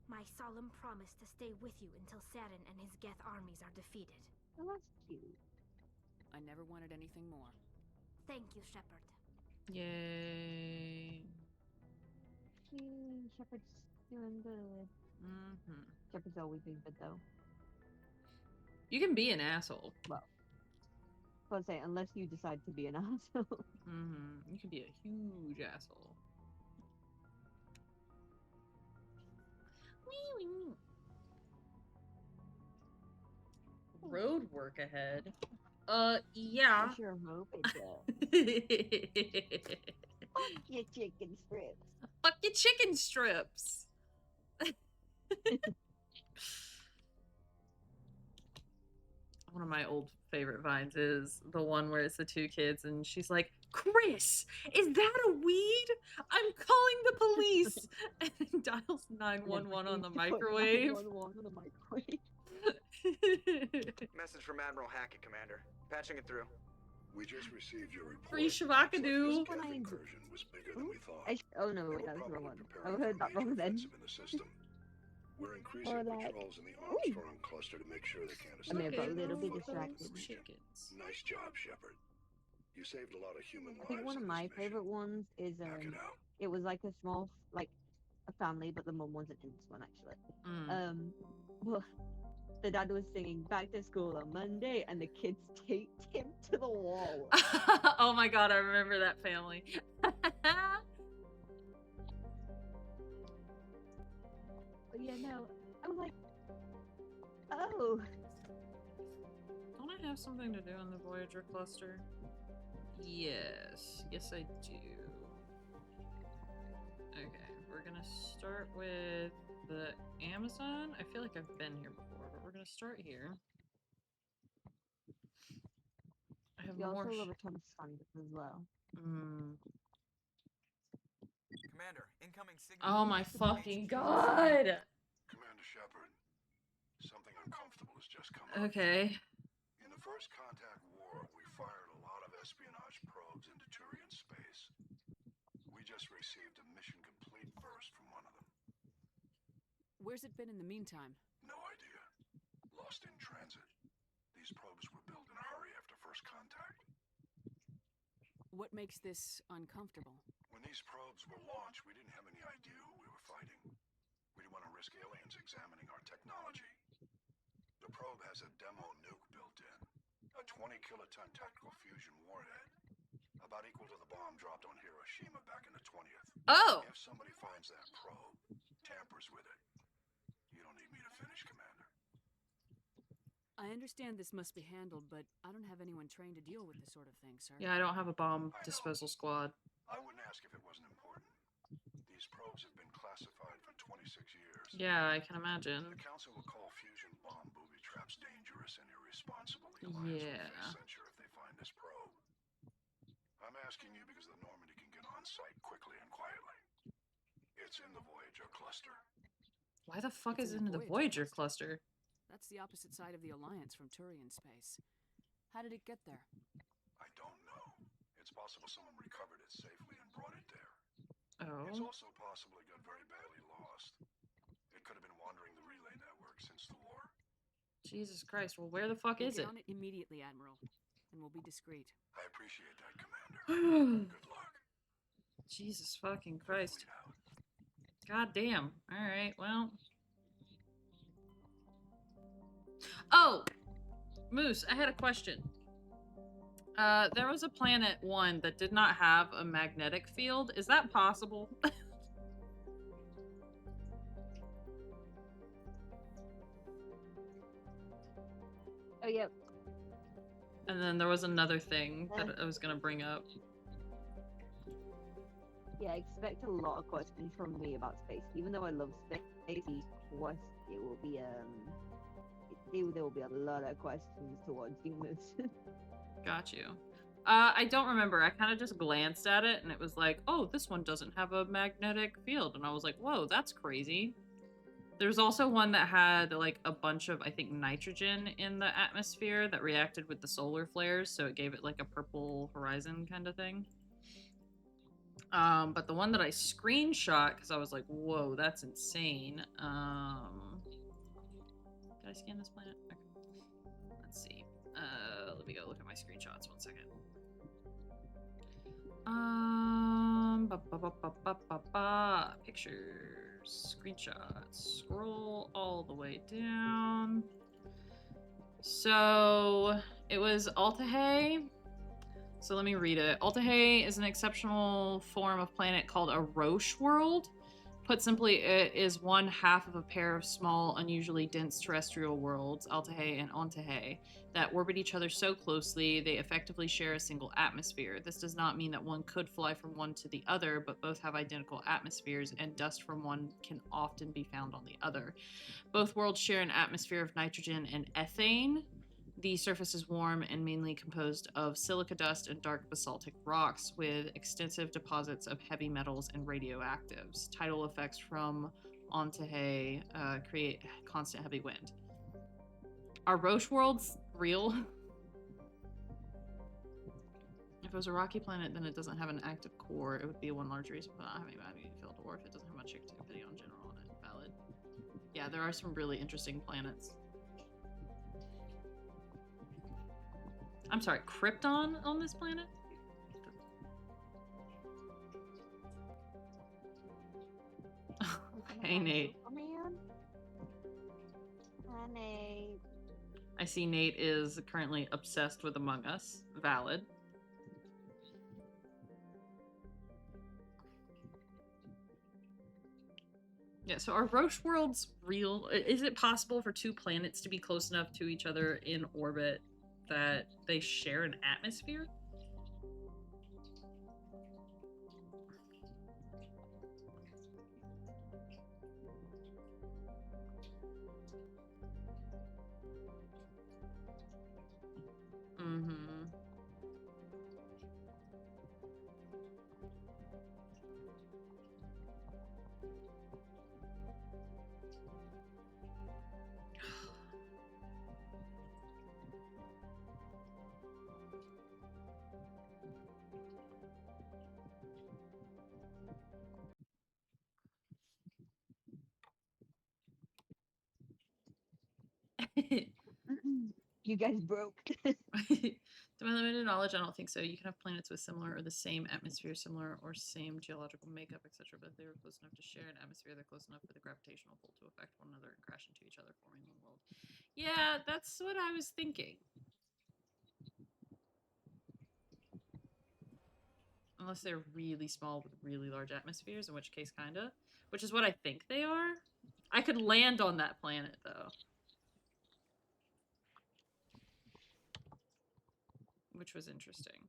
T: My solemn promise to stay with you until Saturn and his Geth armies are defeated.
B: Oh, that's cute.
G: I never wanted anything more.
T: Thank you, Shepard.
A: Yay.
B: Yay, Shepard's doing good. Shepard's always been good, though.
A: You can be an asshole.
B: Well, I was say, unless you decide to be an asshole.
A: You can be a huge asshole. Road work ahead. Yeah.
B: I sure hope it does. Fuck your chicken strips.
A: Fuck your chicken strips. One of my old favorite vines is the one where it's the two kids and she's like, Chris, is that a weed? I'm calling the police. And then dials 911 on the microwave.
B: 911 on the microwave.
F: Message from Admiral Hackett, Commander. Patching it through.
U: We just received your report.
A: Free Shavakadu.
U: This Geth incursion was bigger than we thought.
B: Oh no, wait, that was the wrong one. I heard that wrong then.
U: In the system. We're increasing patrols in the Armstrong cluster to make sure they can't
B: I may have
U: establish
B: got a little bit
U: foothold in
B: distracted.
U: the region. Nice job, Shepard. You saved a lot of human
B: I
U: lives.
B: think one of my favorite ones is it was like a small a family, but the mum wasn't in this one actually. Well, the dad was singing "Back to School on Monday," and the kids taped him to the wall.
A: Oh my god, I remember that family.
B: But yeah, no, I was like, oh.
A: Don't I have something to do in the Voyager cluster? Yes. Yes, I do. Okay, we're gonna start with the Amazon. I feel like I've been here before, but we're gonna start here. I have
B: We
A: more.
B: also love a ton of Sanders as well.
N: Commander, incoming signal.
A: Oh my fucking god!
U: Commander Shepard, something uncomfortable has just come up.
A: Okay.
U: In the first contact war, we fired a lot of espionage probes into Turian space. We just received a mission complete burst from one of them.
G: Where's it been in the meantime?
U: No idea. Lost in transit. These probes were built in a hurry after first contact.
G: What makes this uncomfortable?
U: When these probes were launched, we didn't have any idea who we were fighting. We didn't want to risk aliens examining our technology. The probe has a demo nuke built in. A 20-kiloton tactical fusion warhead. About equal to the bomb dropped on Hiroshima back in the 20th.
A: Oh!
U: If somebody finds that probe, tampers with it, you don't need me to finish, Commander.
G: I understand this must be handled, but I don't have anyone trained to deal with this sort of thing, sir.
A: Yeah, I don't have a bomb disposal squad.
U: I wouldn't ask if it wasn't important. These probes have been classified for 26 years.
A: Yeah, I can imagine.
U: The Council will call fusion bomb booby traps dangerous and irresponsible. The Alliance will face censure if they find this probe. I'm asking you because the Normandy can get on site quickly and quietly. It's in the Voyager cluster.
A: Why the fuck
G: It's
A: is it
G: in
A: in
G: the
A: the Voyager cluster?
G: That's the opposite side of the Alliance from Turian space. How did it get there?
U: I don't know. It's possible someone recovered it safely and brought it there.
A: Oh.
U: It's also possible it got very badly lost. It could have been wandering the relay
A: Jesus Christ. Well, where the fuck
G: We'll
A: is
G: get
A: it?
G: on it immediately, Admiral, and we'll be discreet.
U: I appreciate that, Commander. Good luck.
A: Jesus fucking Christ. God damn. Alright, well. Oh! Moose, I had a question. There was a planet 1 that did not have a magnetic field. Is that possible?
B: Oh, yeah.
A: And then there was another thing that I was gonna bring up.
B: Yeah, expect a lot of questions from me about space. Even though I love space, it will be there will be a lot of questions towards you, Moose.
A: Got you. I don't remember. I kind of just glanced at it and it was like, oh, this one doesn't have a magnetic field. And I was like, whoa, that's crazy. There's also one that had like a bunch of, I think, nitrogen in the atmosphere that reacted with the solar flares. So it gave it like a purple horizon kind of thing. But the one that I screenshot, because I was like, whoa, that's insane. Did I scan this planet? Okay. Let's see. Let me go look at my screenshots. 1 second. Pictures, screenshots. Scroll all the way down. So it was Altahay. So let me read it. Altahay is an exceptional form of planet called a Roche world. Put simply, it is one half of a pair of small, unusually dense terrestrial worlds, Altahay and Ontahay, that orbit each other so closely they effectively share a single atmosphere. This does not mean that one could fly from one to the other, but both have identical atmospheres, and dust from one can often be found on the other. Both worlds share an atmosphere of nitrogen and ethane. The surface is warm and mainly composed of silica dust and dark basaltic rocks with extensive deposits of heavy metals and radioactives. Tidal effects from Ontahay create constant heavy wind. Are Roche worlds real? If it was a rocky planet, then it doesn't have an active core. It would be one large reason for not having a magnetic field, or if it doesn't have much activity on general on it. Valid. Yeah, there are some really interesting planets. I'm sorry, Krypton on this planet? Hey, Nate.
B: Hi, Nate.
A: I see Nate is currently obsessed with Among Us. Valid. Yeah, so are Roche worlds real? Is it possible for two planets to be close enough to each other in orbit that they share an atmosphere? Mm-hmm.
B: You guys broke.
A: To my limited knowledge, I don't think so. You can have planets with similar or the same atmosphere, similar or same geological makeup, etc., but if they were close enough to share an atmosphere, they're close enough for the gravitational pull to affect one another and crash into each other, forming one world. Yeah, that's what I was thinking. Unless they're really small with really large atmospheres, in which case kinda. Which is what I think they are. I could land on that planet, though. Which was interesting.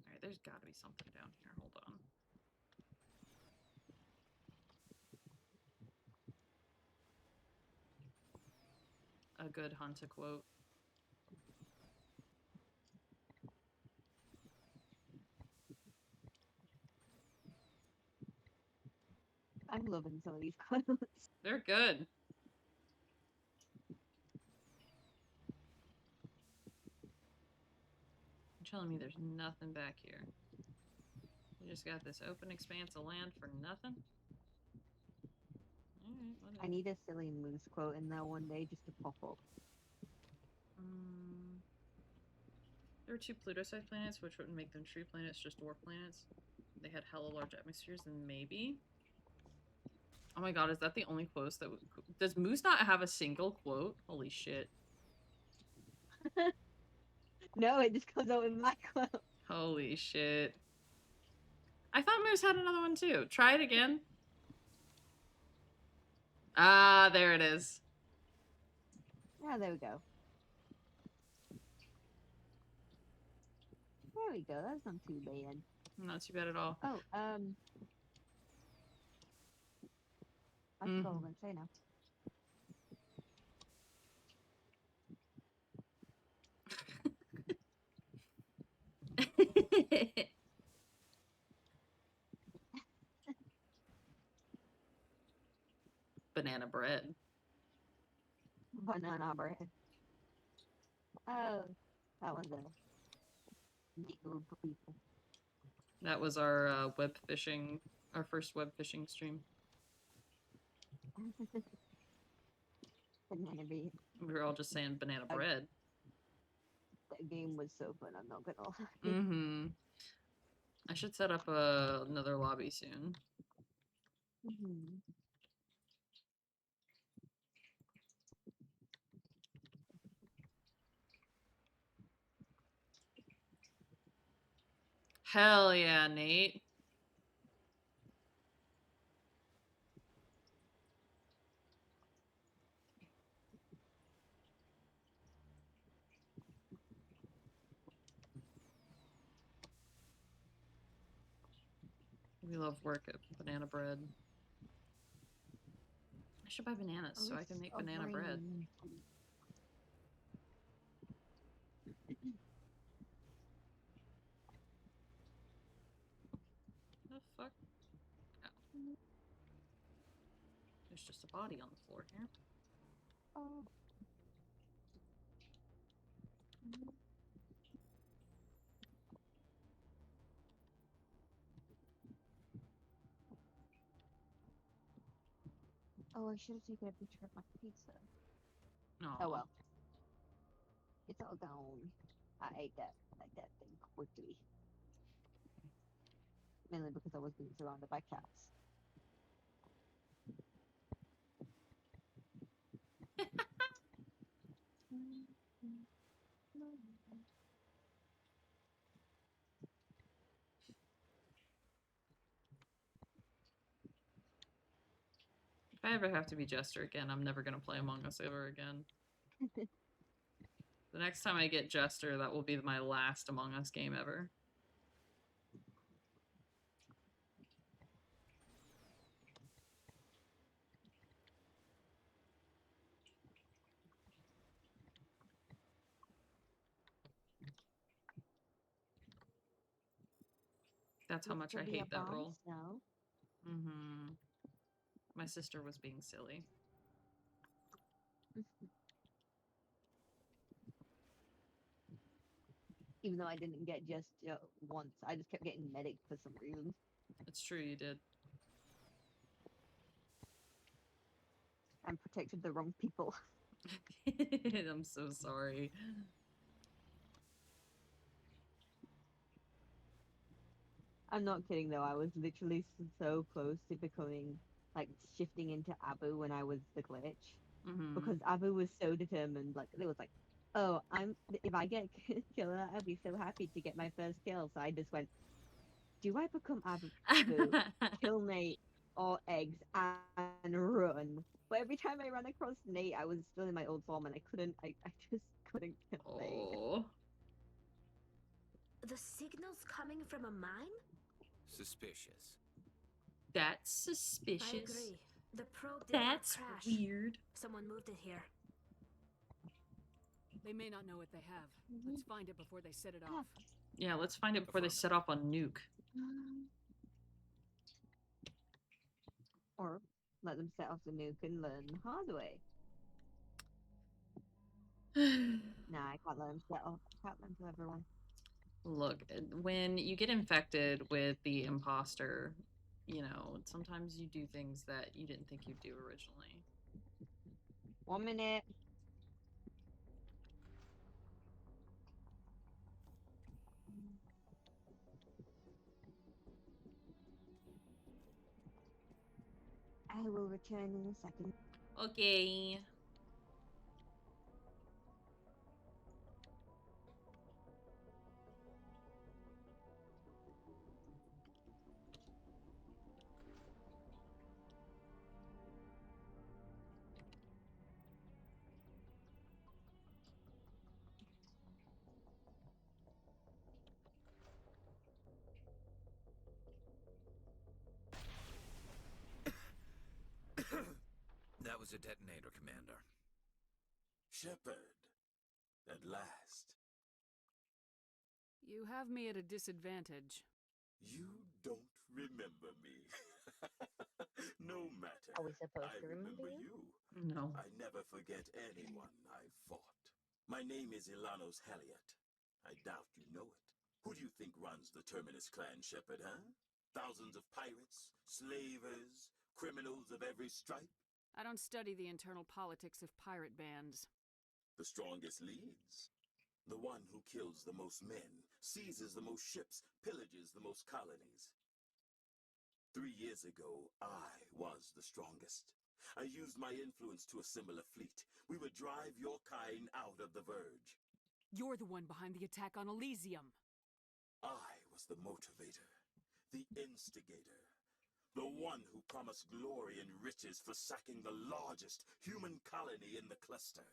A: Alright, there's gotta be something down here. Hold on. A good Hunter quote.
B: I'm loving some of these quotes.
A: They're good. You're telling me there's nothing back here. You just got this open expanse of land for nothing? Alright.
B: I need a silly moose quote in there one day just to pop up.
A: There were 2 Pluto-sized planets, which wouldn't make them true planets, just dwarf planets. They had hella large atmospheres, and maybe. Oh my god, is that the only quote that does Moose not have a single quote? Holy shit!
B: No, it just comes out with my quote.
A: Holy shit! I thought Moose had another one too. Try it again. Ah, there it is.
B: Yeah, there we go. There we go. That's not too bad.
A: Not too bad at all.
B: Oh, I forgot what I was going to say now.
A: Banana bread.
B: Banana bread. Oh, that was a group of people.
A: That was our web fishing, our first web fishing stream.
B: Banana bread.
A: We were all just saying banana bread.
B: That game was so fun, I'm not gonna lie.
A: Mm-hmm. I should set up another lobby soon.
B: Mm-hmm.
A: Hell yeah, Nate. We love work at Banana Bread. I should buy bananas so I can make banana bread. The fuck? Oh. There's just a body on the floor here.
B: Oh. Oh, I should have taken a picture of my pizza.
A: Aww.
B: Oh well. It's all gone. I ate that thing quickly. Mainly because I was being surrounded by cats.
A: If I ever have to be Jester again, I'm never gonna play Among Us ever again. The next time I get Jester, that will be my last Among Us game ever. That's how much I hate that role. Mm-hmm. My sister was being silly.
B: Even though I didn't get just once, I just kept getting medic for some reason.
A: It's true, you did.
B: And protected the wrong people.
A: I'm so sorry.
B: I'm not kidding though, I was literally so close to becoming, like, shifting into Abu when I was the glitch.
A: Mm-hmm.
B: Because Abu was so determined, like, it was like, oh, if I get killer, I'll be so happy to get my first kill. So I just went, do I become Abu, kill Nate, or eggs, and run? But every time I ran across Nate, I was still in my old form and I just couldn't kill Nate.
T: The signal's coming from a mine?
K: Suspicious.
A: That's suspicious.
T: I agree. The probe did
A: That's
T: not crash.
A: weird.
T: Someone moved it here.
G: They may not know what they have. Let's find it before they set it off.
A: Yeah, let's find it before they set off a nuke.
B: Or let them set off the nuke and learn the hard way. Nah, I can't let them set off. I can't let them kill everyone.
A: Look, when you get infected with the imposter, you know, sometimes you do things that you didn't think you'd do originally.
B: 1 minute. I will return in a second.
A: Okay.
K: That was a detonator, Commander.
M: Shepard, at last.
G: You have me at a disadvantage.
M: You don't remember me. No matter.
B: Are we supposed
M: I
B: to remember
M: remember
B: you?
M: you.
A: No.
M: I never forget anyone I've fought. My name is Ilanos Heliot. I doubt you know it. Who do you think runs the Terminus clan, Shepard, huh? Thousands of pirates, slavers, criminals of every stripe?
G: I don't study the internal politics of pirate bands.
M: The strongest leads. The one who kills the most men, seizes the most ships, pillages the most colonies. 3 years ago, I was the strongest. I used my influence to assemble a fleet. We would drive your kind out of the Verge.
G: You're the one behind the attack on Elysium.
M: I was the motivator, the instigator, the one who promised glory and riches for sacking the largest human colony in the cluster.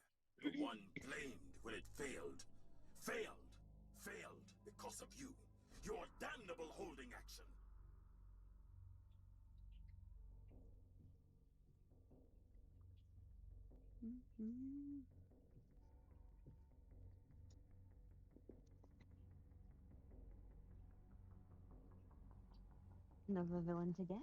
M: The one blamed when it failed. Failed because of you. Your damnable holding action.
B: Another villain to get.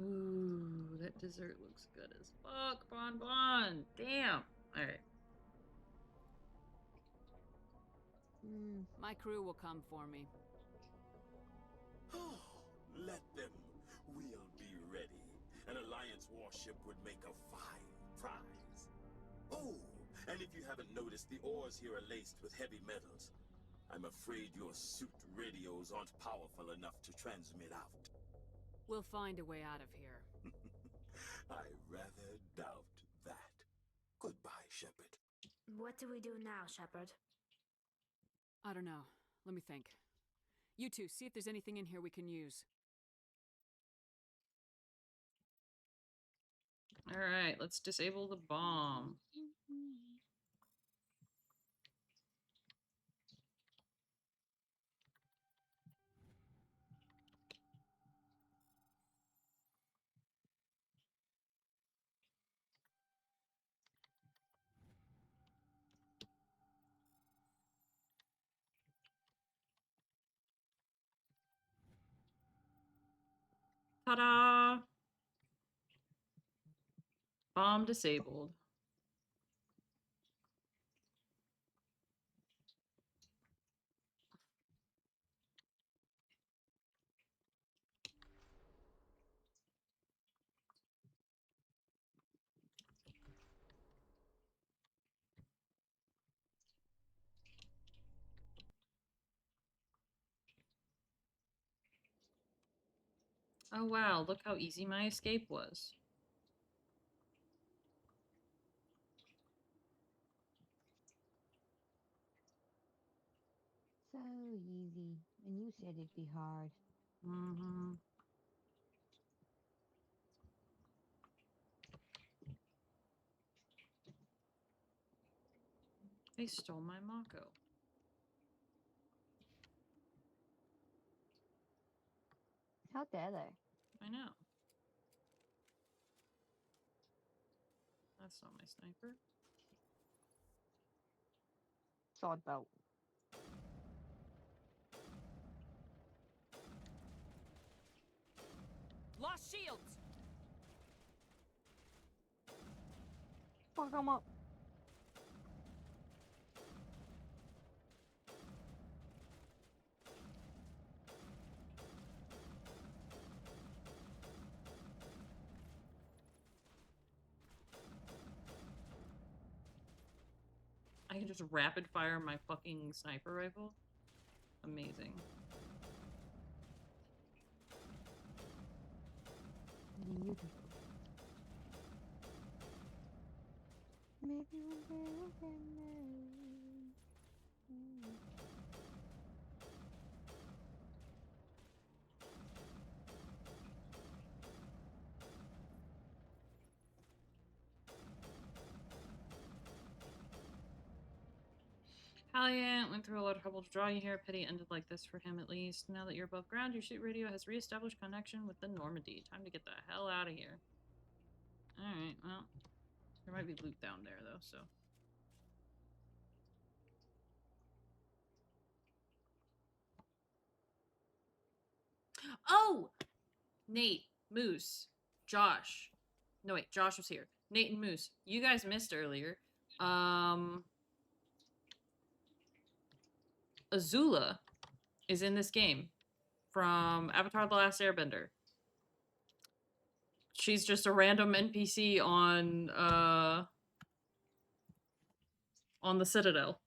A: Ooh, that dessert looks good as fuck. Bon Bon. Damn. All right.
G: My crew will come for me.
M: Let them. We'll be ready. An Alliance warship would make a fine prize. Oh, and if you haven't noticed, the ores here are laced with heavy metals. I'm afraid your suit radios aren't powerful enough to transmit out.
G: We'll find a way out of here.
M: I rather doubt that. Goodbye, Shepard.
T: What do we do now, Shepard?
G: I don't know. Let me think. You two, see if there's anything in here we can use.
A: All right, let's disable the bomb. Ta-da! Bomb disabled. Oh wow, look how easy my escape was.
B: So easy. And you said it'd be hard.
A: Mm-hmm. They stole my Mako.
B: How dare they?
A: I know. That's not my sniper.
B: Sword belt.
G: Lost shields!
B: Fuck 'em up.
A: can just rapid fire my fucking sniper rifle. Amazing.
B: Maybe one day we'll get married.
A: Halliant went through a lot of trouble to draw you here. Pity ended like this for him at least. Now that you're above ground, your shoot radio has re-established connection with the Normandy. Time to get the hell out of here. Alright, well. There might be loot down there though, so. Oh! Nate, Moose, Josh. No wait, Josh was here. Nate and Moose. You guys missed earlier. Azula is in this game from Avatar: The Last Airbender. She's just a random NPC on the Citadel.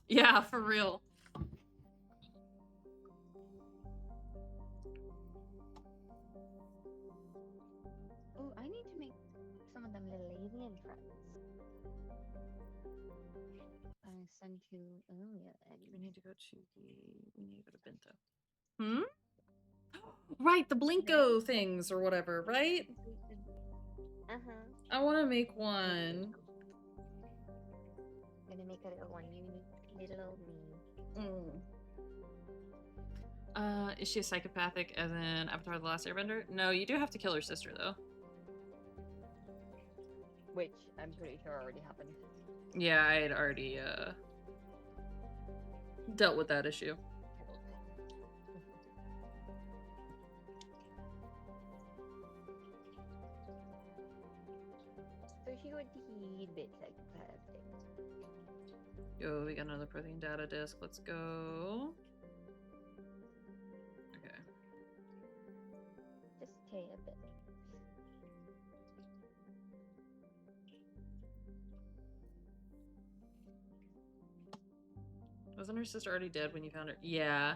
A: Yeah, for real.
B: Oh, I need to make some of them little alien friends. I sent you earlier, and
A: We need to go to Bento. Hmm? Right, the Blinko things or whatever, right? I want to make one.
B: I'm gonna make a little one. You need little me.
A: Is she a psychopathic as in Avatar: The Last Airbender? No, you do have to kill her sister though.
B: Which I'm pretty sure already happened.
A: Yeah, I had already dealt with that issue.
B: So she would be a bit psychopathic.
A: Yo, we got another protein data disk. Let's go. Okay.
B: Just a bit.
A: Wasn't her sister already dead when you found her? Yeah.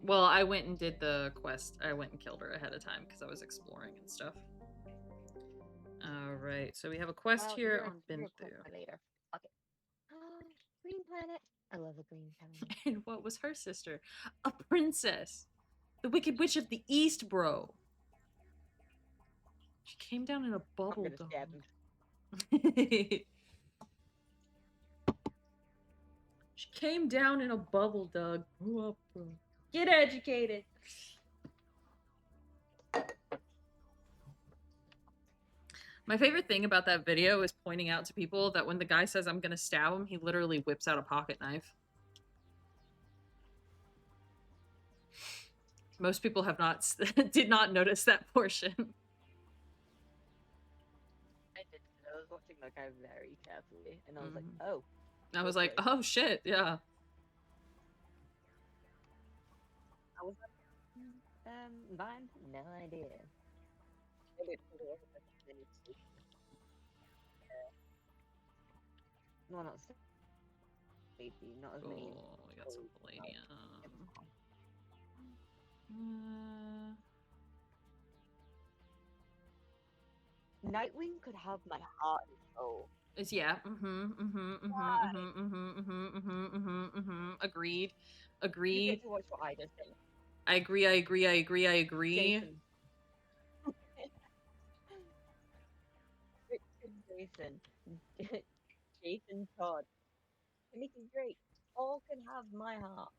A: Well, I went and did the quest. I went and killed her ahead of time because I was exploring and stuff. Alright, so we have a quest here on Bento.
B: Later. Okay. Green planet. I love a green planet.
A: And what was her sister? A princess. The Wicked Witch of the East, bro. She came down in a bubble dome. She came down in a bubble, Doug. Grow up, bro. Get educated. My favorite thing about that video is pointing out to people that when the guy says I'm gonna stab him, he literally whips out a pocket knife. Most people have not did not notice that portion.
B: I did. I was watching that guy very carefully, and I was like, oh.
A: I was like, oh shit, yeah.
B: I was like, Vine? No idea. Well, not safety, not as many.
A: Oh, we got some palladium.
B: Nightwing could have my heart and soul.
A: Yeah. Agreed. Agreed.
B: You get to watch what I just did.
A: I agree. I agree. I agree. I agree.
B: Jason. Jason Todd. Timothy Drake. All can have my heart.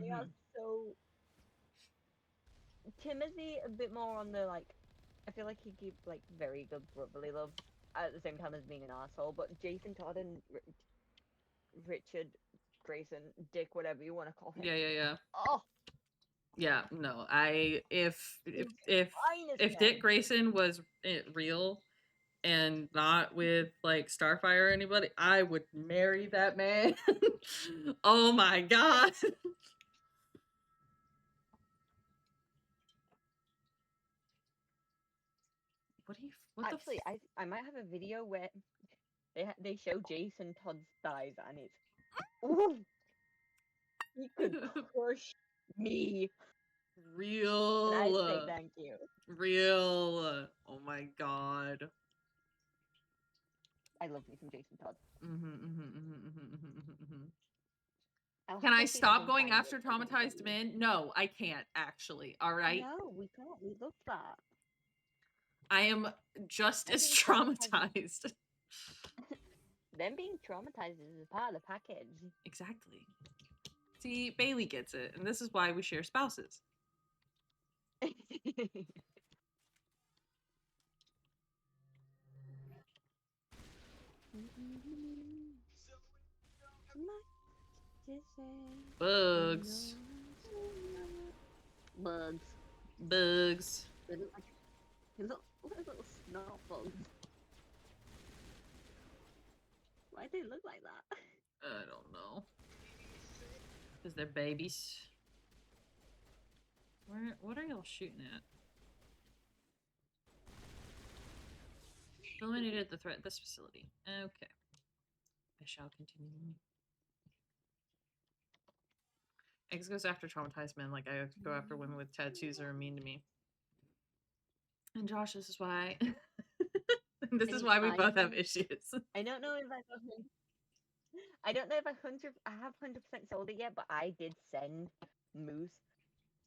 B: They are so. Timothy a bit more on the like. I feel like he gives like very good brotherly love at the same time as being an asshole. But Jason Todd and Richard Grayson, Dick, whatever you want to call him.
A: Yeah.
B: Oh.
A: Yeah. No. If
B: finest
A: Dick Grayson was real and not with like Starfire or anybody, I would marry that man. Oh my god. What
B: Actually, I might have a video where they show Jason Todd's thighs and it's ooh, he could crush me.
A: Real.
B: And I'd say thank you.
A: Real. Oh my god.
B: I love me some Jason Todd. I'll
A: Can
B: have
A: I
B: to see
A: stop
B: if
A: going
B: can find
A: after
B: it so I can show
A: traumatized
B: you.
A: men? No, I can't actually. All right.
B: No, we can't. We love that.
A: I am just
B: Them
A: as
B: being traumatized.
A: traumatized.
B: Them being traumatized is a part of the package.
A: Exactly. See, Bailey gets it, and this is why we share spouses. Bugs.
B: Bugs.
A: Bugs.
B: They look like little snot bugs. Why'd they look like that?
A: I don't know. Because they're babies. What are y'all shooting at? Eliminated the threat at this facility. Okay. I shall continue. X goes after traumatized men like I go after women with tattoos that are mean to me. And Josh, this is why. This is why we both have issues.
B: I don't know if I don't know if I have 100% sold it yet, but I did send Moose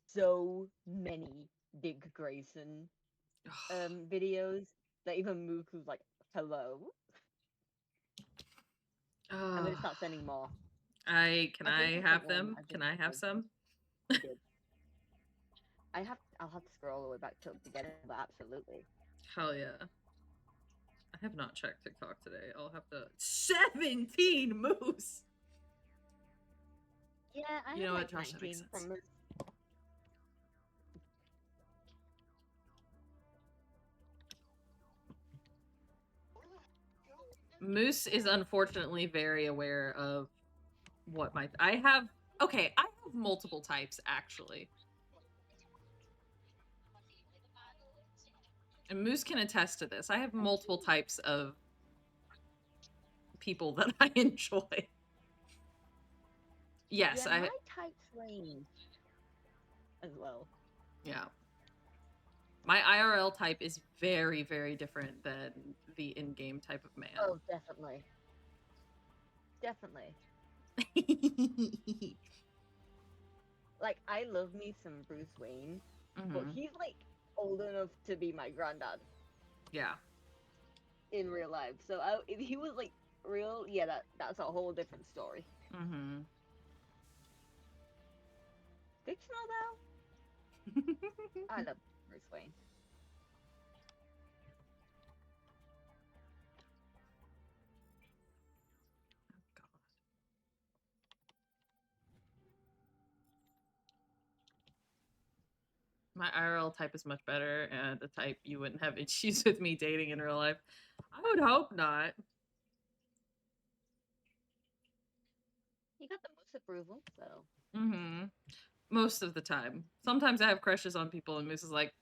B: so many Dick Grayson videos that even Moose was like, "Hello." I'm gonna start sending more.
A: Can
B: I think
A: I
B: I
A: have
B: sent one.
A: them?
B: I
A: Can
B: think
A: I
B: I
A: have
B: did.
A: some?
B: I did. I'll have to scroll all the way back to get it, but absolutely.
A: Hell yeah. I have not checked TikTok today. I'll have to 17 moves.
B: Yeah, I
A: You
B: have
A: know
B: like
A: what, Josh, that makes
B: 19
A: sense.
B: from Moose.
A: Moose is unfortunately very aware of what I have multiple types actually. And Moose can attest to this. I have multiple types of people that I enjoy. Yes,
B: Yeah, my types range as well.
A: Yeah. My IRL type is very, very different than the in-game type of man.
B: Oh, definitely. Definitely. Like, I love me some Bruce Wayne, but
A: Mhm.
B: he's like old enough to be my granddad
A: Yeah.
B: in real life. So if he was like real, yeah, that's a whole different story.
A: Mm-hmm.
B: Fictional though, I love Bruce Wayne.
A: My IRL type is much better, and the type you wouldn't have issues with me dating in real life. I would hope not.
B: He got the most approval, so.
A: Mm-hmm. Most of the time. Sometimes I have crushes on people, and Moose is like,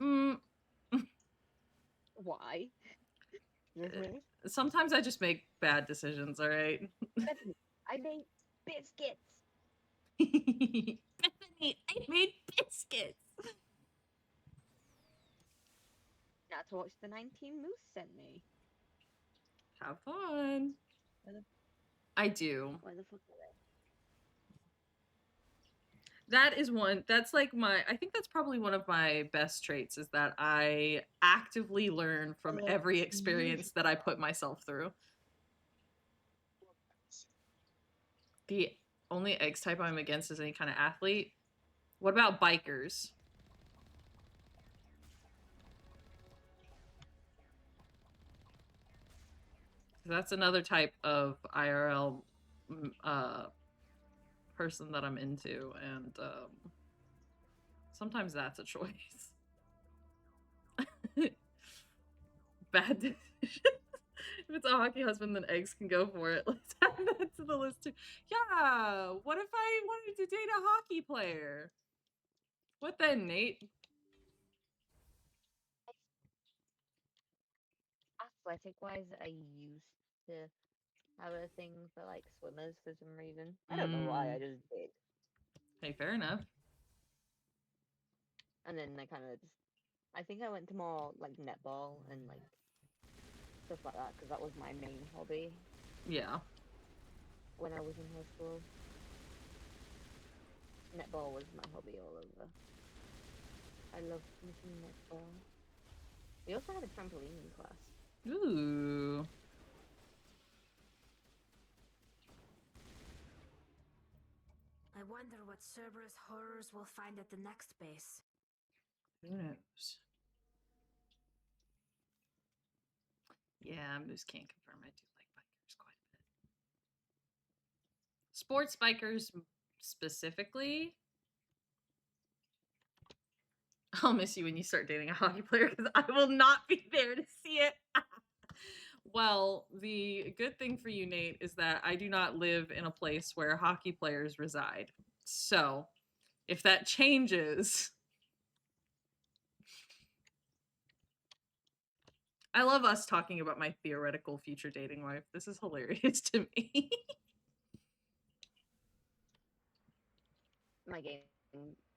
B: Why? Really?
A: Sometimes I just make bad decisions, alright?
B: Bethany, I made biscuits.
A: Bethany, I made biscuits.
B: Now to watch the 19 Moose sent me.
A: Have fun.
B: Where the,
A: I do.
B: where the fuck are they?
A: That is one, that's like I think that's probably one of my best traits is that I actively learn from every experience that I put myself through. The only X type I'm against is any kind of athlete. What about bikers? That's another type of IRL person that I'm into, and sometimes that's a choice. Bad decision. If it's a hockey husband, then eggs can go for it. Let's add that to the list too. Yeah, what if I wanted to date a hockey player? What then, Nate?
B: athletic-wise, I used to have a thing for like swimmers for some reason. I don't know why. I
A: Mm.
B: just did.
A: Hey, fair enough.
B: And then I kind of just, I think I went to more like netball and like stuff like that because that was my main hobby
A: Yeah.
B: when I was in high school. Netball was my hobby all over. I loved missing netball. We also had a trampoline class.
A: Ooh.
T: I wonder what Cerberus horrors we'll find at the next base.
A: Who knows? Yeah, Moose can't confirm. I do like bikers quite a bit. Sports bikers specifically. I'll miss you when you start dating a hockey player because I will not be there to see it. Well, the good thing for you, Nate, is that I do not live in a place where hockey players reside. So, if that changes, I love us talking about my theoretical future dating life. This is hilarious to me.
B: My game,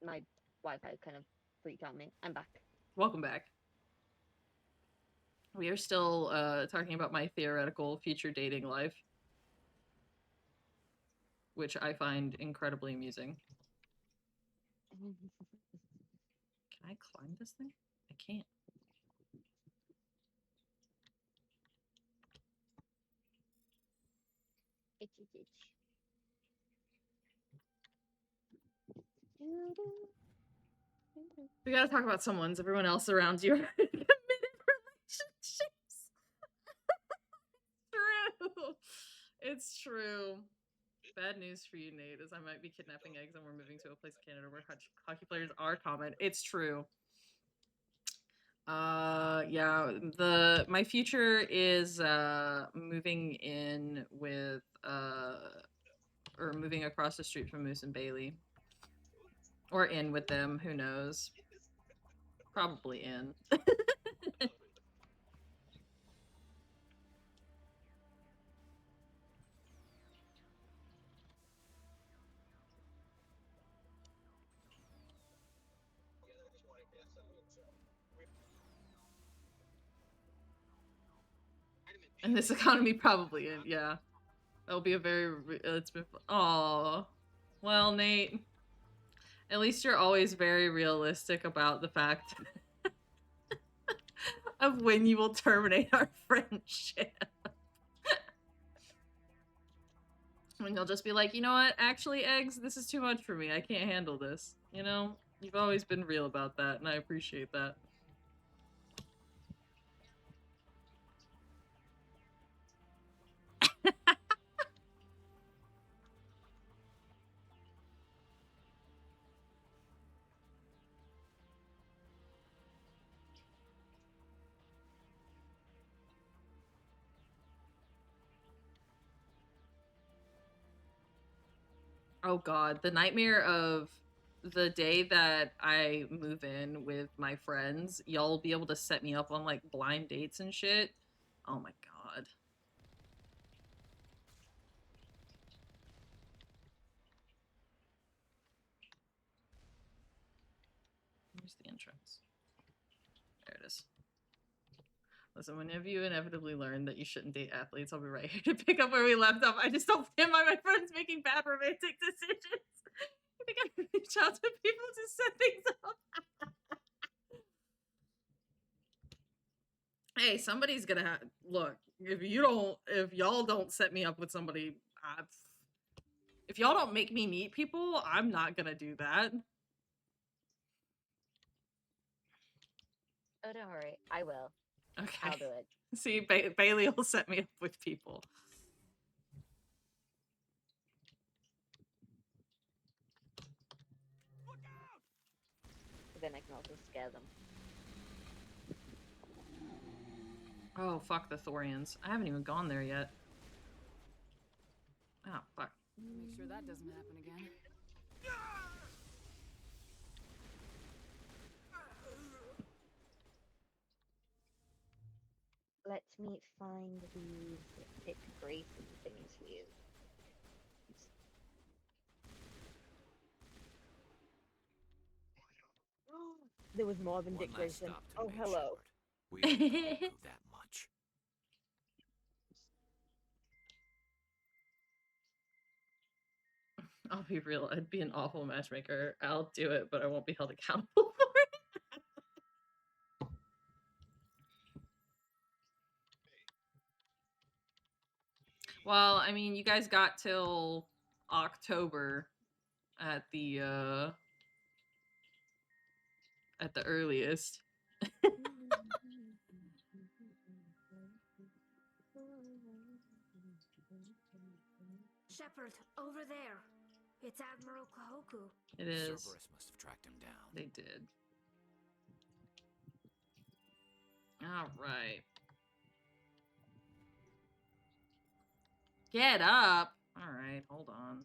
B: my Wi-Fi kind of freaked out me. I'm back.
A: Welcome back. We are still talking about my theoretical future dating life, which I find incredibly amusing. Can I climb this thing? I can't.
B: Itchy itch.
A: We gotta talk about someone's. Everyone else around you are in committed relationships. True. It's true. Bad news for you, Nate, is I might be kidnapping eggs and we're moving to a place in Canada where hockey players are common. It's true. Yeah, my future is moving in with or moving across the street from Moose and Bailey. Or in with them, who knows? Probably in. In this economy, probably in, yeah. That'll be a very, it's been, aw. Well, Nate, at least you're always very realistic about the fact of when you will terminate our friendship. When you'll just be like, you know what, actually, eggs, this is too much for me. I can't handle this. You know? You've always been real about that, and I appreciate that. Oh god, the nightmare of the day that I move in with my friends, y'all will be able to set me up on like blind dates and shit. Oh my god. Where's the entrance? There it is. Listen, whenever you inevitably learn that you shouldn't date athletes, I'll be right here to pick up where we left off. I just don't stand by my friends making bad romantic decisions. I think I can reach out to people to set things up. Hey, somebody's gonna have, look, if y'all don't set me up with somebody, if y'all don't make me meet people, I'm not gonna do that.
B: Oh, don't worry. I will.
A: Okay.
B: I'll do it.
A: See, Bailey will set me up with people.
B: Then I can also scare them.
A: Oh, fuck the Thorians. I haven't even gone there yet. Oh, fuck.
G: Make sure that doesn't happen again.
B: Let me find these Dick Grayson things for you. There was more than
K: One
B: Dick
K: last
B: Grayson.
K: stop to
B: Oh,
K: make,
B: hello.
K: Shepard. We owe Goku that much.
A: I'll be real, I'd be an awful matchmaker. I'll do it, but I won't be held accountable for it. Well, I mean, you guys got till October at the earliest.
T: Shepard, over there. It's Admiral Kahoku.
A: It is.
K: Cerberus must have tracked him down.
A: They did. All right. Get up. All right, hold on.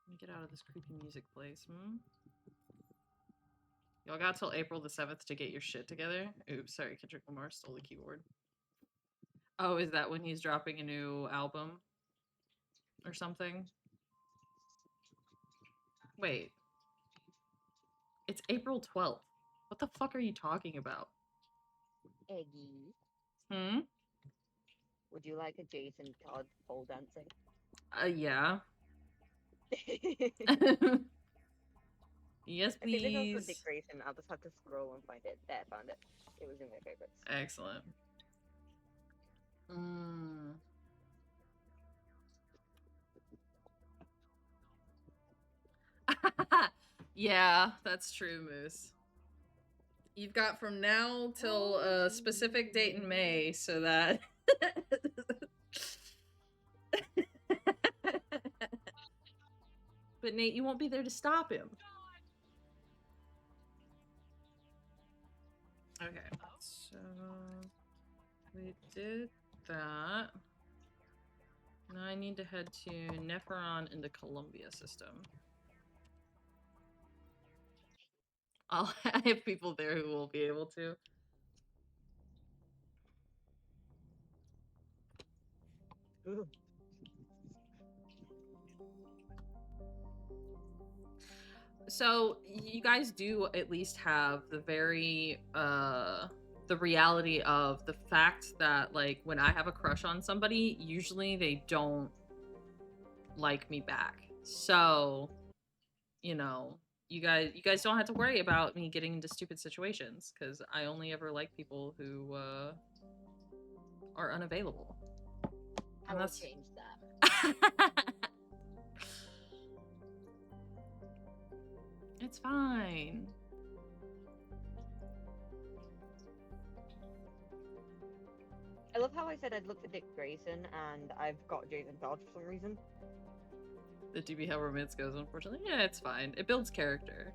A: Let me get out of this creepy music place. Y'all got till April the 7th to get your shit together. Oops, sorry, Kendrick Lamar stole the keyboard. Oh, is that when he's dropping a new album? Or something? Wait. It's April 12th. What the fuck are you talking about?
B: Eggy.
A: Hmm?
B: Would you like a Jason Todd pole dancing?
A: Yeah. Yes,
B: I think there's also
A: please.
B: Dick Grayson. I'll just have to scroll and find it. There, I found it. It was in my favorites.
A: Excellent. Yeah, that's true, Moose. You've got from now till a specific date in May, so that... But Nate, you won't be there to stop him. Okay, so we did that. Now I need to head to Neferon in the Columbia system. I have people there who will be able to.
B: Ooh.
A: So you guys do at least have the very the reality of the fact that, like, when I have a crush on somebody, usually they don't like me back. So, you know, you guys don't have to worry about me getting into stupid situations, because I only ever like people who are unavailable.
B: I
A: And
B: will
A: that's...
B: change that.
A: It's fine.
B: I love how I said I'd look for Dick Grayson and I've got Jason Todd for some reason.
A: The DB how romance goes, unfortunately. Yeah, it's fine. It builds character.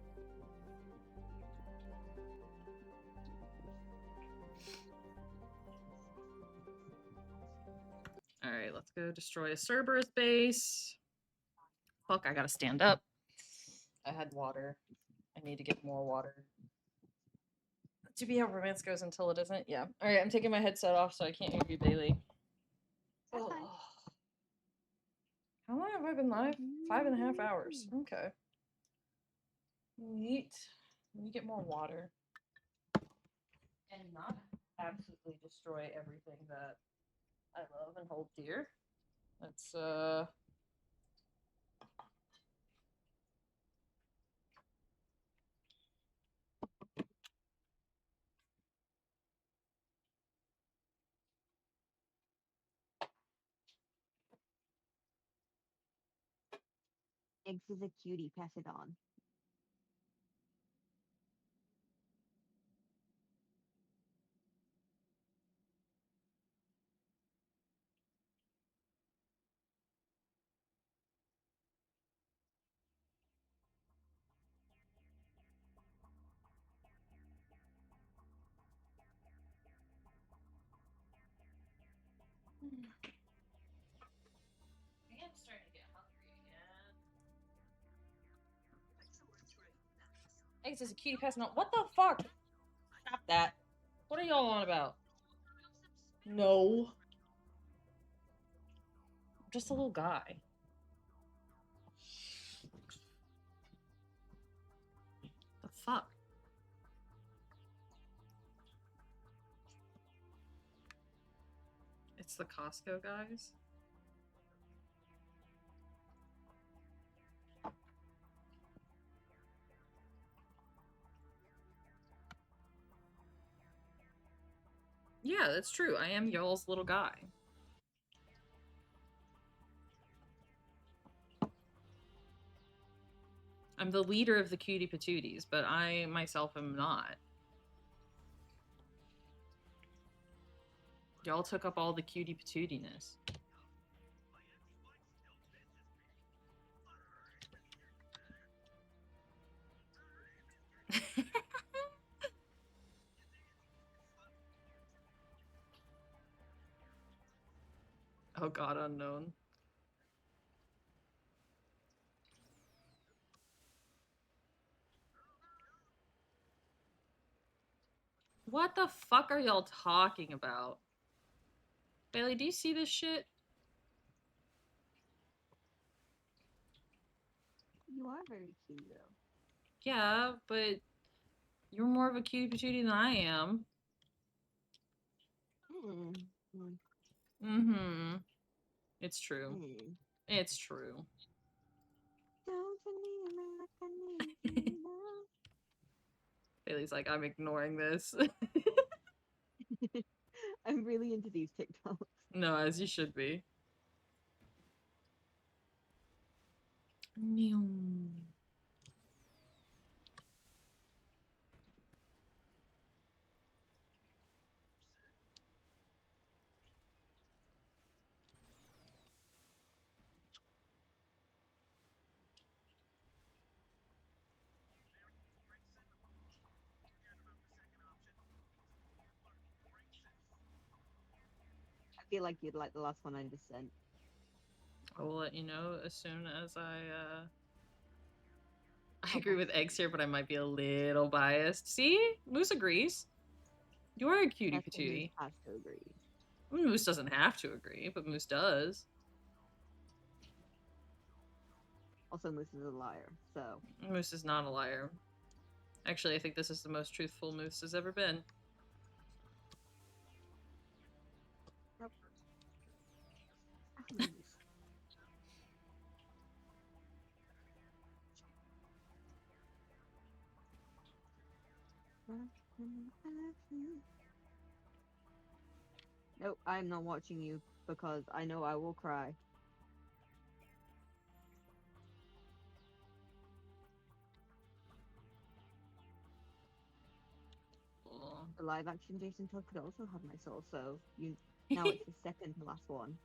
A: Alright, let's go destroy a Cerberus base. Fuck, I gotta stand up. I had water. I need to get more water. To be how romance goes until it isn't. Yeah. Alright, I'm taking my headset off so I can't hear you, Bailey. Oh. How long have I been live? 5.5 hours. Okay. Neat. Let me get more water. And not absolutely destroy everything that I love and hold dear. Let's
B: Eggs is a cutie, pass it on.
A: I am starting to get hungry again. Eggs is a cutie pest. No, what the fuck? Stop that. What are y'all on about? No. I'm just a little guy. The fuck? It's the Costco guys? Yeah, that's true. I am y'all's little guy. I'm the leader of the cutie patooties, but I myself am not. Y'all took up all the cutie patootiness. Oh god, unknown. What the fuck are y'all talking about? Bailey, do you see this shit?
B: You are very cute, though.
A: Yeah, but you're more of a cutie patootie than I am. Mm-hmm. It's true. It's true. Bailey's like, I'm ignoring this.
B: I'm really into these TikToks.
A: No, as you should be. Meow.
B: I feel like you'd like the last one I just sent.
A: I will let you know as soon as I agree with Eggs here, but I might be a little biased. See? Moose agrees. You are a cutie patootie.
B: Has to agree.
A: I mean, Moose doesn't have to agree, but Moose does.
B: Also, Moose is a liar, so...
A: Moose is not a liar. Actually, I think this is the most truthful Moose has ever been.
B: Nope, I'm not watching you because I know I will cry. The live action Jason Todd could also have my soul, so you now it's the second to last one.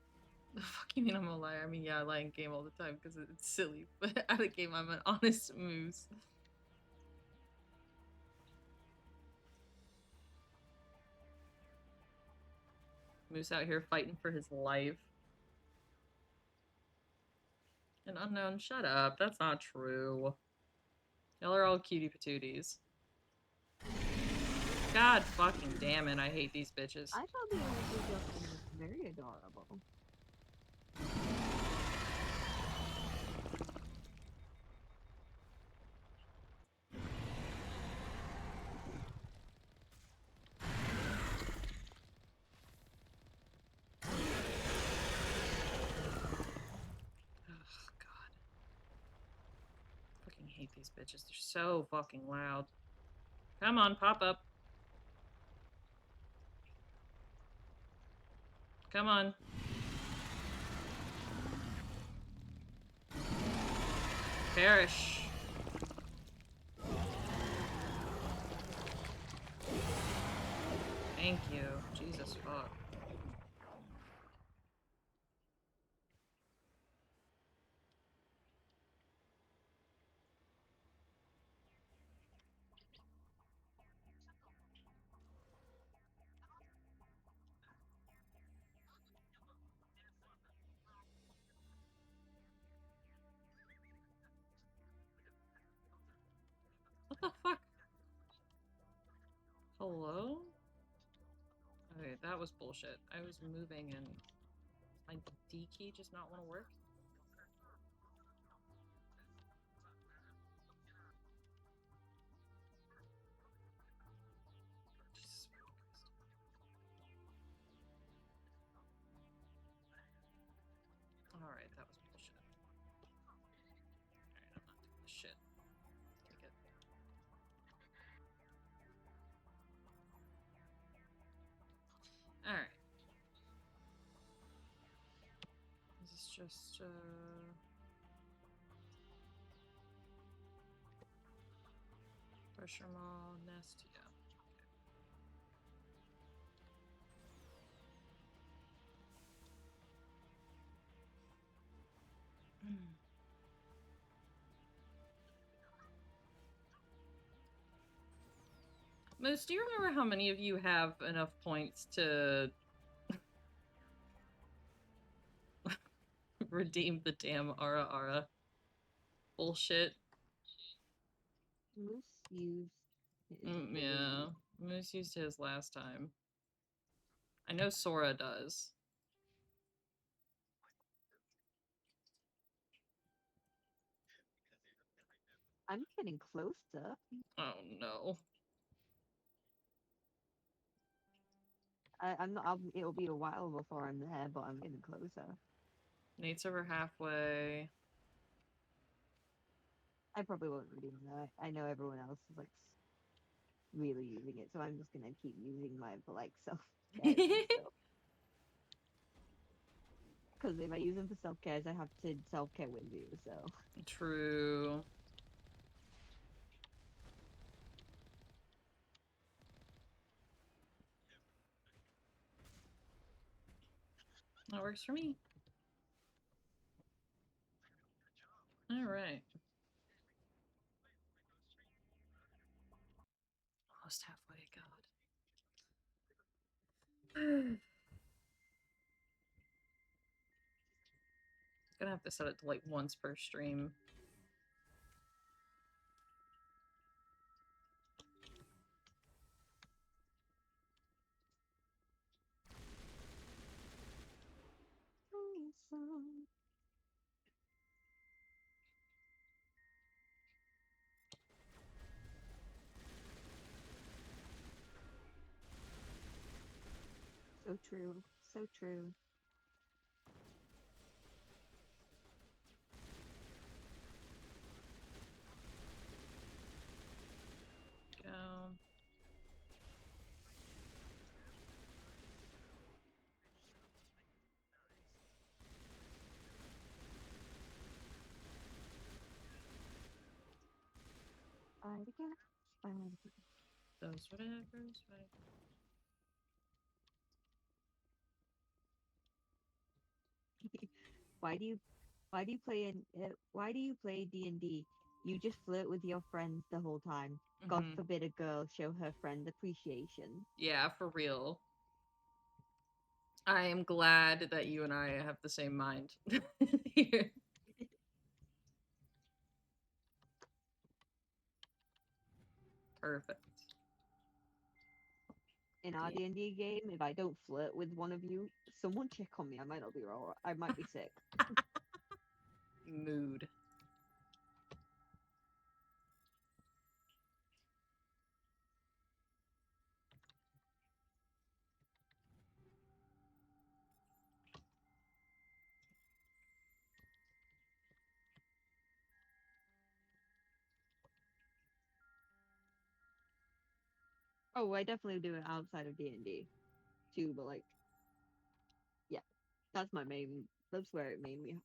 A: The fuck you mean I'm a liar? I mean, yeah, I lie in game all the time because it's silly, but out of game, I'm an honest Moose. Moose out here fighting for his life. An unknown, shut up. That's not true. Y'all are all cutie patooties. God fucking damn it, I hate these bitches.
B: I thought the original Justin was very adorable.
A: Fucking hate these bitches. They're so fucking loud. Come on, pop up. Come on. Perish. Thank you. Jesus fuck. What the fuck? Hello? Okay, that was bullshit. I was moving and my D key just not want to work. Jesus fucking Christ. Alright, that was bullshit. Alright, I'm not doing this shit. Take it. Alright. This is just, pressure maw, nest, yeah. Okay. Moose, do you remember how many of you have enough points to redeem the damn Ara Ara bullshit?
B: Moose used his
A: Yeah, Moose used his last time. I know Sora does.
B: I'm getting closer.
A: Oh no.
B: I'm not. It'll be a while before I'm there, but I'm getting closer.
A: Nate's over halfway.
B: I probably won't redeem that. I know everyone else is like really using it, so I'm just gonna keep using mine for like self care and stuff. Because if I use them for self cares, I have to self care with you. So
A: True. That works for me. Alright. Almost halfway, God. Gonna have to set it to like once per stream.
B: so true, so true.
A: Go.
B: Fight again.
A: Those whatevers, right?
B: Why do you play D&D? You just flirt with your friends the whole time. God
A: Mhm.
B: forbid a girl show her friend appreciation.
A: Yeah, for real. I am glad that you and I have the same mind here. Perfect.
B: In our D&D game, if I don't flirt with one of you, someone check on me. I might not be alright. I might be sick.
A: Mood.
B: Oh, I definitely do it outside of D&D too, but like, yeah, that's my main. That's where it made me.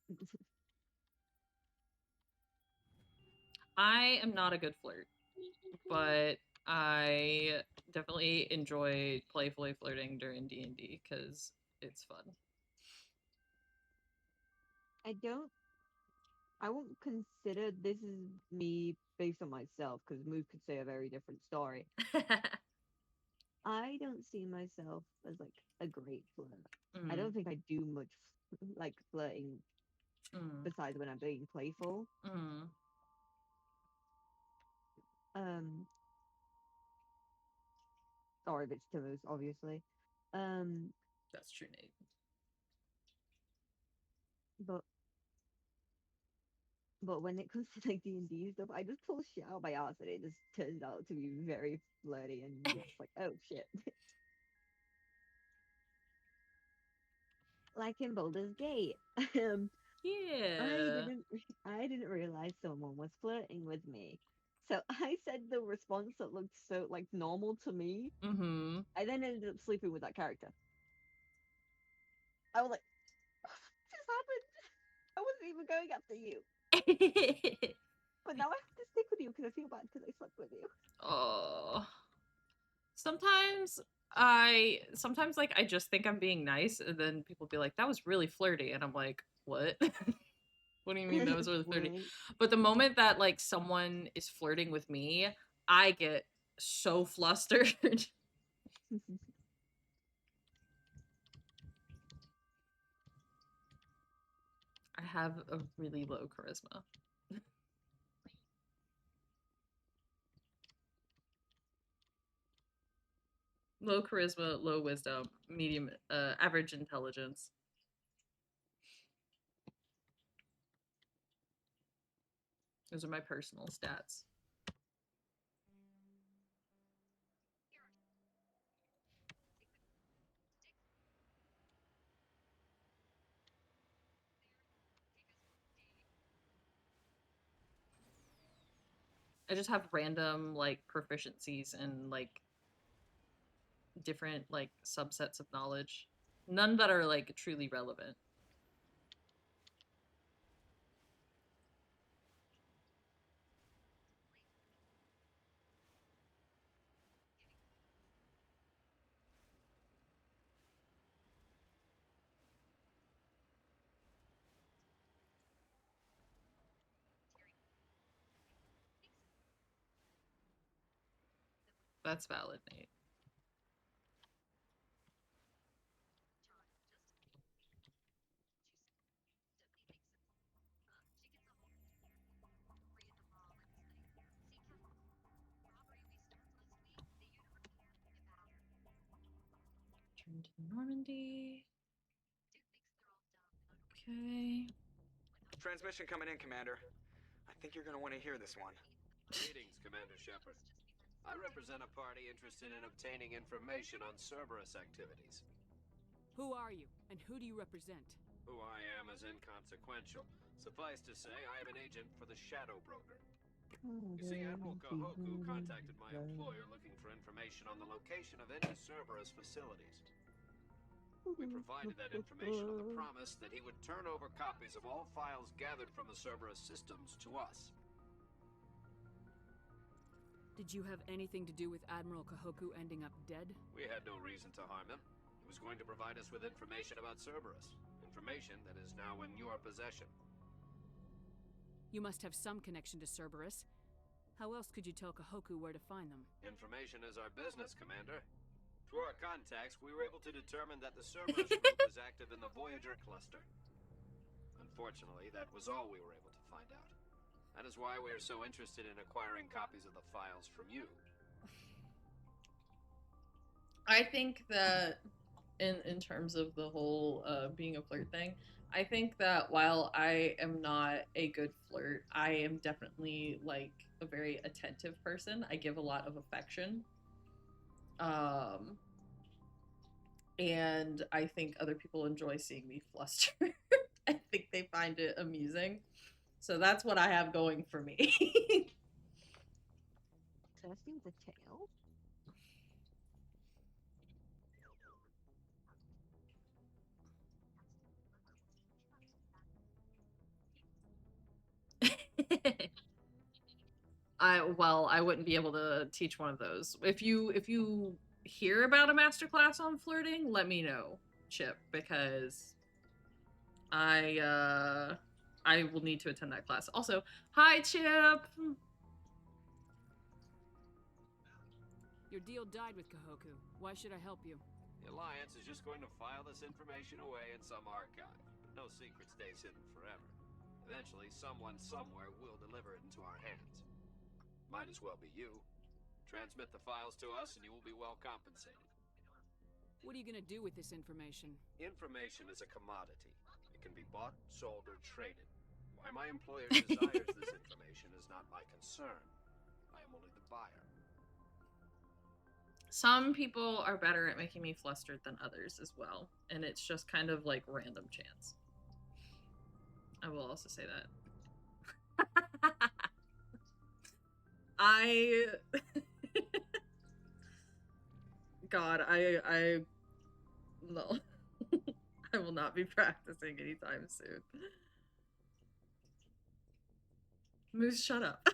A: I am not a good flirt, but I definitely enjoy playfully flirting during D&D because it's fun.
B: I won't consider this is me based on myself because Move could say a very different story. I don't see myself as like a great flirt. I don't think I do much like flirting besides when I'm being playful. or if it's Timmy's, obviously.
A: That's true, Nate.
B: But when it comes to like D&D stuff, I just pull shit out by ass and it just turns out to be very flirty and it's like, oh shit. Like in Baldur's Gate.
A: Yeah.
B: I didn't realize someone was flirting with me. So I said the response that looked so like normal to me.
A: Mm-hmm.
B: I then ended up sleeping with that character. I was like, what just happened? I wasn't even going after you. But now I have to stick with you because I feel bad because I slept with you.
A: Oh. Sometimes like I just think I'm being nice and then people be like, that was really flirty, and I'm like, what? What do you mean that was really flirty?
B: Right.
A: But the moment that like someone is flirting with me, I get so flustered. I have a really low charisma. Low charisma, low wisdom, medium, average intelligence. Those are my personal stats. I just have random like proficiencies and like different like subsets of knowledge. None that are like truly relevant. That's valid, Nate. Turn to Normandy. Okay.
F: Transmission coming in, Commander. I think you're gonna want to hear this one.
L: Greetings, Commander Shepard. I represent a party interested in obtaining information on Cerberus activities.
G: Who are you, and who do you represent?
L: Who I am is inconsequential. Suffice to say, I am an agent for the Shadow Broker. You see, Admiral Kahoku contacted my employer looking for information on the location of any Cerberus facilities. We provided that information on the promise that he would turn over copies of all files gathered from the Cerberus systems to us.
G: Did you have anything to do with Admiral Kahoku ending up dead?
L: We had no reason to harm him. He was going to provide us with information about Cerberus. Information that is now in your possession.
G: You must have some connection to Cerberus. How else could you tell Kahoku where to find them?
L: Information is our business, Commander. Through our contacts, we were able to determine that the Cerberus group was active in the Voyager cluster. Unfortunately, that was all we were able to find out. That is why we are so interested in acquiring copies of the files from you.
A: I think that in terms of the whole being a flirt thing, I think that while I am not a good flirt, I am definitely like a very attentive person. I give a lot of affection. And I think other people enjoy seeing me fluster. I think they find it amusing. So that's what I have going for me.
B: Thirsty with a tail?
A: I wouldn't be able to teach one of those. If you hear about a masterclass on flirting, let me know, Chip, because I will need to attend that class. Also, hi Chip.
G: Your deal died with Kahoku. Why should I help you?
L: The Alliance is just going to file this information away in some archive. But no secret stays hidden forever. Eventually, someone somewhere will deliver it into our hands. Might as well be you. Transmit the files to us and you will be well compensated.
G: What are you gonna do with this information?
L: Information is a commodity. It can be bought, sold, or traded. Why my employer desires this information is not my concern. I am only the buyer.
A: Some people are better at making me flustered than others as well, and it's just kind of like random chance. I will also say that. God, no. I will not be practicing anytime soon. Moose, shut up.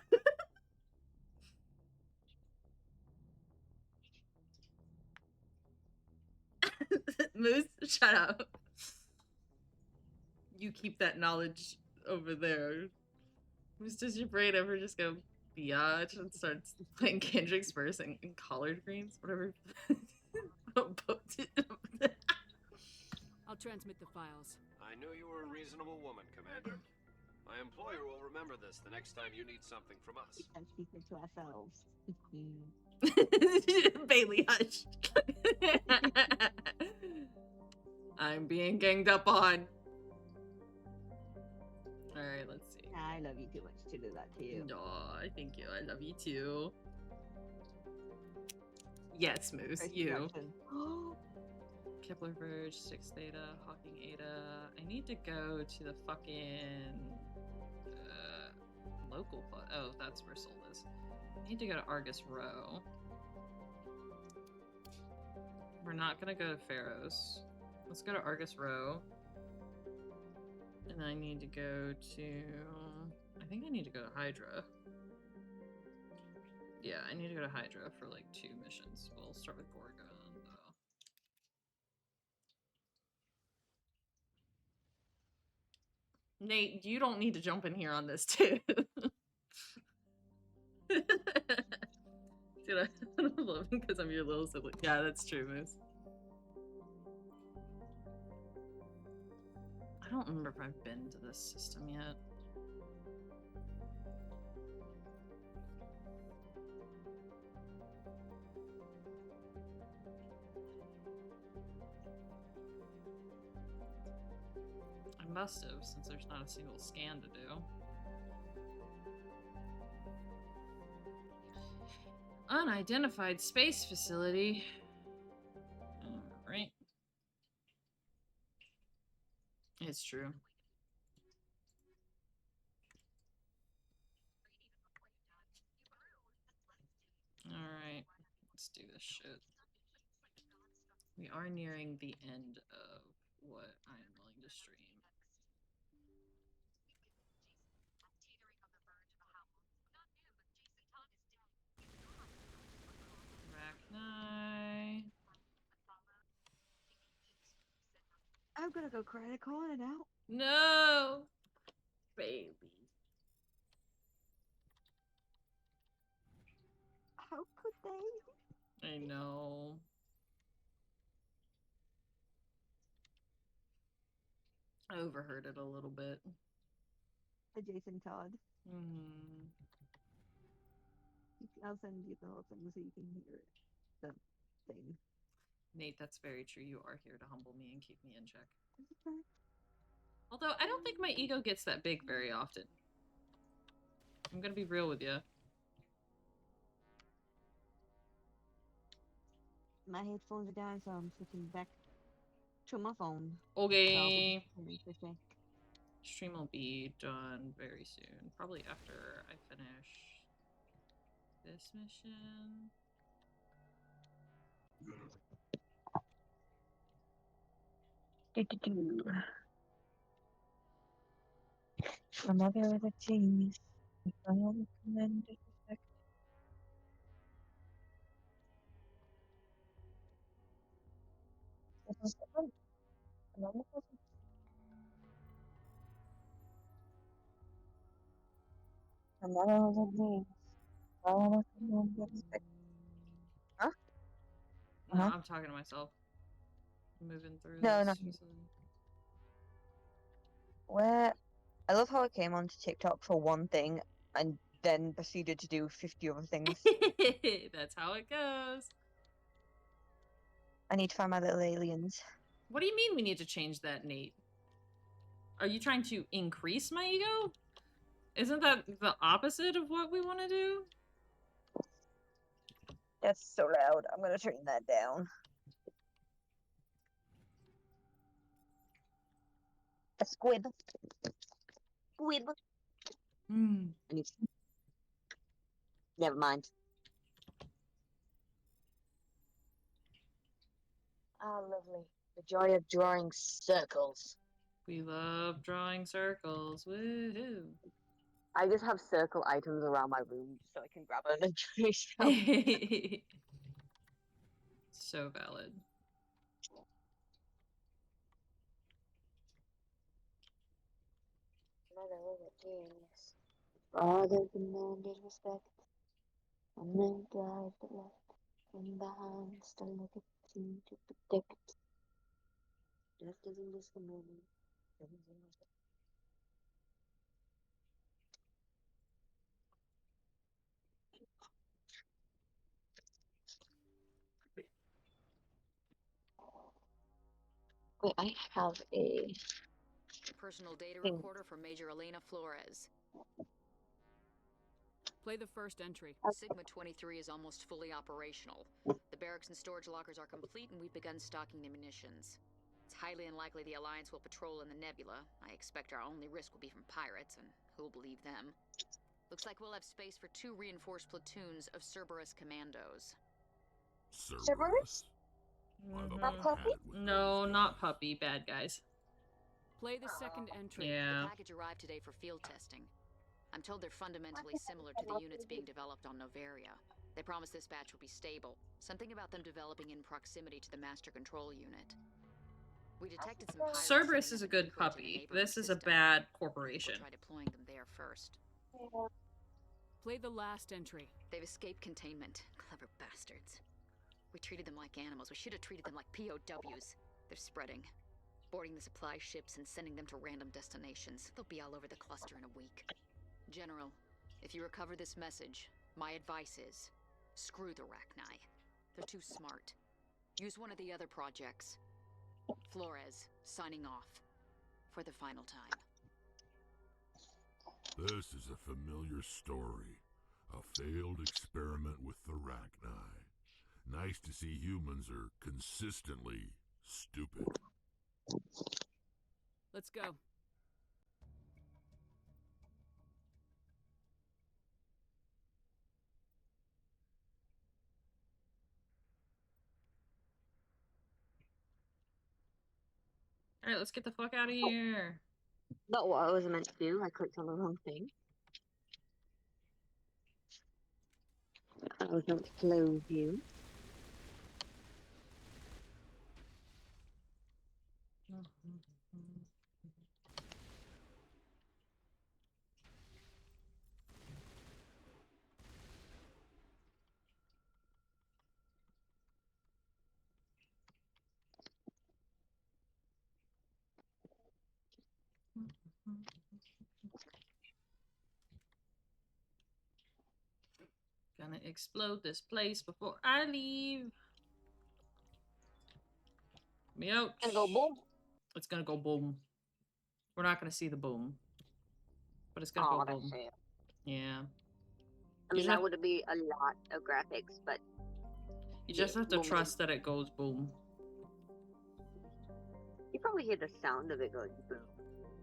A: Moose, shut up. You keep that knowledge over there. Moose, does your brain ever just go biatch and starts playing Kendrick's verse in collard greens? Whatever.
G: I'll transmit the files.
L: I knew you were a reasonable woman, Commander. My employer will remember this the next time you need something from us.
B: We can't keep it to ourselves.
A: Bailey, hush. I'm being ganged up on. Alright, let's see.
B: I love you too much to do that to you.
A: No, thank you. I love you too. Yes, Moose, you. Kepler Verge, 6 Theta, Hawking Eta. I need to go to the fucking local club. Oh, that's where Sol is. I need to go to Argus Row. We're not gonna go to Pharos. Let's go to Argus Row. And I need to go to... I think I need to go to Hydra. Yeah, I need to go to Hydra for like 2 missions. We'll start with Gorgon, though. Nate, you don't need to jump in here on this, too. Dude, I don't love him because I'm your little sibling. Yeah, that's true, Moose. I don't remember if I've been to this system yet. I must have, since there's not a single scan to do. Unidentified space facility. Alright. It's true. Alright, let's do this shit. We are nearing the end of what I am willing to stream. Arachni.
B: I'm gonna go cry the corner now.
A: No! Baby.
B: How could they?
A: I know. I overheard it a little bit.
B: Jason Todd.
A: Mm-hmm.
B: I'll send you the whole thing so you can hear it. The thing.
A: Nate, that's very true. You are here to humble me and keep me in check. Although, I don't think my ego gets that big very often. I'm gonna be real with you.
B: My headphones are down, so I'm switching back to my phone.
A: Okay.
B: So
A: Stream will be done very soon. Probably after I finish this mission.
B: My mother was a genius. I only commend respect. My mother was a genius. I only commend respect. Huh?
A: No, I'm talking to myself. Moving through
B: No,
A: this
B: not
A: facility.
B: Where I love how I came onto TikTok for one thing and then proceeded to do 50 other things.
A: That's how it goes.
B: I need to find my little aliens.
A: What do you mean we need to change that, Nate? Are you trying to increase my ego? Isn't that the opposite of what we want to do?
B: That's so loud. I'm gonna turn that down. A squib. Squib.
A: Hmm.
B: I need to... Never mind. Ah, lovely. The joy of drawing circles.
A: We love drawing circles. Woohoo.
B: I just have circle items around my room so I can grab them and trace them.
A: So valid.
B: Mother was a genius. Father demanded respect. And then died but left him behind. Still legacy to protect. Death doesn't discriminate. Wait, I have a
S: Personal data
B: thing.
S: recorder for Major Elena Flores.
G: Play the first entry.
S: Sigma 23 is almost fully operational. The barracks and storage lockers are complete, and we've begun stocking the munitions. It's highly unlikely the Alliance will patrol in the nebula. I expect our only risk will be from pirates, and who'll believe them? Looks like we'll have space for 2 reinforced platoons of Cerberus commandos.
B: Cerberus?
A: Mhm. No, not puppy. Bad guys.
G: Play the second entry.
A: Yeah.
S: The package arrived today for field testing. I'm told they're fundamentally similar to the units being developed on Noveria. They promise this batch will be stable. Something about them developing in proximity to the master control unit. We detected some pirates
A: Cerberus
S: setting
A: is a
S: up
A: good
S: anchorage in a
A: puppy.
S: neighboring
A: This is a
S: system.
A: bad
S: We'll
A: corporation.
S: try deploying them there first.
G: Play the last entry.
S: They've escaped containment. Clever bastards. We treated them like animals. We should have treated them like POWs. They're spreading. Boarding the supply ships and sending them to random destinations. They'll be all over the cluster in a week. General, if you recover this message, my advice is, screw the Rachni. They're too smart. Use one of the other projects. Flores, signing off. For the final time.
V: This is a familiar story. A failed experiment with the Rachni. Nice to see humans are consistently stupid.
G: Let's go.
A: Alright, let's get the fuck out of here.
B: Not what I was meant to do. I clicked on the wrong thing. I was meant to close you.
A: Gonna explode this place before I leave. Me out.
B: Gonna go boom.
A: It's gonna go boom. We're not gonna see the boom, but it's gonna
B: Oh,
A: go
B: that's
A: boom.
B: it.
A: Yeah.
B: I mean, that would be a lot of graphics, but
A: You just have to trust that it goes boom.
B: you probably hear the sound of it going boom.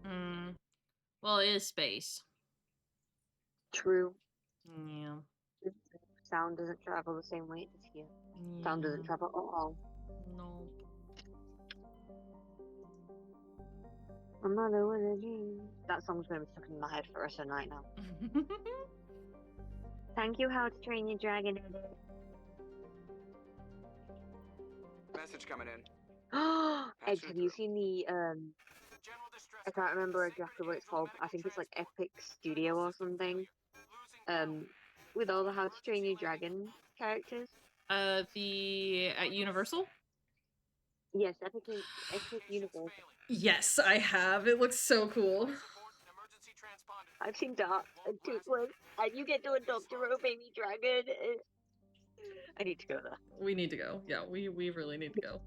A: Hmm. Well, it is space.
B: True.
A: Yeah.
B: Sound doesn't travel the same way it does here. Sound doesn't travel at all.
A: No.
B: My mother was a genius. That song's gonna be stuck in my head for the rest of the night now. Thank you, How to Train Your Dragon.
F: Message coming in.
B: Ed, have you seen the I can't remember exactly what it's called. I think it's like Epic Studio or something. With all the How to Train Your Dragon characters.
A: The at Universal?
B: Yes, Epic Universe.
A: Yes, I have. It looks so cool.
L: Emergency transponder
B: I've seen Dark and Toothless, and you get to adopt your own baby dragon. I need to go there.
A: We need to go. Yeah, we really need to go.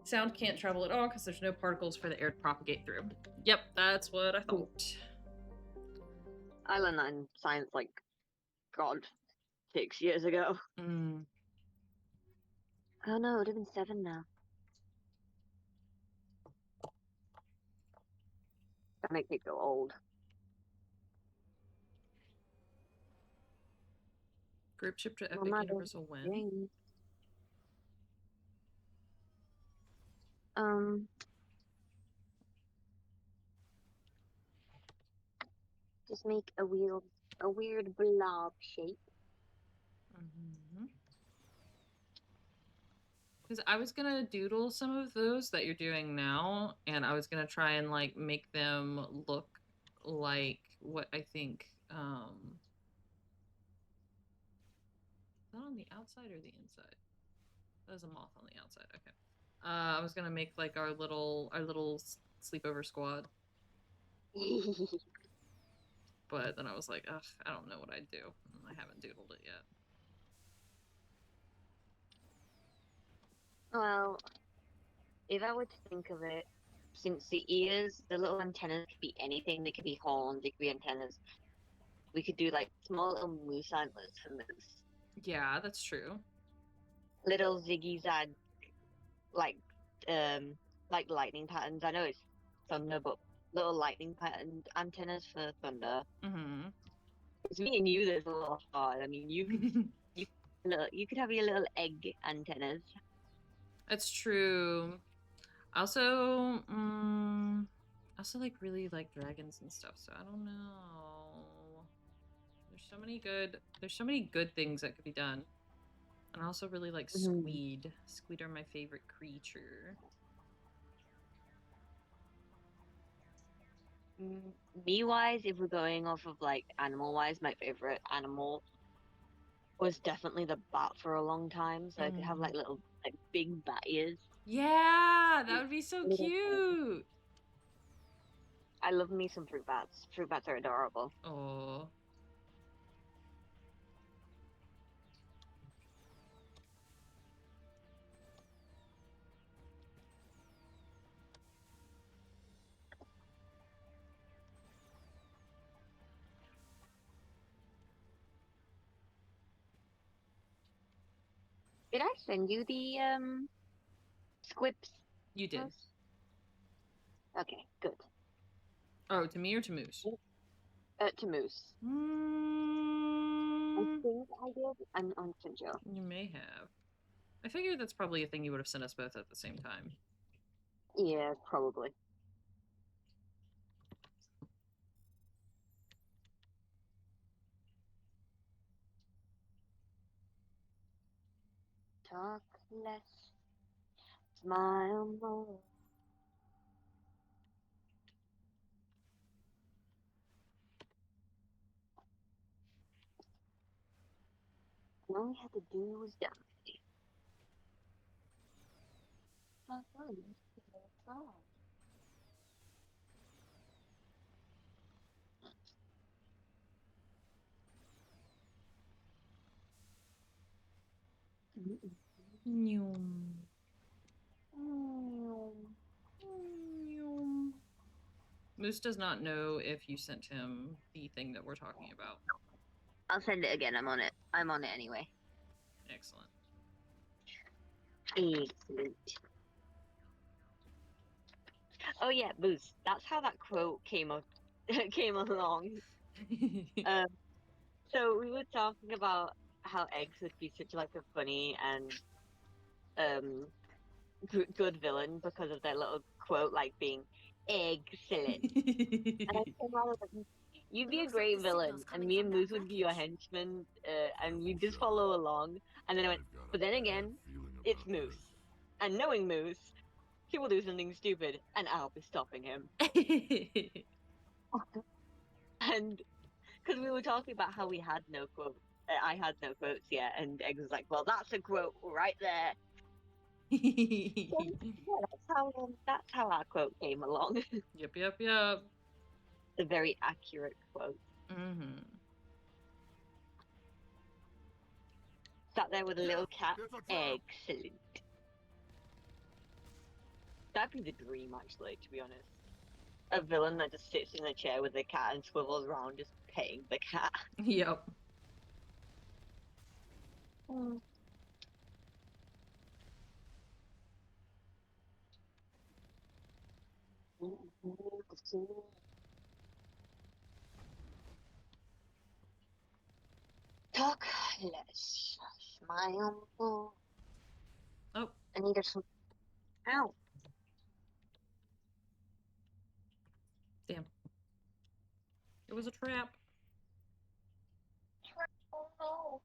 A: Sound can't travel at all because there's no particles for the air to propagate through. Yep, that's what I thought.
B: Island 9 science, like, God, 6 years ago.
A: Mm.
B: Oh no, it would have been 7 now. That makes me feel old.
A: Group ship to
B: Oh,
A: Epic
B: my
A: Universal when?
B: dang. Just make a weird blob shape.
A: Because I was gonna doodle some of those that you're doing now, and I was gonna try and like make them look like what I think. Is that on the outside or the inside? There's a moth on the outside. Okay. I was gonna make like our little sleepover squad. But then I was like, ugh, I don't know what I'd do. I haven't doodled it yet.
B: Well, if I were to think of it, since the ears, the little antennas could be anything. They could be horns, they could be antennas. We could do like small little moose antlers for moose.
A: Yeah, that's true.
B: Little zigzag, like lightning patterns. I know it's thunder, but little lightning patterned antennas for thunder.
A: Mm-hmm.
B: It's me and you that's a little hard. I mean, you could you could have your little egg antennas.
A: That's true. Also, like really like dragons and stuff. So I don't know. There's so many good things that could be done. And I also really like squid. Squid are my favorite creature.
B: Me wise, if we're going off of like animal wise, my favorite animal was definitely the bat for a long time. So I could have like little like big bat ears.
A: Yeah, that would be so cute.
B: I love me some fruit bats. Fruit bats are adorable.
A: Oh.
B: Did I send you the squips?
A: You did.
B: Okay, good.
A: Oh, to me or to Moose?
B: To Moose. I think I did. I'm unsure.
A: You may have. I figured that's probably a thing you would have sent us both at the same time.
B: Yeah, probably. Talk less, smile more. All we had to do was done.
A: Moose does not know if you sent him the thing that we're talking about.
B: I'll send it again. I'm on it. I'm on it anyway.
A: Excellent.
B: Excellent. Oh yeah, Moose. That's how that quote came along. So we were talking about how eggs would be such like a funny and good villain because of their little quote like being excellent. And I came out of like, you'd be a great villain, and me and Moose would be your henchmen, and we'd just follow along. And then I went, but then again, it's Moose, and knowing Moose, he will do something stupid, and I'll be stopping him. And because we were talking about how we had no quote, I had no quotes yet, and Eggs was like, well, that's a quote right there. That's how our quote came along.
A: Yep, yep, yep.
B: A very accurate quote.
A: Mm-hmm.
B: Sat there with a little cat. Excellent. That'd be the dream, actually, to be honest. A villain that just sits in a chair with a cat and swivels around just petting the cat.
A: Yep.
B: Mm. Talk less, my uncle.
A: Oh.
B: I needed some. Ow.
A: Damn. It was a trap.
B: Oh no.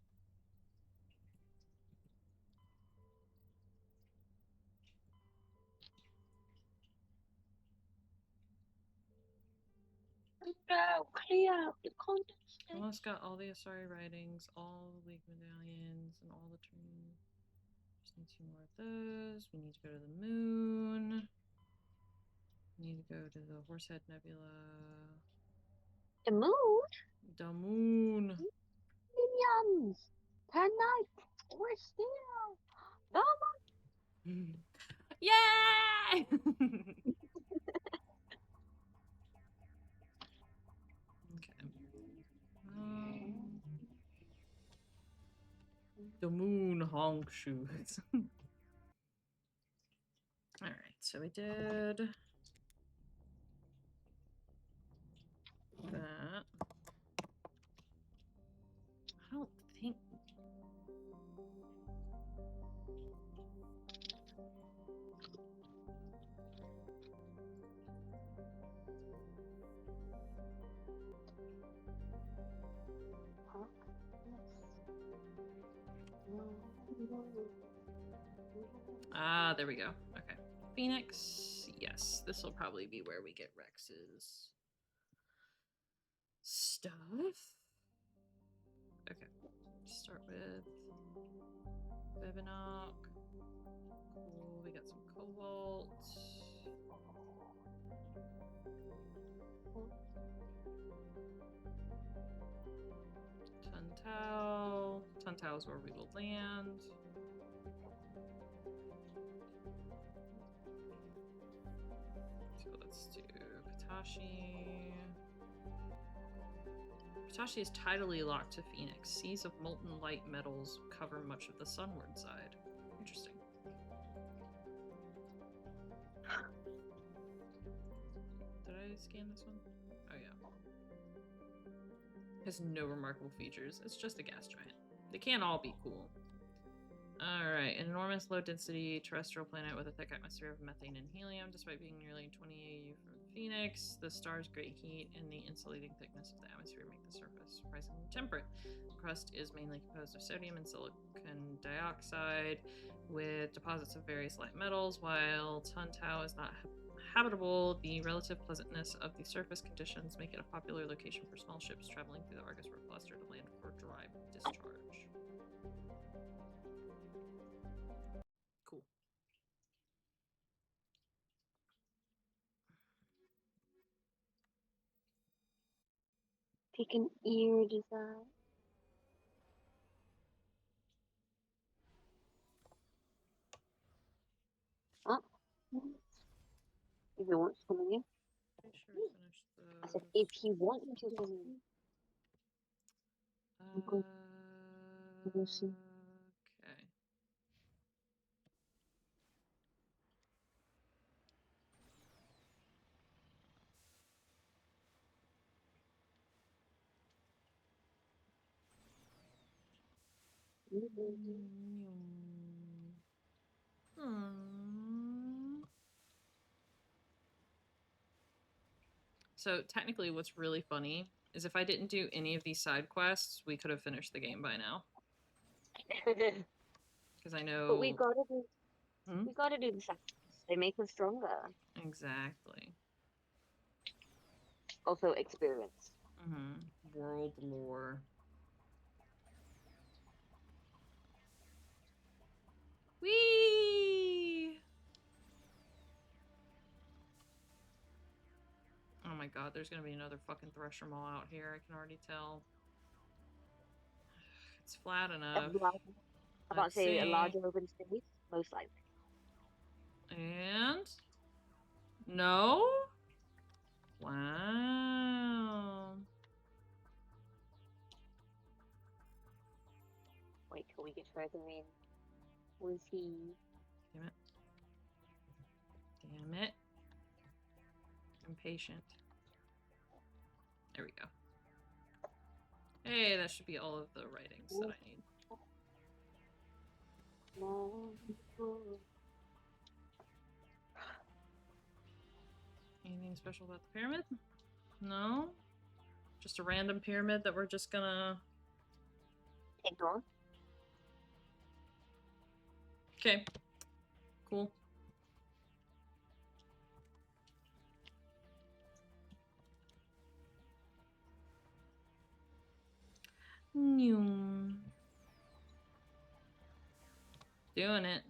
B: No, clear out the contents.
A: Almost got all the Asari writings, all the League medallions, and all the training. Just need 2 more of those. We need to go to the moon. We need to go to the Horsehead Nebula.
B: The moon?
A: The moon.
B: Minions! Tonight, we're still the moon.
A: Yay! Okay. The moon honk shoes. Alright, so we did that. I don't think. Ah, there we go. Okay. Phoenix. Yes, this will probably be where we get Rex's stuff. Okay. Start with Bebinok. Cool. We got some cobalt. Tuntao. Tuntao is where we will land. So let's do Pitashi. Pitashi is tidally locked to Phoenix. Seas of molten light metals cover much of the sunward side. Interesting. Did I scan this one? Oh yeah. Has no remarkable features. It's just a gas giant. They can't all be cool. Alright, an enormous low-density terrestrial planet with a thick atmosphere of methane and helium. Despite being nearly 20 AU from Phoenix, the star's great heat and the insulating thickness of the atmosphere make the surface surprisingly temperate. The crust is mainly composed of sodium and silicon dioxide, with deposits of various light metals. While Tuntao is not habitable, the relative pleasantness of the surface conditions make it a popular location for small ships traveling through the Argus River cluster to land for dry discharge. Cool.
B: Take an ear design. Oh. If he wants to come in.
A: Pretty sure we finished
B: I said,
A: those.
B: if he wants to come in. Okay. We'll see.
A: Okay. So technically what's really funny is if I didn't do any of these side quests, we could have finished the game by now. Because I know...
B: But we gotta do the sacrifice. They make us stronger.
A: Exactly.
B: Also experience.
A: World lore. Whee! god, there's gonna be another fucking Thresher Maul out here. I can already tell. It's flat enough.
B: I'm about to say a larger open space, most likely.
A: And no. Wow.
B: Wait till we get further in. We'll see.
A: Damn it. Damn it. Impatient. There we go. Hey, that should be all of the writings that I need. Anything special about the pyramid? No? Just a random pyramid that we're just gonna...
B: ignore.
A: Okay. Cool. Doing it.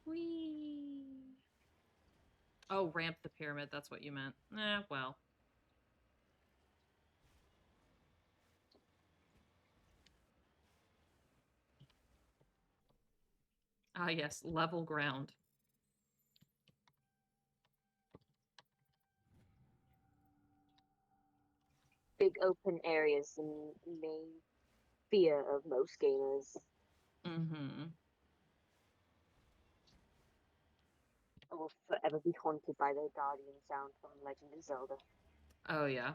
A: Whee! Oh, ramp the pyramid, that's what you meant. Well. Ah, yes, level ground.
B: Big open areas, the main fear of most gamers.
A: Mm-hmm.
B: I will forever be haunted by the Guardian sound from Legend of Zelda.
A: Oh, yeah.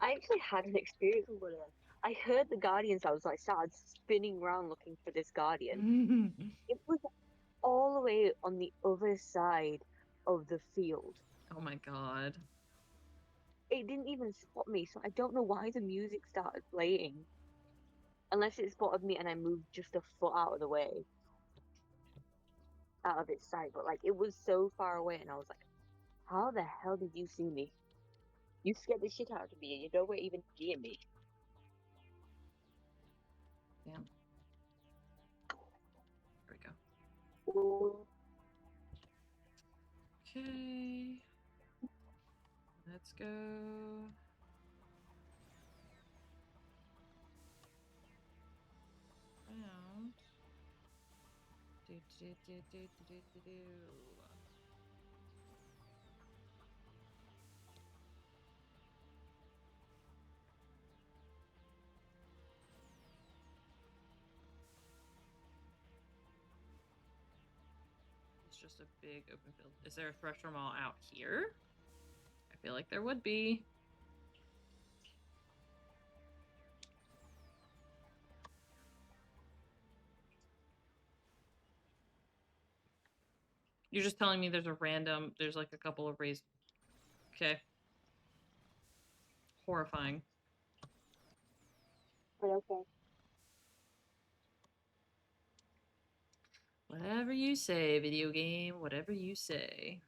B: I actually had an experience with one of them. I heard the Guardian sound, so I started spinning around looking for this Guardian. It was all the way on the other side of the field.
A: Oh my god.
B: It didn't even spot me, so I don't know why the music started playing. Unless it spotted me and I moved just a foot out of the way. Out of its sight, but like it was so far away and I was like, how the hell did you see me? You scared the shit out of me and you nowhere even near me.
A: Damn. There we go. Okay. Let's go. Round. Do. It's just a big open field. Is there a Thresher Maul out here? I feel like there would be. You're just telling me there's like a couple of raised... Okay. Horrifying.
B: But okay.
A: Whatever you say, video game. Whatever you say.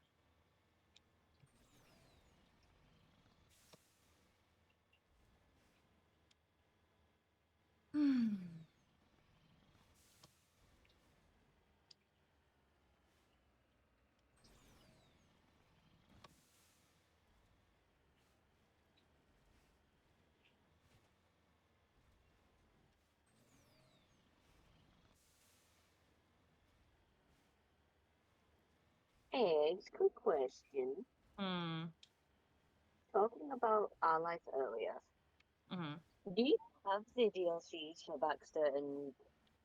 B: Eggs, good question. Talking about our life earlier, do you have the DLCs for Baxter and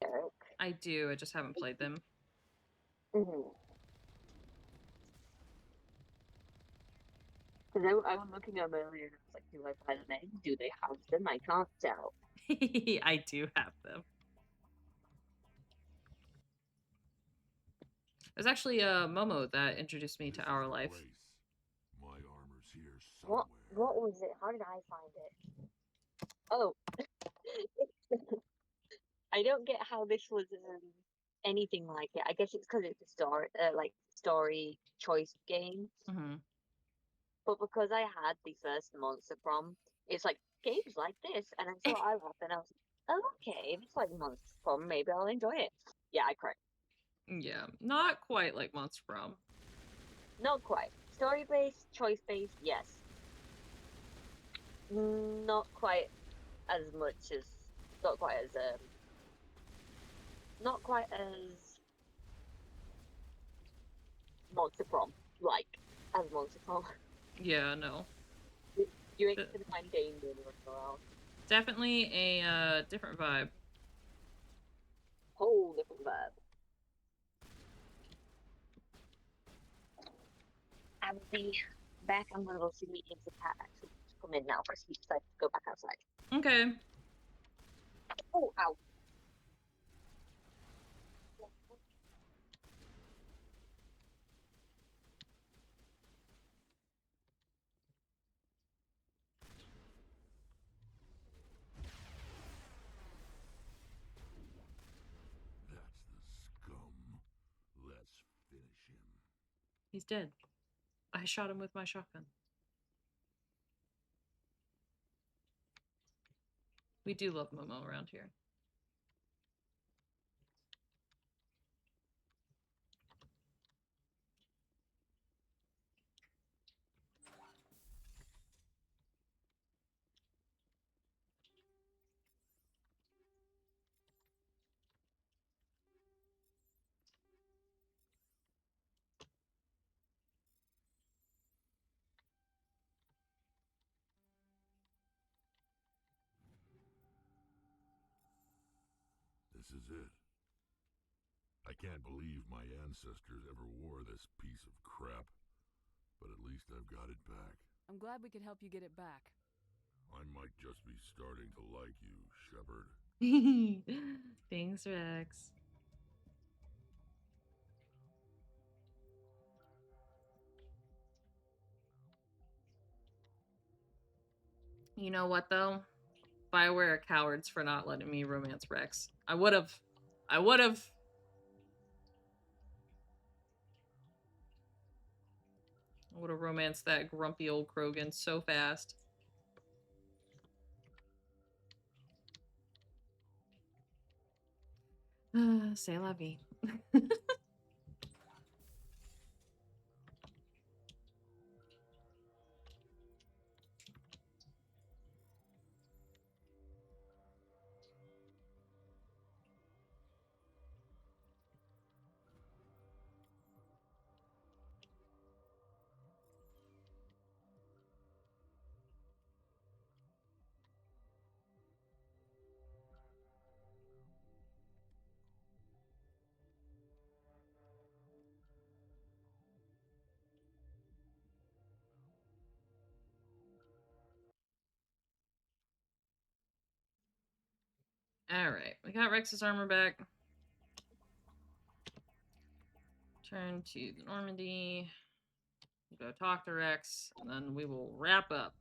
B: Eric?
A: I do, I just haven't played them.
B: Because I was looking at them earlier and I was like, do I buy them eggs? Do they have them? I can't tell.
A: I do have them. It was actually Momo that introduced me to Our Life.
B: What was it? How did I find it? Oh, I don't get how this was anything like it. I guess it's because it's a story choice game.
A: Mm-hmm.
B: But because I had the first Monster Prom, it's like games like this, and then so I up and I was like, oh, okay, if it's like Monster Prom, maybe I'll enjoy it. Yeah, I cried.
A: Yeah, not quite like Monster Prom.
B: Not quite. Story based, choice based, yes. Not quite as much as, not quite as Monster Prom, like as Monster Prom.
A: Yeah, no.
B: You ain't gonna find Dane doing running around.
A: Definitely a different vibe.
B: Whole different vibe. I will be back. I'm gonna go see if the cat actually come in now first. He decided to go back outside.
A: Okay.
B: Oh, ow.
V: That's the scum. Let's finish him.
A: He's dead. I shot him with my shotgun. We do love Momo around here.
V: This is it. I can't believe my ancestors ever wore this piece of crap, but at least I've got it back.
G: I'm glad we could help you get it back.
V: I might just be starting to like you, Shepard.
A: Thanks, Rex. You know what, though? BioWare are cowards for not letting me romance Rex. I would've. I would've romanced that grumpy old Krogan so fast. C'est la vie. Alright, we got Rex's armor back. Turn to the Normandy. Go talk to Rex, and then we will wrap up.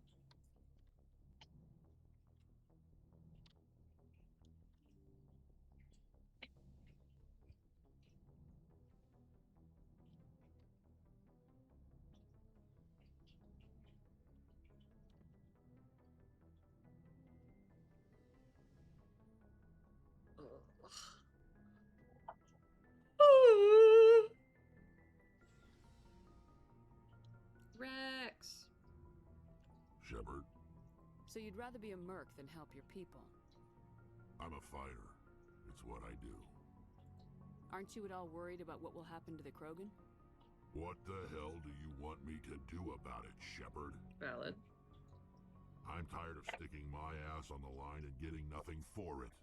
A: Rex.
V: Shepard,
G: So you'd rather be a merc than help your people?
V: I'm a fighter. It's what I do.
G: Aren't you at all worried about what will happen to the Krogan?
V: What the hell do you want me to do about it, Shepard?
A: Valid.
V: I'm tired of sticking my ass on the line and getting nothing for it.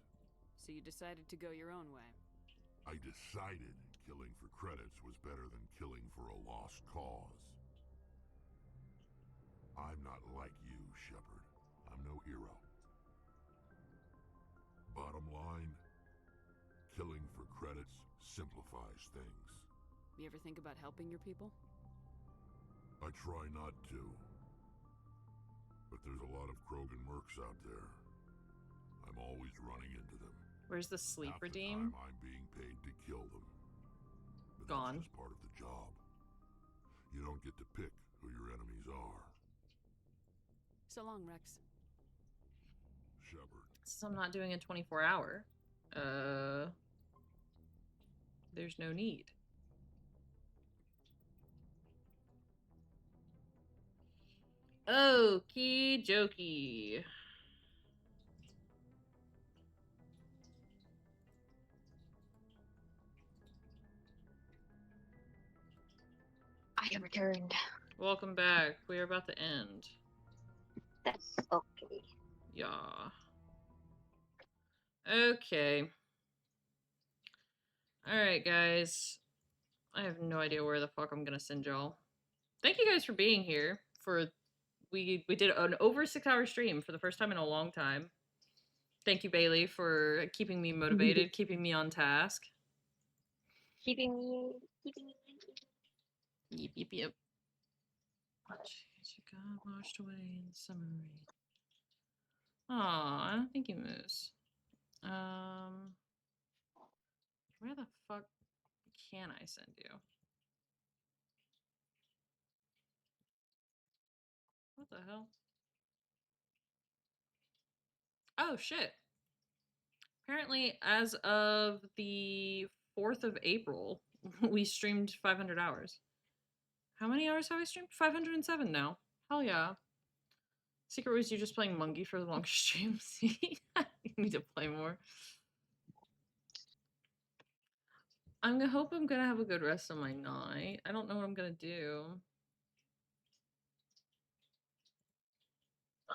G: So you decided to go your own way?
V: I decided killing for credits was better than killing for a lost cause. I'm not like you, Shepard. I'm no hero. Bottom line, killing for credits simplifies things.
G: You ever think about helping your people?
V: I try not to. But there's a lot of Krogan mercs out there. I'm always running into them.
A: Where's the sleep
V: Half the
A: redeem?
V: time I'm being paid to kill them. But
A: Gone.
V: that's just part of the job. You don't get to pick who your enemies are.
G: So long, Rex.
V: Shepard.
A: Since I'm not doing a 24-hour, there's no need. Okie dokie.
B: I am returned.
A: Welcome back. We are about to end.
B: That's okay.
A: Yeah. Okay. Alright, guys. I have no idea where the fuck I'm gonna send y'all. Thank you guys for being here. We did an over 6-hour stream for the first time in a long time. Thank you, Bailey, for keeping me motivated, keeping me on task.
B: Keeping me.
A: Yep, yep, yep. Jeez, you got washed away in the summer rain. Aw, thank you, Moose. Where the fuck can I send you? What the hell? Oh, shit. Apparently, as of the 4th of April, we streamed 500 hours. How many hours have I streamed? 507 now. Hell yeah. Secret was you just playing Mungie for the longest streams. You need to play more. Hope I'm gonna have a good rest of my night. I don't know what I'm gonna do.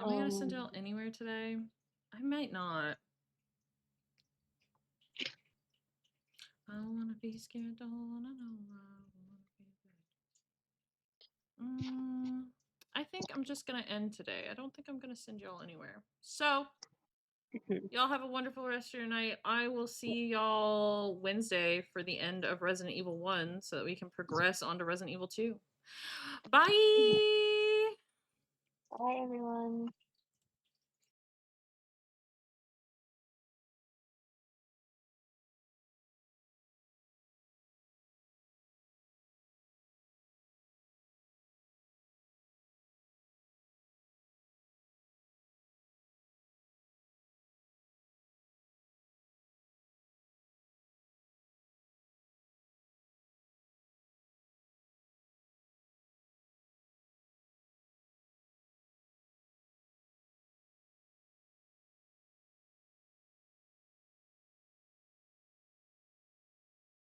A: Am I gonna send y'all anywhere today? I might not. I don't wanna be scared, don't wanna know. I wanna be good. I think I'm just gonna end today. I don't think I'm gonna send y'all anywhere. So, y'all have a wonderful rest of your night. I will see y'all Wednesday for the end of Resident Evil 1 so that we can progress on to Resident Evil 2. Bye!
B: Bye, everyone.